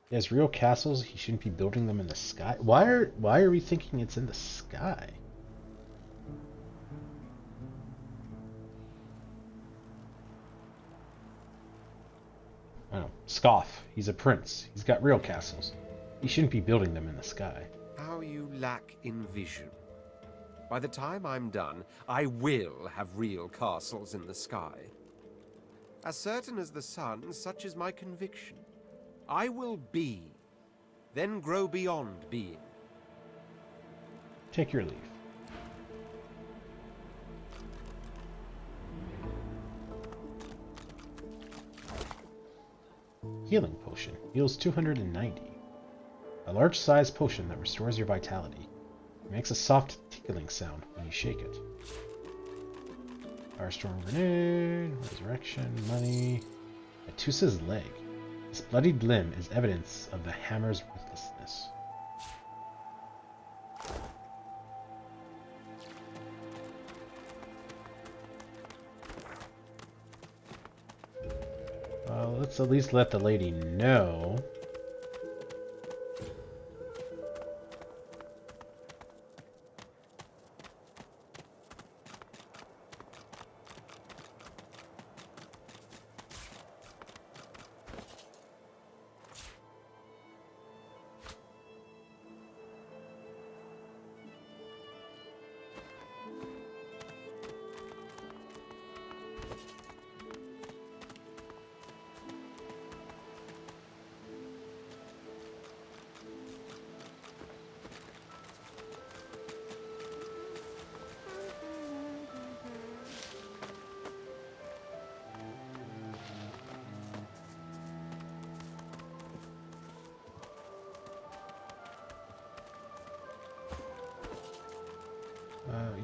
He has real castles, he shouldn't be building them in the sky? Why are we thinking it's in the sky? I don't know. Scoff. He's a prince. He's got real castles. He shouldn't be building them in the sky. How you lack in vision. By the time I'm done, I will have real castles in the sky. As certain as the sun, such is my conviction. I will be, then grow beyond being. Take your leave. Healing potion. Heals 290. A large-sized potion that restores your vitality. It makes a soft tickling sound when you shake it. Firestorm grenade, resurrection, money. Atusa's leg. This bloodied limb is evidence of the hammer's ruthlessness. Well, let's at least let the lady know.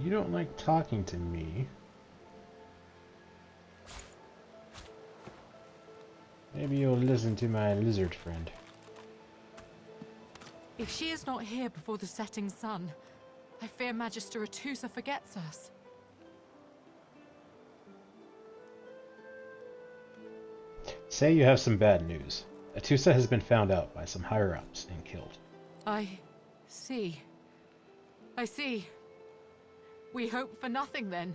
You don't like talking to me. Maybe you'll listen to my lizard friend. If she is not here before the setting sun, I fear Magister Atusa forgets us. Say you have some bad news. Atusa has been found out by some higher-ups and killed. I see. I see. We hope for nothing then.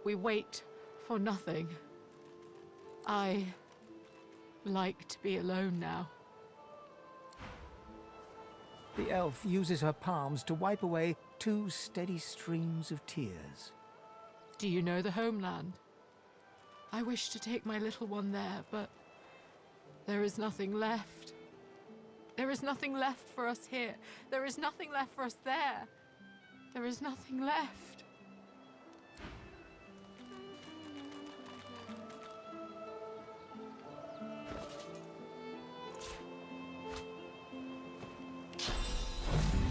We wait for nothing. I like to be alone now. The elf uses her palms to wipe away 2 steady streams of tears. Do you know the homeland? I wish to take my little one there, but there is nothing left. There is nothing left for us here. There is nothing left for us there. There is nothing left.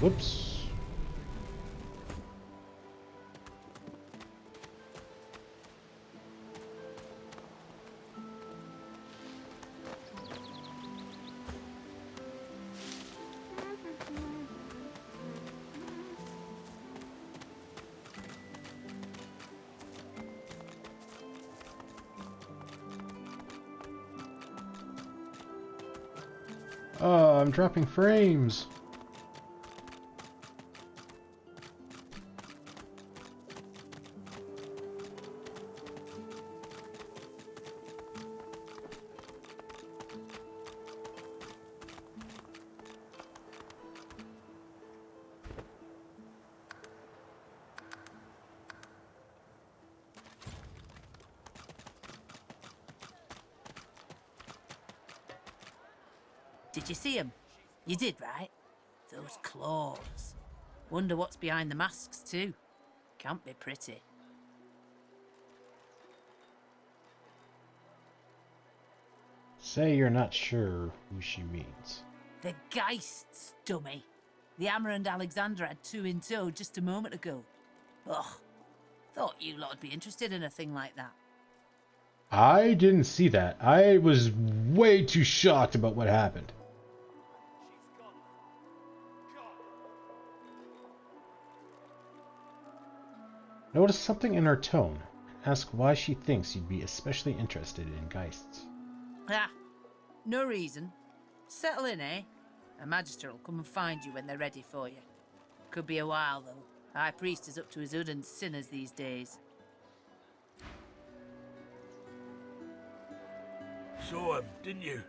Whoops. Oh, I'm dropping frames. Did you see him? You did, right? Those claws. Wonder what's behind the masks, too. Can't be pretty. Say you're not sure who she means. The Geists, dummy. The Hammer and Alexander had two in tow just a moment ago. Ugh. Thought you lot would be interested in a thing like that. I didn't see that. I was way too shocked about what happened. Notice something in her tone. Ask why she thinks you'd be especially interested in Geists. Ah, no reason. Settle in, eh? A magister will come and find you when they're ready for you. Could be a while, though. High priest is up to his hood and sinners these days. Saw 'em, didn't you?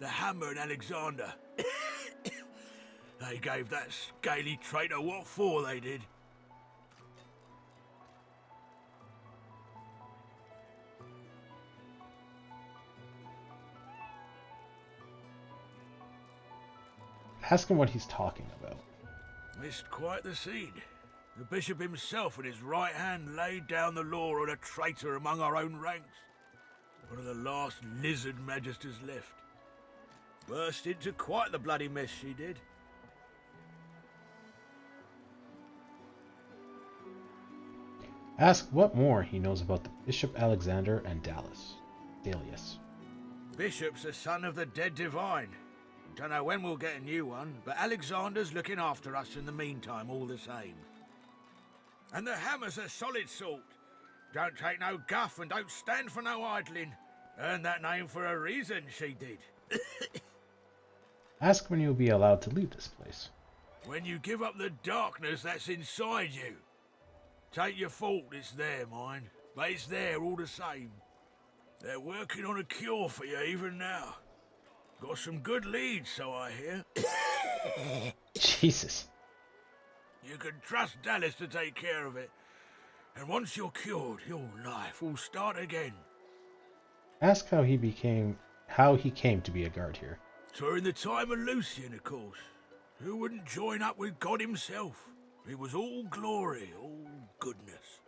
The Hammer and Alexander. They gave that scaly traitor what for, they did. Ask him what he's talking about. Missed quite the scene. The bishop himself with his right hand laid down the law on a traitor among our own ranks. One of the last lizard magisters left. Burst into quite the bloody mess, she did. Ask what more he knows about the Bishop Alexander and Dalius. Bishop's a son of the dead divine. Don't know when we'll get a new one, but Alexander's looking after us in the meantime all the same. And the Hammer's a solid sort. Don't take no guff and don't stand for no idling. Earned that name for a reason, she did. Ask when you'll be allowed to leave this place. When you give up the darkness that's inside you. Take your fault, it's there, mind. But it's there all the same. They're working on a cure for you even now. Got some good leads, so I hear. Jesus. You can trust Dallas to take care of it. And once you're cured, your life will start again. Ask how he came to be a guard here. During the time of Lucian, of course. Who wouldn't join up with God himself? It was all glory, all goodness.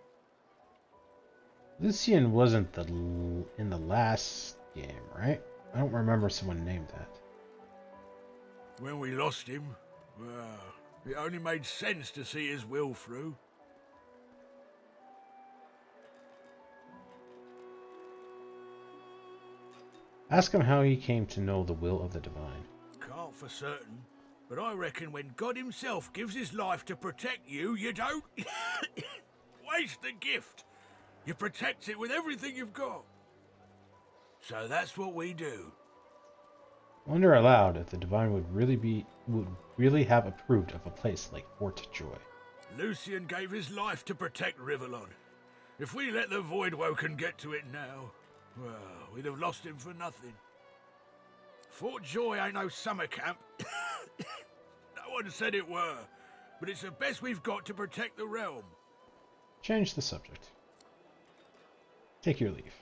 Lucian wasn't in the last game, right? I don't remember someone named that. When we lost him, well, it only made sense to see his will through. Ask him how he came to know the will of the divine. Can't for certain, but I reckon when God himself gives his life to protect you, you don't waste the gift. You protect it with everything you've got. So that's what we do. Wonder aloud if the divine would really have approved of a place like Fort Joy. Lucian gave his life to protect Rivellon. If we let the Voidwoken get to it now, well, we'd have lost him for nothing. Fort Joy ain't no summer camp. No one said it were, but it's the best we've got to protect the realm. Change the subject. Take your leave.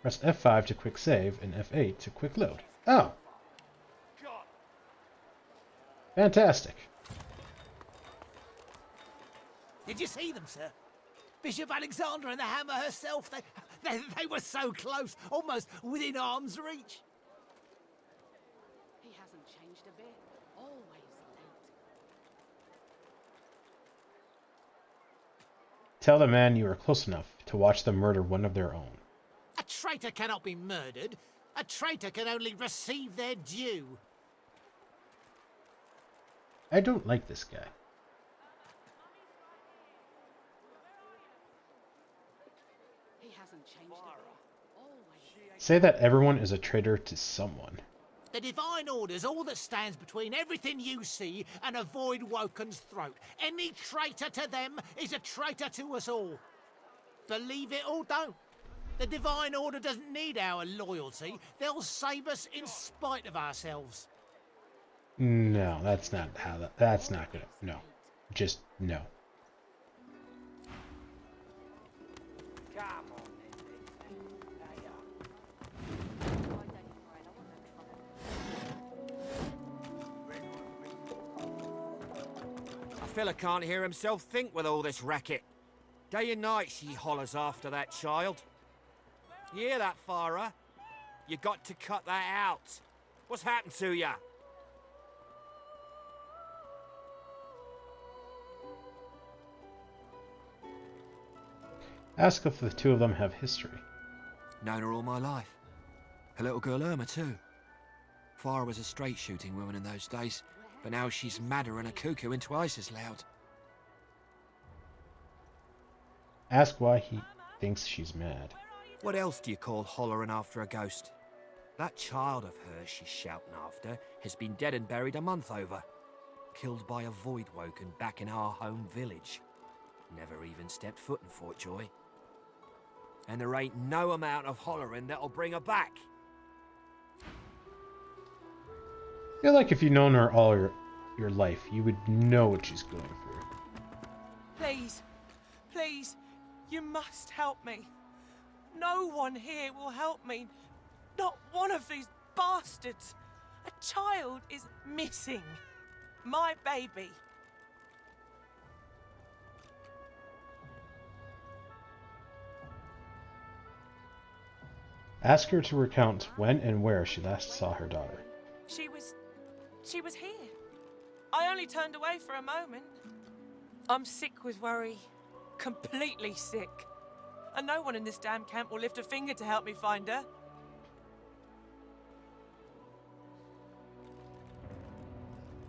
Press F5 to quick save and F8 to quick load. Oh! Fantastic. Did you see them, sir? Bishop Alexander and the Hammer herself, they were so close, almost within arm's reach. He hasn't changed a bit. Always late. Tell the man you are close enough to watch them murder one of their own. A traitor cannot be murdered. A traitor can only receive their due. I don't like this guy. He hasn't changed a bit. Always. Say that everyone is a traitor to someone. The Divine Order's all that stands between everything you see and a Void Woken's throat. Any traitor to them is a traitor to us all. Believe it or don't. The Divine Order doesn't need our loyalty. They'll save us in spite of ourselves. No, that's not how that's not gonna, no. Just, no. A fella can't hear himself think with all this racket. Day and night she hollers after that child. You hear that, Farah? You got to cut that out. What's happened to ya? Ask if the two of them have history. Known her all my life. Her little girl Irma, too. Farah was a straight shooting woman in those days, but now she's madder than a cuckoo and twice as loud. Ask why he thinks she's mad. What else do you call hollering after a ghost? That child of hers she's shouting after has been dead and buried a month over. Killed by a Void Woken back in our home village. Never even stepped foot in Fort Joy. And there ain't no amount of hollering that'll bring her back. I feel like if you'd known her all your life, you would know what she's going through. Please, please, you must help me. No one here will help me. Not one of these bastards. A child is missing. My baby. Ask her to recount when and where she last saw her daughter. She was here. I only turned away for a moment. I'm sick with worry. Completely sick. And no one in this damn camp will lift a finger to help me find her.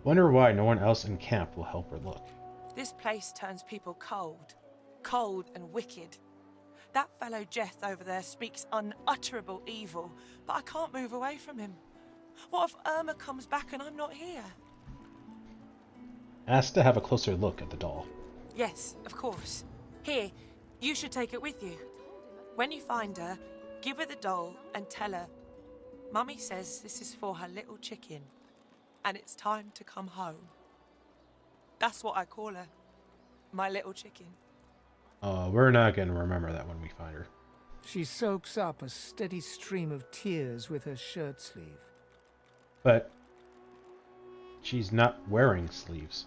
Wonder why no one else in camp will help her look. This place turns people cold. Cold and wicked. That fellow Jeth over there speaks unutterable evil, but I can't move away from him. What if Irma comes back and I'm not here? Ask to have a closer look at the doll. Yes, of course. Here, you should take it with you. When you find her, give her the doll and tell her, Mummy says this is for her little chicken, and it's time to come home. That's what I call her. My little chicken. We're not going to remember that when we find her. She soaks up a steady stream of tears with her shirt sleeve. But she's not wearing sleeves.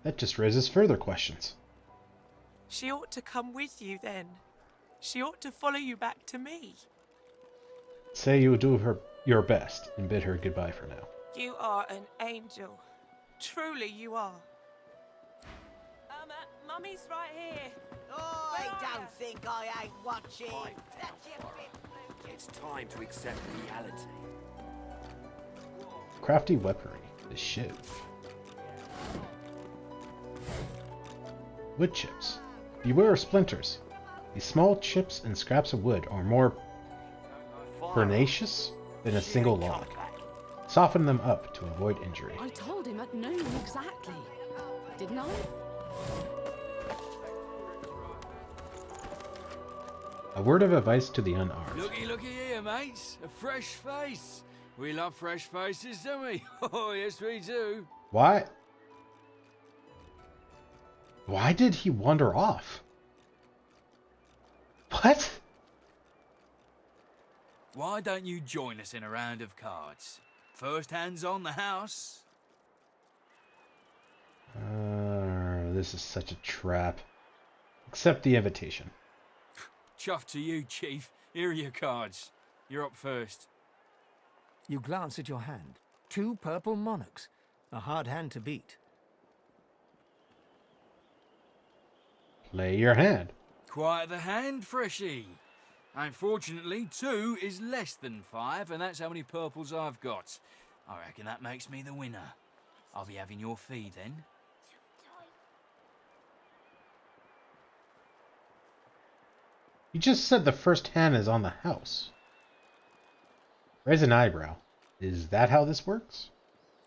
That just raises further questions. She ought to come with you then. She ought to follow you back to me. Say you will do your best and bid her goodbye for now. You are an angel. Truly you are. Mummy's right here. Oh, I don't think I ain't watching. It's time to accept reality. Crafty weaponry. The shiv. Wood chips. Beware of splinters. These small chips and scraps of wood are more pernicious than a single log. Soften them up to avoid injury. I told him at noon exactly. Didn't I? A word of advice to the unarmed. Looky here, mates. A fresh face. We love fresh faces, don't we? Oh, yes, we do. Why did he wander off? What? Why don't you join us in a round of cards? First hands on the house. This is such a trap. Accept the invitation. Chuff to you, Chief. Here are your cards. You're up first. You glance at your hand. 2 purple monarchs. A hard hand to beat. Play your hand. Quite the hand, Freshie. Unfortunately, 2 is less than 5, and that's how many purples I've got. I reckon that makes me the winner. I'll be having your fee then. You just said the first hand is on the house. Raise an eyebrow. Is that how this works?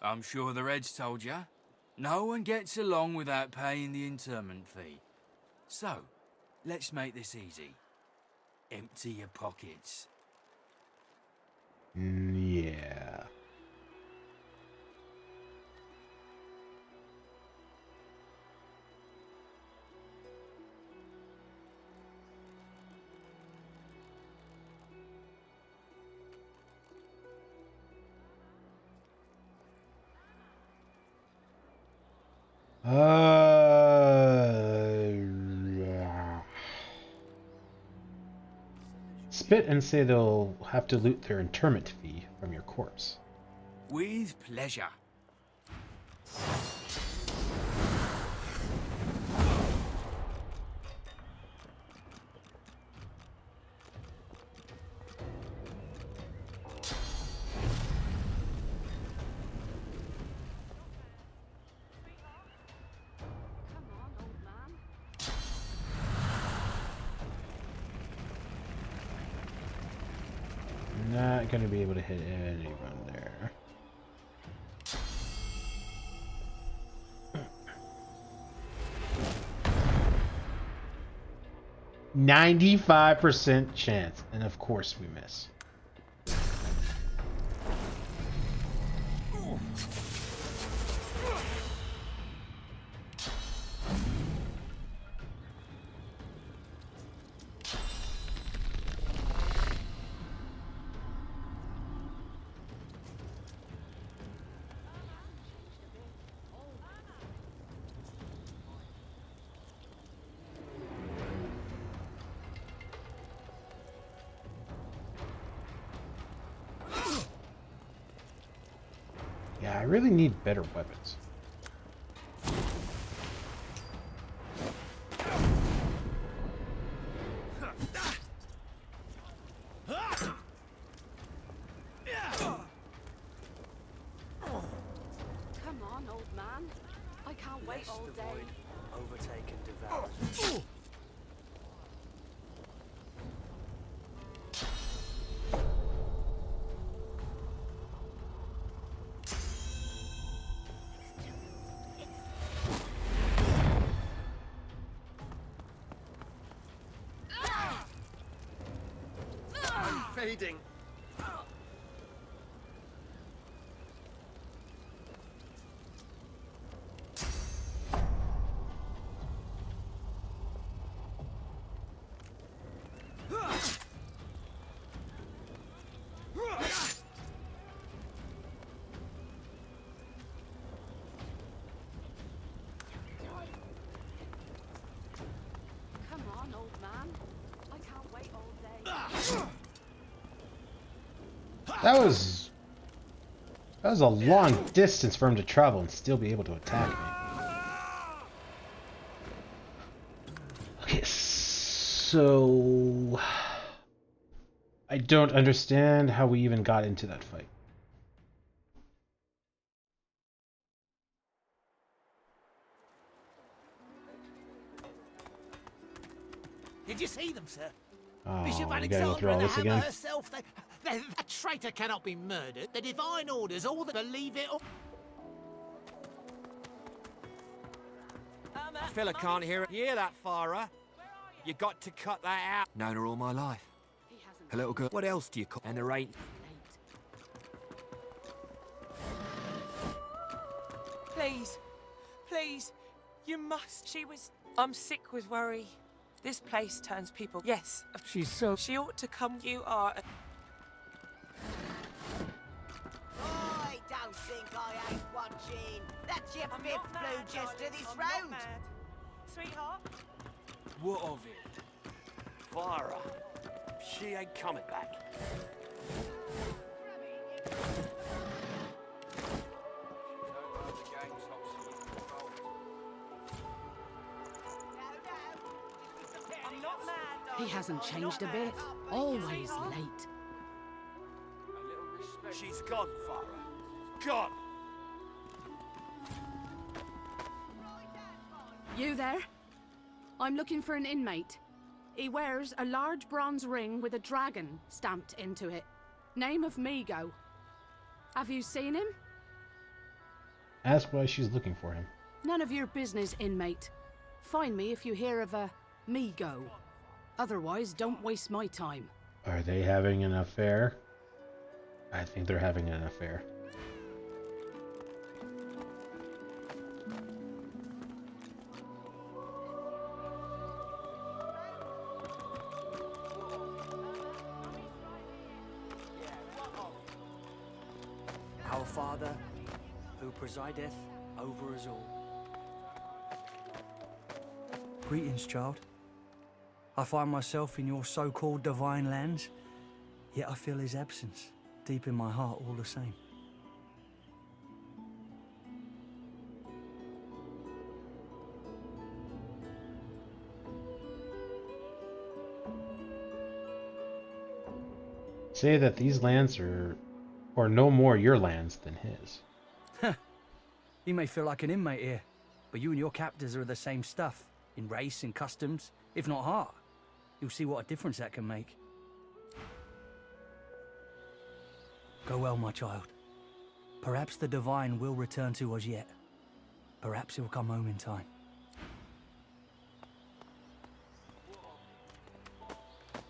I'm sure the Reds told ya. No one gets along without paying the interment fee. So, let's make this easy. Empty your pockets. Yeah. Spit and say they'll have to loot their interment fee from your corpse. With pleasure. Not going to be able to hit anyone there. %95 chance, and of course we miss. Yeah, I really need better weapons. Come on, old man. I can't wait all day. Overtake and devour. Fading. Come on, old man. I can't wait all day. That was a long distance for him to travel and still be able to attack me. Okay, so I don't understand how we even got into that fight. Did you see them, sir? Oh, Bishop we gotta go Alexander through all and the this hammer again. herself. A traitor cannot be murdered. The divine orders all that believe it. Fella can't hear it. You hear that, Farah? You got to cut that out. Known her all my life. A little girl. What else do you call? And there ain't. Please, please, you must. She was. I'm sick with worry. This place turns people. Yes. She's so... She ought to come. You are. I don't think I ain't watching. That's your fifth blue just to this round. Sweetheart. What of it? Farah. She ain't coming back. He hasn't changed a bit. Always late. She's gone, Farah. Gone! You there? I'm looking for an inmate. He wears a large bronze ring with a dragon stamped into it. Name of Migo. Have you seen him? Ask why she's looking for him. None of your business, inmate. Find me if you hear of a Migo. Otherwise, don't waste my time. Are they having an affair? I think they're having an affair. Our Father, who presideth over us all. Greetings, child. I find myself in your so-called divine lands, yet I feel his absence deep in my heart all the same. Say that these lands are no more your lands than his. You may feel like an inmate here, but you and your captors are the same stuff, in race and customs, if not heart. You'll see what a difference that can make. Go well, my child. Perhaps the divine will return to us yet. Perhaps he'll come home in time. If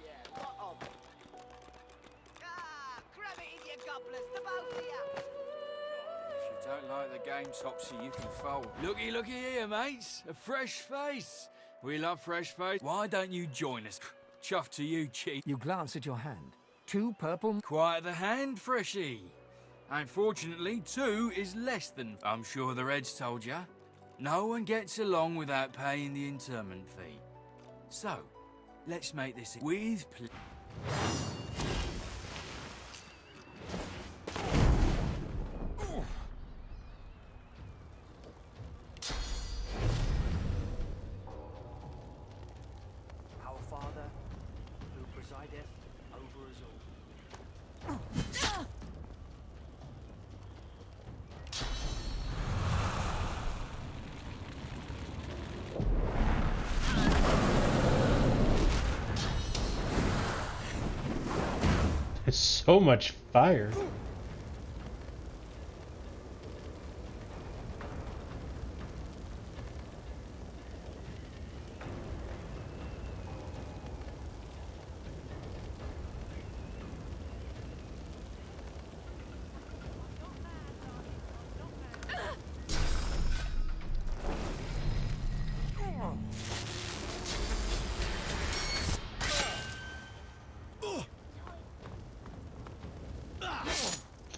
you don't like the game, Topsy, you can fold. Looky here, mates. A fresh face. We love fresh face. Why don't you join us? Chuff to you, cheat. You glance at your hand. 2 purple... Quiet the hand, Freshie. Unfortunately, 2 is less than... I'm sure the Reds told ya. No one gets along without paying the interment fee. So, let's make this with... Our Father, who presideth over us all. There's so much fire.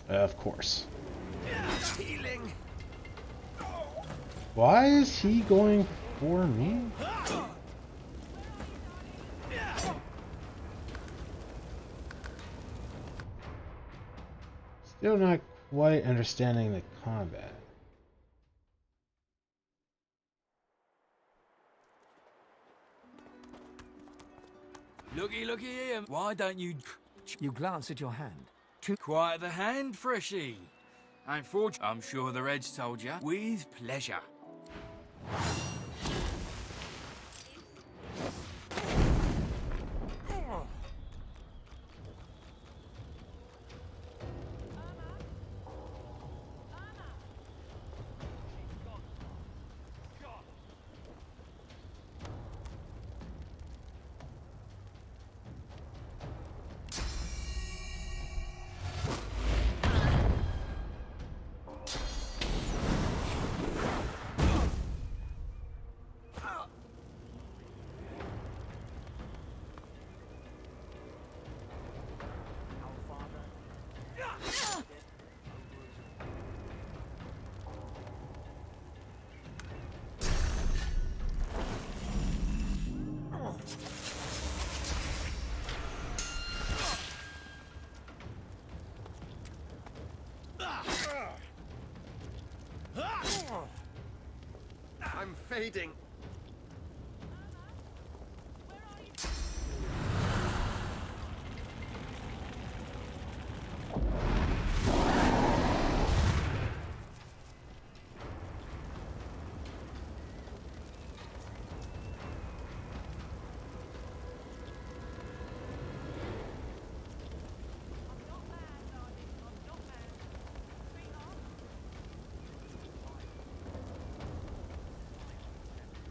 Of course. Healing. Why is he going for me? Still not quite understanding the combat. Looky here. Why don't you... You glance at your hand. Quiet the hand, Freshie. Unfortunately, I'm sure the Reds told ya. With pleasure. I'm fading.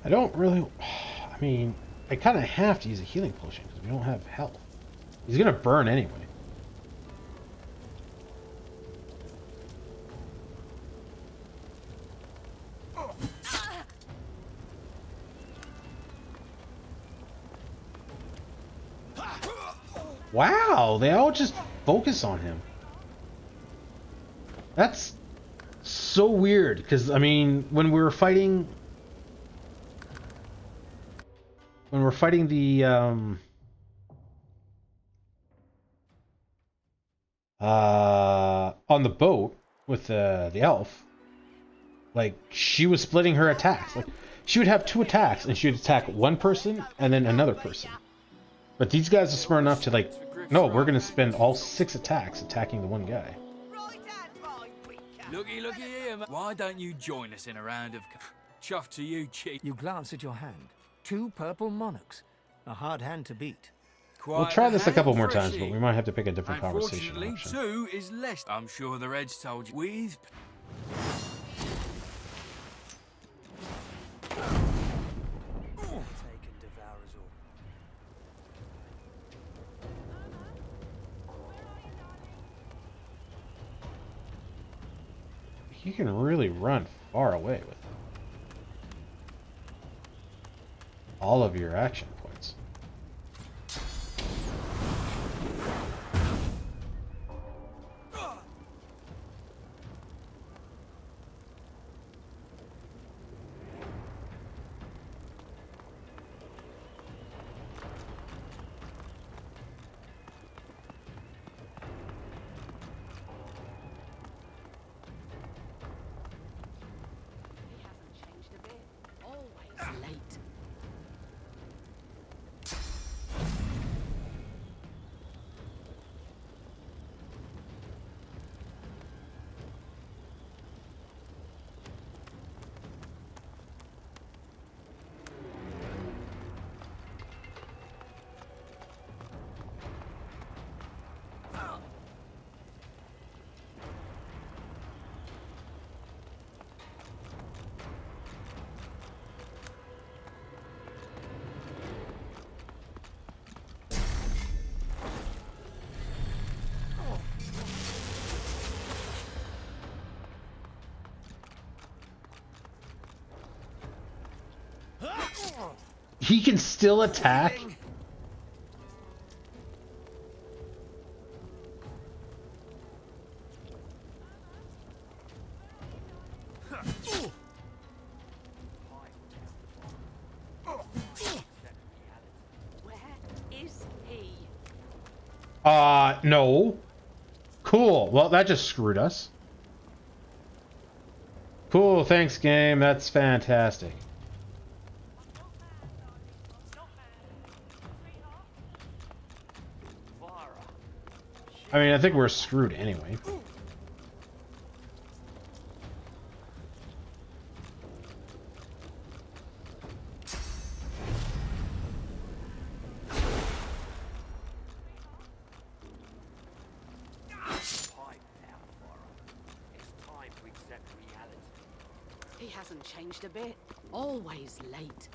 I don't really... I mean, I kind of have to use a healing potion because we don't have health. He's going to burn anyway. Wow, they all just focus on him. That's so weird because, I mean, when we were fighting... When we're fighting the on the boat with the elf, like she was splitting her attacks. Like she would have 2 attacks and she would attack one person and then another person. But these guys are smart enough to like, no, we're gonna spend all 6 attacks attacking the one guy. Looky here, man. Why don't you join us in a round of chuff to you, chief? You glance at your hand. 2 purple monarchs. A hard hand to beat. We'll try this a couple more times, but we might have to pick a different conversation Unfortunately, option. 2 is less. I'm sure the Reds told you. With... You can really run far away with all of your action points. He can still attack? No. Cool. Well, that just screwed us. Cool, thanks, game. That's fantastic. I mean, I think we're screwed anyway. He hasn't changed a bit. Always late.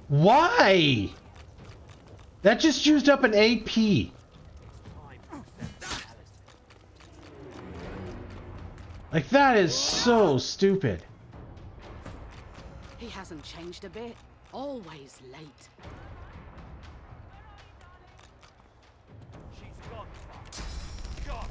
Why? That just used up an AP. Like, that is so stupid. He hasn't changed a bit. Always late. She's gone. Gone.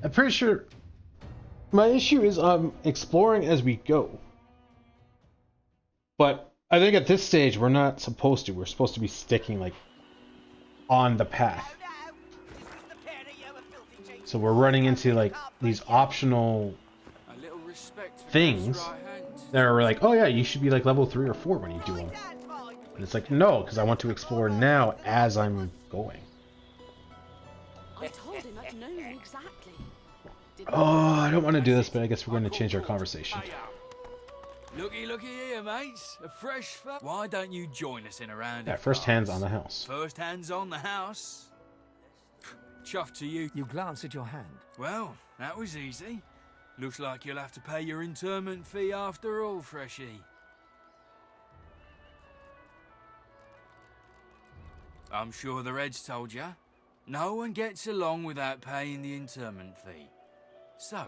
I'm pretty sure my issue is I'm exploring as we go. But I think at this stage we're not supposed to. We're supposed to be sticking like on the path. So we're running into like these optional things that are like, oh yeah, you should be like level 3 or 4 when you do them. And it's like, no, because I want to explore now as I'm going. I told him at noon exactly. Oh, I don't want to do this, but I guess we're going to change our conversation. Looky here, mates. A fresh Why don't you join us in a round Yeah, of first hands cards? on the house. First hands on the house. Chuff to you. You glance at your hand. Well, that was easy. Looks like you'll have to pay your interment fee after all, Freshie. I'm sure the Reds told ya. No one gets along without paying the interment fee. So,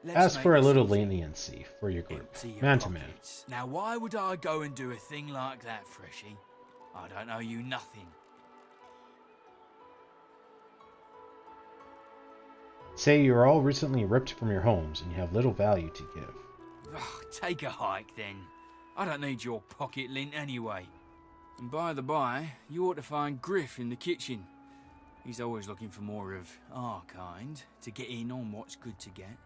let's Ask make for a this little easy. leniency for your group, Empty your man to man. pockets. Now, why would I go and do a thing like that, Freshie? I don't owe you nothing. Say you're all recently ripped from your homes and you have little value to give. Ugh, take a hike then. I don't need your pocket lint anyway. And by the by, you ought to find Griff in the kitchen. He's always looking for more of our kind to get in on what's good to get.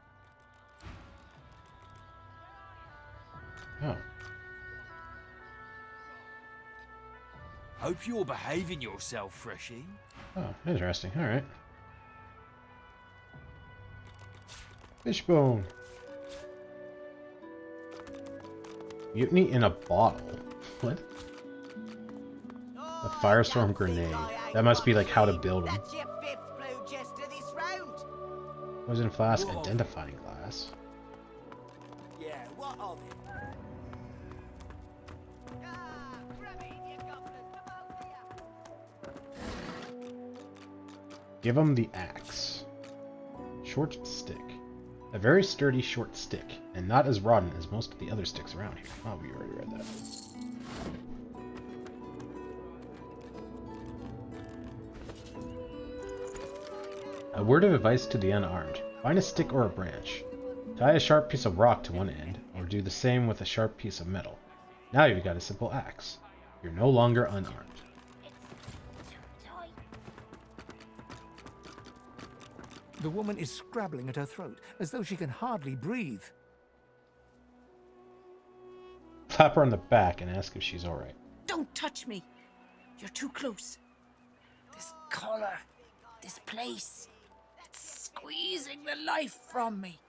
Oh. Hope you're behaving yourself, Freshie. Oh, interesting. Alright. Fishbone. Mutiny in a bottle. What? A firestorm grenade. That must be like how to build them. Poison flask, identifying glass. Yeah, what of it? Give him the axe. Short stick. A very sturdy short stick, and not as rotten as most of the other sticks around here. Oh, we already read that. A word of advice to the unarmed. Find a stick or a branch. Tie a sharp piece of rock to one end, or do the same with a sharp piece of metal. Now you've got a simple axe. You're no longer unarmed. The woman is scrabbling at her throat, as though she can hardly breathe. Tap her on the back and ask if she's alright. Don't touch me. You're too close. This collar, this place, it's squeezing the life from me.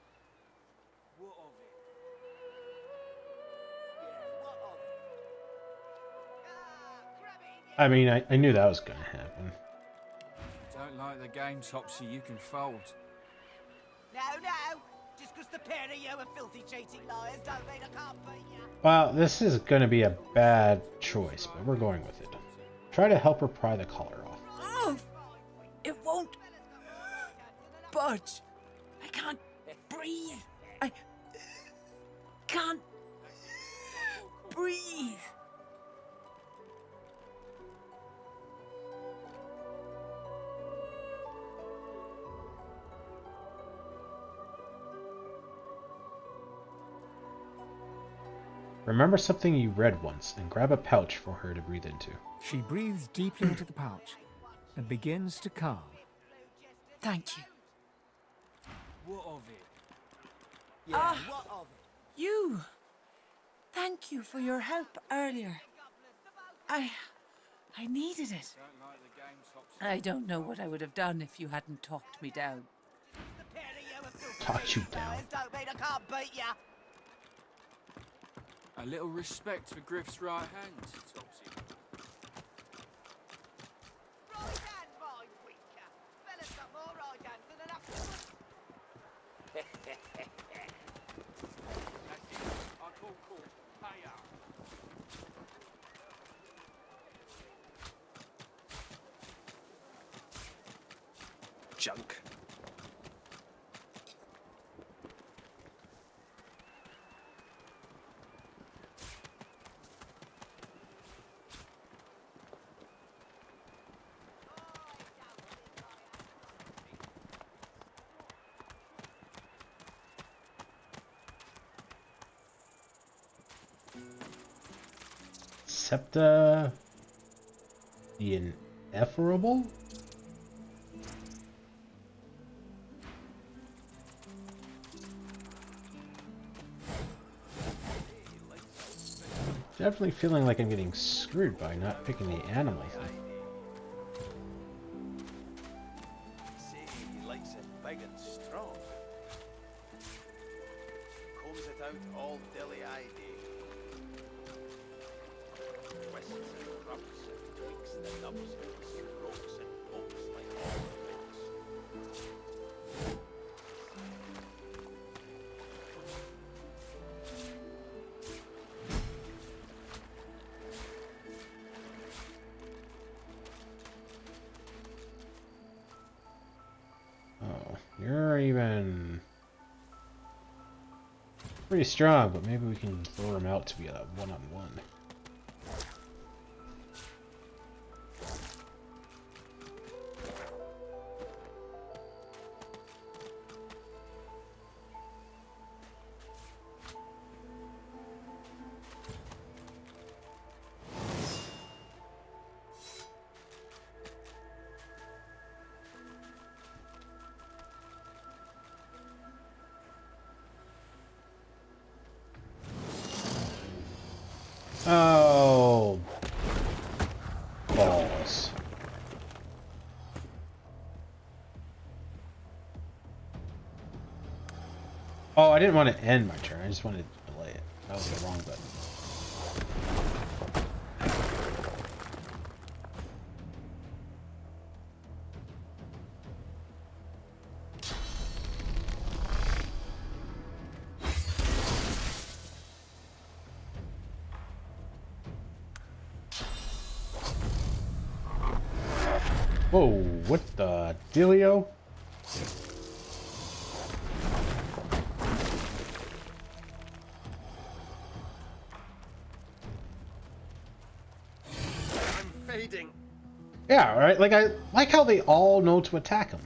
I mean, I knew that was going to happen. Don't like the game, Topsy, you can fold. No, just because the pair of you are filthy cheating liars don't mean I can't beat you. Well, this is going to be a bad choice, but we're going with it. Try to help her pry the collar off. Oh, it won't budge. I can't breathe. I can't breathe. Remember something you read once and grab a pouch for her to breathe into. She breathes deeply into the pouch and begins to calm. Thank you. What of it? Yeah, what of it? You. Thank you for your help earlier. I needed it. I don't know what I would have done if you hadn't talked me down. Talked you down. Don't mean I can't beat you. A little respect for Griff's right hand, Topsy. Junk. Septa the Ineffable? Definitely feeling like I'm getting screwed by not picking the animal thing. He likes it big and strong. Combs it out all dilly-eyed. Twists and rubs and tweaks the nubs and strokes and pokes like all things. Oh, you're even pretty strong, but maybe we can lure him out to be a one-on-one. Oh, balls. Oh, I didn't want to end my turn. I just wanted to delay it. That was the wrong button. Whoa, what the dealio? I'm fading. Yeah, right? Like, I like how they all know to attack him.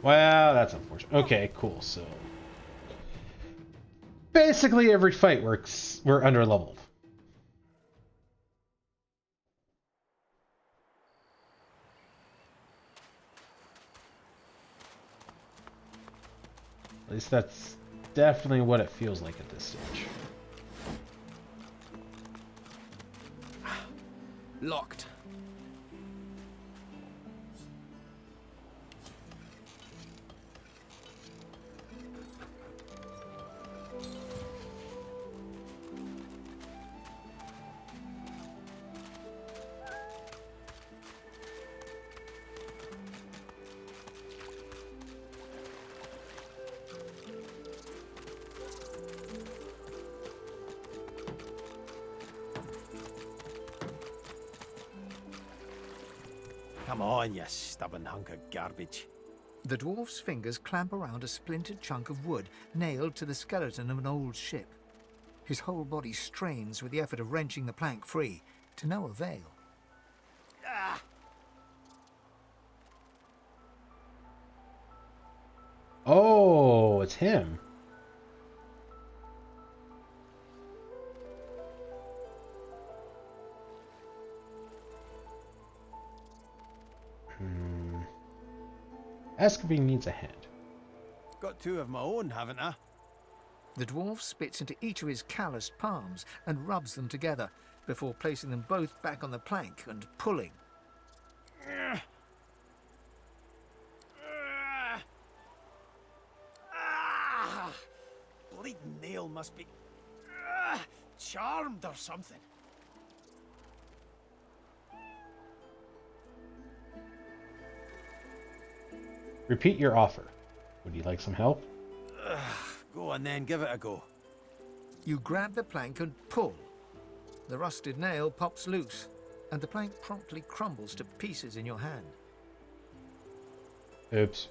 Well, that's unfortunate. Okay, cool. So basically every fight we're under leveled. At least that's definitely what it feels like at this stage. Locked. Come on, you stubborn hunk of garbage. The dwarf's fingers clamp around a splintered chunk of wood nailed to the skeleton of an old ship. His whole body strains with the effort of wrenching the plank free, to no avail. Ah! Oh, it's him. Escaping needs a hand. Got two of my own, haven't I? The dwarf spits into each of his calloused palms and rubs them together before placing them both back on the plank and pulling. Bleeding nail must be charmed or something. Repeat your offer. Would you like some help? Go on then, give it a go. You grab the plank and pull. The rusted nail pops loose, and the plank promptly crumbles to pieces in your hand. Oops.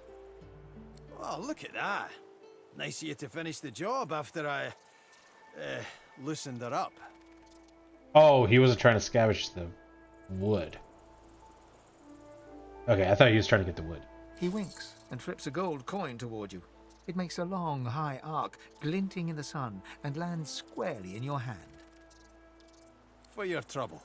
Oh, look at that. Nice of you to finish the job after I loosened her up. Oh, he wasn't trying to scavenge the wood. Okay, I thought he was trying to get the wood. He winks and flips a gold coin toward you. It makes a long, high arc, glinting in the sun, and lands squarely in your hand. For your trouble.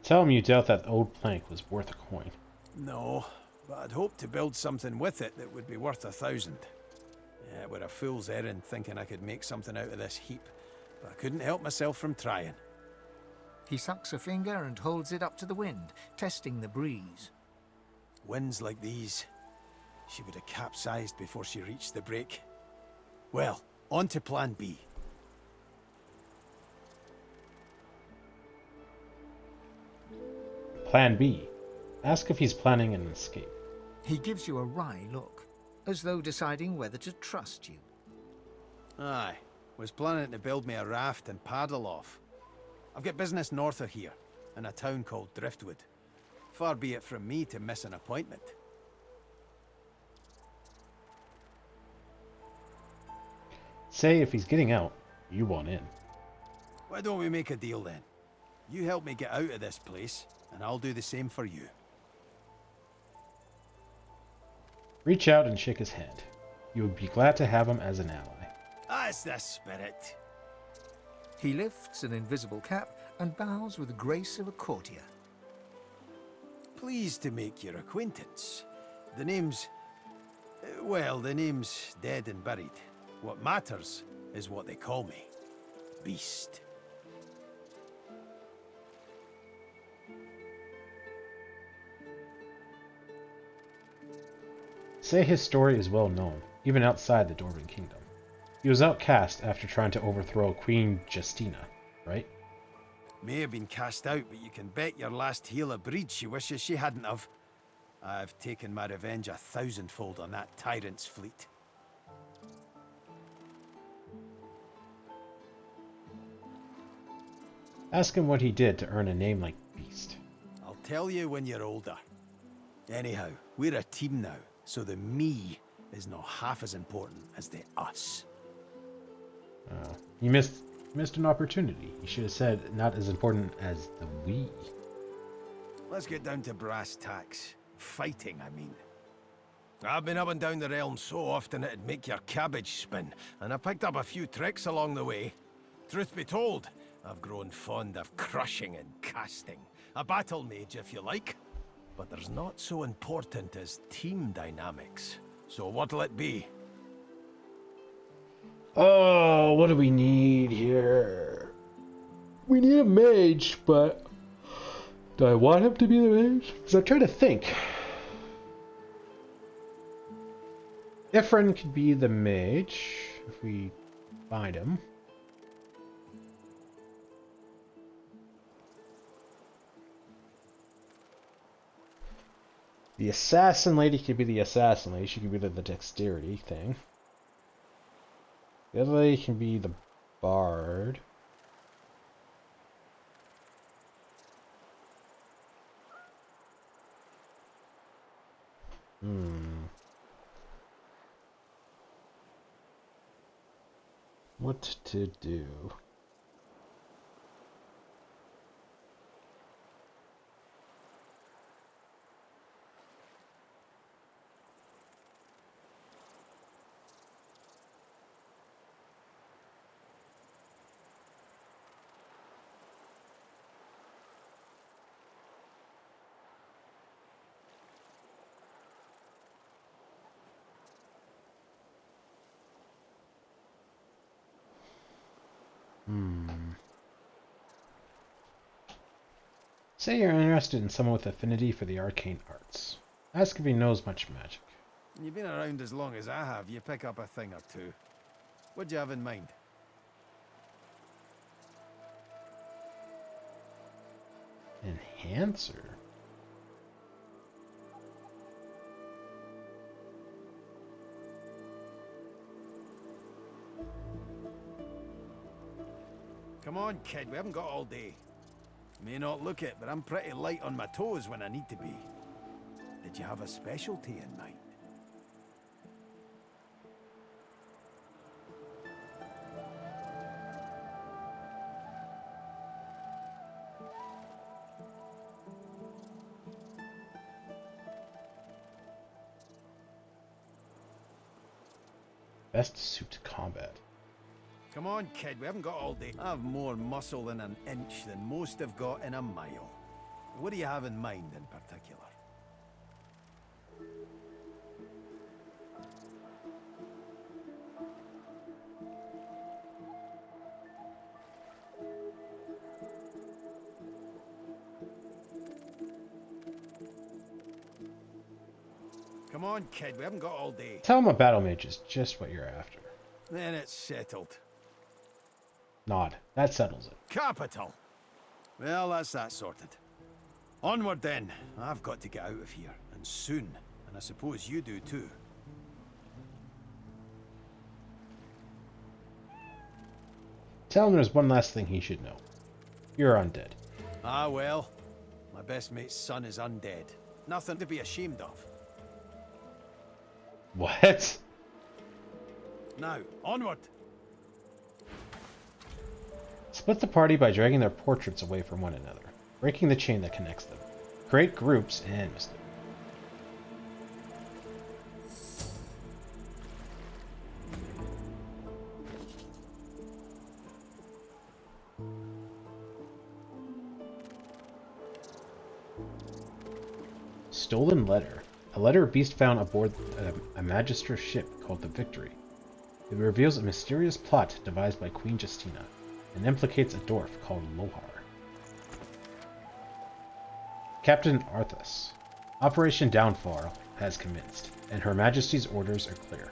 Tell him you doubt that old plank was worth a coin. No, but I'd hoped to build something with it that would be worth 1,000. Yeah, it were a fool's errand thinking I could make something out of this heap, but I couldn't help myself from trying. He sucks a finger and holds it up to the wind, testing the breeze. Winds like these, she would have capsized before she reached the break. Well, on to plan B. Plan B. Ask if he's planning an escape. He gives you a wry look, as though deciding whether to trust you. Aye, was planning to build me a raft and paddle off. I've got business north of here, in a town called Driftwood. Far be it from me to miss an appointment. Say if he's getting out, you want in. Why don't we make a deal then? You help me get out of this place, and I'll do the same for you. Reach out and shake his hand. You would be glad to have him as an ally. That's the spirit. He lifts an invisible cap and bows with the grace of a courtier. Pleased to make your acquaintance. The name's... well, the name's dead and buried. What matters is what they call me. Beast. Say his story is well known, even outside the Dwarven Kingdom. He was outcast after trying to overthrow Queen Justina, right? May have been cast out, but you can bet your last heel of breed she wishes she hadn't have. I've taken my revenge 1,000-fold on that tyrant's fleet. Ask him what he did to earn a name like Beast. I'll tell you when you're older. Anyhow, we're a team now, so the me is not half as important as the us. You missed an opportunity. You should have said not as important as the we. Let's get down to brass tacks. Fighting, I mean. I've been up and down the realm so often it'd make your cabbage spin, and I picked up a few tricks along the way. Truth be told, I've grown fond of crushing and casting. A battle mage, if you like. But there's not so important as team dynamics. So what'll it be? Oh, what do we need here? We need a mage, but do I want him to be the mage? Because I'm trying to think. Ifrin could be the mage if we find him. The assassin lady could be the assassin lady. She could be the dexterity thing. The other lady can be the bard. What to do? Say you're interested in someone with affinity for the arcane arts. Ask if he knows much magic. You've been around as long as I have. You pick up a thing or two. What do you have in mind? Enhancer? Come on, kid, we haven't got all day. May not look it, but I'm pretty light on my toes when I need to be. Did you have a specialty in mind? Best suit combat. Come on, kid, we haven't got all day. I have more muscle in an inch than most have got in a mile. What do you have in mind in particular? Come on, kid, we haven't got all day. Tell him a battle mage is just what you're after. Then it's settled. Nod. That settles it. Capital! Well, that's that sorted. Onward then. I've got to get out of here, and soon. And I suppose you do too. Tell him there's one last thing he should know. You're undead. Ah, well. My best mate's son is undead. Nothing to be ashamed of. What? Now, onward! Split the party by dragging their portraits away from one another, breaking the chain that connects them. Create groups and mistake. Stolen letter. A letter Beast found aboard a Magister ship called the Victory. It reveals a mysterious plot devised by Queen Justina and implicates a dwarf called Lohar. Captain Arthas. Operation Downfall has commenced, and Her Majesty's orders are clear.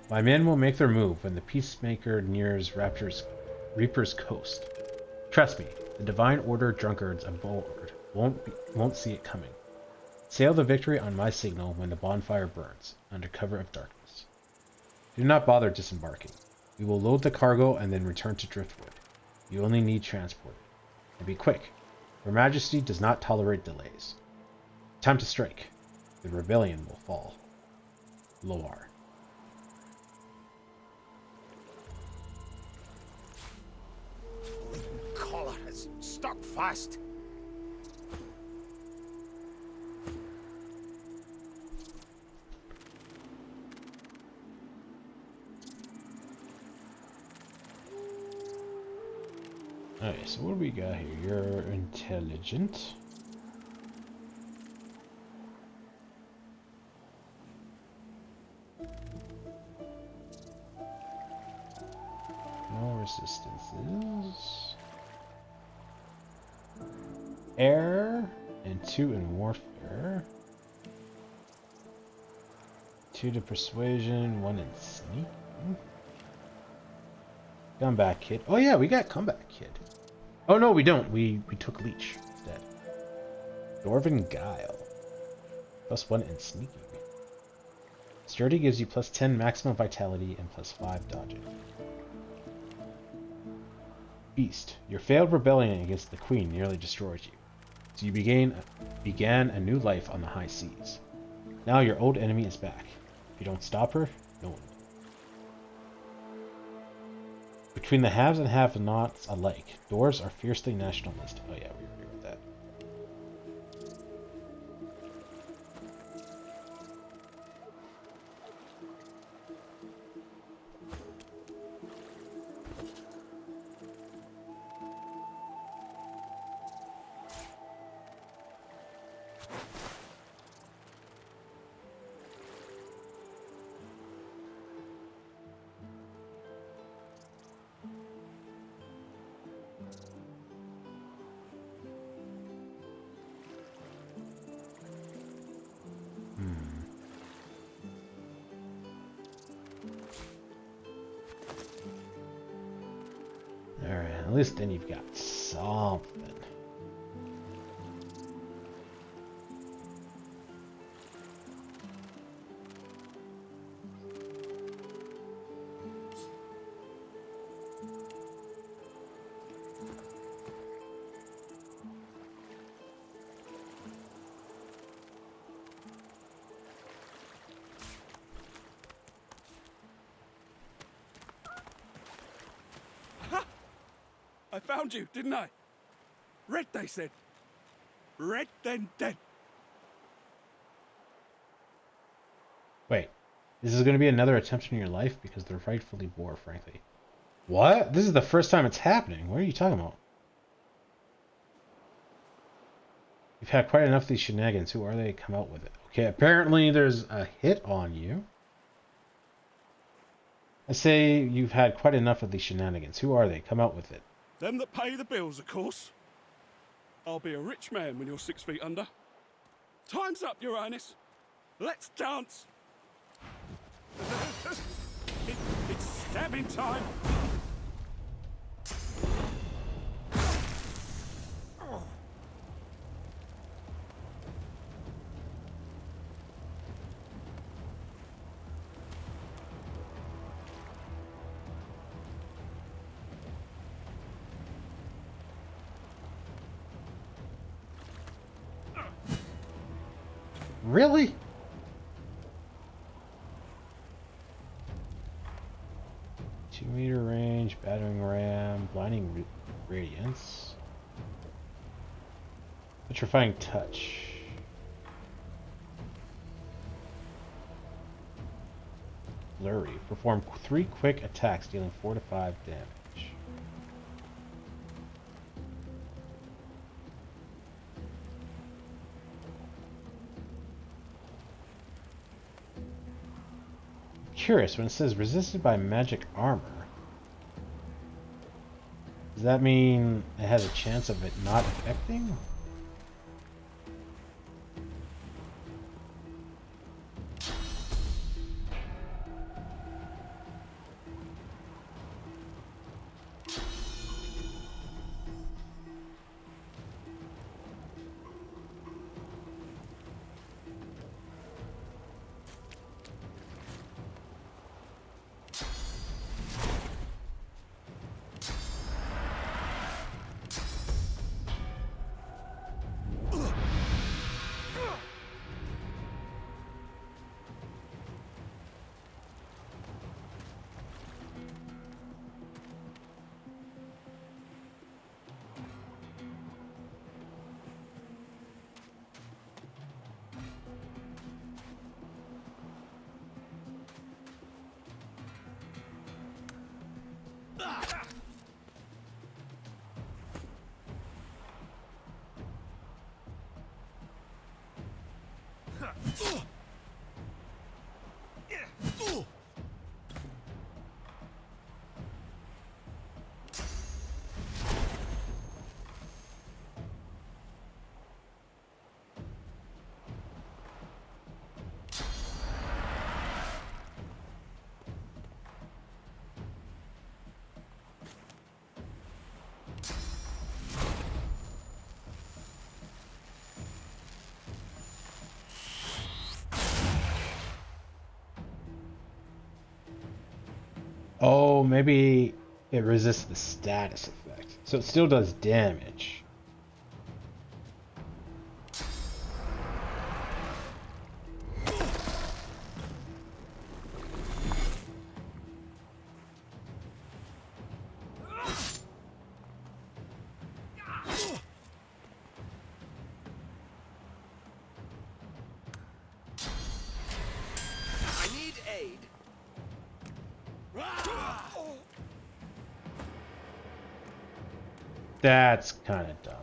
My men will make their move when the Peacemaker nears Reaper's coast. Trust me, the Divine Order drunkards aboard won't see it coming. Sail the Victory on my signal when the bonfire burns, under cover of darkness. Do not bother disembarking. We will load the cargo and then return to Driftwood. You only need transport. And be quick. Her Majesty does not tolerate delays. Time to strike. The rebellion will fall. Loar. Collar is stuck fast. Okay, so what do we got here? You're intelligent. No resistances. Air and 2 in warfare. 2 to persuasion, 1 in sneaking. Comeback kid. Oh yeah, we got comeback kid. Oh no, we don't. We took leech instead. Dwarven guile. +1 in sneaking. Sturdy gives you +10 maximum vitality and +5 dodging. Beast. Your failed rebellion against the queen nearly destroyed you. So you began a new life on the high seas. Now your old enemy is back. If you don't stop her, no one will. Between the haves and have-nots alike, dwarves are fiercely nationalistic. Oh yeah, we already read that. At least then you've got something. I found you, didn't I? Red, they said. Red, then dead. Wait, this is going to be another attempt in your life because they're rightfully war, frankly. What? This is the first time it's happening. What are you talking about? You've had quite enough of these shenanigans. Who are they? Come out with it. Okay, apparently there's a hit on you. I say you've had quite enough of these shenanigans. Who are they? Come out with it. Them that pay the bills, of course. I'll be a rich man when you're 6 feet under. Time's up, Your Highness. Let's dance. It's stabbing time. Really? Two-meter range, battering ram, blinding radiance, petrifying touch. Flurry. Perform 3 quick attacks, dealing 4 to 5 damage. Curious, when it says resisted by magic armor, does that mean it has a chance of it not affecting? Oh, maybe it resists the status effect. So it still does damage. I need aid. That's kind of dumb.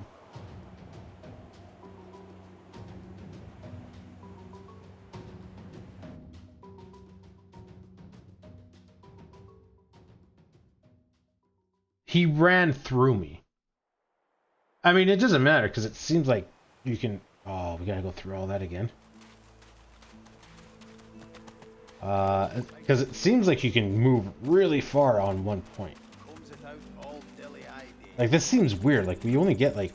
He ran through me. I mean, it doesn't matter because it seems like you can... Oh, we gotta go through all that again. Because it seems like you can move really far on one point. Comes it out all dilly-eyed, the Like, this seems weird. Like, we only get like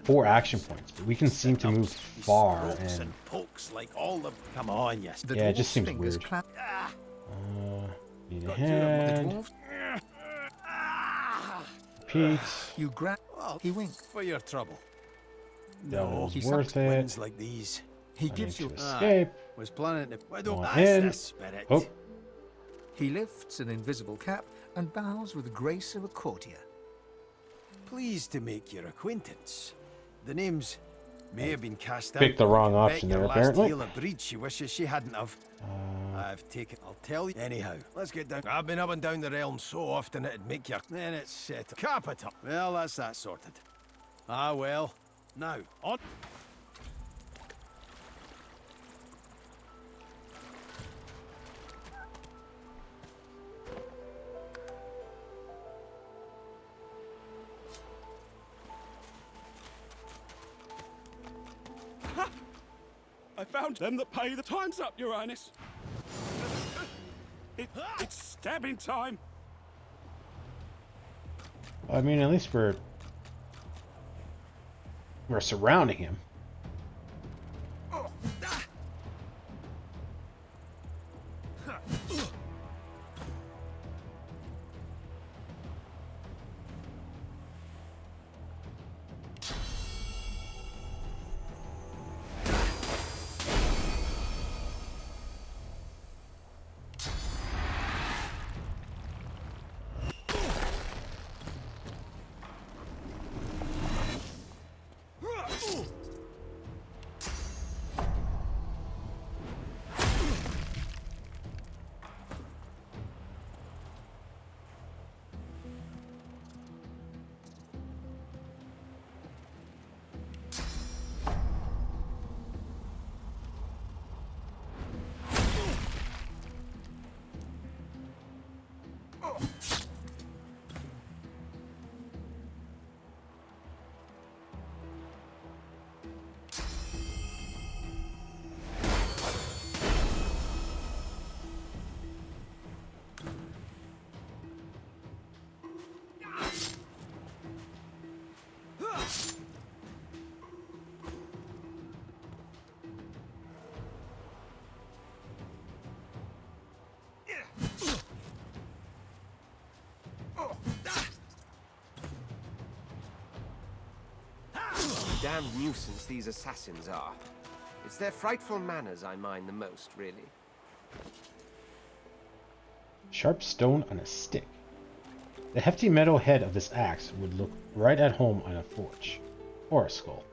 4 action points, but we can seem to move far, and pokes like all the... Come on, yes. yeah, it just seems weird. Need a hand. Repeat. You grab... Well, he winked for your trouble. That No, was he worth sucks it. wins like these. He I gives need you... to escape. Was planning to... Why don't Going in. the spirit? Oh. He lifts an invisible cap and bows with the grace of a courtier. Pleased to make your acquaintance. The names may have been cast out. Picked the wrong Bet option your there, last apparently. heel a breed she wishes she hadn't have. I've taken... I'll tell you. Anyhow, let's get down. I've been up and down the realm so often it'd make your... Then it's set. Capital. Well, that's that sorted. Ah, well. Now, on... I found them that pay. The time's up, Your Highness. It's stabbing time. I mean, at least we're surrounding him. Damn nuisance these assassins are. It's their frightful manners I mind the most, really. Sharp stone on a stick. The hefty metal head of this axe would look right at home on a forge. Or a skull.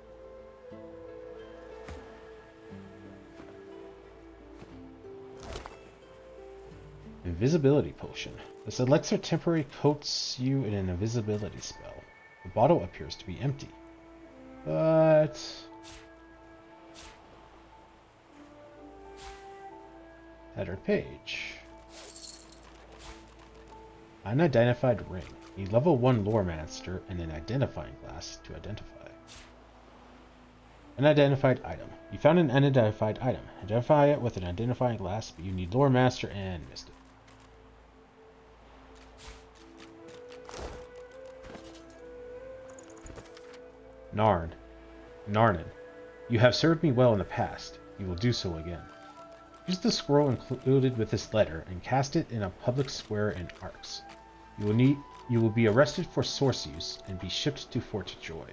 Invisibility potion. This elixir temporarily coats you in an invisibility spell. The bottle appears to be empty. But... header page. Unidentified ring. Need level 1 lore master and an identifying glass to identify. Unidentified item. You found an unidentified item. Identify it with an identifying glass, but you need lore master and missed it. Narnan. You have served me well in the past. You will do so again. Use the scroll included with this letter and cast it in a public square in Arx. You will be arrested for source use and be shipped to Fort Joy.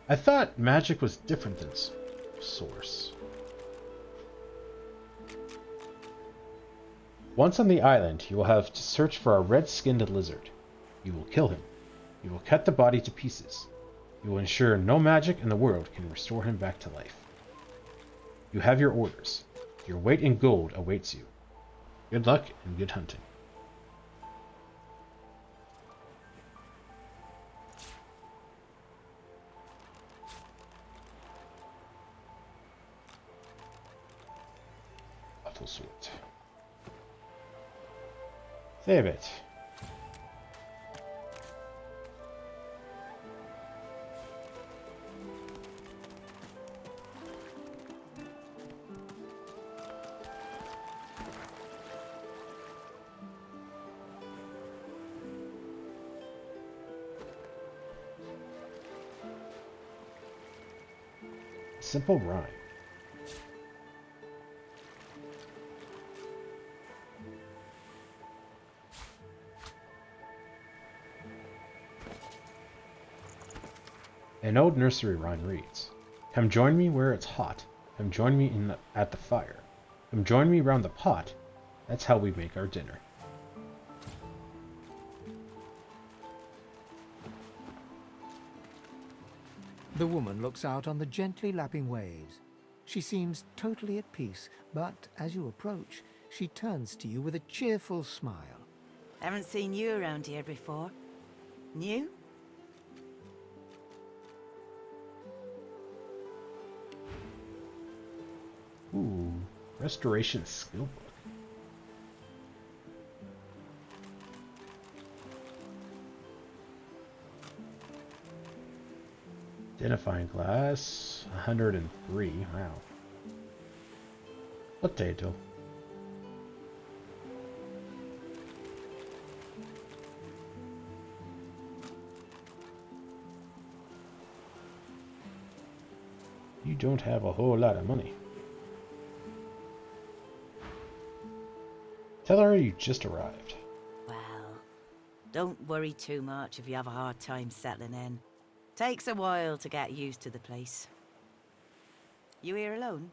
I thought magic was different than source. Once on the island, you will have to search for a red-skinned lizard. You will kill him. You will cut the body to pieces. You will ensure no magic in the world can restore him back to life. You have your orders. Your weight in gold awaits you. Good luck and good hunting. Battle sword. Save it. Simple rhyme. An old nursery rhyme reads, "Come join me where it's hot. Come join me at the fire. Come join me round the pot. That's how we make our dinner." The woman looks out on the gently lapping waves. She seems totally at peace, but as you approach, she turns to you with a cheerful smile. Haven't seen you around here before. New? Ooh, restoration skill book. Identifying class 103. Wow. Potato. You don't have a whole lot of money. Tell her you just arrived. Well, don't worry too much if you have a hard time settling in. Takes a while to get used to the place. You here alone?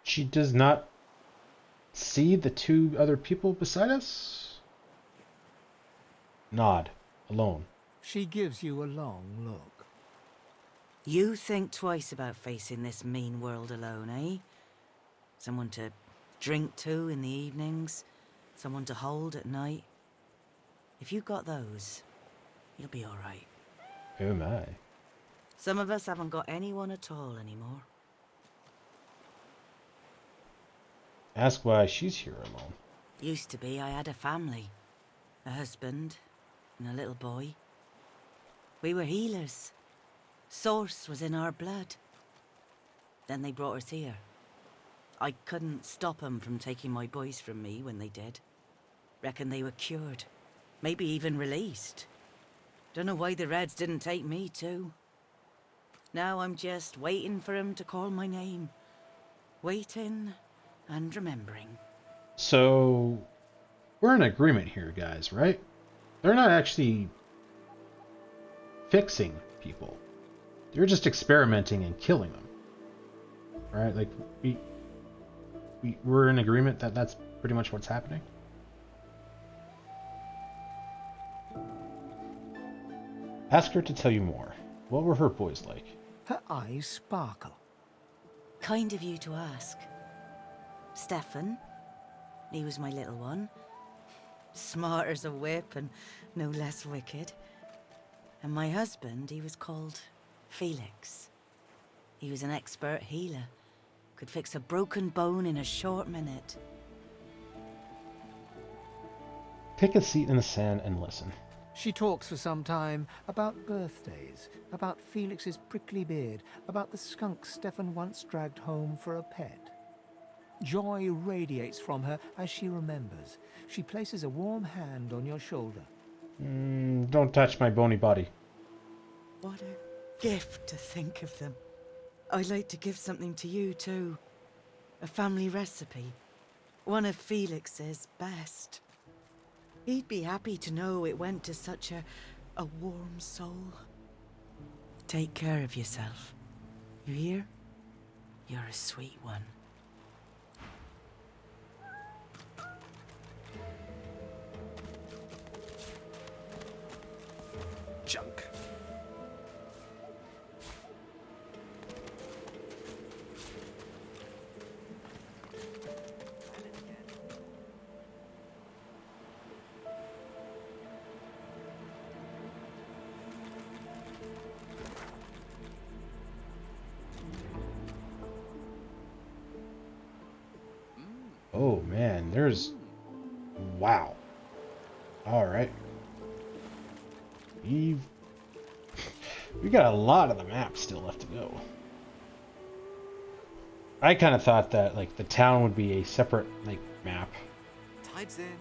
She does not see the two other people beside us? Nod. Alone. She gives you a long look. You think twice about facing this mean world alone, eh? Someone to drink to in the evenings, someone to hold at night. If you got those, you'll be all right. Oh my. Some of us haven't got anyone at all anymore. Ask why she's here alone. Used to be I had a family, a husband, and a little boy. We were healers. Source was in our blood. Then they brought us here. I couldn't stop them from taking my boys from me when they did. Reckon they were cured. Maybe even released. Don't know why the Reds didn't take me too. Now I'm just waiting for him to call my name. Waiting and remembering. So, we're in agreement here, guys, right? They're not actually fixing people. They're just experimenting and killing them. Right? Like, we're in agreement that that's pretty much what's happening. Ask her to tell you more. What were her boys like? Her eyes sparkle. Kind of you to ask. Stefan, he was my little one. Smart as a whip and no less wicked. And my husband, he was called Felix. He was an expert healer. Could fix a broken bone in a short minute. Pick a seat in the sand and listen. She talks for some time about birthdays, about Felix's prickly beard, about the skunk Stefan once dragged home for a pet. Joy radiates from her as she remembers. She places a warm hand on your shoulder. Don't touch my bony body. What a gift to think of them. I'd like to give something to you too. A family recipe. One of Felix's best. He'd be happy to know it went to such a warm soul. Take care of yourself. You hear? You're a sweet one. Junk. Oh man, there's... Wow. Alright. We got a lot of the map still left to go. I kind of thought that like the town would be a separate like map.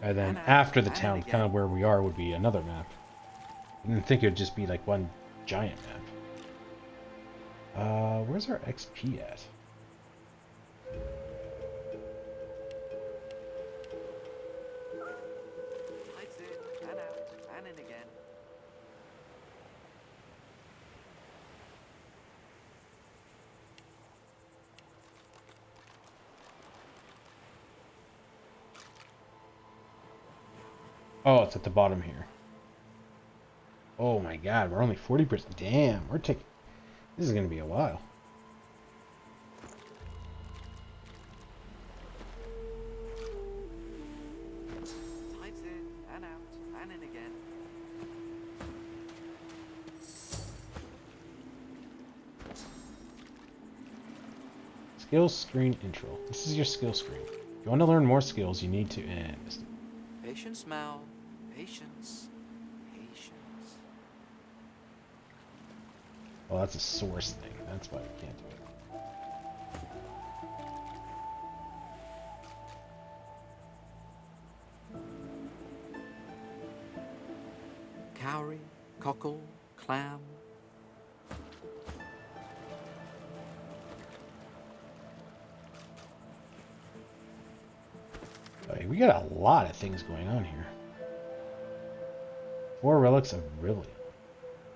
And then after the town, kind of where we are, would be another map. I didn't think it would just be like one giant map. Where's our XP at? Oh, it's at the bottom here. Oh my god, we're only 40%. Damn, we're taking... This is going to be a while. Tides in and out and in again. Skills screen intro. This is your skill screen. If you want to learn more skills, you need to... Patience, Mal. Patience. Patience. Well, that's a source thing. That's why we can't do it. Cowrie, cockle, clam. Okay, we got a lot of things going on here. 4 relics of Rillion.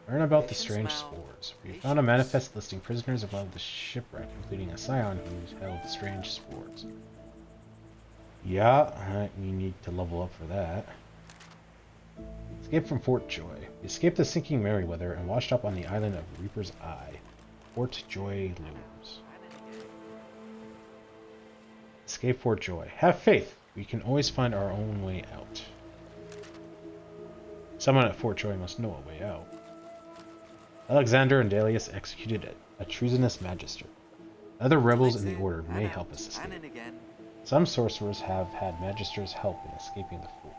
Learn about the strange spores. We found a manifest listing prisoners above the shipwreck, including a scion who held strange spores. Yeah, we need to level up for that. Escape from Fort Joy. We escaped the sinking Merryweather and washed up on the island of Reaper's Eye. Fort Joy looms. Escape Fort Joy. Have faith. We can always find our own way out. Someone at Fort Joy must know a way out. Alexander and Dalius executed a treasonous magister. Other rebels in the Order may help us escape. Some sorcerers have had magisters help in escaping the fort.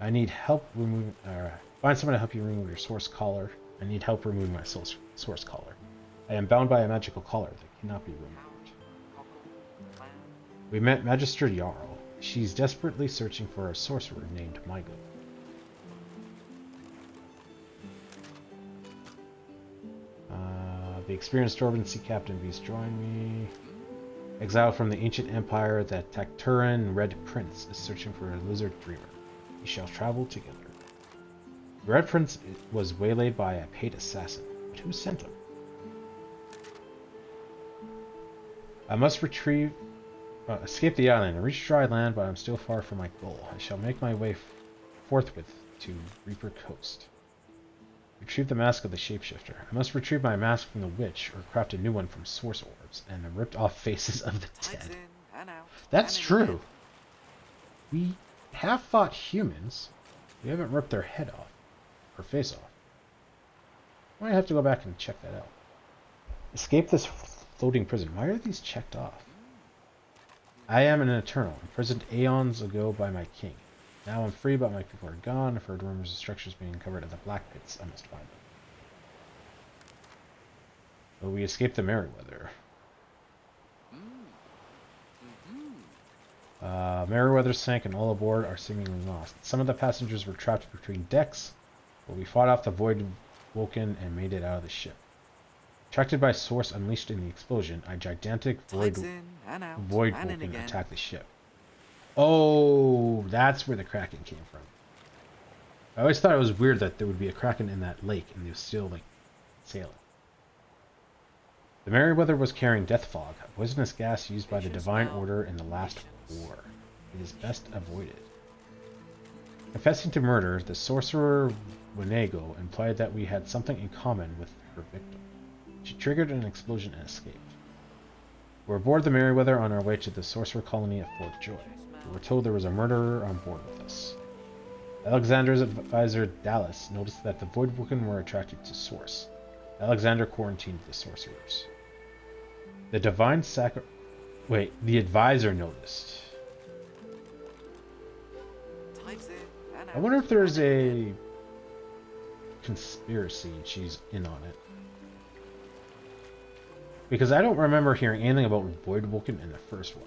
I need help removing... find someone to help you remove your source collar. I need help removing my source collar. I am bound by a magical collar that cannot be removed. We met Magister Jarl. She's desperately searching for a sorcerer named Michael. The experienced Dwarven sea captain Beast join me. Exiled from the ancient empire, the Tacturan Red Prince is searching for a lizard dreamer. We shall travel together. The Red Prince was waylaid by a paid assassin, but who sent him? I must escape the island and reach dry land, but I'm still far from my goal. I shall make my way forthwith to Reaper Coast. Retrieve the mask of the shapeshifter. I must retrieve my mask from the witch, or craft a new one from source orbs and the ripped off faces of the dead. That's true. We have fought humans. We haven't ripped their head off. Or face off. I might have to go back and check that out. Escape this floating prison. Why are these checked off? I am an Eternal, imprisoned aeons ago by my king. Now I'm free, but my people are gone. I've heard rumors of structures being uncovered at the Black Pits. I must find them. But we escaped the Merryweather. Merryweather sank and all aboard are seemingly lost. Some of the passengers were trapped between decks, but we fought off the Void Woken and made it out of the ship. Attracted by source unleashed in the explosion, a gigantic Void Woken attacked the ship. Oh, that's where the Kraken came from. I always thought it was weird that there would be a Kraken in that lake and they were still, like, sailing. The Merryweather was carrying Death Fog, a poisonous gas used by the Divine Order in the last war. It is best avoided. Confessing to murder, the sorcerer Winego implied that we had something in common with her victim. She triggered an explosion and escaped. We were aboard the Merryweather on our way to the sorcerer colony at Fort Joy. We were told there was a murderer on board with us. Alexander's advisor Dallas noticed that the Voidwoken were attracted to Source. Alexander quarantined the sorcerers. The advisor noticed. I wonder if there's a conspiracy and she's in on it. Because I don't remember hearing anything about Voidwoken in the first one.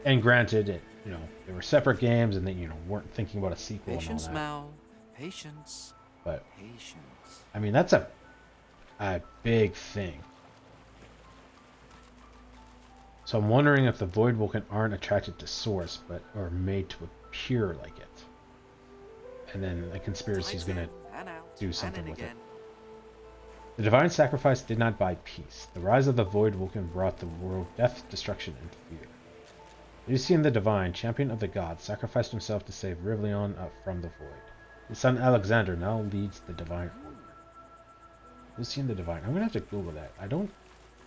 And granted, they were separate games, and they weren't thinking about a sequel Patience, and all that. Mal. Patience. But Patience. I mean, that's a big thing. So I'm wondering if the Voidwoken aren't attracted to Source, but are made to appear like it. And then the conspiracy is going to do something with it. The divine sacrifice did not buy peace. The rise of the Voidwoken brought the world death, destruction, and fear. Lucian the Divine, champion of the gods, sacrificed himself to save Rivlion from the Void. His son Alexander now leads the Divine Order. Lucian the Divine. I'm going to have to Google that. I don't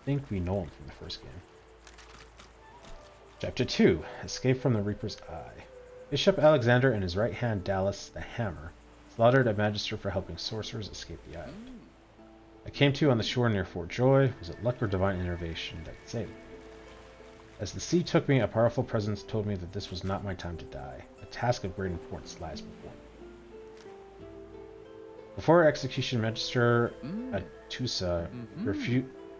think we know him from the first game. Chapter 2. Escape from the Reaper's Eye. Bishop Alexander and his right hand Dallas the Hammer slaughtered a magister for helping sorcerers escape the island. I came to on the shore near Fort Joy. Was it luck or divine intervention that saved me? As the sea took me, a powerful presence told me that this was not my time to die. A task of great importance lies before me. Before her execution, Magister Atusa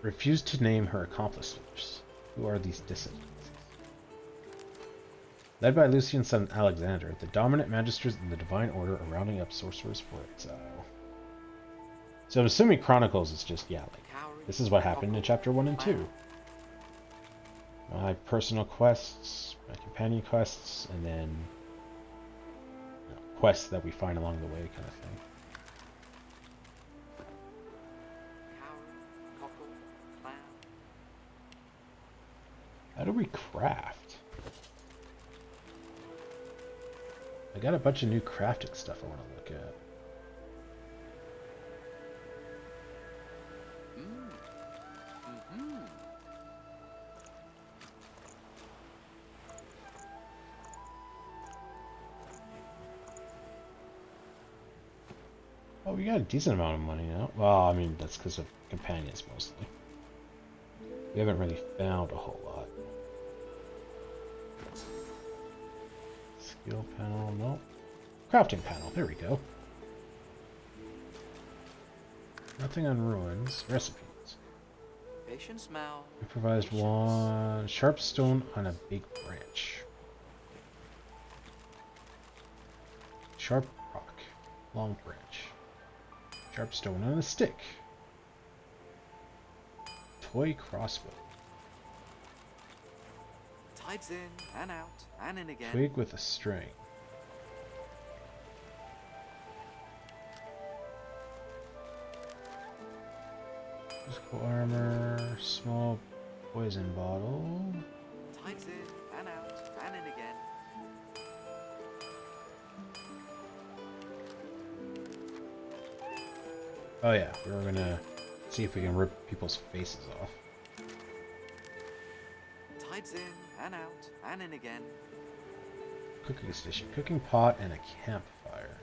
refused to name her accomplices. Who are these dissidents? Led by Lucian's son Alexander, the dominant magisters in the Divine Order are rounding up sorcerers for exile. So I'm assuming Chronicles is just, this is what happened in Chapter 1 and 2. My personal quests, my companion quests, and then quests that we find along the way kind of thing. How do we craft? I got a bunch of new crafting stuff I want to look at. Oh, we got a decent amount of money now. Well, I mean, that's because of companions mostly. We haven't really found a whole lot. Skill panel, no. Crafting panel, there we go. Nothing on ruins. Recipes. Patience, Mal. Improvised one. Sharp stone on a big branch. Sharp rock. Long branch. Sharp stone on a stick. Toy crossbow. Tides in and out and in again. Twig with a string. Physical armor. Small poison bottle. Tides in and out and in again. Oh yeah, we were gonna see if we can rip people's faces off. Tides in and out and in again. Cooking station, cooking pot, and a campfire.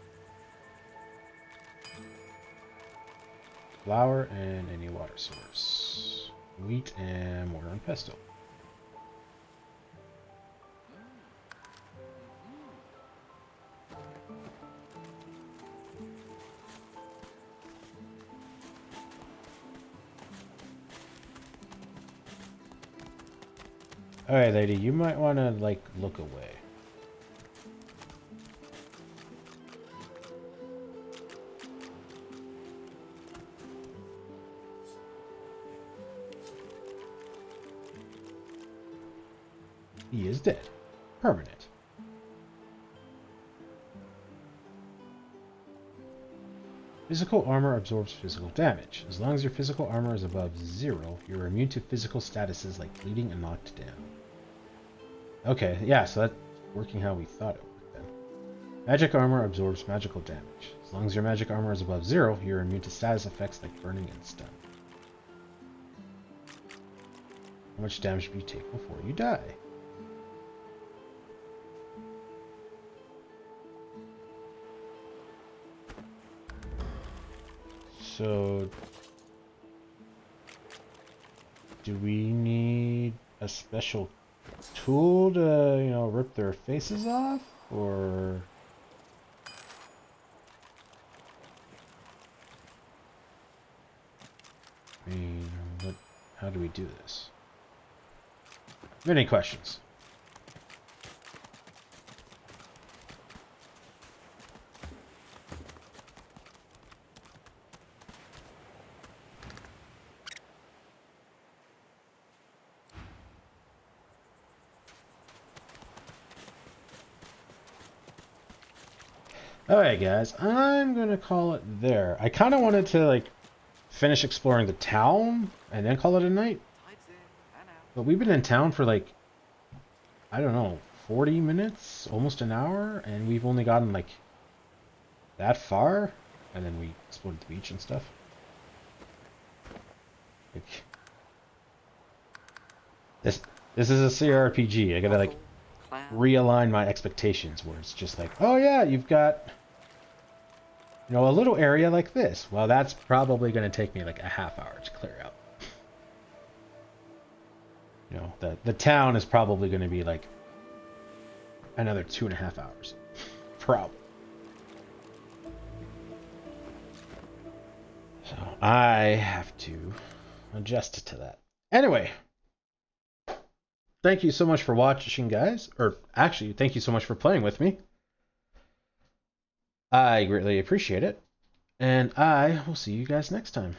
Flour and any water source. Wheat and mortar and pestle. Alright, lady, you might want to, like, look away. He is dead. Permanent. Physical armor absorbs physical damage. As long as your physical armor is above 0, you're immune to physical statuses like bleeding and knocked down. Okay, yeah, so that's working how we thought it would then. Magic armor absorbs magical damage. As long as your magic armor is above 0, you're immune to status effects like burning and stun. How much damage do you take before you die? So, do we need a special tool to, rip their faces off? Or... I mean, how do we do this? Many questions. Alright guys, I'm gonna call it there. I kind of wanted to like finish exploring the town and then call it a night. But we've been in town for like, I don't know, 40 minutes, almost an hour, and we've only gotten like that far, and then we explored the beach and stuff. Like, this is a CRPG. I gotta like realign my expectations where it's just like, oh yeah, you've got, you know, a little area like this. Well, that's probably gonna take me like a half hour to clear out. You know, the town is probably going to be like another 2.5 hours. Probably. So I have to adjust to that. Anyway, thank you so much for watching, guys. Or actually, thank you so much for playing with me. I greatly appreciate it. And I will see you guys next time.